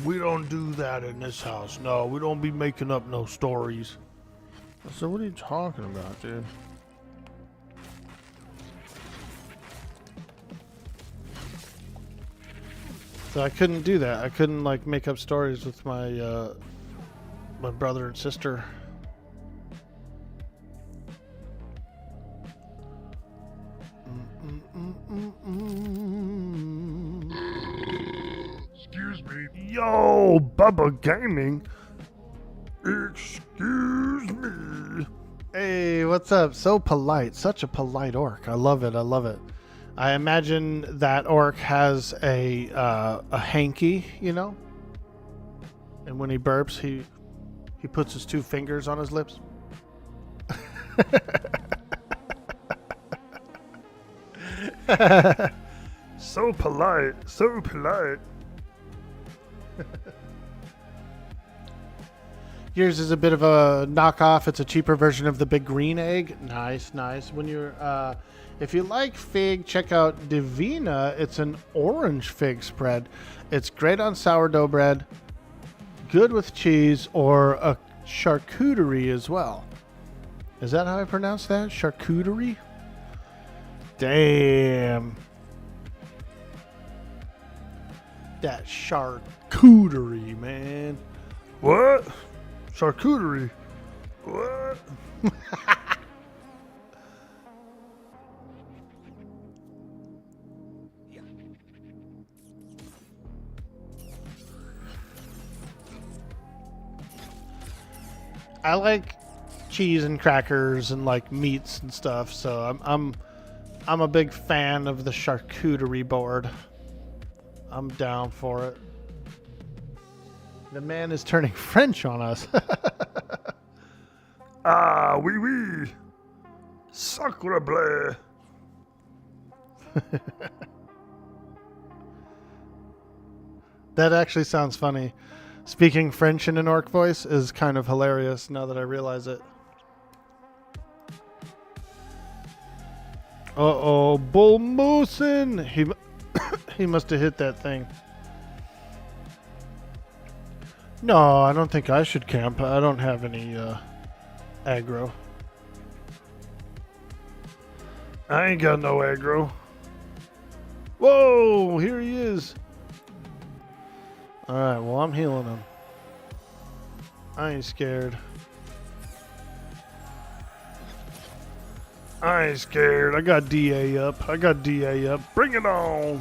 We don't do that in this house. No, we don't be making up no stories. I said, what are you talking about, dude? So I couldn't do that. I couldn't like make up stories with my my brother and sister. Excuse me. Yo, Bubba Gaming. Excuse me. Hey, what's up? So polite. Such a polite orc. I love it. I love it. I imagine that orc has a hanky, you know? And when he burps, he puts his 2 fingers on his lips. So polite. So polite. Yours is a bit of a knockoff. It's a cheaper version of the big green egg. Nice, nice. When you're, if you like fig, check out Divina. It's an orange fig spread. It's great on sourdough bread, good with cheese, or a charcuterie as well. Is that how I pronounce that? Charcuterie? Damn. That charcuterie, man. What? Charcuterie? What? I like cheese and crackers and like meats and stuff, so I'm a big fan of the charcuterie board. I'm down for it. The man is turning French on us. Ah, oui, oui. Sacre bleu. That actually sounds funny. Speaking French in an orc voice is kind of hilarious now that I realize it. Uh-oh, Bullmoosin! He must have hit that thing. No, I don't think I should camp. I don't have any aggro. I ain't got no aggro. Whoa, here he is. Alright, well, I'm healing him. I ain't scared. I ain't scared. I got DA up. I got DA up. Bring it on.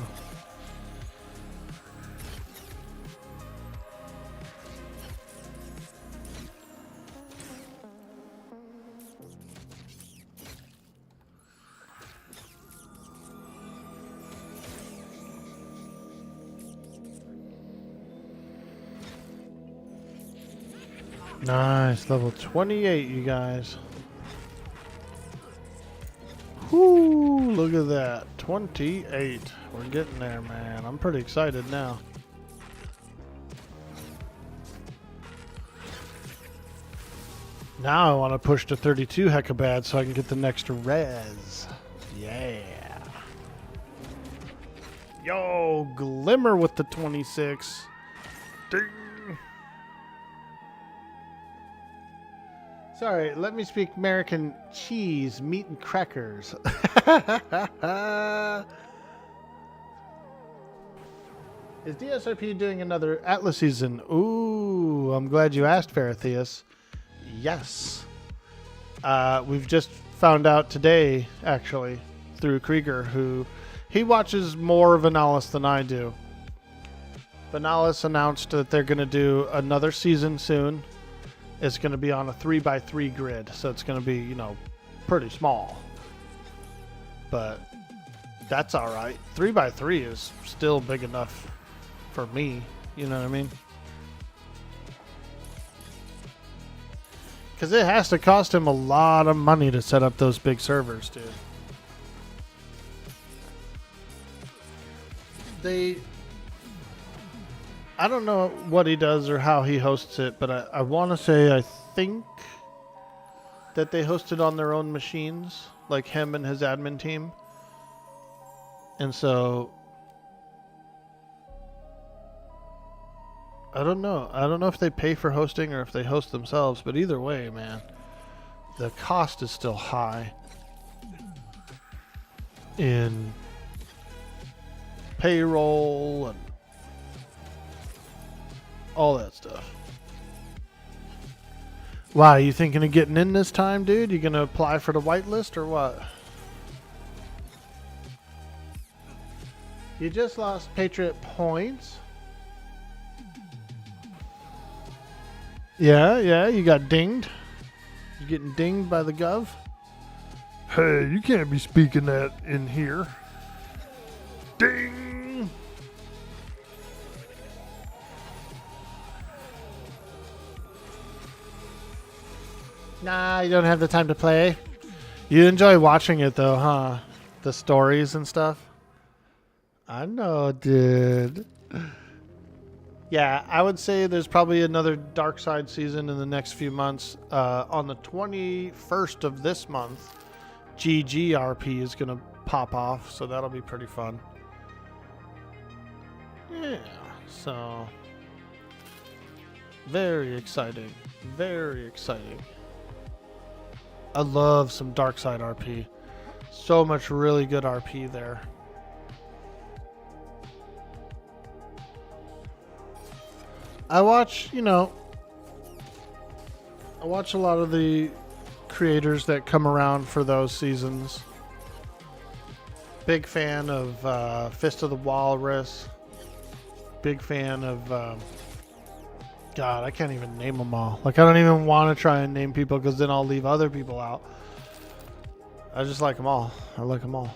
Nice, level 28, you guys. Whoo, look at that. 28. We're getting there, man. I'm pretty excited now. Now I want to push to 32 hecka bad so I can get the next res. Yeah. Yo, Glimmer with the 26. Ding. Sorry, let me speak American cheese, meat, and crackers. Is DSRP doing another Atlas season? Ooh, I'm glad you asked, Faratheus. Yes. We've just found out today, actually, through Krieger, who he watches more Venalis than I do. Venalis announced that they're going to do another season soon. It's going to be on a 3x3 grid, so it's going to be, you know, pretty small. But that's all right. 3x3 is still big enough for me, you know what I mean? Because it has to cost him a lot of money to set up those big servers, dude. I don't know what he does or how he hosts it, but I want to say I think that they host it on their own machines, like him and his admin team. And so I don't know. I don't know if they pay for hosting or if they host themselves, but either way, man, the cost is still high in payroll and all that stuff. Why, you thinking of getting in this time, dude? You gonna apply for the whitelist or what? You just lost Patriot points. Yeah, you got dinged. You getting dinged by the gov? Hey, you can't be speaking that in here. Ding! Nah, you don't have the time to play. You enjoy watching it though, huh? The stories and stuff. I know, dude. Yeah, I would say there's probably another Dark Side season in the next few months. On the 21st of this month, GGRP is going to pop off, so that'll be pretty fun. Yeah, so very exciting. Very exciting. I love some Dark Side RP. So much really good RP there. I watch, you know, I watch a lot of the creators that come around for those seasons. Big fan of Fist of the Walrus. Big fan of God, I can't even name them all. Like, I don't even want to try and name people because then I'll leave other people out. I just like them all. I like them all.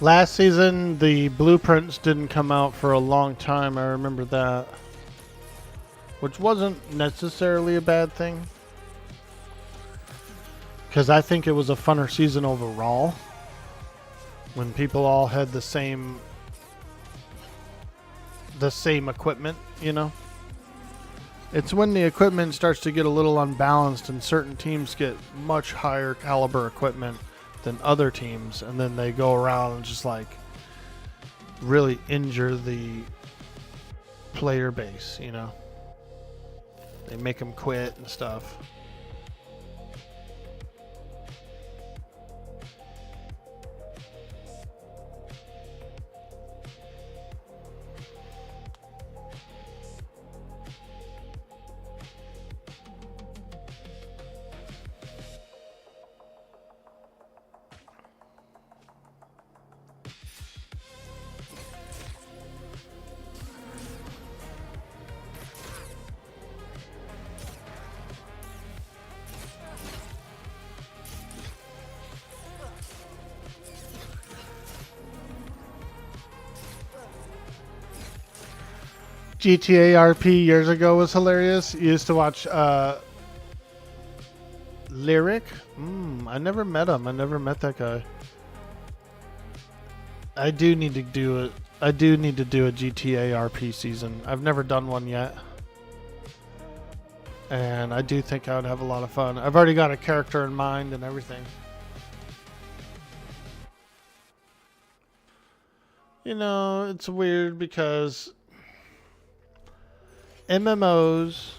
Last season, the blueprints didn't come out for a long time. I remember that. Which wasn't necessarily a bad thing. Because I think it was a funner season overall. When people all had the same equipment, you know? It's when the equipment starts to get a little unbalanced and certain teams get much higher caliber equipment than other teams, and then they go around and just like really injure the player base, you know. They make them quit and stuff. GTA RP years ago was hilarious. You used to watch Cleric. I never met him. I never met that guy. I do need to do it. I do need to do a GTA RP season. I've never done one yet. And I do think I would have a lot of fun. I've already got a character in mind and everything. You know, it's weird because MMOs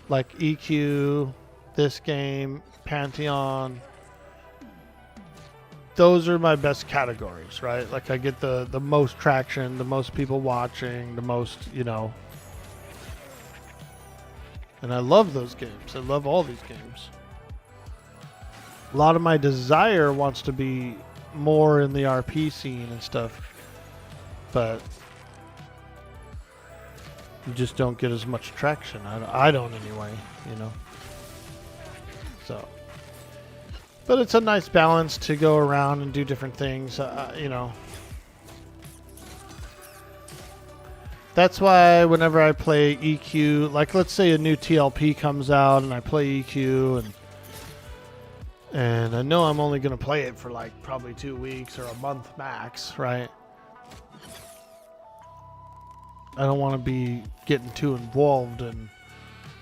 like EQ, this game, Pantheon, those are my best categories, right? Like I get the most traction, the most people watching, the most, you know. And I love those games. I love all these games. A lot of my desire wants to be more in the RP scene and stuff. But you just don't get as much traction. I don't anyway, you know. So, but it's a nice balance to go around and do different things, you know. That's why whenever I play EQ, like let's say a new TLP comes out and I play EQ and I know I'm only going to play it for like probably 2 weeks or a month max, right? I don't want to be getting too involved in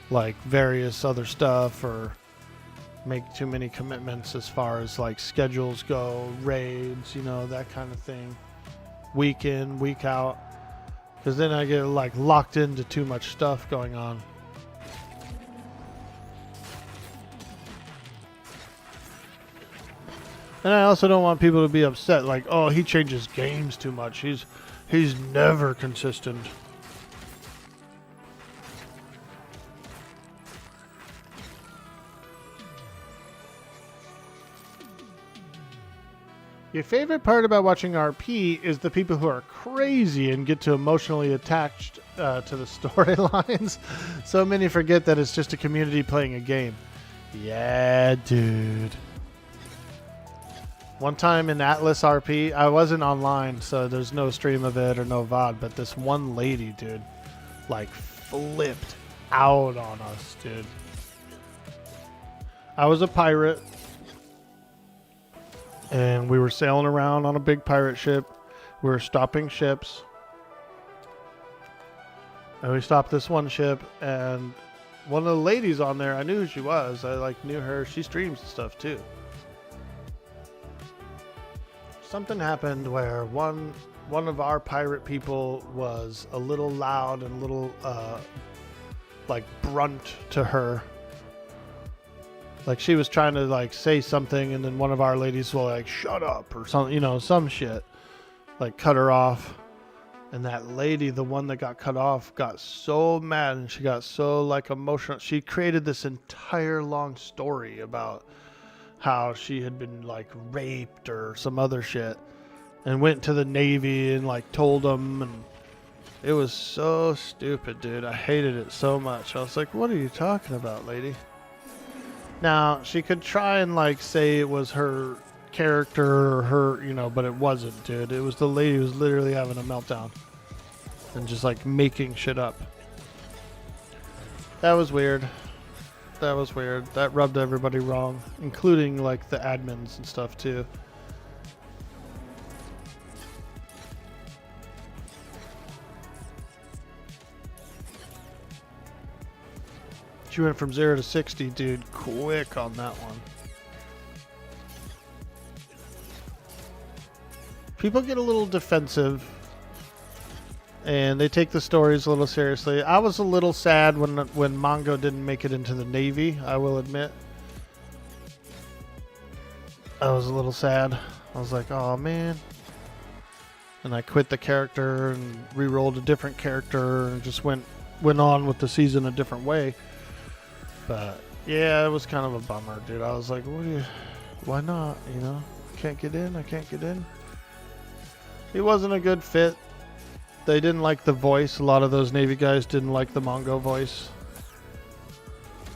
like various other stuff or make too many commitments as far as like schedules go, raids, you know, that kind of thing. Week in, week out. Because then I get like locked into too much stuff going on. And I also don't want people to be upset like, oh, he changes games too much. He's never consistent. Your favorite part about watching RP is the people who are crazy and get too emotionally attached to the storylines. So many forget that it's just a community playing a game. Yeah, dude. One time in Atlas RP, I wasn't online, so there's no stream of it or no VOD, but this one lady, dude, like flipped out on us, dude. I was a pirate. And we were sailing around on a big pirate ship. We were stopping ships. And we stopped this one ship, and one of the ladies on there, I knew who she was. I like knew her. She streams and stuff too. Something happened where one of our pirate people was a little loud and a little like brunt to her. Like she was trying to like say something, and then one of our ladies will like shut up or something, you know, some shit. Like cut her off. And that lady, the one that got cut off, got so mad and she got so like emotional. She created this entire long story about how she had been like raped or some other shit, and went to the Navy and like told them, and it was so stupid, dude. I hated it so much. I was like, what are you talking about, lady? Now, she could try and like say it was her character or her, you know, but it wasn't, dude. It was the lady who was literally having a meltdown and just like making shit up. That was weird. That was weird. That rubbed everybody wrong, including like the admins and stuff too. She went from 0 to 60, dude, quick on that one. People get a little defensive and they take the stories a little seriously. I was a little sad when Mongo didn't make it into the Navy, I will admit. I was a little sad. I was like, oh man. And I quit the character and re-rolled a different character and just went on with the season a different way. But yeah, it was kind of a bummer, dude. I was like, why not? You know, can't get in. I can't get in. He wasn't a good fit. They didn't like the voice. A lot of those Navy guys didn't like the Mongo voice.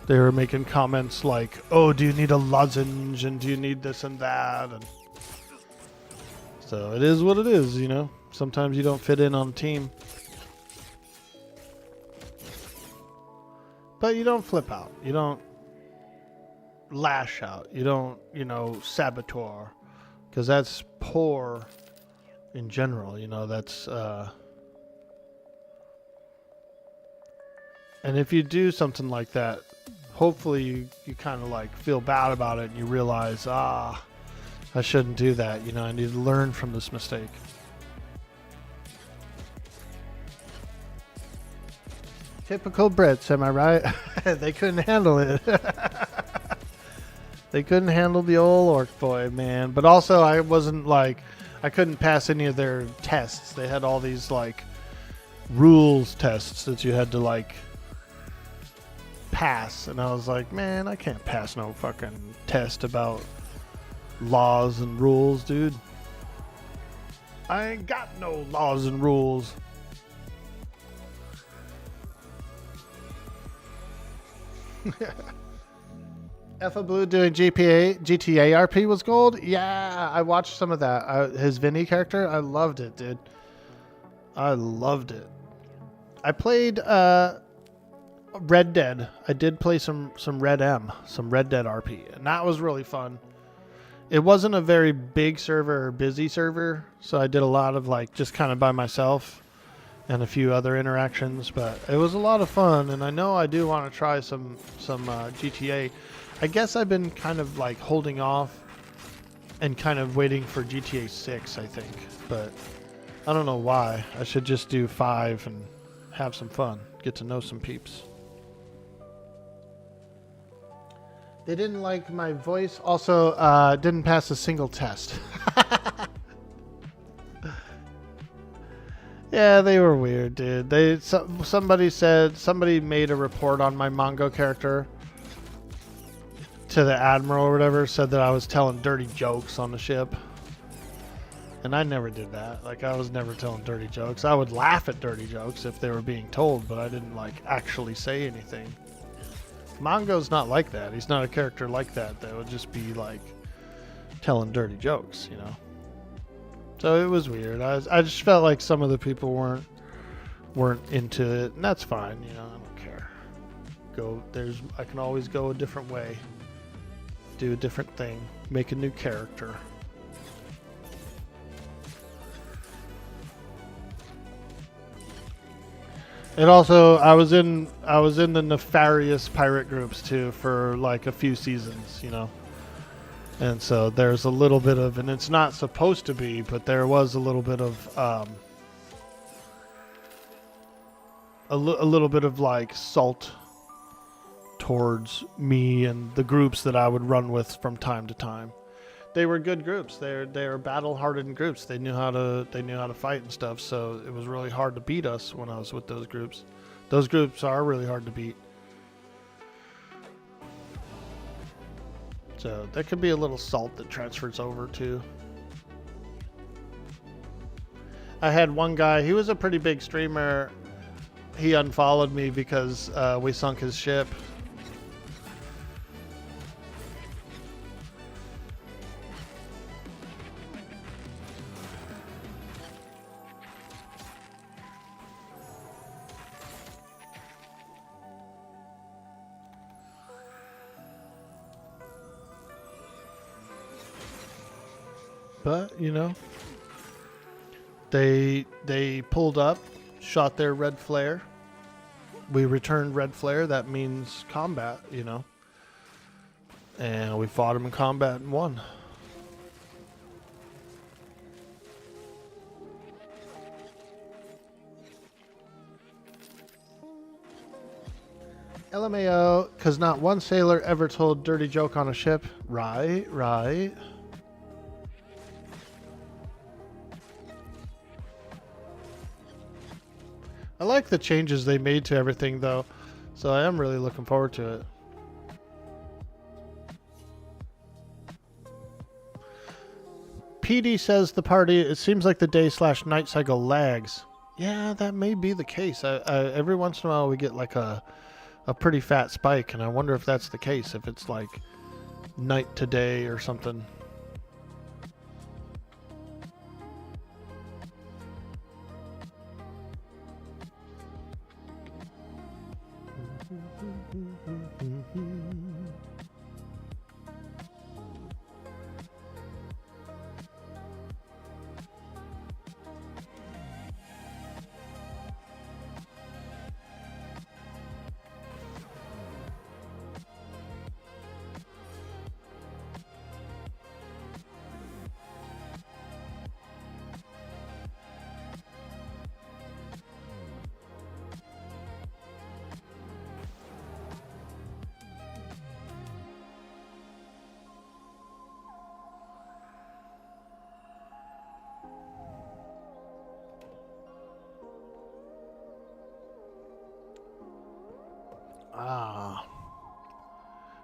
They were making comments like, oh, do you need a lozenge? And do you need this and that? And so it is what it is, you know. Sometimes you don't fit in on a team. But you don't flip out. You don't lash out. You don't, you know, saboteur. Because that's poor in general, you know. That's and if you do something like that, hopefully you kind of like feel bad about it and you realize, I shouldn't do that, you know. I need to learn from this mistake. Typical Brits, am I right? They couldn't handle it. They couldn't handle the old orc boy, man. But also I wasn't like, I couldn't pass any of their tests. They had all these like rules tests that you had to like pass, and I was like, man, I can't pass no fucking test about laws and rules, dude. I ain't got no laws and rules. Effa Blue doing GTA RP was gold? Yeah, I watched some of that. His Vinny character, I loved it, dude. I loved it. I played Red Dead. I did play some Red Dead RP, and that was really fun. It wasn't a very big server or busy server, so I did a lot of like just kind of by myself and a few other interactions, but it was a lot of fun, and I know I do want to try some GTA. I guess I've been kind of like holding off and kind of waiting for GTA 6, I think, but I don't know why. I should just do 5 and have some fun, get to know some peeps. They didn't like my voice. Also, didn't pass a single test. Yeah, they were weird, dude. Somebody made a report on my Mongo character to the admiral or whatever, said that I was telling dirty jokes on the ship. And I never did that. Like, I was never telling dirty jokes. I would laugh at dirty jokes if they were being told, but I didn't like actually say anything. Mongo's not like that. He's not a character like that. That would just be like telling dirty jokes, you know. So it was weird. I just felt like some of the people weren't into it, and that's fine, you know. I don't care. I can always go a different way, do a different thing, make a new character. And also, I was in the nefarious pirate groups too for like a few seasons, you know. And so there's a little bit of, and it's not supposed to be, but there was a little bit of a little bit of like salt towards me and the groups that I would run with from time to time. They were good groups. They're battle-hardened groups. They knew how to fight and stuff. So it was really hard to beat us when I was with those groups. Those groups are really hard to beat. So there could be a little salt that transfers over too. I had one guy. He was a pretty big streamer. He unfollowed me because we sunk his ship. But, you know, they pulled up, shot their red flare. We returned red flare. That means combat, you know. And we fought them in combat and won. LMAO, because not one sailor ever told dirty joke on a ship. Right, right. I like the changes they made to everything, though, so I am really looking forward to it. PD says the party, it seems like the day/night cycle lags. Yeah, that may be the case. Every once in a while we get like a pretty fat spike, and I wonder if that's the case, if it's like night to day or something.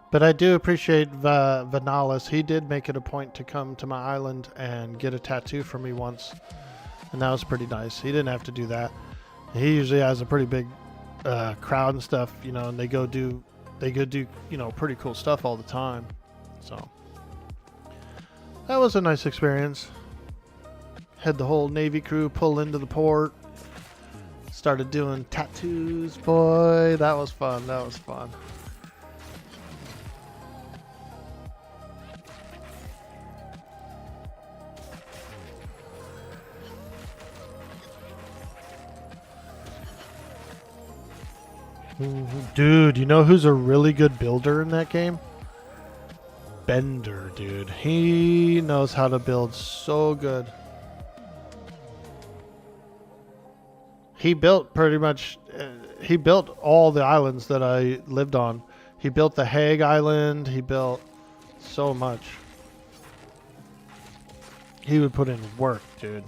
But I do appreciate Vanalis. He did make it a point to come to my island and get a tattoo for me once. And that was pretty nice. He didn't have to do that. He usually has a pretty big crowd and stuff, you know, and they go do, you know, pretty cool stuff all the time. So that was a nice experience. Had the whole Navy crew pull into the port. Started doing tattoos, boy. That was fun. That was fun. Dude, you know who's a really good builder in that game? Bender, dude. He knows how to build so good. He built pretty much, he built all the islands that I lived on. He built the Hague Island. He built so much. He would put in work, dude.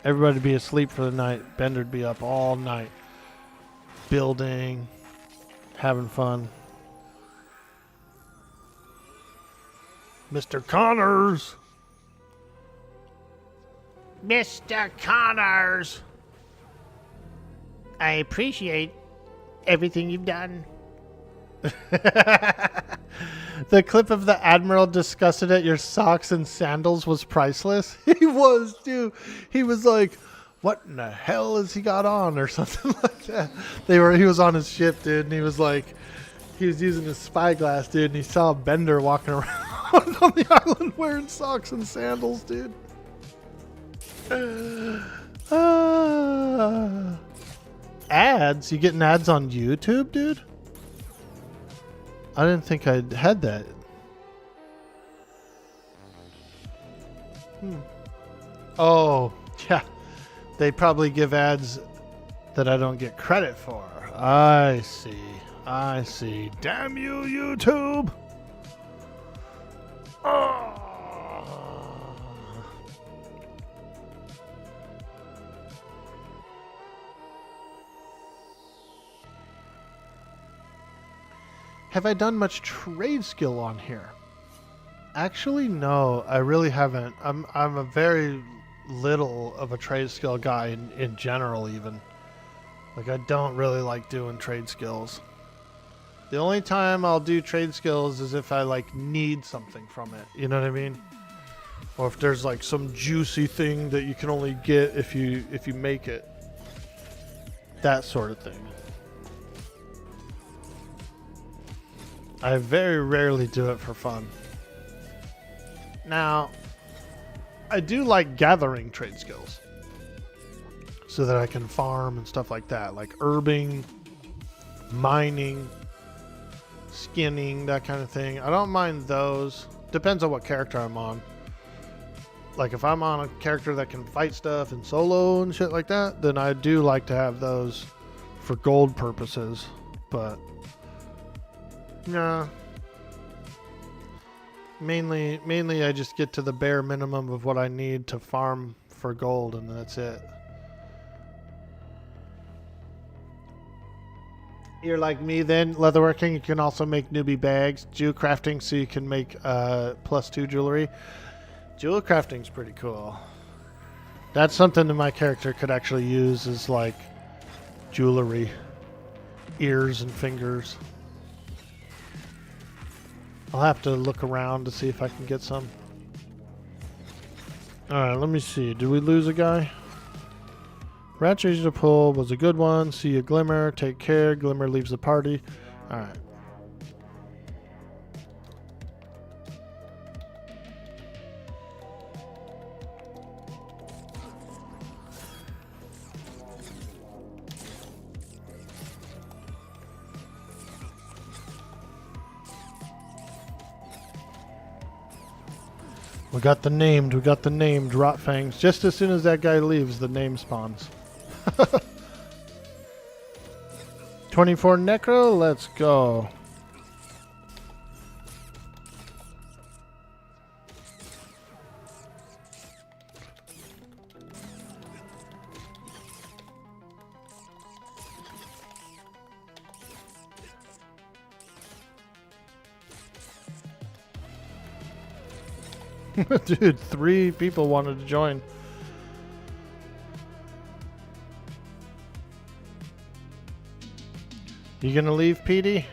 Everybody would be asleep for the night. Bender'd be up all night. Building, having fun. Mr. Connors! Mr. Connors! I appreciate everything you've done. The clip of the Admiral disgusted at your socks and sandals was priceless. He was, too. He was like, what in the hell has he got on? Or something like that. He was on his ship, dude, and he was like, he was using his spyglass, dude, and he saw Bender walking around on the island wearing socks and sandals, dude. ads? You getting ads on YouTube, dude? I didn't think I had that. Oh, yeah. They probably give ads that I don't get credit for. I see. I see. Damn you, YouTube! Oh. Have I done much trade skill on here? Actually, no, I really haven't. I'm a very little of a trade skill guy in general, even. Like, I don't really like doing trade skills. The only time I'll do trade skills is if I like need something from it. You know what I mean? Or if there's like some juicy thing that you can only get if you make it. That sort of thing. I very rarely do it for fun. Now, I do like gathering trade skills so that I can farm and stuff like that, like herbing, mining, skinning, that kind of thing. I don't mind those. Depends on what character I'm on. Like if I'm on a character that can fight stuff and solo and shit like that, then I do like to have those for gold purposes. But nah. Mainly I just get to the bare minimum of what I need to farm for gold, and that's it. You're like me then, leatherworking. You can also make newbie bags, jewel crafting, so you can make +2 jewelry. Jewel crafting's pretty cool. That's something that my character could actually use, is like jewelry, ears and fingers. I'll have to look around to see if I can get some. Alright, let me see. Did we lose a guy? Rat chase to pull was a good one. See a Glimmer. Take care. Glimmer leaves the party. Alright. We got the named Rot Fangs. Just as soon as that guy leaves, the name spawns. 24 Necro, let's go. Dude, 3 people wanted to join. You gonna leave, Petey?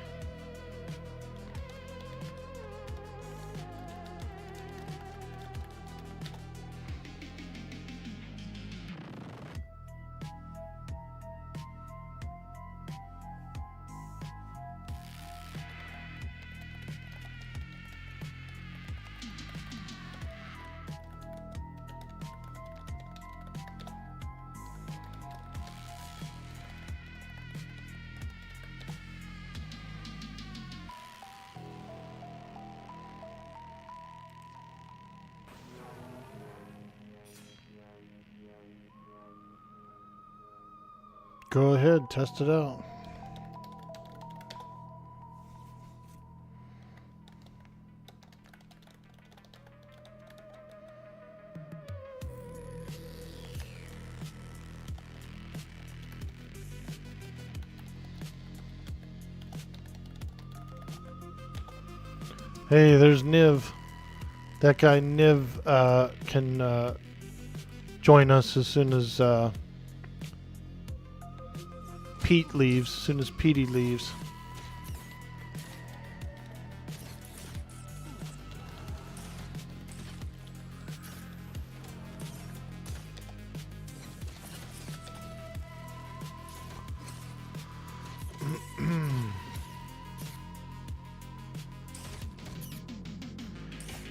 Go ahead, test it out. Hey, there's Niv. That guy Niv can join us as soon as Pete leaves, as soon as Petey leaves.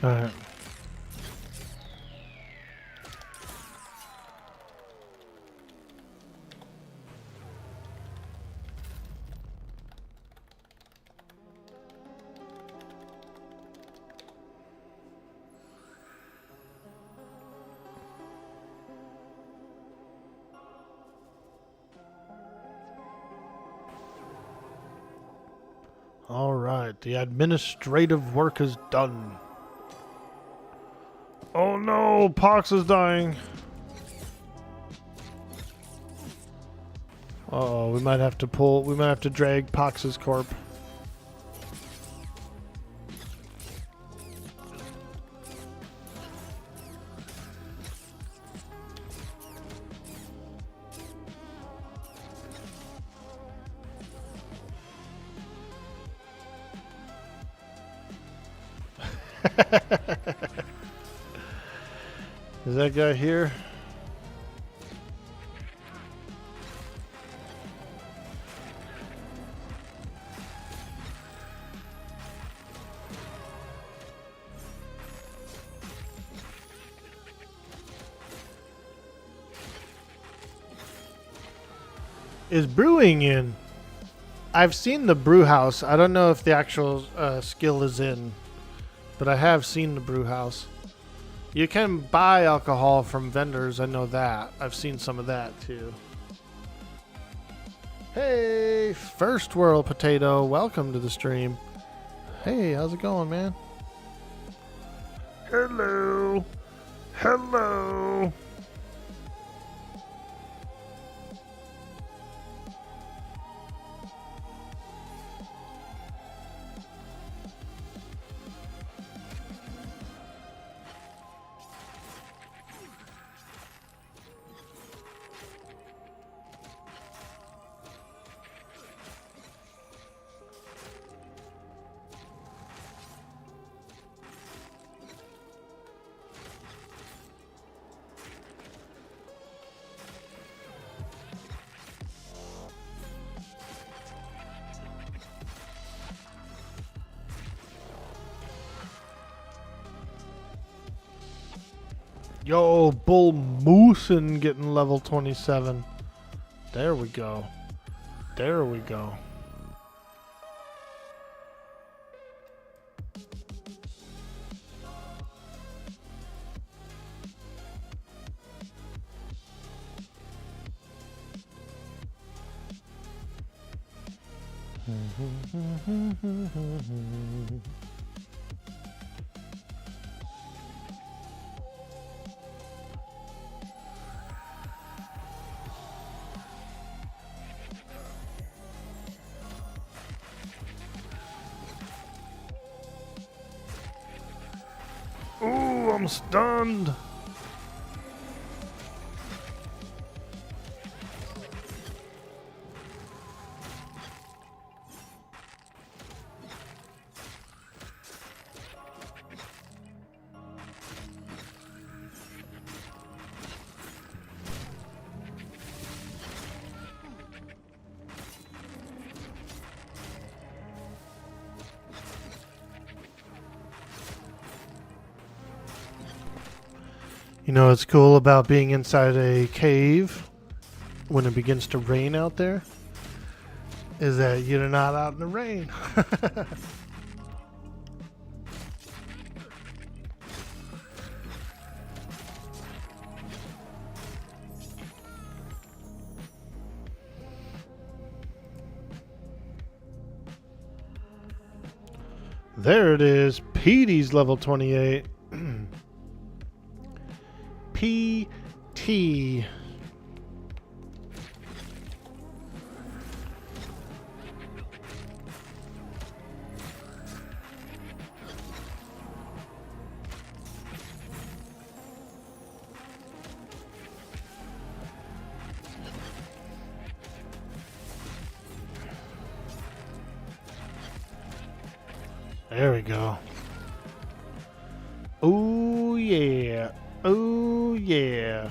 All right. All right, the administrative work is done. Oh no, Pox is dying. Oh, we might have to drag Pox's corp. Is that guy here? Is brewing in? I've seen the brew house. I don't know if the actual skill is in, but I have seen the brew house. You can buy alcohol from vendors. I know that. I've seen some of that too. Hey, First World Potato. Welcome to the stream. Hey, how's it going, man? Hello. Hello. Yo, Bull Moosin getting level 27. There we go. There we go. Ooh, I'm stunned. You know what's cool about being inside a cave when it begins to rain out there? Is that you're not out in the rain. There it is. Petey's level 28. PT. There we go. Oh yeah. Oh yeah.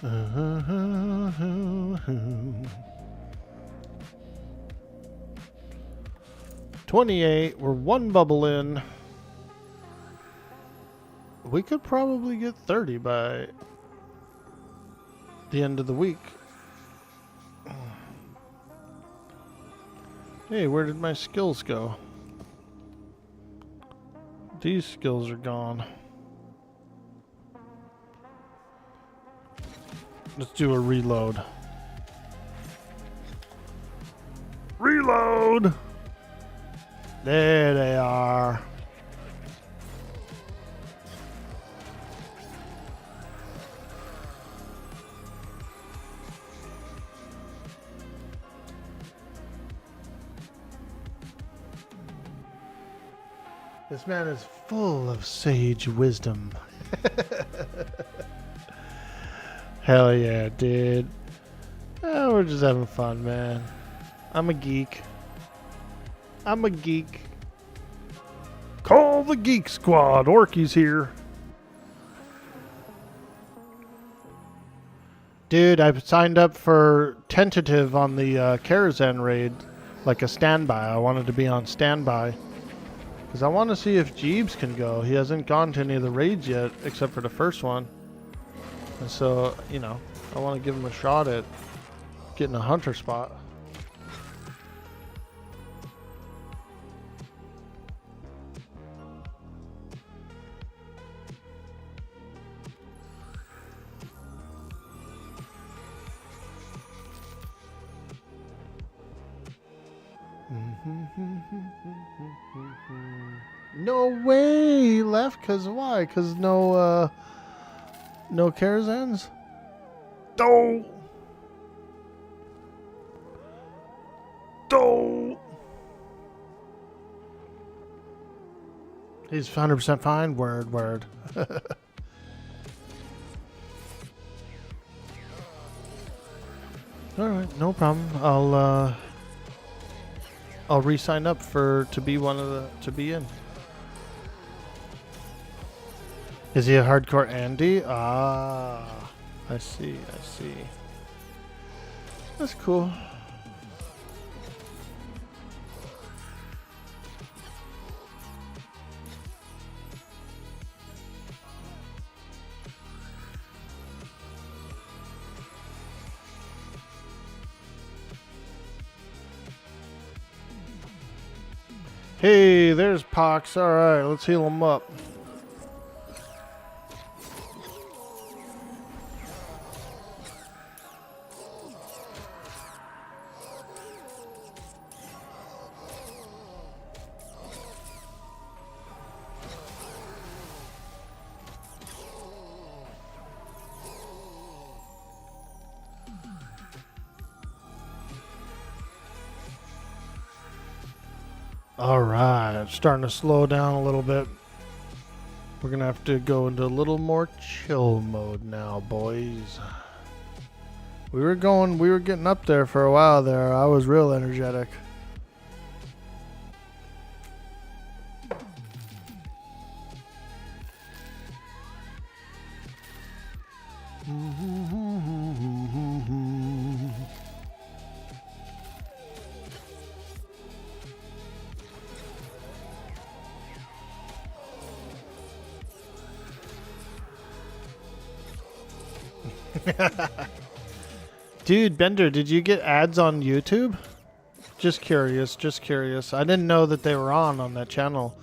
$28. We're one bubble in. We could probably get 30 by the end of the week. Hey, where did my skills go? These skills are gone. Let's do a reload. Reload! There they are. This man is full of sage wisdom. Hell yeah, dude. We're just having fun, man. I'm a geek. I'm a geek. Call the Geek Squad. Orkie's here. Dude, I've signed up for tentative on the Karazhan raid. Like a standby. I wanted to be on standby. Because I want to see if Jeeves can go. He hasn't gone to any of the raids yet, except for the first one. And so, you know, I want to give him a shot at getting a hunter spot. No way he left. Cause why? Cause no Karazhans? Do! He's 100% fine. Word, word. All right, no problem. I'll re-sign up to be in. Is he a hardcore Andy? Ah, I see. That's cool. Hey, there's Pox. All right, let's heal him up. Alright, starting to slow down a little bit. We're gonna have to go into a little more chill mode now, boys. We were getting up there for a while there. I was real energetic. Dude, Bender, did you get ads on YouTube? Just curious. I didn't know that they were on that channel.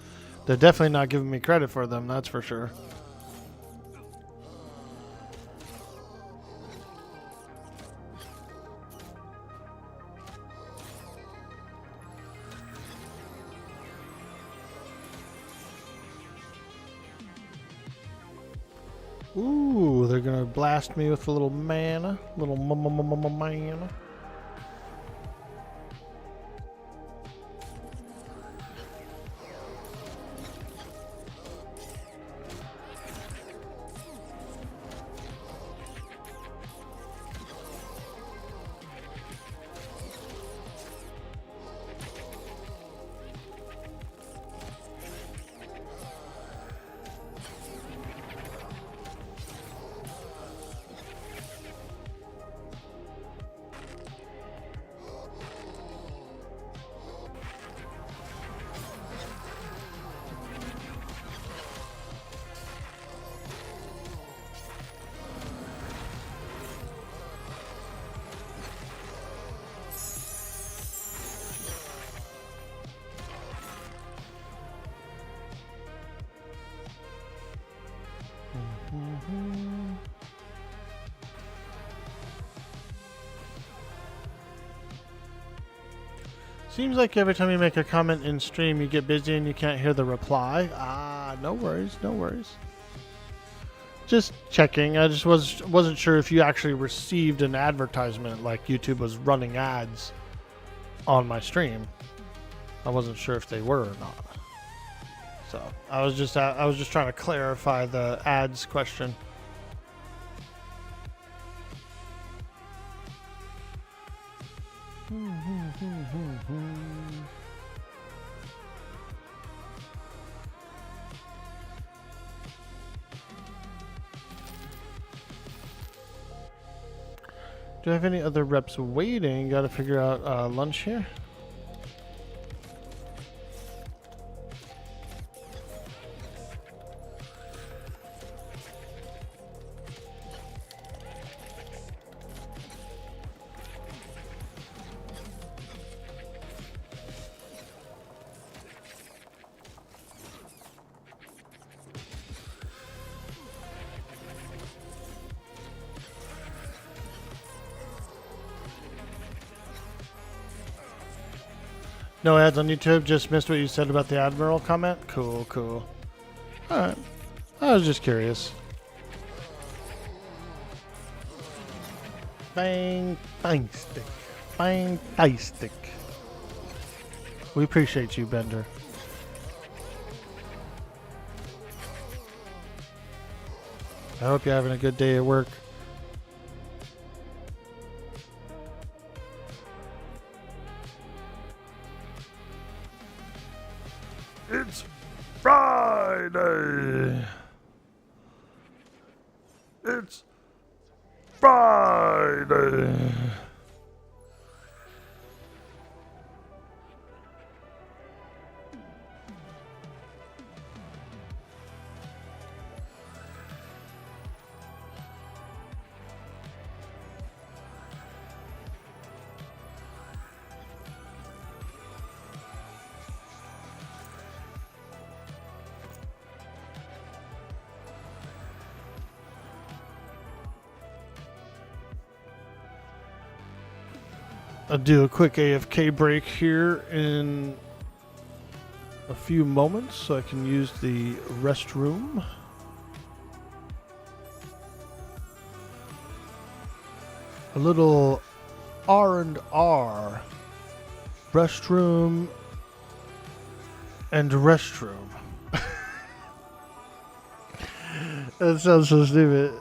They're definitely not giving me credit for them, that's for sure. Ooh, they're gonna blast me with a little mana. Little mana. Seems like every time you make a comment in stream, you get busy and you can't hear the reply. No worries, no worries. Just checking. I just wasn't sure if you actually received an advertisement, like YouTube was running ads on my stream. I wasn't sure if they were or not. So I was just trying to clarify the ads question. Do I have any other reps waiting? Got to figure out lunch here. No ads on YouTube, just missed what you said about the Admiral comment? Cool, cool. Alright. I was just curious. Fantastic. Fantastic. We appreciate you, Bender. I hope you're having a good day at work. It's Friday. It's Friday. I'll do a quick AFK break here in a few moments so I can use the restroom. A little R&R. Restroom and restroom. That sounds so stupid.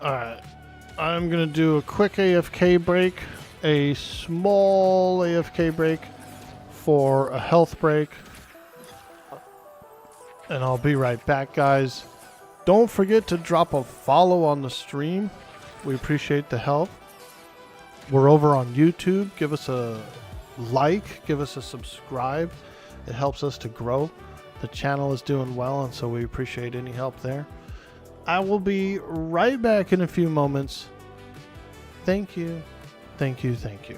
Alright, I'm going to do a quick AFK break, a small AFK break for a health break, and I'll be right back, guys. Don't forget to drop a follow on the stream. We appreciate the help. We're over on YouTube. Give us a like, give us a subscribe. It helps us to grow. The channel is doing well, and so we appreciate any help there. I will be right back in a few moments. Thank you. Thank you. Thank you.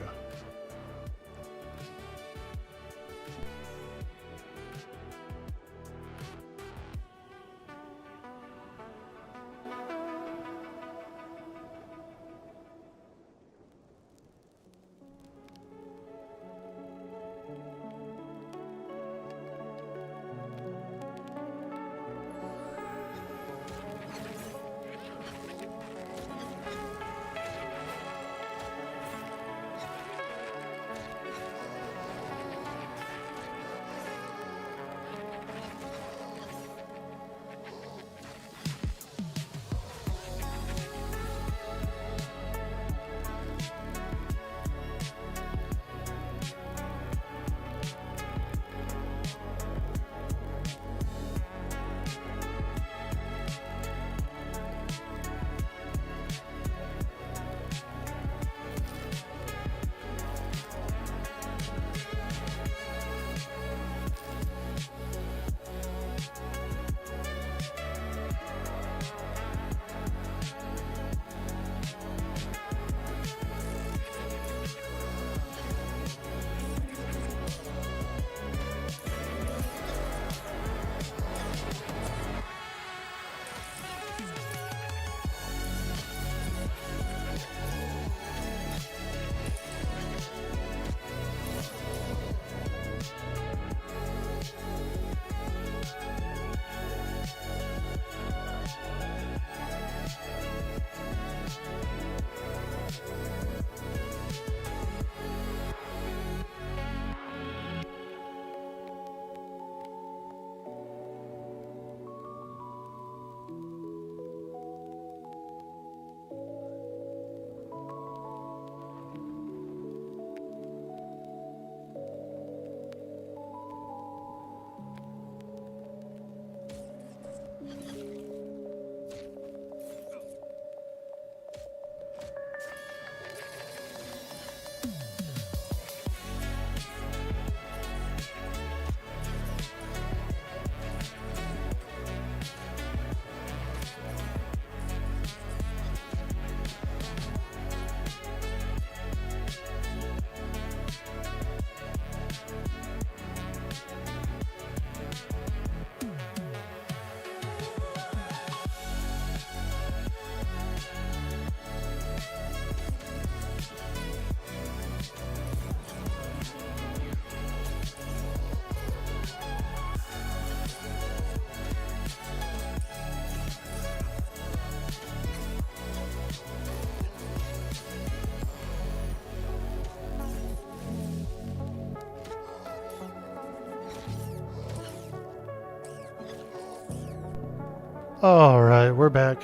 All right, we're back.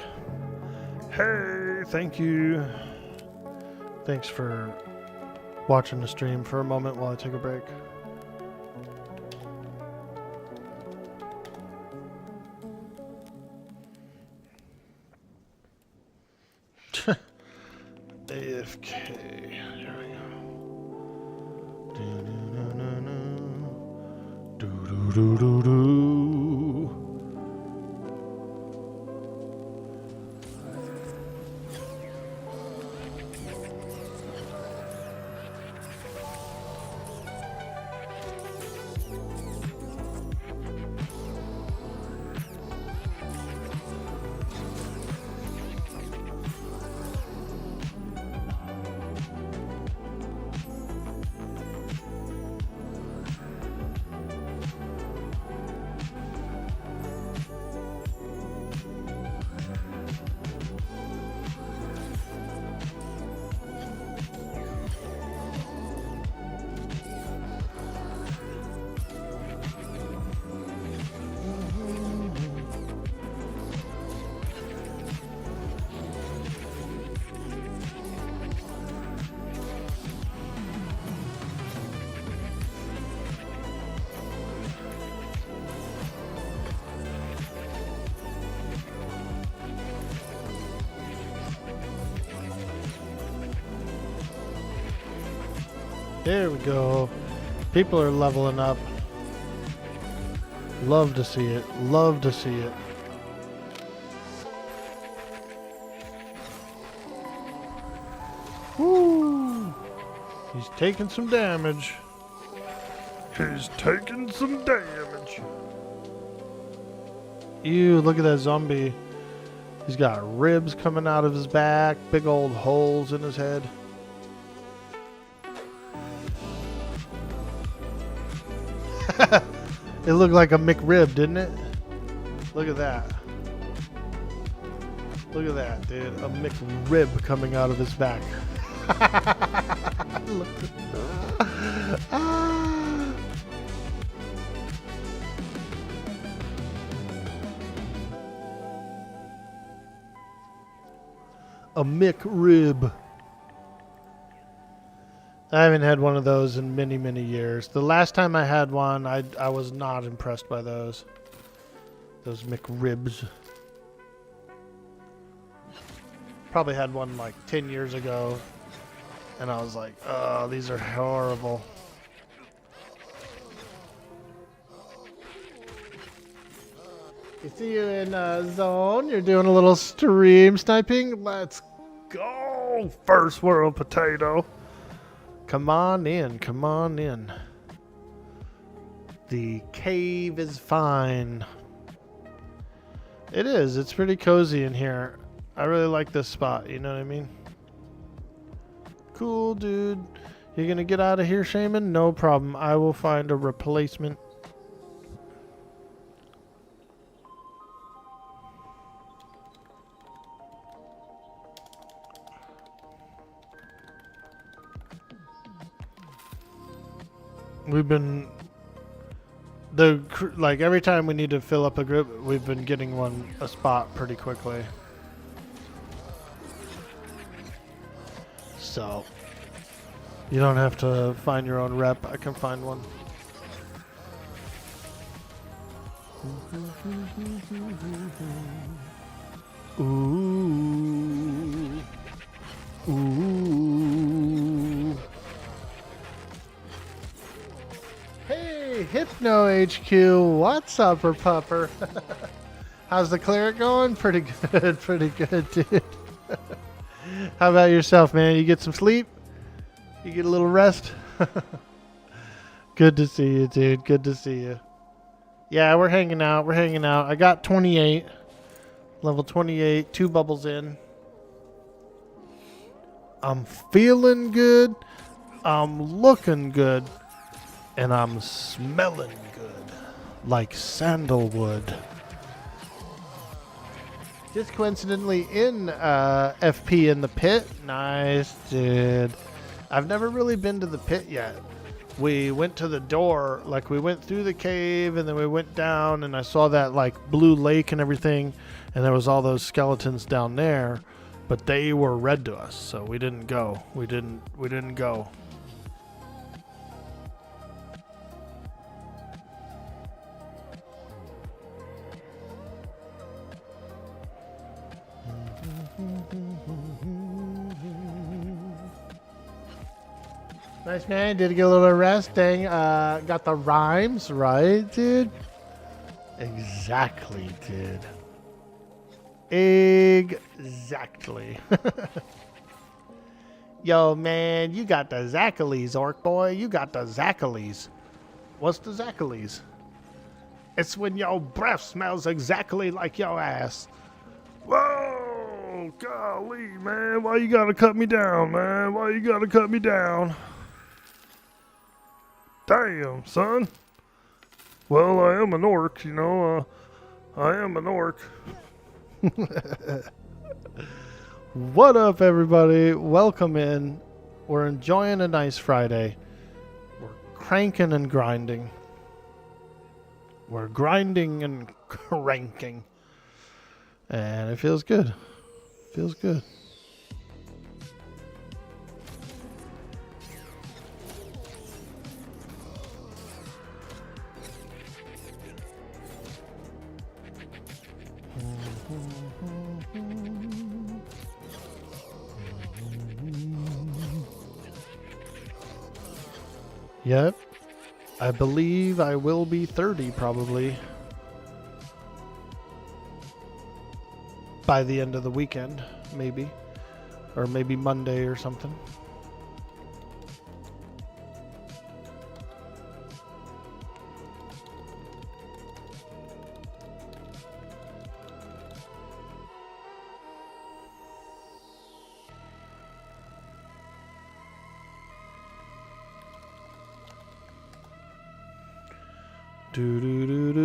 Hey, thank you. Thanks for watching the stream for a moment while I take a break. AFK. Here we go. Do-do-do-do-do. There we go. People are leveling up. Love to see it. Love to see it. Woo! He's taking some damage. He's taking some damage. Ew, look at that zombie. He's got ribs coming out of his back, big old holes in his head. It looked like a McRib, didn't it? Look at that. Look at that, dude. A McRib coming out of his back. Look. Ah. A McRib. I haven't had one of those in many, many years. The last time I had one, I was not impressed by those. Those McRibs. Probably had one like 10 years ago. And I was like, oh, these are horrible. You see you in zone. You're doing a little stream sniping. Let's Go! First world potato. come on in. Come on in. The cave is fine. It is. It's pretty cozy in here. I really like this spot. You know what I mean? Cool, dude. You're gonna get out of here, Shaman? No problem. I will find a replacement. We've been like every time we need to fill up a group, we've been getting a spot pretty quickly. So you don't have to find your own rep. I can find one. Ooh. Ooh. Hey, Hypno HQ, what's up, pupper? How's the cleric going? Pretty good, dude. How about yourself, man? You get some sleep? You get a little rest? Good to see you, dude. Good to see you. Yeah, we're hanging out. We're hanging out. I got 28. Level 28. 2 bubbles in. I'm feeling good. I'm looking good. And I'm smelling good. Like sandalwood. Just coincidentally in FP in the pit. Nice, dude. I've never really been to the pit yet. we went to the door, like we went through the cave and then we went down and I saw that like blue lake and everything, and there was all those skeletons down there, but they were red to us, so we didn't go. We didn't go. Nice, man. Did get a little bit of rest. Dang, got the rhymes right, dude. Exactly, dude. Exactly. Yo, man, you got the Zachalis, Orc boy. You got the Zachalis. What's the Zachalis? It's when your breath smells exactly like your ass. Whoa, golly, man. Why you gotta cut me down, man? Why you gotta cut me down? Damn, son. Well, I am an orc, you know. I am an orc. What up, everybody? Welcome in. We're enjoying a nice Friday. We're cranking and grinding. We're grinding and cranking. And it feels good. Feels good. Yep. I believe I will be 30 probably by the end of the weekend, maybe. Or maybe Monday or something. Do do do do.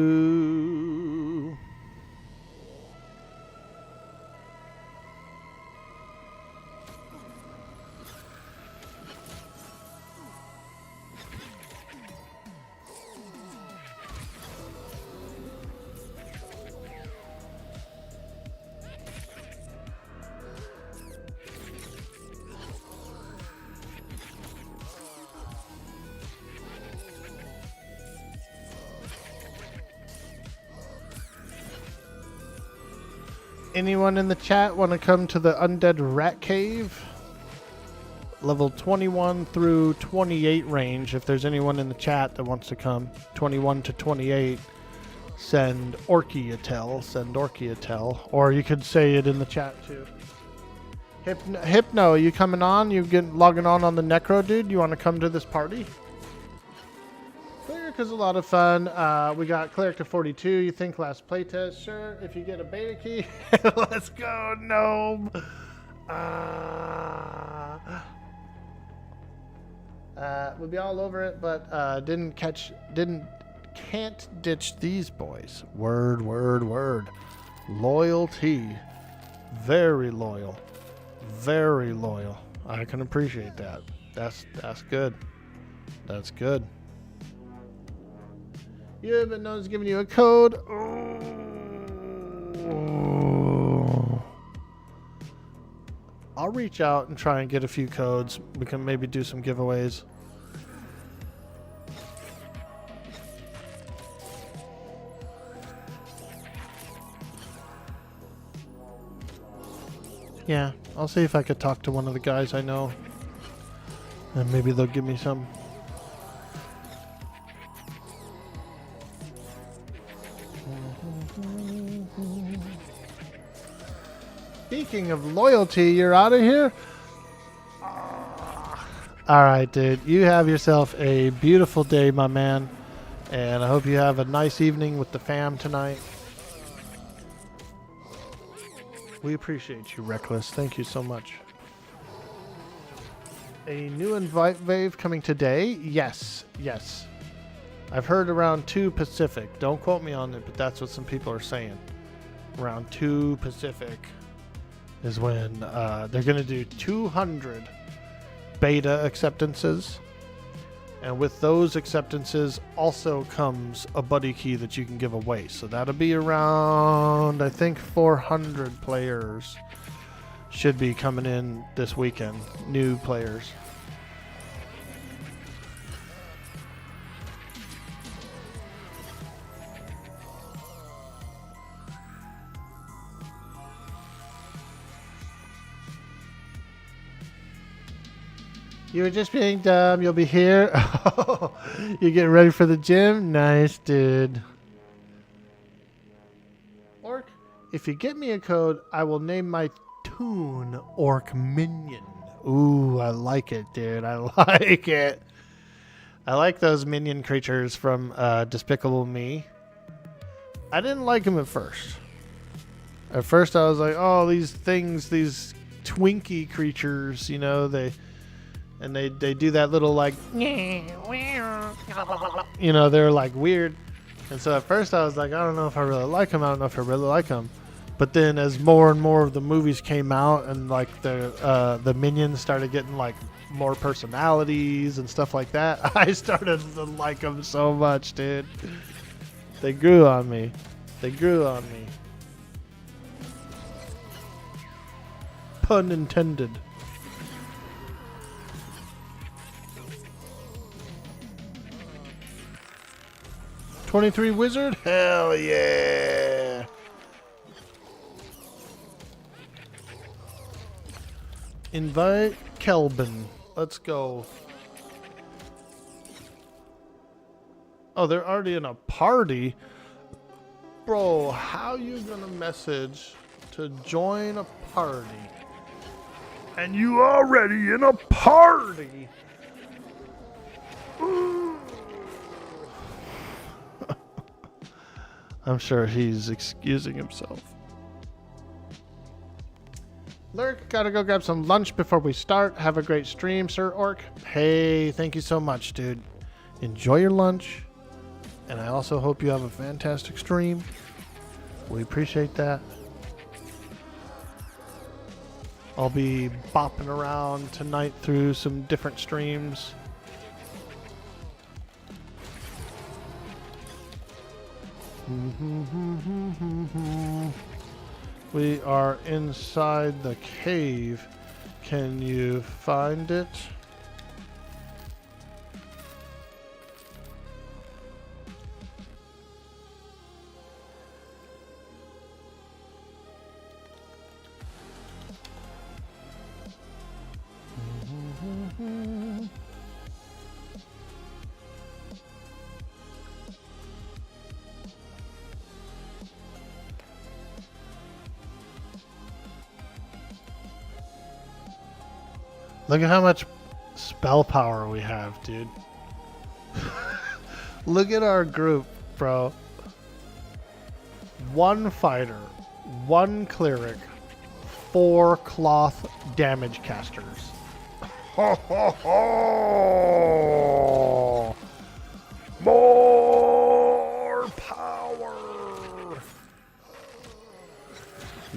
Anyone in the chat want to come to the Undead Rat Cave? Level 21 through 28 range. If there's anyone in the chat that wants to come, 21 to 28, send Orkie a tell. Send Orkie a tell. Or you could say it in the chat too. Hypno, you coming on? You logging on the Necro, dude? You want to come to this party? Cleric is a lot of fun. We got Cleric to 42. You think last playtest? Sure. If you get a beta key, let's go, gnome. We'll be all over it, but can't ditch these boys. Word, word, word. Loyalty. Very loyal. Very loyal. I can appreciate that. That's good. That's good. Yeah, but no one's giving you a code. Oh. I'll reach out and try and get a few codes. We can maybe do some giveaways. Yeah, I'll see if I could talk to one of the guys I know. And maybe they'll give me some. Speaking of loyalty, you're out of here? Alright, dude. You have yourself a beautiful day, my man. And I hope you have a nice evening with the fam tonight. We appreciate you, Reckless. Thank you so much. A new invite wave coming today? Yes. Yes. I've heard around 2 Pacific. Don't quote me on it, but that's what some people are saying. Around 2 Pacific is when they're going to do 200 beta acceptances. And with those acceptances also comes a buddy key that you can give away. So that'll be around, I think, 400 players should be coming in this weekend. New players. You were just being dumb. You'll be here. You getting ready for the gym? Nice, dude. Orc, if you get me a code, I will name my toon Orc Minion. Ooh, I like it, dude. I like it. I like those minion creatures from Despicable Me. I didn't like them at first. At first, I was like, oh, these things, these Twinkie creatures, you know, they do that little like, you know, they're like weird. And so at first I was like, I don't know if I really like them. I don't know if I really like them. But then as more and more of the movies came out and like the minions started getting like more personalities and stuff like that, I started to like them so much, dude. They grew on me. They grew on me. Pun intended. 23 wizard? Hell yeah! Invite Kelvin. Let's go. Oh, they're already in a party? Bro, how you gonna message to join a party? And you already in a party? I'm sure he's excusing himself. Lurk, gotta go grab some lunch before we start. Have a great stream, Sir Orc. Hey, thank you so much, dude. Enjoy your lunch. And I also hope you have a fantastic stream. We appreciate that. I'll be bopping around tonight through some different streams. We are inside the cave. Can you find it? Look at how much spell power we have, dude. Look at our group, bro. 1 fighter, 1 cleric, 4 cloth damage casters. Ho, ho, ho! More power!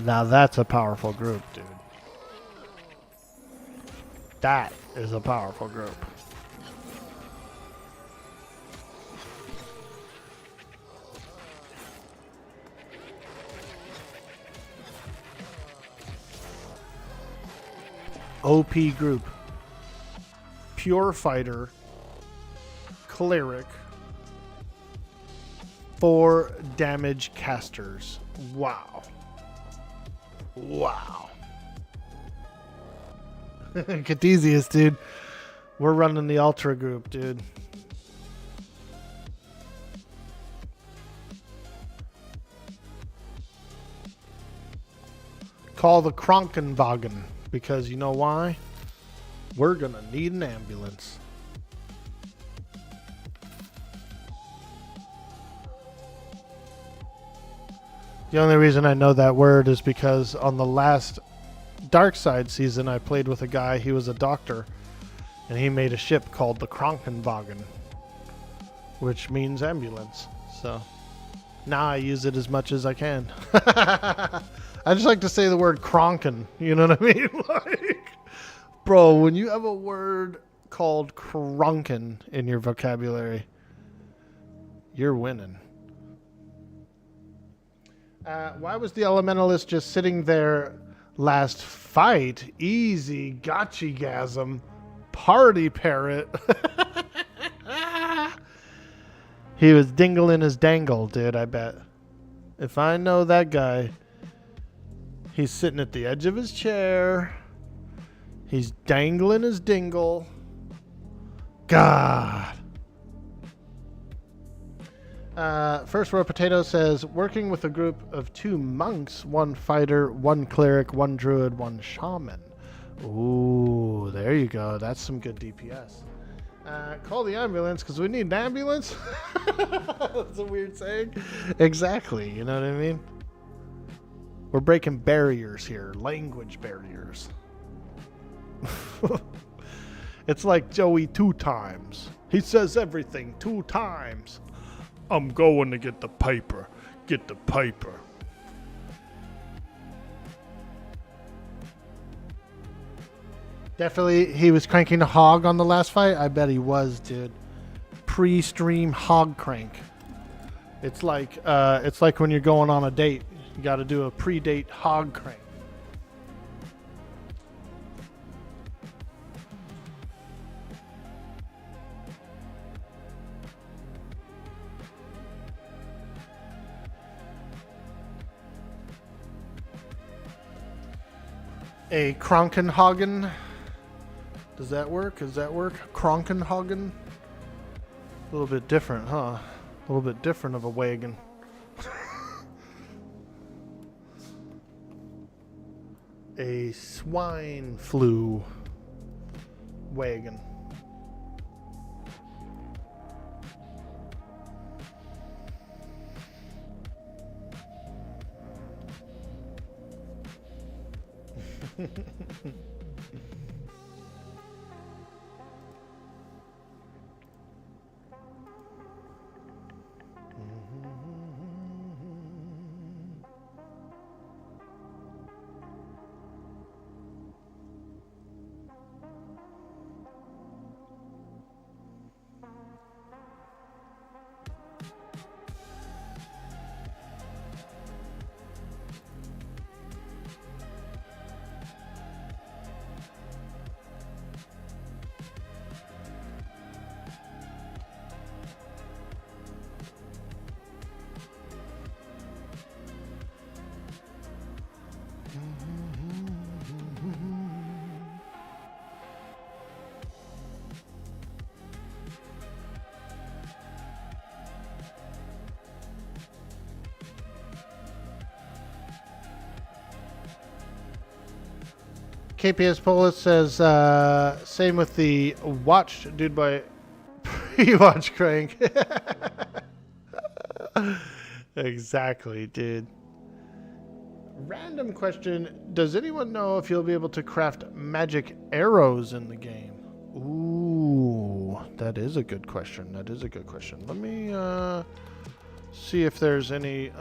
Now that's a powerful group, dude. That is a powerful group. OP group. Pure fighter. Cleric. 4 damage casters. Wow. Wow. Catezius, dude. We're running the Ultra group, dude. Call the Krankenwagen, because you know why? We're gonna need an ambulance. The only reason I know that word is because on the last Dark Side season, I played with a guy, he was a doctor, and he made a ship called the Krankenwagen, which means ambulance. So now I use it as much as I can. I just like to say the word Kranken, you know what I mean? Like, bro, when you have a word called Kronken in your vocabulary, you're winning. Why was the Elementalist just sitting there last fight? Easy, gotchi-gasm, party parrot. He was dingling his dangle, dude, I bet. If I know that guy, he's sitting at the edge of his chair. He's dangling his dingle. God. First Row Potato says, working with a group of 2 monks, 1 fighter, 1 cleric, 1 druid, 1 shaman. Ooh, there you go. That's some good DPS. Call the ambulance because we need an ambulance. That's a weird saying. Exactly. You know what I mean? We're breaking barriers here. Language barriers. It's like Joey 2 times. He says everything 2 times. I'm going to get the paper. Get the paper. Definitely, he was cranking a hog on the last fight. I bet he was, dude. Pre-stream hog crank. It's like when you're going on a date. You got to do a pre-date hog crank. A Kronkenhagen. Does that work? Does that work? Kronkenhagen? A little bit different, huh? A little bit different of a wagon. A swine flu wagon. KPS Polis says, same with the watch, dude, by pre-watch crank. Exactly, dude. Random question. Does anyone know if you'll be able to craft magic arrows in the game? Ooh, that is a good question. That is a good question. Let me see if there's any...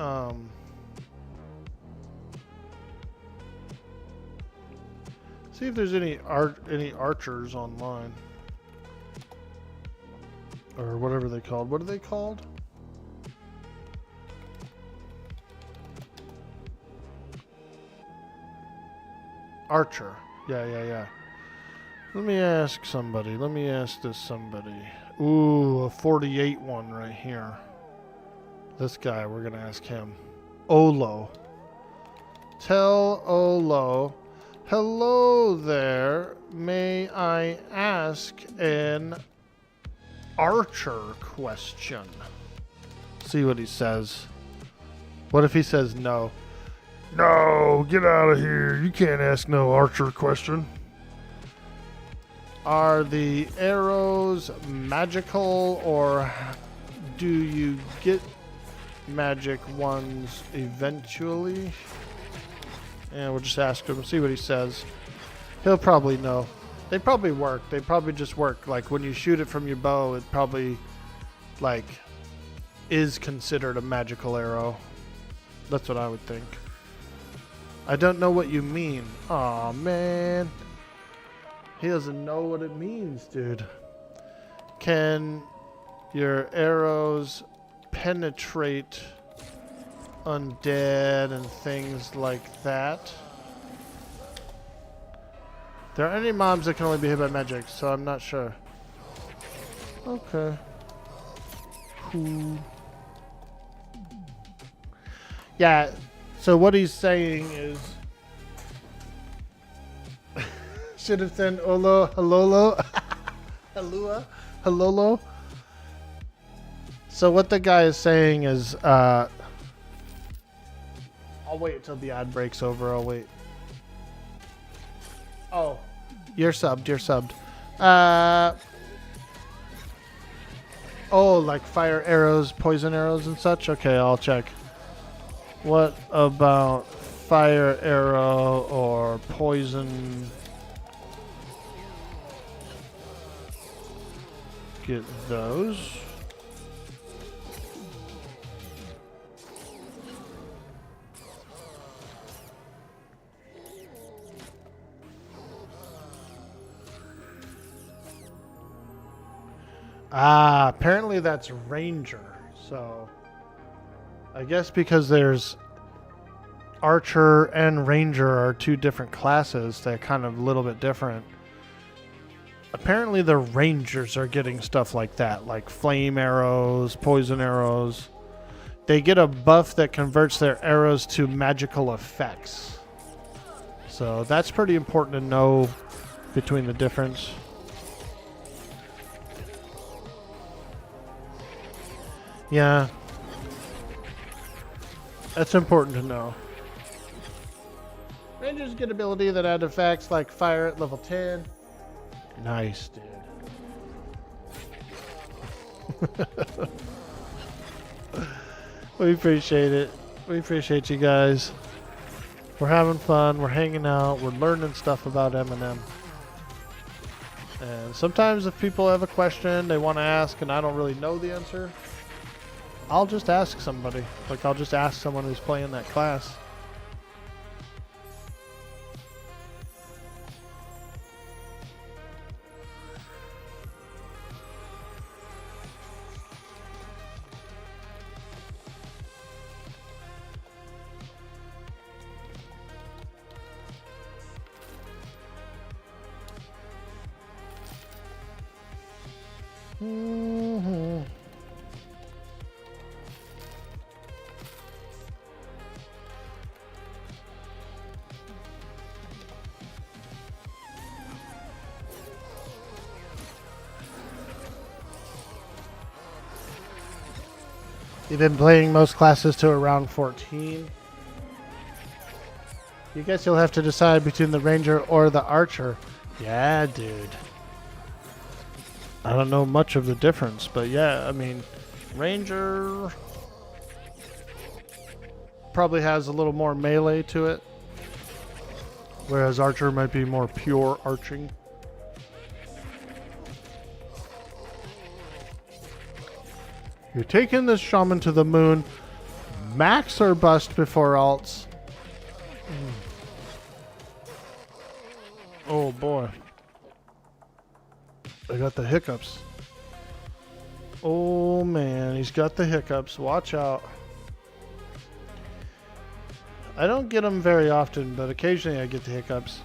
see if there's any archers online. Or whatever they're called. What are they called? Archer. Yeah. Let me ask somebody. Let me ask this somebody. Ooh, a 48 one right here. This guy, we're going to ask him. Olo. Tell Olo, hello there. May I ask an archer question? See what he says. What if he says no? No, get out of here. You can't ask no archer question. Are the arrows magical, or do you get magic ones eventually? And we'll just ask him, see what he says. He'll probably know. They probably work. They probably just work. Like when you shoot it from your bow, it probably like is considered a magical arrow. That's what I would think. I don't know what you mean. Aw, man. He doesn't know what it means, dude. Can your arrows penetrate undead and things like that? There are any mobs that can only be hit by magic, so I'm not sure. Okay. Cool. Yeah, so what he's saying is should have said Olo Halolo Halua Halolo. So what the guy is saying is I'll wait until the ad breaks over. I'll wait. Oh, you're subbed. You're subbed. Oh, like fire arrows, poison arrows, and such. Okay, I'll check. What about fire arrow or poison? Get those. Ah, apparently that's Ranger. So, I guess because there's Archer and Ranger are two different classes, they're kind of a little bit different. Apparently the Rangers are getting stuff like that, like flame arrows, poison arrows. They get a buff that converts their arrows to magical effects. So that's pretty important to know between the difference. Yeah. That's important to know. Rangers get ability that add effects like fire at level 10. Nice, dude. We appreciate it. We appreciate you guys. We're having fun. We're hanging out. We're learning stuff about Eminem. And sometimes if people have a question they want to ask and I don't really know the answer, I'll just ask somebody. Like, I'll just ask someone who's playing that class. Mm-hmm. You've been playing most classes to around 14. You guess you'll have to decide between the Ranger or the Archer. Yeah, dude. I don't know much of the difference, but yeah, I mean, Ranger probably has a little more melee to it, whereas Archer might be more pure arching. You're taking this shaman to the moon. Max or bust before alts. Oh boy. I got the hiccups. Oh man, he's got the hiccups. Watch out. I don't get them very often, but occasionally I get the hiccups.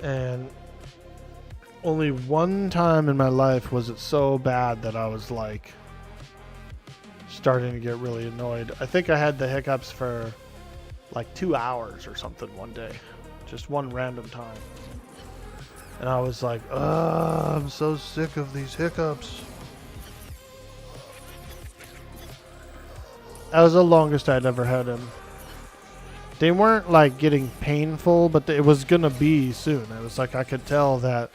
And only one time in my life was it so bad that I was like starting to get really annoyed. I think I had the hiccups for like 2 hours or something one day. Just one random time. And I was like, I'm so sick of these hiccups. That was the longest I'd ever had them. They weren't like getting painful, but it was gonna be soon. It was like I could tell that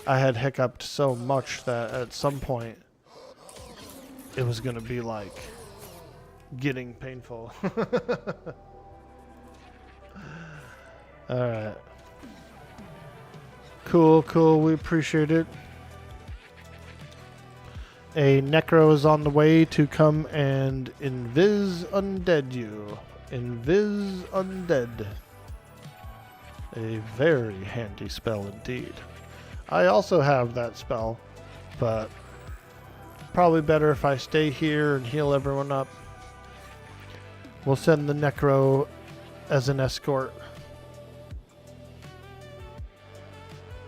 I had hiccuped so much that at some point it was gonna be like getting painful. Alright. Cool, cool. We appreciate it. A necro is on the way to come and invis undead you. Invis undead. A very handy spell indeed. I also have that spell, but probably better if I stay here and heal everyone up. We'll send the Necro as an escort.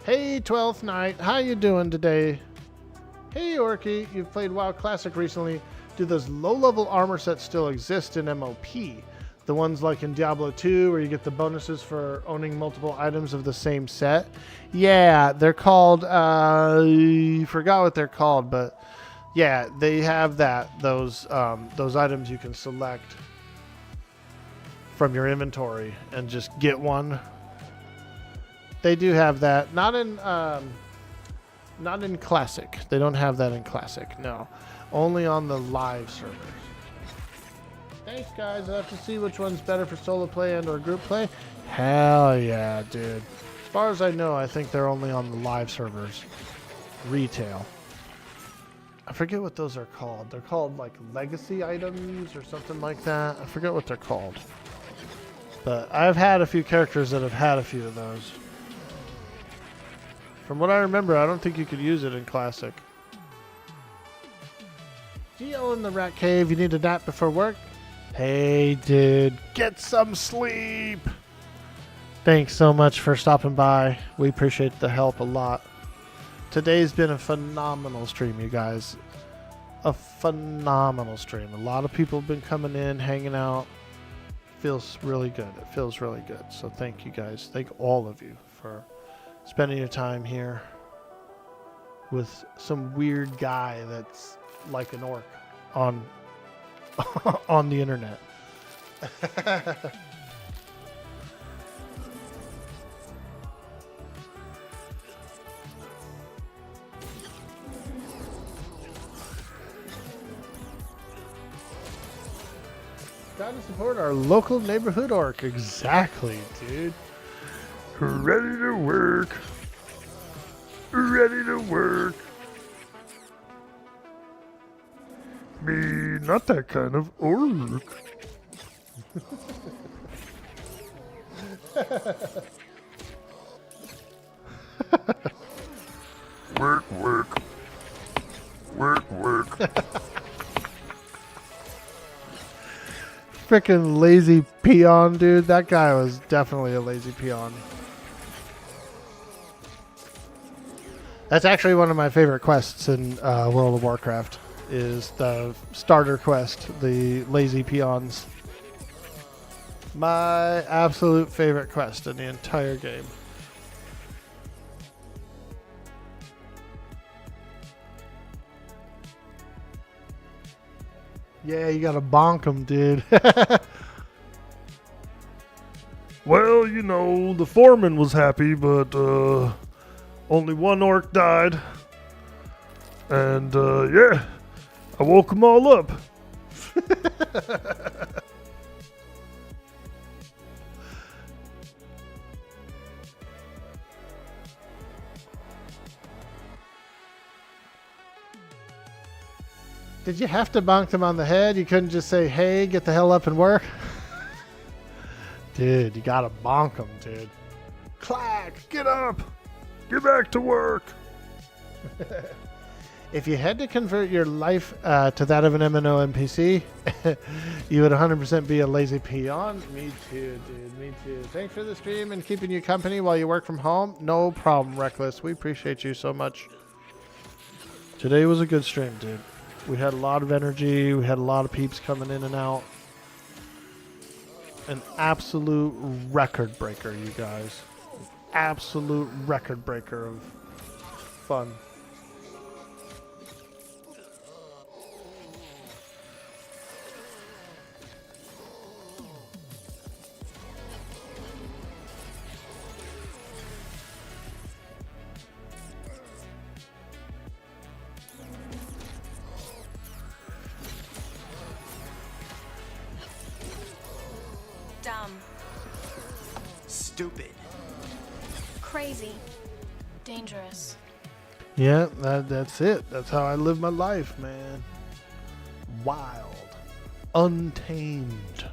Hey, 12th Night, how you doing today? Hey, Orkie, you've played WoW Classic recently. Do those low-level armor sets still exist in MOP? The ones like in Diablo 2 where you get the bonuses for owning multiple items of the same set? Yeah, they're called, I forgot what they're called, but yeah, they have that. Those items you can select from your inventory and just get one. They do have that. Not in Classic. They don't have that in Classic, no. Only on the live servers. Thanks, guys. I have to see which one's better for solo play and or group play. Hell yeah, dude. As far as I know, I think they're only on the live servers. Retail. I forget what those are called. They're called like legacy items or something like that. I forget what they're called. But I've had a few characters that have had a few of those. From what I remember, I don't think you could use it in Classic. Geo in the rat cave, you need a nap before work? Hey, dude, get some sleep! Thanks so much for stopping by. We appreciate the help a lot. Today's been a phenomenal stream, you guys. A phenomenal stream. A lot of people have been coming in, hanging out. Feels really good. It feels really good. So thank you guys. Thank all of you for spending your time here with some weird guy that's like an orc on on the internet. Gotta support our local neighborhood orc. Exactly, dude. Ready to work. Ready to work. Me, not that kind of orc. Work, work. Work, work. Freaking lazy peon, dude. That guy was definitely a lazy peon. That's actually one of my favorite quests in World of Warcraft, is the starter quest, the lazy peons. My absolute favorite quest in the entire game. Yeah, you gotta bonk them, dude. Well, you know, the foreman was happy, but only one orc died. And yeah, I woke them all up. Did you have to bonk them on the head? You couldn't just say, hey, get the hell up and work? Dude, you gotta bonk them, dude. Clack, get up. Get back to work. If you had to convert your life to that of an MNO NPC, you would 100% be a lazy peon. Me too, dude. Me too. Thanks for the stream and keeping you company while you work from home. No problem, Reckless. We appreciate you so much. Today was a good stream, dude. We had a lot of energy. We had a lot of peeps coming in and out. An absolute record breaker, you guys. Absolute record breaker of fun. Dumb. Stupid. Crazy. Dangerous. Yeah, that's it. That's how I live my life, man. Wild. Untamed.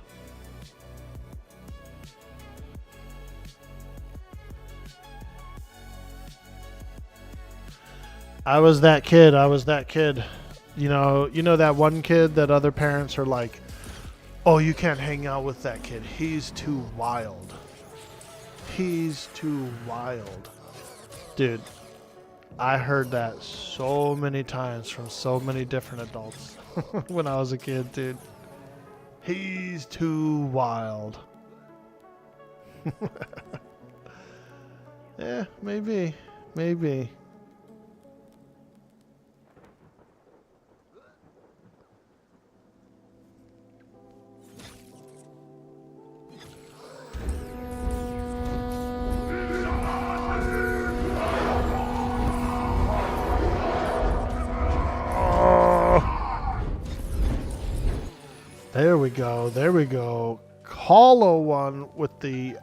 I was that kid. I was that kid. You know that one kid that other parents are like, oh, you can't hang out with that kid. He's too wild. He's too wild. Dude, I heard that so many times from so many different adults when I was a kid, dude. He's too wild. Yeah, maybe. Maybe. There we go. There we go. Hollow one with the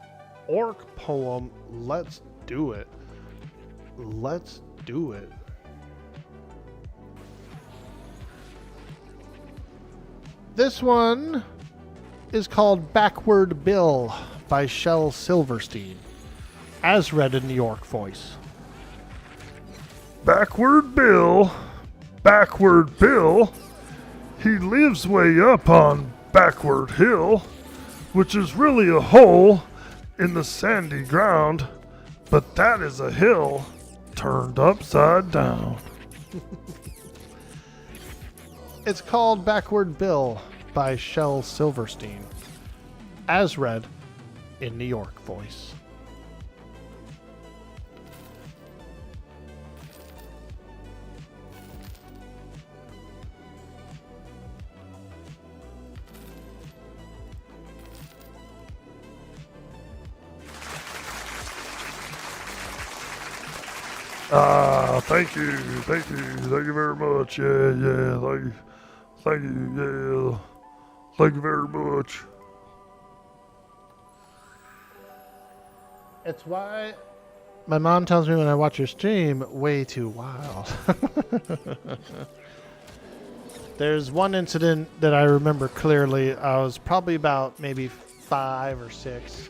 orc poem. Let's do it. Let's do it. This one is called Backward Bill by Shel Silverstein, as read in the orc voice. Backward Bill. Backward Bill. He lives way up on Backward Hill, which is really a hole in the sandy ground, but that is a hill turned upside down. It's called Backward Bill by Shel Silverstein, as read in New York voice. Thank you very much. Yeah, thank you, thank you very much. It's why my mom tells me when I watch your stream, way too wild. There's one incident that I remember clearly. I was probably about maybe 5 or 6,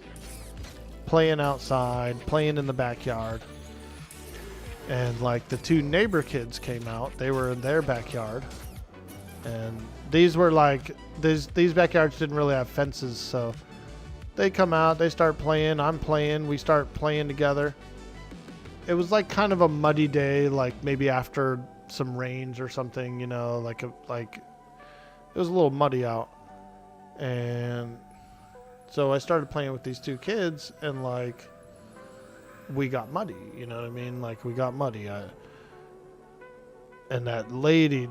playing outside, playing in the backyard. And like the 2 neighbor kids came out. They were in their backyard. And these were like, these backyards didn't really have fences. So they come out, they start playing, I'm playing, we start playing together. It was like kind of a muddy day, like maybe after some rains or something, you know, like it was a little muddy out. And so I started playing with these 2 kids and like, we got muddy, you know what I mean? Like we got muddy. And that lady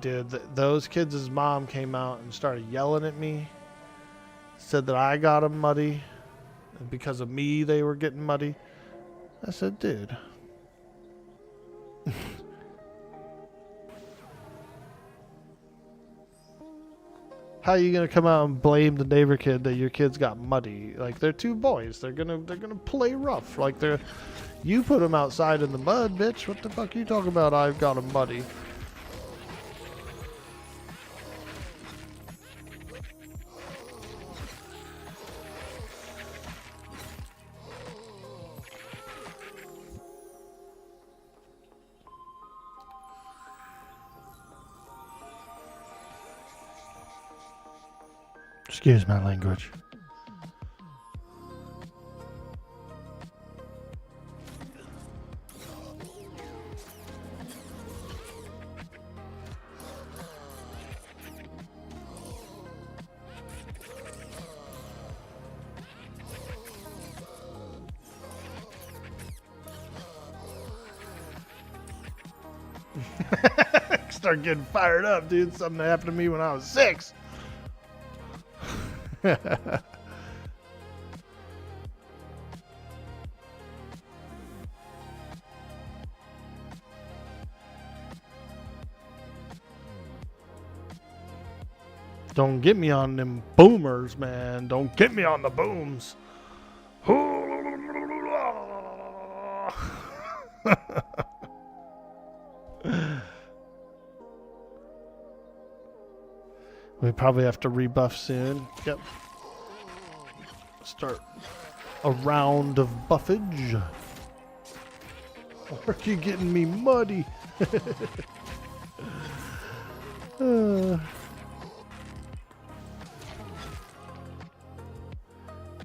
those kids' mom came out and started yelling at me. Said that I got them muddy. And because of me, they were getting muddy. I said, dude. How are you gonna come out and blame the neighbor kid that your kids got muddy? Like they're 2 boys. They're gonna play rough. Like you put them outside in the mud, bitch. What the fuck you talking about? I've got them muddy. Excuse my language. Start getting fired up, dude. Something that happened to me when I was 6. Don't get me on them boomers, man. Don't get me on the booms. We probably have to rebuff soon. Yep. Start a round of buffage. Orkie getting me muddy.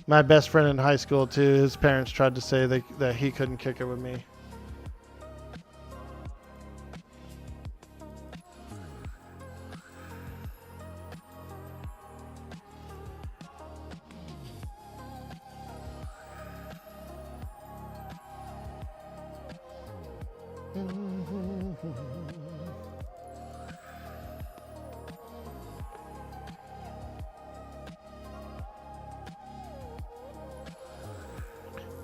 My best friend in high school too, his parents tried to say that he couldn't kick it with me.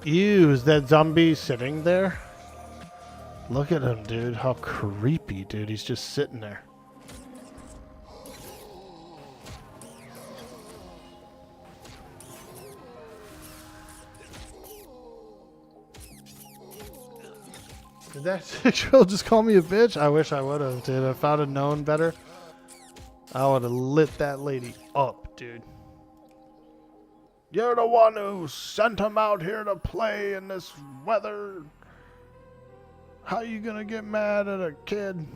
Ew, is that zombie sitting there? Look at him, dude. How creepy, dude. He's just sitting there. Did that 6-year-old just call me a bitch? I wish I would have, dude. If I'd have known better, I would have lit that lady up, dude. You're the one who sent him out here to play in this weather. How you gonna get mad at a kid?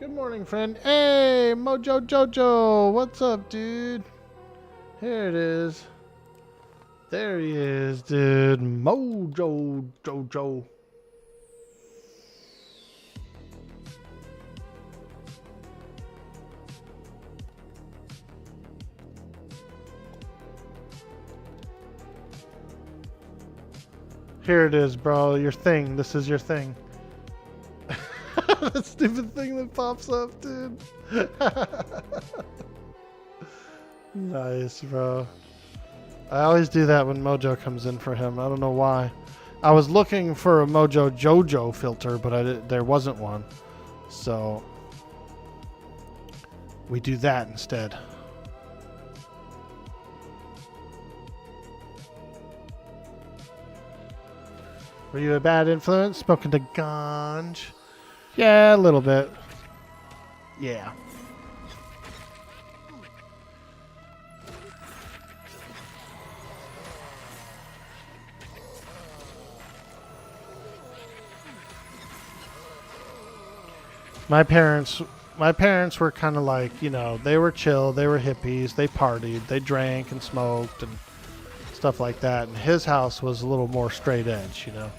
Good morning, friend. Hey, Mojo Jojo. What's up, dude? Here it is. There he is, dude. Mojo Jojo. Here it is, bro. Your thing. This is your thing. That stupid thing that pops up, dude. Nice, bro. I always do that when Mojo comes in for him. I don't know why. I was looking for a Mojo Jojo filter, but there wasn't one. So we do that instead. Were you a bad influence? Smoking the ganj? Yeah, a little bit. Yeah. My parents were kind of like, you know, they were chill, they were hippies, they partied, they drank and smoked and stuff like that. And his house was a little more straight edge, you know.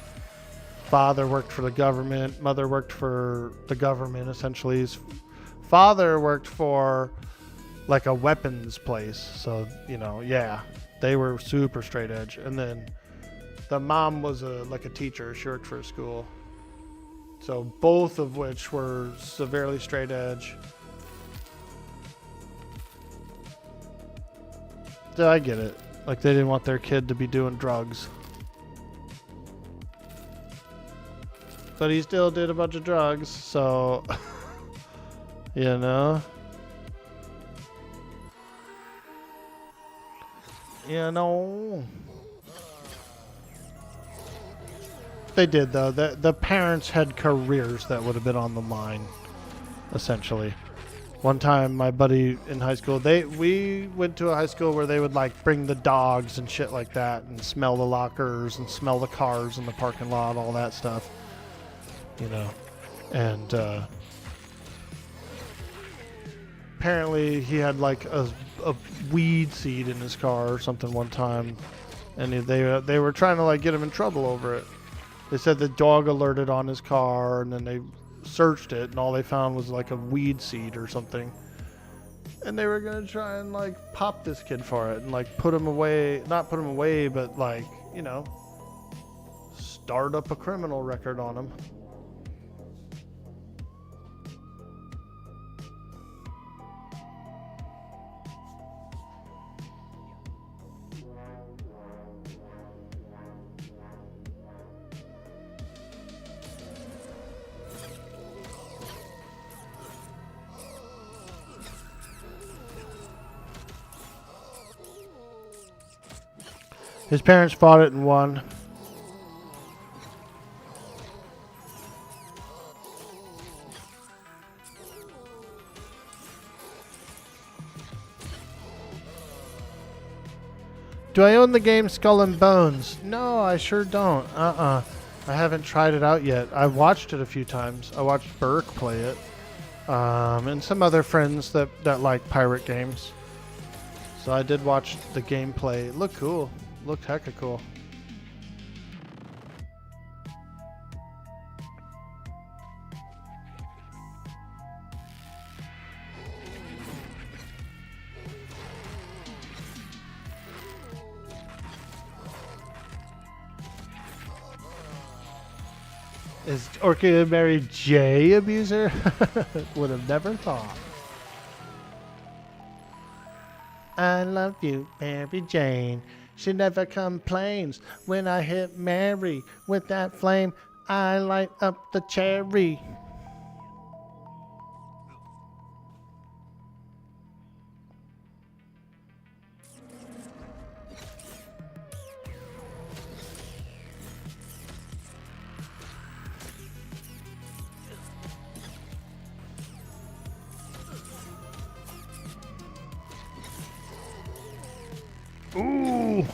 Father worked for the government, mother worked for the government, essentially. His father worked for like a weapons place. So, you know, yeah, they were super straight edge. And then the mom was like a teacher. She worked for a school. So both of which were severely straight edge. So I get it. Like they didn't want their kid to be doing drugs. But he still did a bunch of drugs, so you know. You know. They did though. The parents had careers that would have been on the line, essentially. One time, my buddy in high school, we went to a high school where they would like bring the dogs and shit like that, and smell the lockers and smell the cars in the parking lot, all that stuff. You know, and apparently he had like a weed seed in his car or something one time, and they were trying to like get him in trouble over it. They said the dog alerted on his car, and then they searched it, and all they found was like a weed seed or something. And they were gonna try and like pop this kid for it and like put him away, not put him away, but like, you know, start up a criminal record on him. His parents fought it and won. Do I own the game Skull and Bones? No, I sure don't. I haven't tried it out yet. I've watched it a few times. I watched Burke play it. And some other friends that like pirate games. So I did watch the gameplay. It looked cool. Looked hecka cool. Is Orkie a Mary J abuser? Would have never thought. I love you, Mary Jane. She never complains when I hit Mary with that flame. I light up the cherry. Ooh,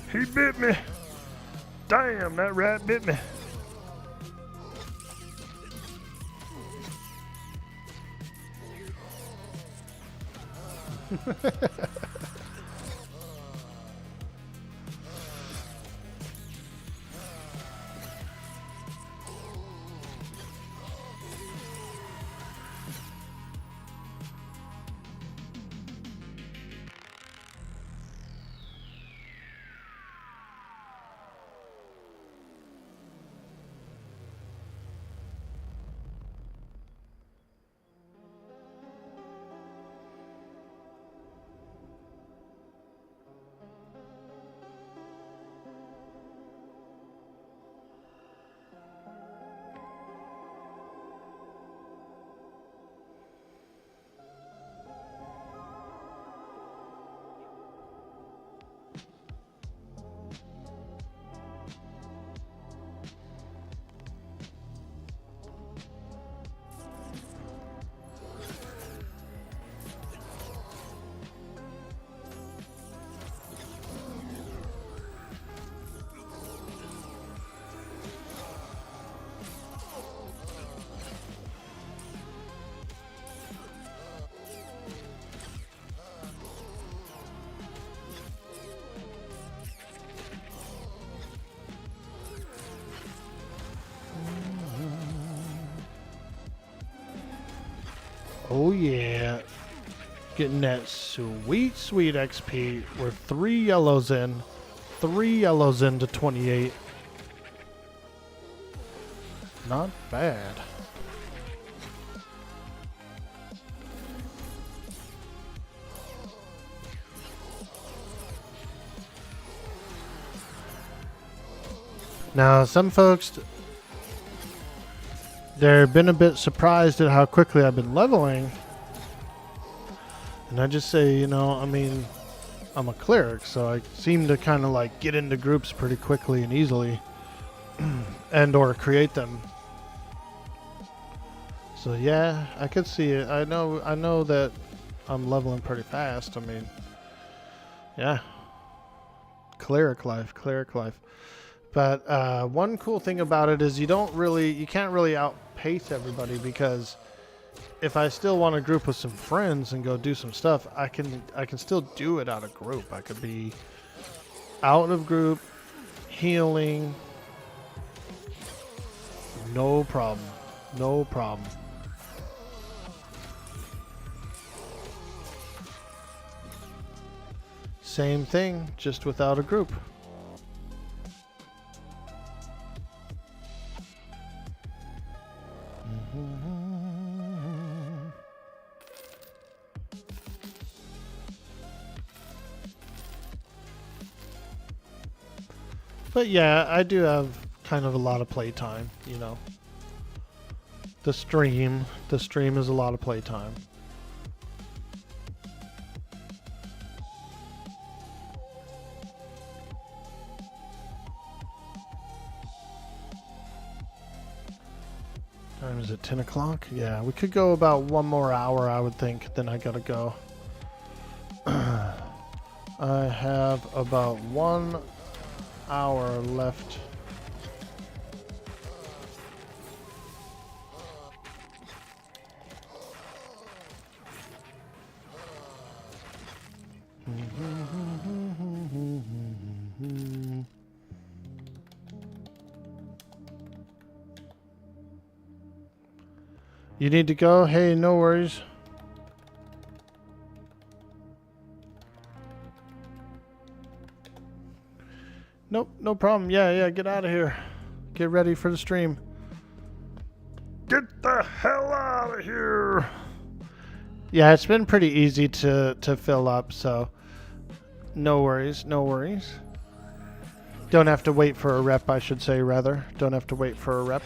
he bit me. Damn, that rat bit me. Oh yeah. Getting that sweet, sweet XP. We're 3 yellows in. 3 yellows into 28. Not bad. Now, some folks, they've been a bit surprised at how quickly I've been leveling. And I just say, you know, I mean, I'm a cleric, so I seem to kind of like get into groups pretty quickly and easily. And or create them. So yeah, I could see it. I know that I'm leveling pretty fast. I mean, yeah. Cleric life. But one cool thing about it is you can't really outpace everybody, because if I still want to group with some friends and go do some stuff, I can still do it out of group. I could be out of group, healing, no problem. Same thing, just without a group. But yeah, I do have kind of a lot of playtime, you know. The stream is a lot of playtime. Time is it 10 o'clock? Yeah, we could go about 1 more hour, I would think. Then I gotta go. I have about 1 hour left. You need to go? Hey, no worries. Nope, no problem. Yeah, get out of here. Get ready for the stream. Get the hell out of here! Yeah, it's been pretty easy to fill up, so no worries, no worries. Don't have to wait for a rep, I should say, rather. Don't have to wait for a rep.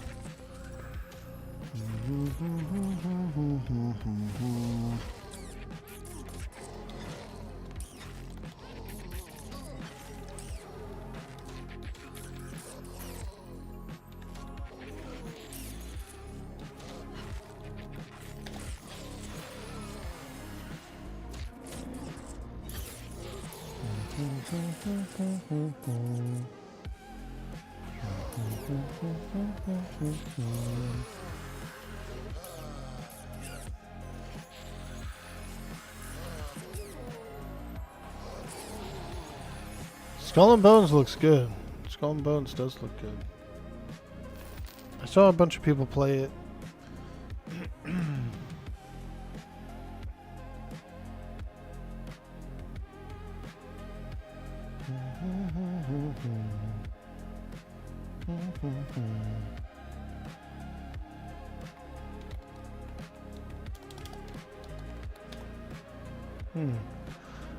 Skull and Bones looks good. Skull and Bones does look good. I saw a bunch of people play it.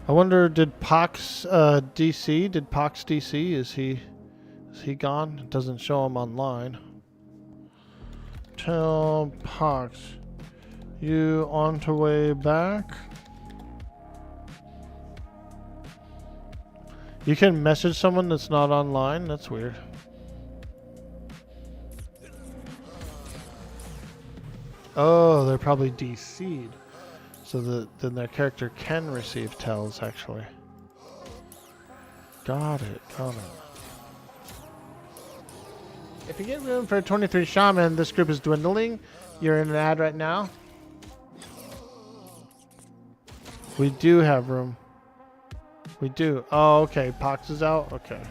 I wonder, did Pox DC? Did Pox DC? Is he gone? It doesn't show him online. Tell Pox, you on to way back? You can message someone that's not online? That's weird. Oh, they're probably DC'd. So that then their character can receive tells, actually. Got it. If you get room for a 23 shaman, this group is dwindling. You're in an ad right now. We do have room. We do. Oh, okay. Pox is out? Okay.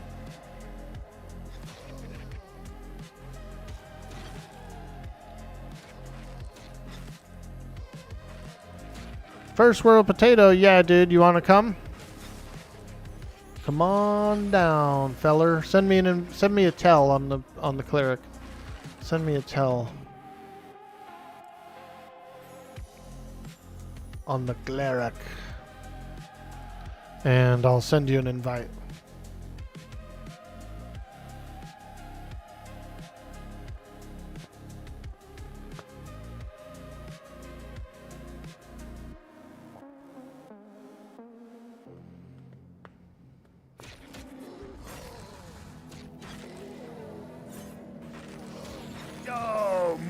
First World Potato, yeah, dude, you want to come? Come on down, feller. Send me a tell on the cleric. Send me a tell on the cleric, and I'll send you an invite.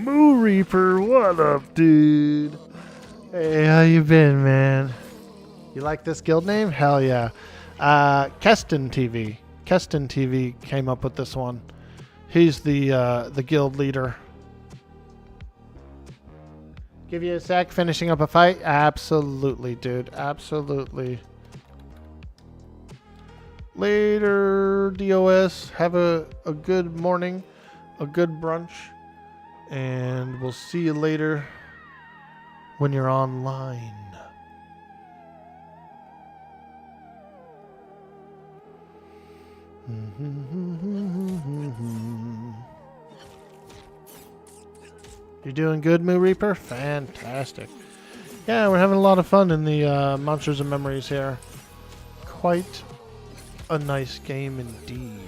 Moo Reaper, what up, dude? Hey, how you been, man? You like this guild name? Hell yeah. Keston TV. Keston TV came up with this one. He's the guild leader. Give you a sec, finishing up a fight? Absolutely, dude. Absolutely. Later, DOS. Have a good morning, a good brunch, and we'll see you later when you're online. You doing good, Moo Reaper? Fantastic. Yeah, we're having a lot of fun in the Monsters and Memories here. Quite a nice game indeed.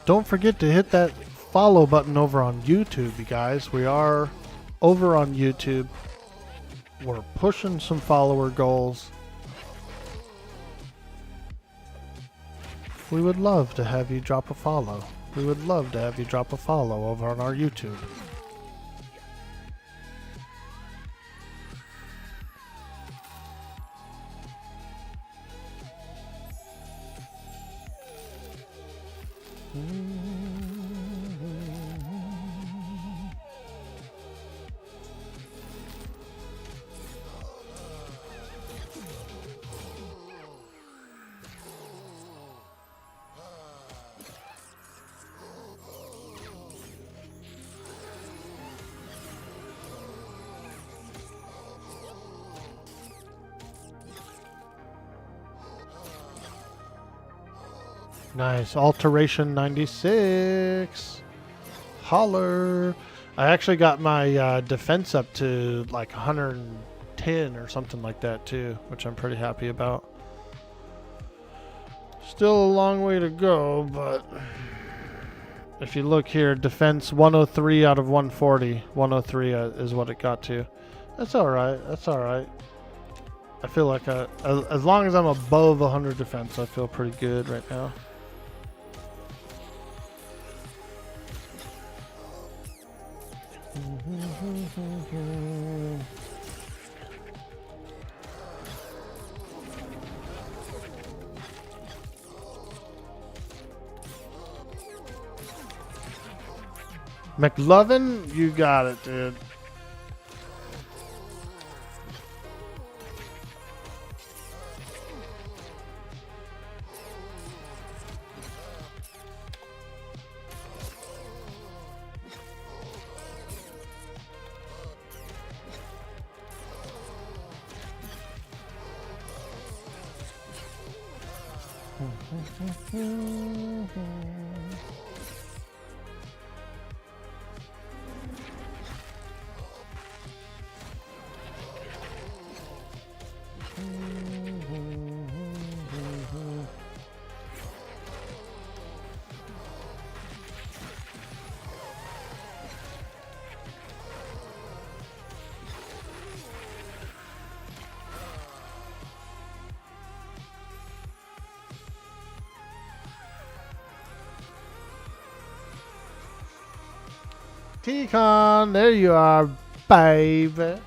Don't forget to hit that follow button over on YouTube, you guys. We are over on YouTube. We're pushing some follower goals. We would love to have you drop a follow. We would love to have you drop a follow over on our YouTube. Nice. Alteration 96. Holler. I actually got my defense up to like 110 or something like that too, which I'm pretty happy about. Still a long way to go, but if you look here, defense 103 out of 140. 103 is what it got to. That's alright. That's alright. I feel like as long as I'm above 100 defense, I feel pretty good right now. McLovin, you got it, dude. T-Con, there you are, baby.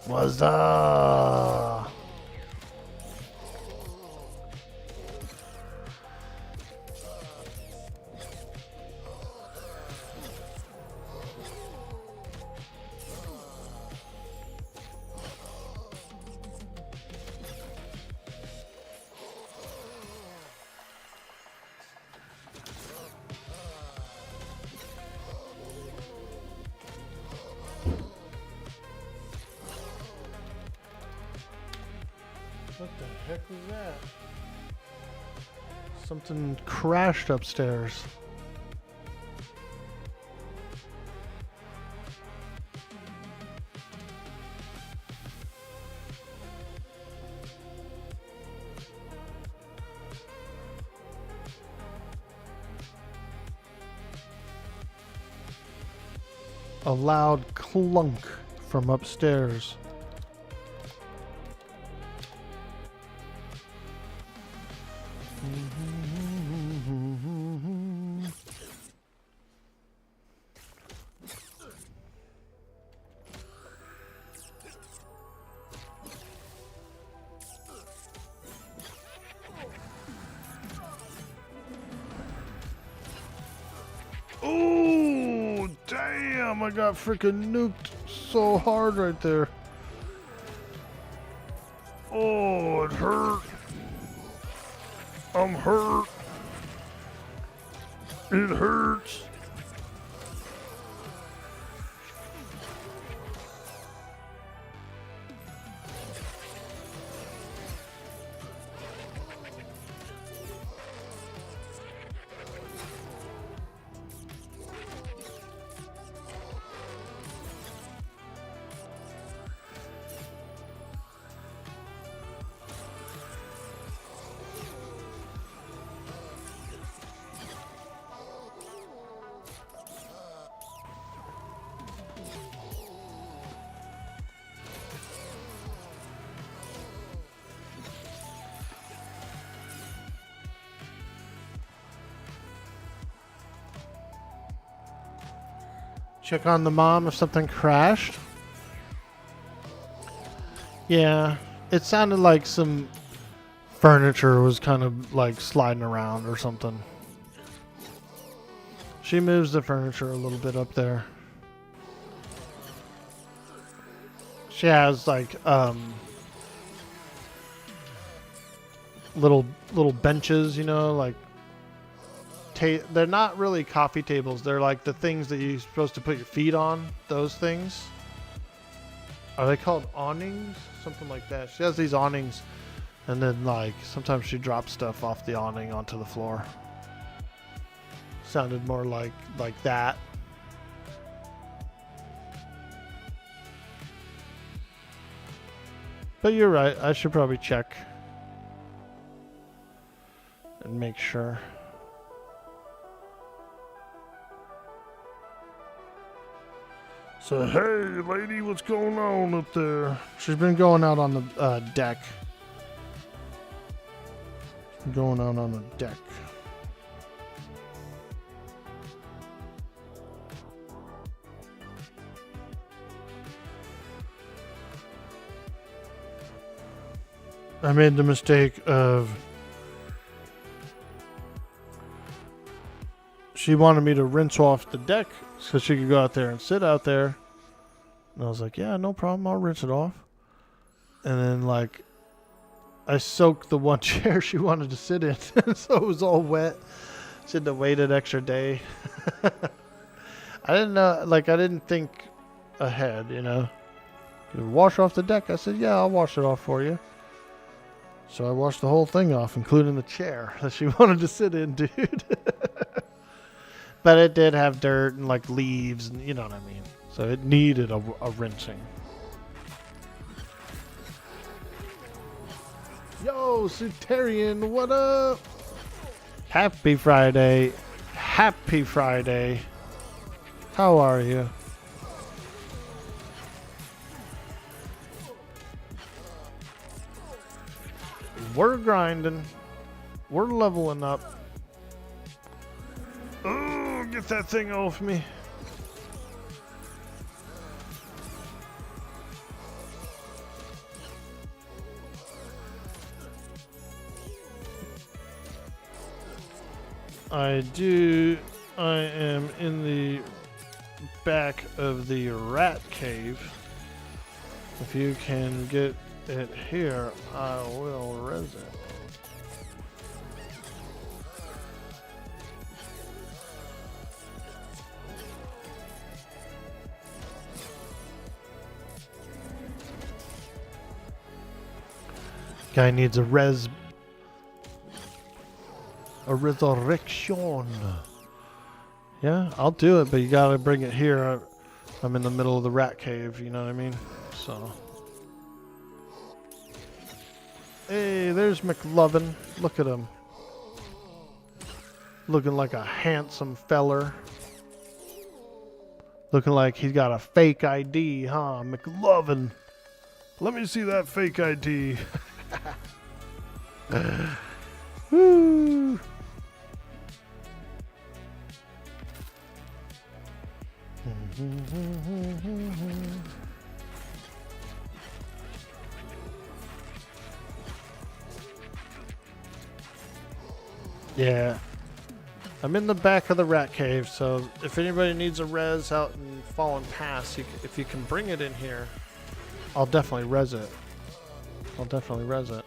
What's up? What the heck was that? Something crashed upstairs. A loud clunk from upstairs. Oh, damn, I got freaking nuked so hard right there. Oh, it hurt. I'm hurt. It hurts. Check on the mom if something crashed. Yeah, it sounded like some furniture was kind of like sliding around or something. She moves the furniture a little bit up there. She has like little benches, you know, like they're not really coffee tables. They're like the things that you're supposed to put your feet on. Those things. Are they called awnings? Something like that. She has these awnings, and then like sometimes she drops stuff off the awning onto the floor. Sounded more like that. But you're right. I should probably check and make sure. So, hey, lady, what's going on up there? She's been going out on the deck. Going out on the deck. I made the mistake of... She wanted me to rinse off the deck so she could go out there and sit out there. And I was like, yeah, no problem. I'll rinse it off. And then, like, I soaked the one chair she wanted to sit in. So it was all wet. She had to wait an extra day. I didn't know, like, I didn't think ahead, you know. You wash off the deck? I said, yeah, I'll wash it off for you. So I washed the whole thing off, including the chair that she wanted to sit in, dude. But it did have dirt and like leaves, and you know what I mean. So it needed a rinsing. Yo, Sutarian, what up? Happy Friday. Happy Friday. How are you? We're grinding. We're leveling up. Oh, get that thing off me. I am in the back of the rat cave. If you can get it here, I will res it. Guy needs a resurrection. Yeah, I'll do it, but you gotta bring it here. I'm in the middle of the rat cave, you know what I mean? So. Hey, there's McLovin. Look at him. Looking like a handsome feller. Looking like he's got a fake ID, huh? McLovin. Let me see that fake ID. Woo! Yeah. I'm in the back of the rat cave, so if anybody needs a res out in Fallen Pass, if you can bring it in here, I'll definitely res it. I'll definitely res it.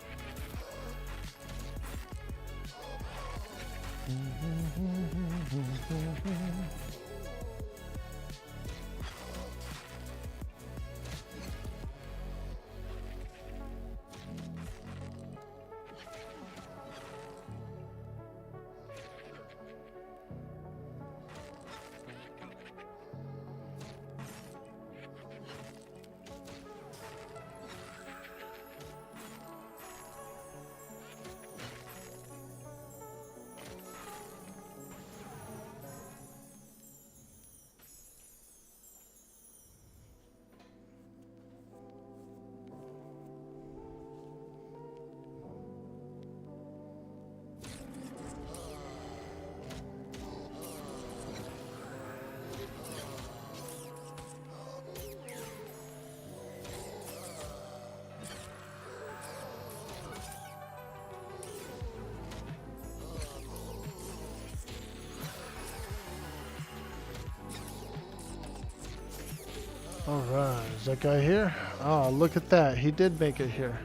Alright, is that guy here? Oh, look at that. He did make it here.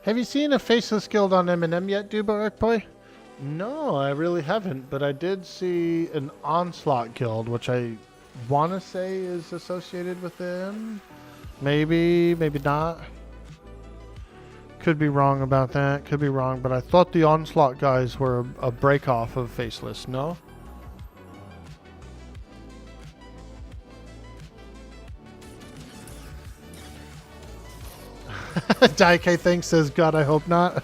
Have you seen a Faceless Guild on M&M yet, Duba Boy? No, I really haven't, but I did see an Onslaught Guild, which I want to say is associated with them. Maybe, maybe not. Could be wrong about that, could be wrong, but I thought the Onslaught guys were a break-off of Faceless, no? Daike thinks says, God, I hope not.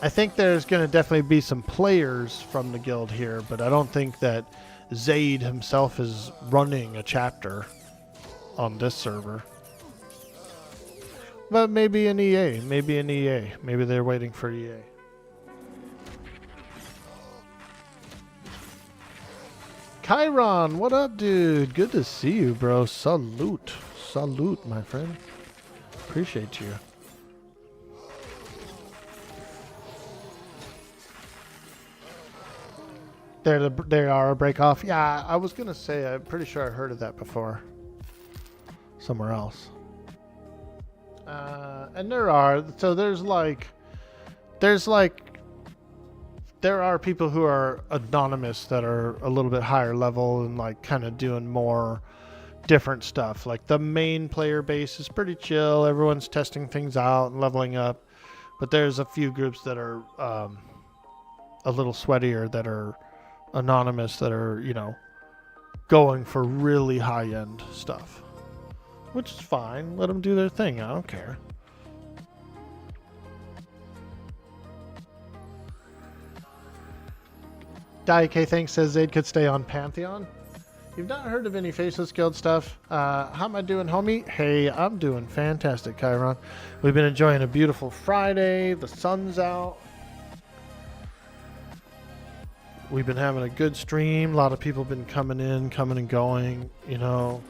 I think there's going to definitely be some players from the guild here, but I don't think that Zaid himself is running a chapter on this server. But maybe an EA, maybe an EA. Maybe they're waiting for EA. Chiron, what up, dude? Good to see you, bro. Salute. Salute, my friend. Appreciate you. They are a break off. Yeah, I was gonna say I'm pretty sure I heard of that before. Somewhere else. And there are there are people who are anonymous that are a little bit higher level and like kind of doing more different stuff. Like the main player base is pretty chill. Everyone's testing things out and leveling up. But there's a few groups that are a little sweatier that are anonymous that are, you know, going for really high-end stuff. Which is fine. Let them do their thing. I don't care. Daike thinks says Zaid could stay on Pantheon. You've not heard of any Faceless Guild stuff. How am I doing, homie? Hey, I'm doing fantastic, Chiron. We've been enjoying a beautiful Friday. The sun's out. We've been having a good stream. A lot of people have been coming and going, you know,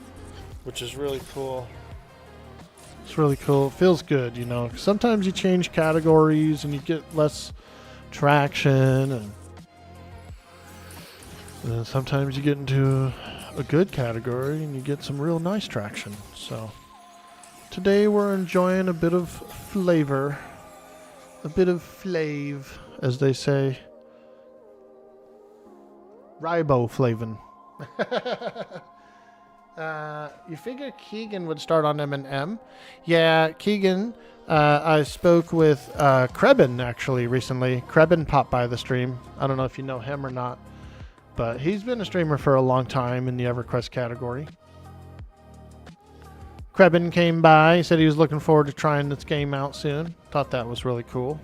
which is really cool. It's really cool. It feels good, you know. Sometimes you change categories and you get less traction, and then sometimes you get into a good category and you get some real nice traction. So today we're enjoying a bit of flavor, a bit of flave, as they say. Riboflavin. You figure Keegan would start on M&M? Yeah, Keegan. I spoke with Krebin actually recently. Krebin popped by the stream. I don't know if you know him or not, but he's been a streamer for a long time in the EverQuest category. Krebin came by, said he was looking forward to trying this game out soon. Thought that was really cool.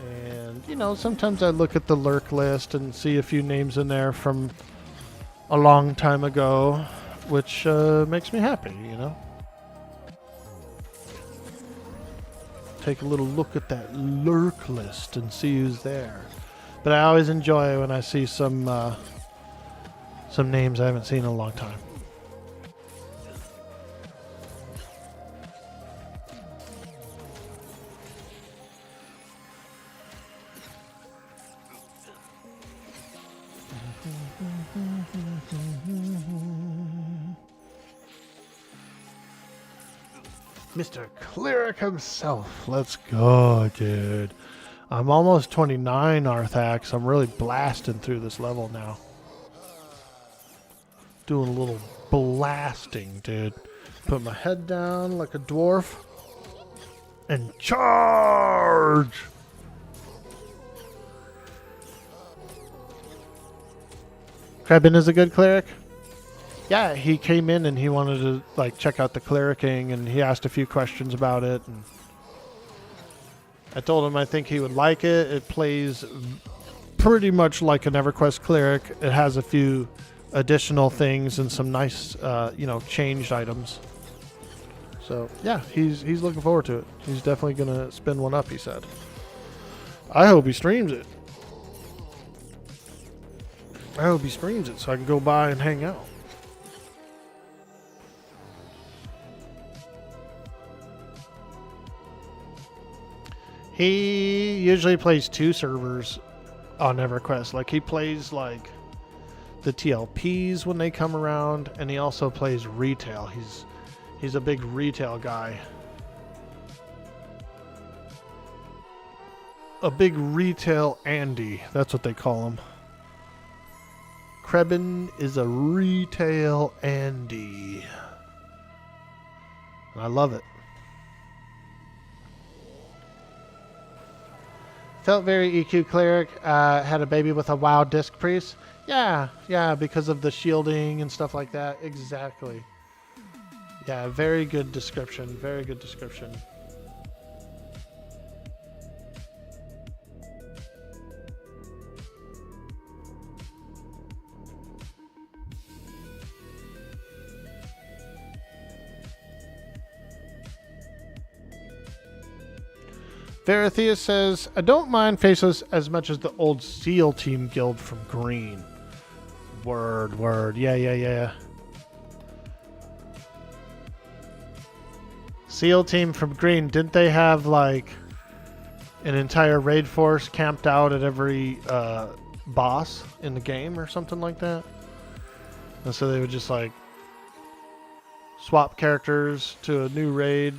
And, you know, sometimes I look at the lurk list and see a few names in there from a long time ago, which makes me happy, you know. Take a little look at that lurk list and see who's there. But I always enjoy when I see some names I haven't seen in a long time. Mr. Cleric himself. Let's go, dude. I'm almost 29 Arthax. I'm really blasting through this level now. Doing a little blasting, dude. Put my head down like a dwarf. And charge! Krebin is a good cleric? Yeah, he came in and he wanted to like check out the clericing, and he asked a few questions about it, and I told him I think he would like it. It plays pretty much like an EverQuest cleric. It has a few additional things and some nice, changed items. So yeah, he's looking forward to it. He's definitely gonna spin one up, he said. I hope he streams it. I hope he streams it so I can go by and hang out. He usually plays 2 servers on EverQuest. Like he plays like the TLPs when they come around, and he also plays retail. He's a big retail guy. A big retail Andy. That's what they call him. Krebin is a retail Andy. I love it. Felt very EQ cleric. Had a baby with a WoW disc priest. Yeah, because of the shielding and stuff like that. Exactly. Yeah, very good description. Very good description. Veratheus says, I don't mind Faceless as much as the old SEAL Team guild from Green. Word. Yeah. SEAL Team from Green, didn't they have like an entire raid force camped out at every boss in the game or something like that? And so they would just like swap characters to a new raid,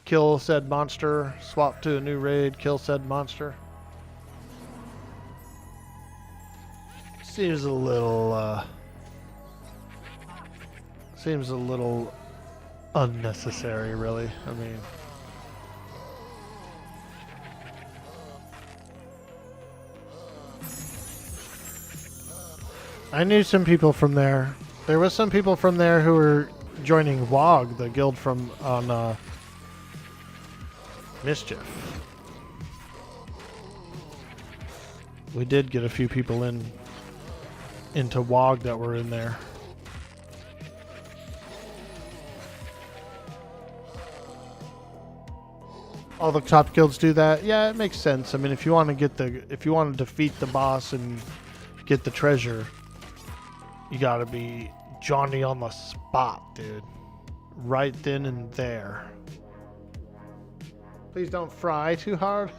kill said monster, swap to a new raid, kill said monster. Seems a little unnecessary, really. I mean, I knew some people from there. There was some people from there who were joining WOG, the guild from on Mischief. We did get a few people into WOG that were in there. All the top guilds do that. Yeah, it makes sense. I mean, if you want to defeat the boss and get the treasure, you got to be Johnny on the spot, dude. Right then and there. Please don't fry too hard.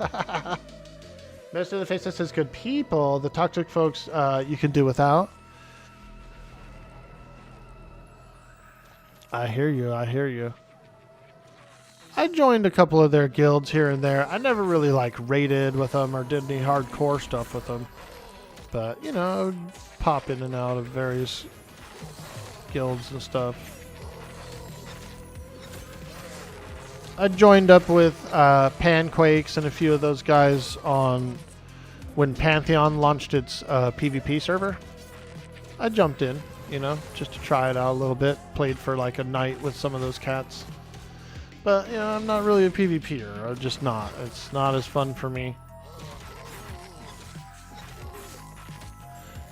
Most of the Faceless says good people. The toxic folks you can do without. I hear you. I joined a couple of their guilds here and there. I never really like raided with them or did any hardcore stuff with them. But, I would pop in and out of various guilds and stuff. I joined up with Panquakes and a few of those guys on when Pantheon launched its PvP server. I jumped in, just to try it out a little bit. Played for like a night with some of those cats. But, I'm not really a PvPer. I'm just not. It's not as fun for me.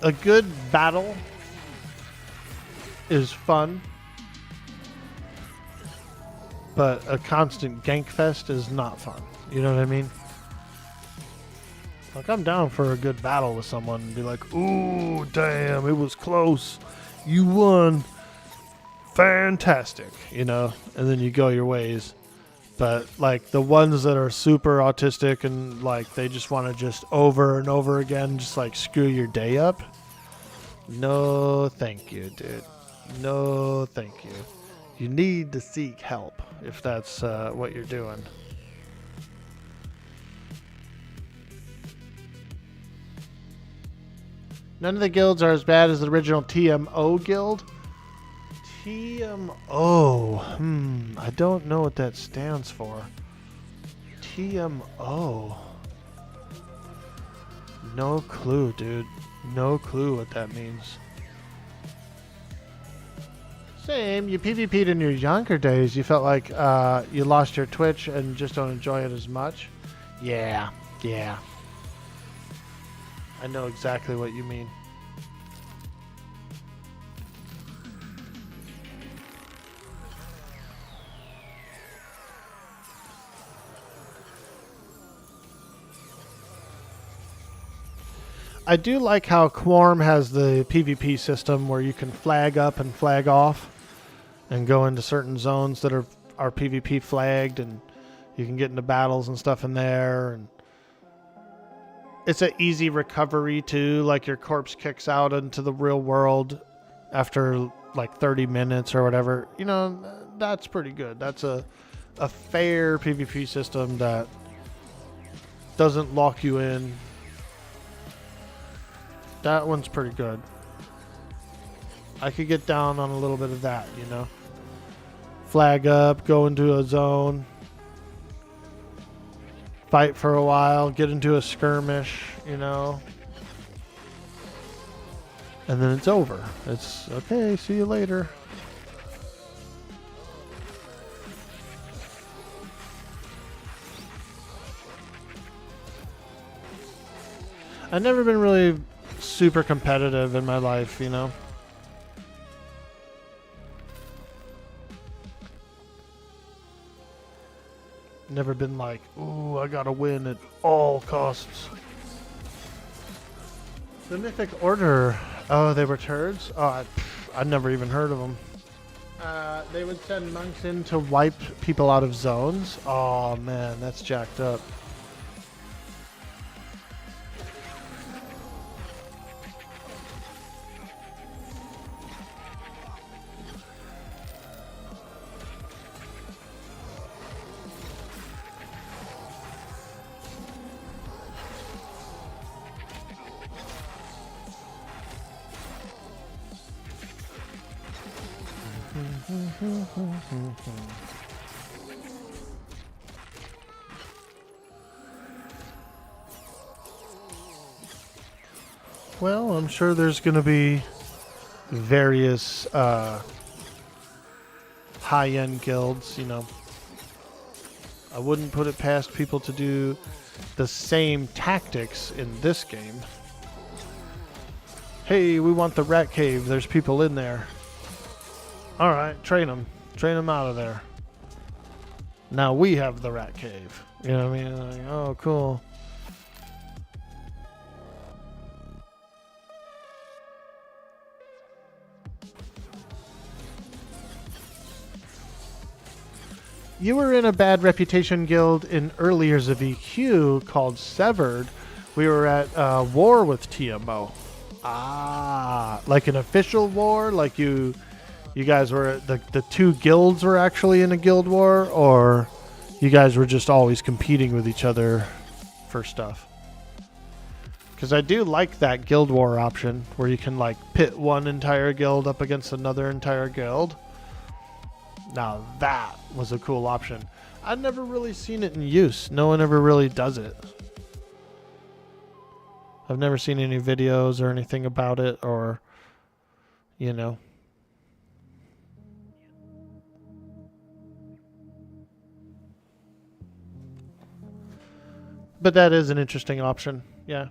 A good battle is fun. But a constant gank fest is not fun. You know what I mean? Like, I'm down for a good battle with someone and be like, ooh, damn, it was close. You won. Fantastic, and then you go your ways. But, like, the ones that are super autistic and, like, they just want to just over and over again just, like, screw your day up. No, thank you, dude. No, thank you. You need to seek help if that's what you're doing. None of the guilds are as bad as the original TMO guild. TMO. I don't know what that stands for. TMO. No clue, dude. No clue what that means. Same. You PvP'd in your younger days. You felt like you lost your Twitch and just don't enjoy it as much. Yeah. Yeah. I know exactly what you mean. I do like how Quorum has the PvP system where you can flag up and flag off and go into certain zones that are PvP flagged, and you can get into battles and stuff in there. And it's an easy recovery too, like your corpse kicks out into the real world after like 30 minutes or whatever. You know, that's pretty good. That's a fair PvP system that doesn't lock you in. That one's pretty good. I could get down on a little bit of that, you know. Flag up, go into a zone, fight for a while, get into a skirmish, you know. And then it's over. It's okay, see you later. I've never been really super competitive in my life, you know. Never been like, ooh, I gotta win at all costs. The Mythic Order. Oh, they were turds? Oh, I'd never even heard of them. They would send monks in to wipe people out of zones. Oh man, that's jacked up. Well, I'm sure there's going to be various high-end guilds, you know. I wouldn't put it past people to do the same tactics in this game. Hey, we want the rat cave. There's people in there. All right, train them. Train them out of there. Now we have the rat cave. You know what I mean? Like, oh, cool. You were in a bad reputation guild in early years of EQ called Severed. We were at war with TMO. Ah, like an official war? Like you guys were, the two guilds were actually in a guild war? Or you guys were just always competing with each other for stuff? Because I do like that guild war option where you can like pit one entire guild up against another entire guild. Now that was a cool option. I've never really seen it in use. No one ever really does it. I've never seen any videos or anything about it, or, you know. But that is an interesting option, yeah.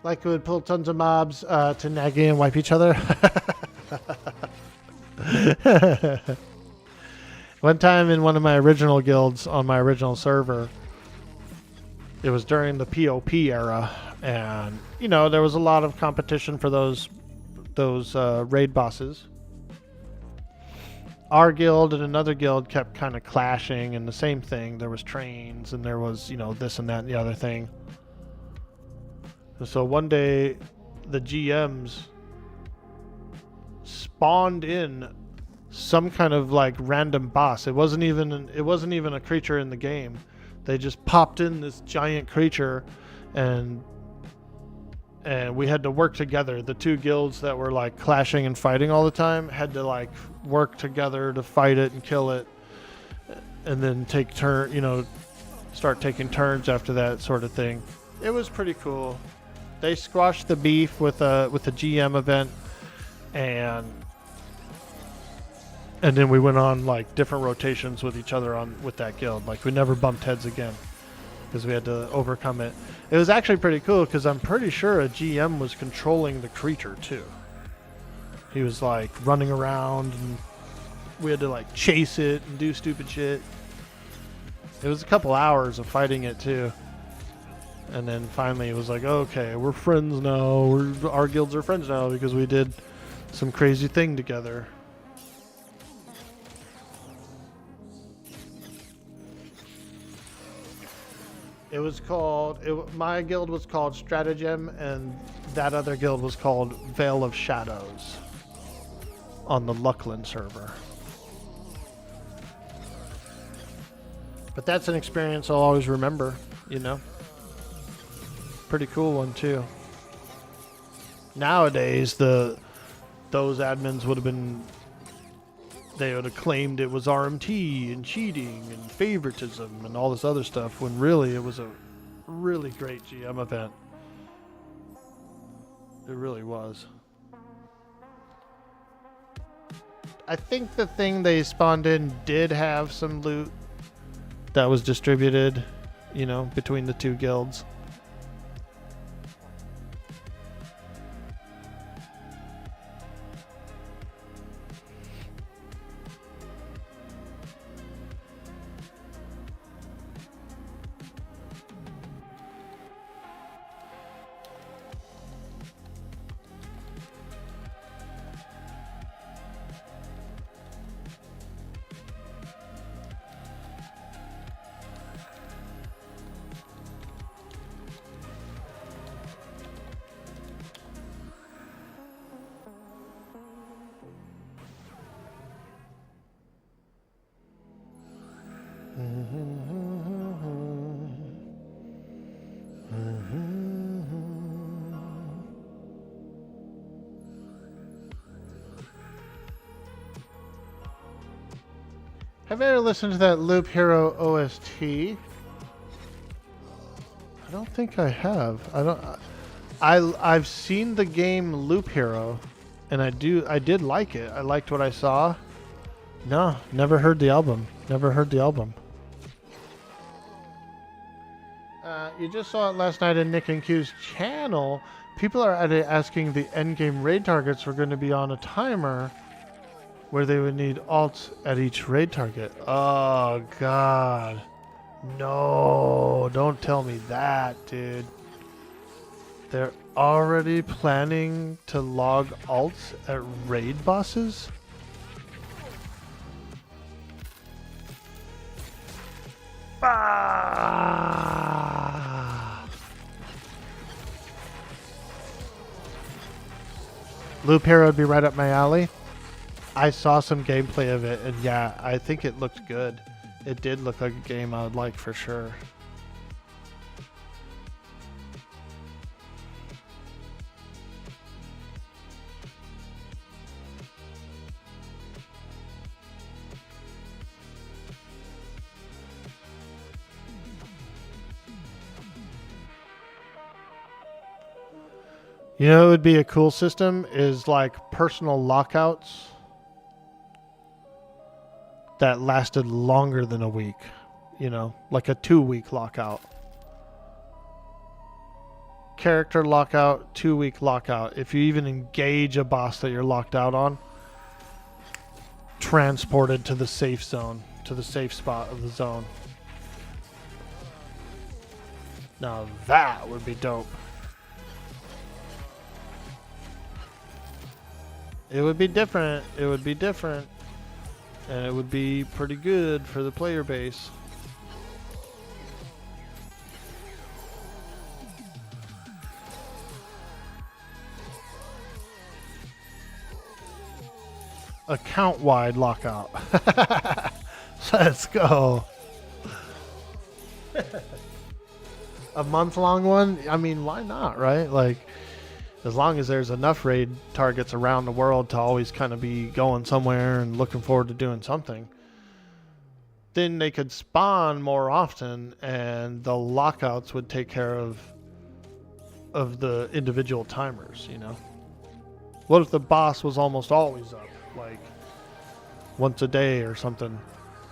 Like it would pull tons of mobs to nag and wipe each other. One time in one of my original guilds on my original server, it was during the POP era, and you know there was a lot of competition for those raid bosses. Our guild and another guild kept kind of clashing, and the same thing. There was trains, and there was, you know, this and that and the other thing. And so one day, the GMs spawned in some kind of like random boss. It wasn't even a creature in the game. They just popped in this giant creature and and we had to work together. The two guilds that were like clashing and fighting all the time had to like work together to fight it and kill it, and then start taking turns after that sort of thing. It was pretty cool. They squashed the beef with a GM event, and then we went on like different rotations with each other with that guild. Like we never bumped heads again because we had to overcome it. It was actually pretty cool because I'm pretty sure a GM was controlling the creature too. He was like running around and we had to like chase it and do stupid shit. It was a couple hours of fighting it too. And then finally it was like, okay, we're friends now. Our guilds are friends now because we did some crazy thing together. It was called, my guild was called Stratagem, and that other guild was called Veil of Shadows on the Luckland server. But that's an experience I'll always remember, you know? Pretty cool one too. Nowadays, those admins would have been, they would have claimed it was RMT and cheating and favoritism and all this other stuff, when really it was a really great GM event. It really was. I think the thing they spawned in did have some loot that was distributed, you know, between the two guilds. Have you ever listened to that Loop Hero OST? I don't think I have. I've seen the game Loop Hero, and I did like it. I liked what I saw. No, never heard the album. Never heard the album. You just saw it last night in Nick and Q's channel. People are asking the endgame raid targets were going to be on a timer where they would need alts at each raid target. Oh, God. No, don't tell me that, dude. They're already planning to log alts at raid bosses? Ah! Loop Hero would be right up my alley. I saw some gameplay of it, and yeah, I think it looked good. It did look like a game I would like for sure. You know, it would be a cool system is like personal lockouts that lasted longer than a week, you know, like a 2-week lockout. Character lockout, 2-week lockout. If you even engage a boss that you're locked out on, transported to the safe zone, to the safe spot of the zone. Now that would be dope. It would be different. It would be different. And it would be pretty good for the player base. Account-wide lockout. Let's go. A month-long one? I mean, why not, right? Like, as long as there's enough raid targets around the world to always kind of be going somewhere and looking forward to doing something, then they could spawn more often, and the lockouts would take care of the individual timers, you know? What if the boss was almost always up, like once a day or something,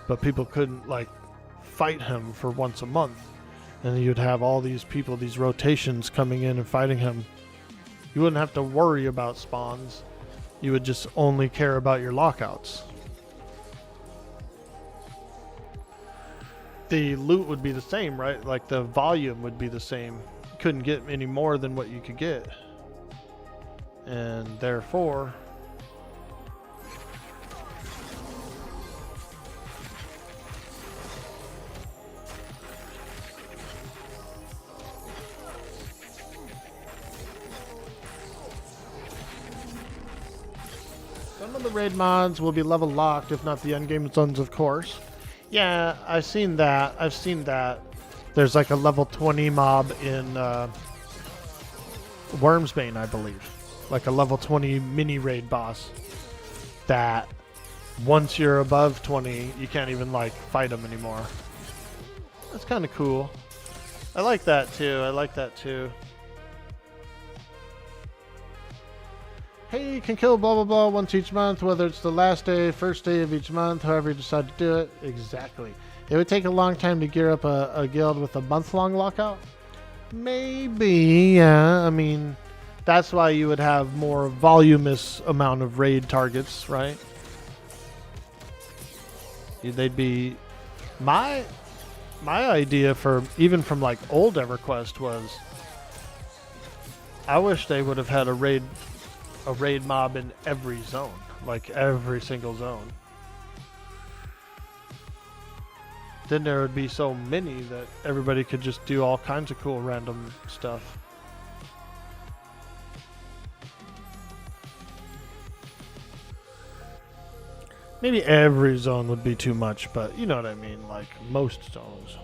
but people couldn't like fight him for once a month, and you'd have all these people, these rotations coming in and fighting him. You wouldn't have to worry about spawns. You would just only care about your lockouts. The loot would be the same, right? Like the volume would be the same. You couldn't get any more than what you could get. And therefore, some of the raid mods will be level locked, if not the endgame zones, of course. Yeah, I've seen that. There's like a level 20 mob in Wormsbane, I believe. Like a level 20 mini raid boss that once you're above 20, you can't even like fight them anymore. That's kind of cool. I like that too. Hey, you can kill blah blah blah once each month, whether it's the last day, first day of each month, however you decide to do it. Exactly. It would take a long time to gear up a guild with a month-long lockout. Maybe, yeah. I mean, that's why you would have more voluminous amount of raid targets, right? They'd be... My idea for, even from like old EverQuest was, I wish they would have had a raid mob in every zone, like every single zone. Then there would be so many that everybody could just do all kinds of cool random stuff. Maybe every zone would be too much, but you know what I mean, like most zones.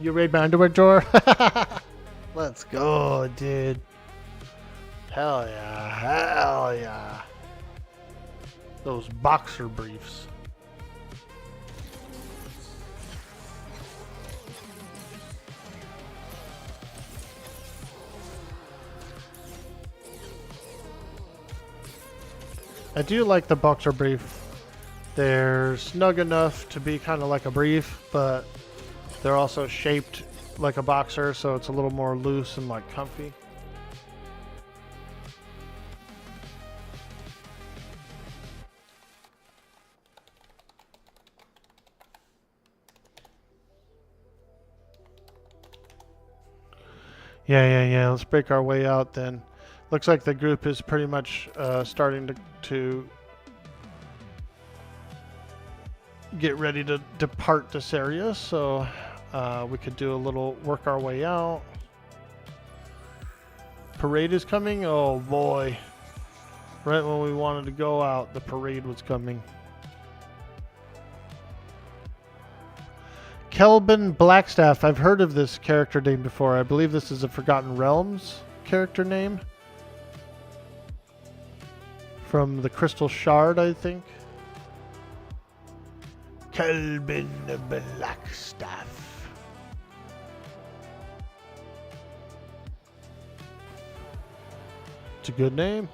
You raid my underwear drawer? Let's go, dude. Hell yeah, hell yeah. Those boxer briefs. I do like the boxer brief. They're snug enough to be kind of like a brief, but they're also shaped like a boxer, so it's a little more loose and like comfy. Yeah. Let's break our way out then. Looks like the group is pretty much starting to get ready to depart this area, so we could do a little work our way out. Parade is coming? Oh boy. Right when we wanted to go out, the parade was coming. Kelvin Blackstaff. I've heard of this character name before. I believe this is a Forgotten Realms character name. From the Crystal Shard, I think. Kelvin Blackstaff. It's a good name.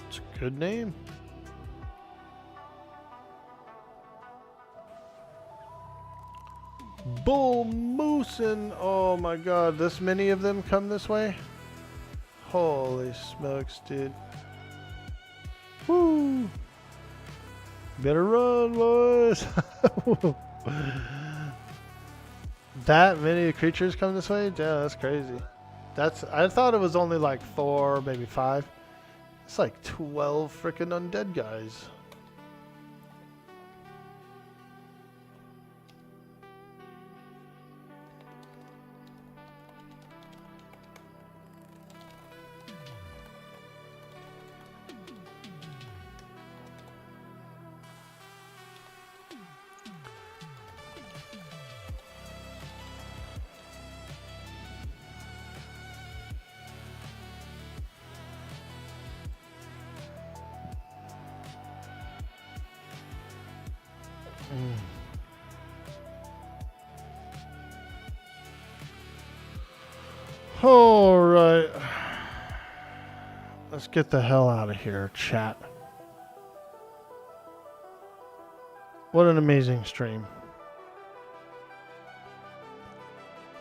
It's a good name. Bull Moosin'. Oh my god, this many of them come this way? Holy smokes, dude. Woo! Better run, boys! That many creatures come this way? Yeah, that's crazy. I thought it was only like 4, maybe 5. It's like 12 freaking undead guys. All right. Let's get the hell out of here, chat. What an amazing stream.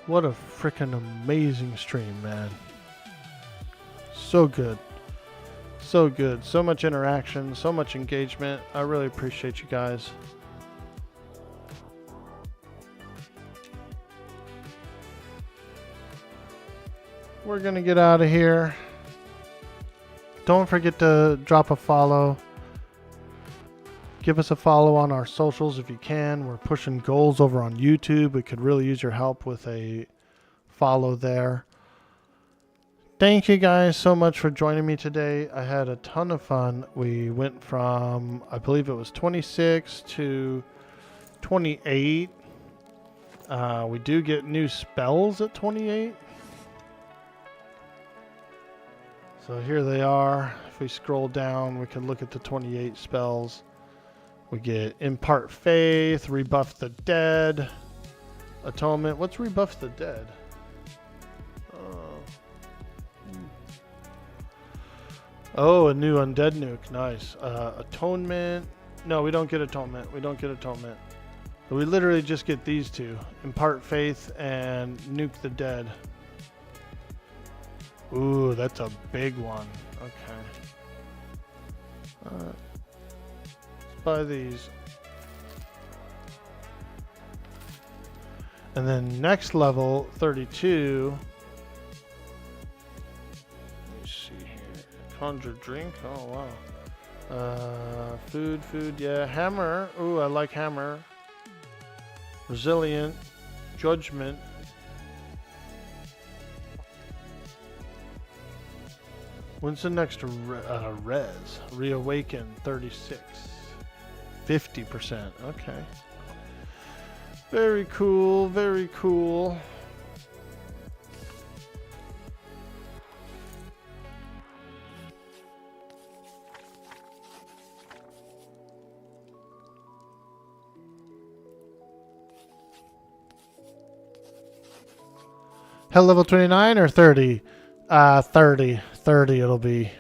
What a freaking amazing stream, man. So good. So good. So much interaction, so much engagement. I really appreciate you guys. We're going to get out of here. Don't forget to drop a follow. Give us a follow on our socials if you can. We're pushing goals over on YouTube. We could really use your help with a follow there. Thank you guys so much for joining me today. I had a ton of fun. We went from, I believe it was 26 to 28. We do get new spells at 28. So here they are. If we scroll down, we can look at the 28 spells. We get Impart Faith, Rebuff the Dead, Atonement. What's Rebuff the Dead? Oh, a new Undead Nuke. Nice. Atonement. No, we don't get Atonement. We don't get Atonement. We literally just get these two. Impart Faith and Nuke the Dead. Ooh, that's a big one. Okay. Let's buy these. And then next level, 32. Let me see here. Conjure drink. Oh, wow. Food. Yeah. Hammer. Ooh, I like hammer. Resilient. Judgment. When's the next res? Reawaken 36. 50%. Okay. Very cool. Very cool. Hell level 29 or 30? 30 it'll be.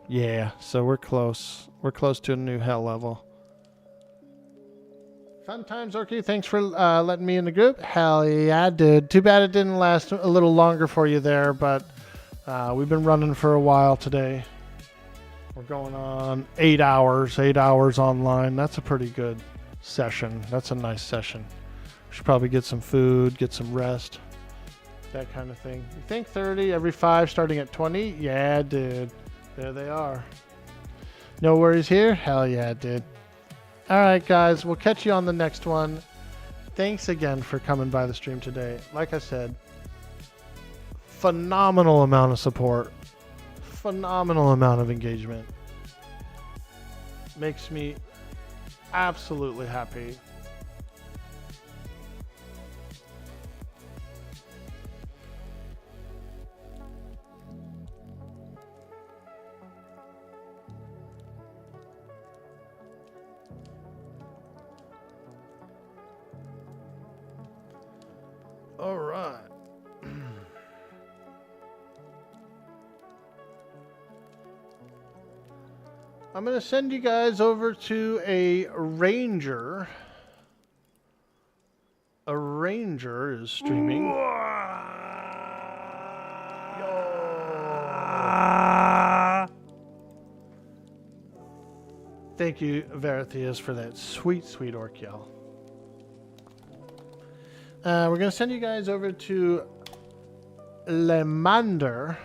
Yeah, so we're close. We're close to a new hell level. Fun times, Orkie. Thanks for letting me in the group. Hell yeah, dude. Too bad it didn't last a little longer for you there, but we've been running for a while today. We're going on 8 hours online. That's a pretty good session. That's a nice session. We should probably get some food, get some rest. That kind of thing. You think 30 every 5 starting at 20? Yeah, dude. There they are. No worries here? Hell yeah, dude. Alright, guys. We'll catch you on the next one. Thanks again for coming by the stream today. Like I said, phenomenal amount of support. Phenomenal amount of engagement. Makes me absolutely happy. All right. I'm going to send you guys over to a ranger. A ranger is streaming. Thank you, Verithius, for that sweet, sweet Orkie. We're going to send you guys over to Lemander.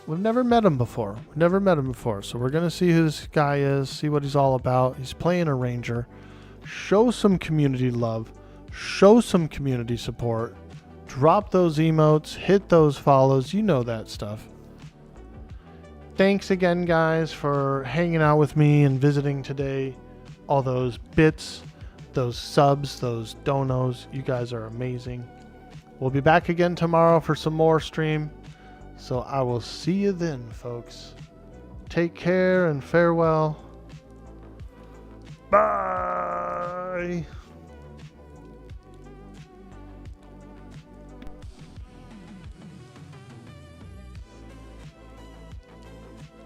We've never met him before. So we're going to see who this guy is, see what he's all about. He's playing a ranger. Show some community love. Show some community support. Drop those emotes. Hit those follows. You know that stuff. Thanks again, guys, for hanging out with me and visiting today. All those bits, those subs, those donos. You guys are amazing. We'll be back again tomorrow for some more stream. So I will see you then, folks. Take care and farewell. Bye.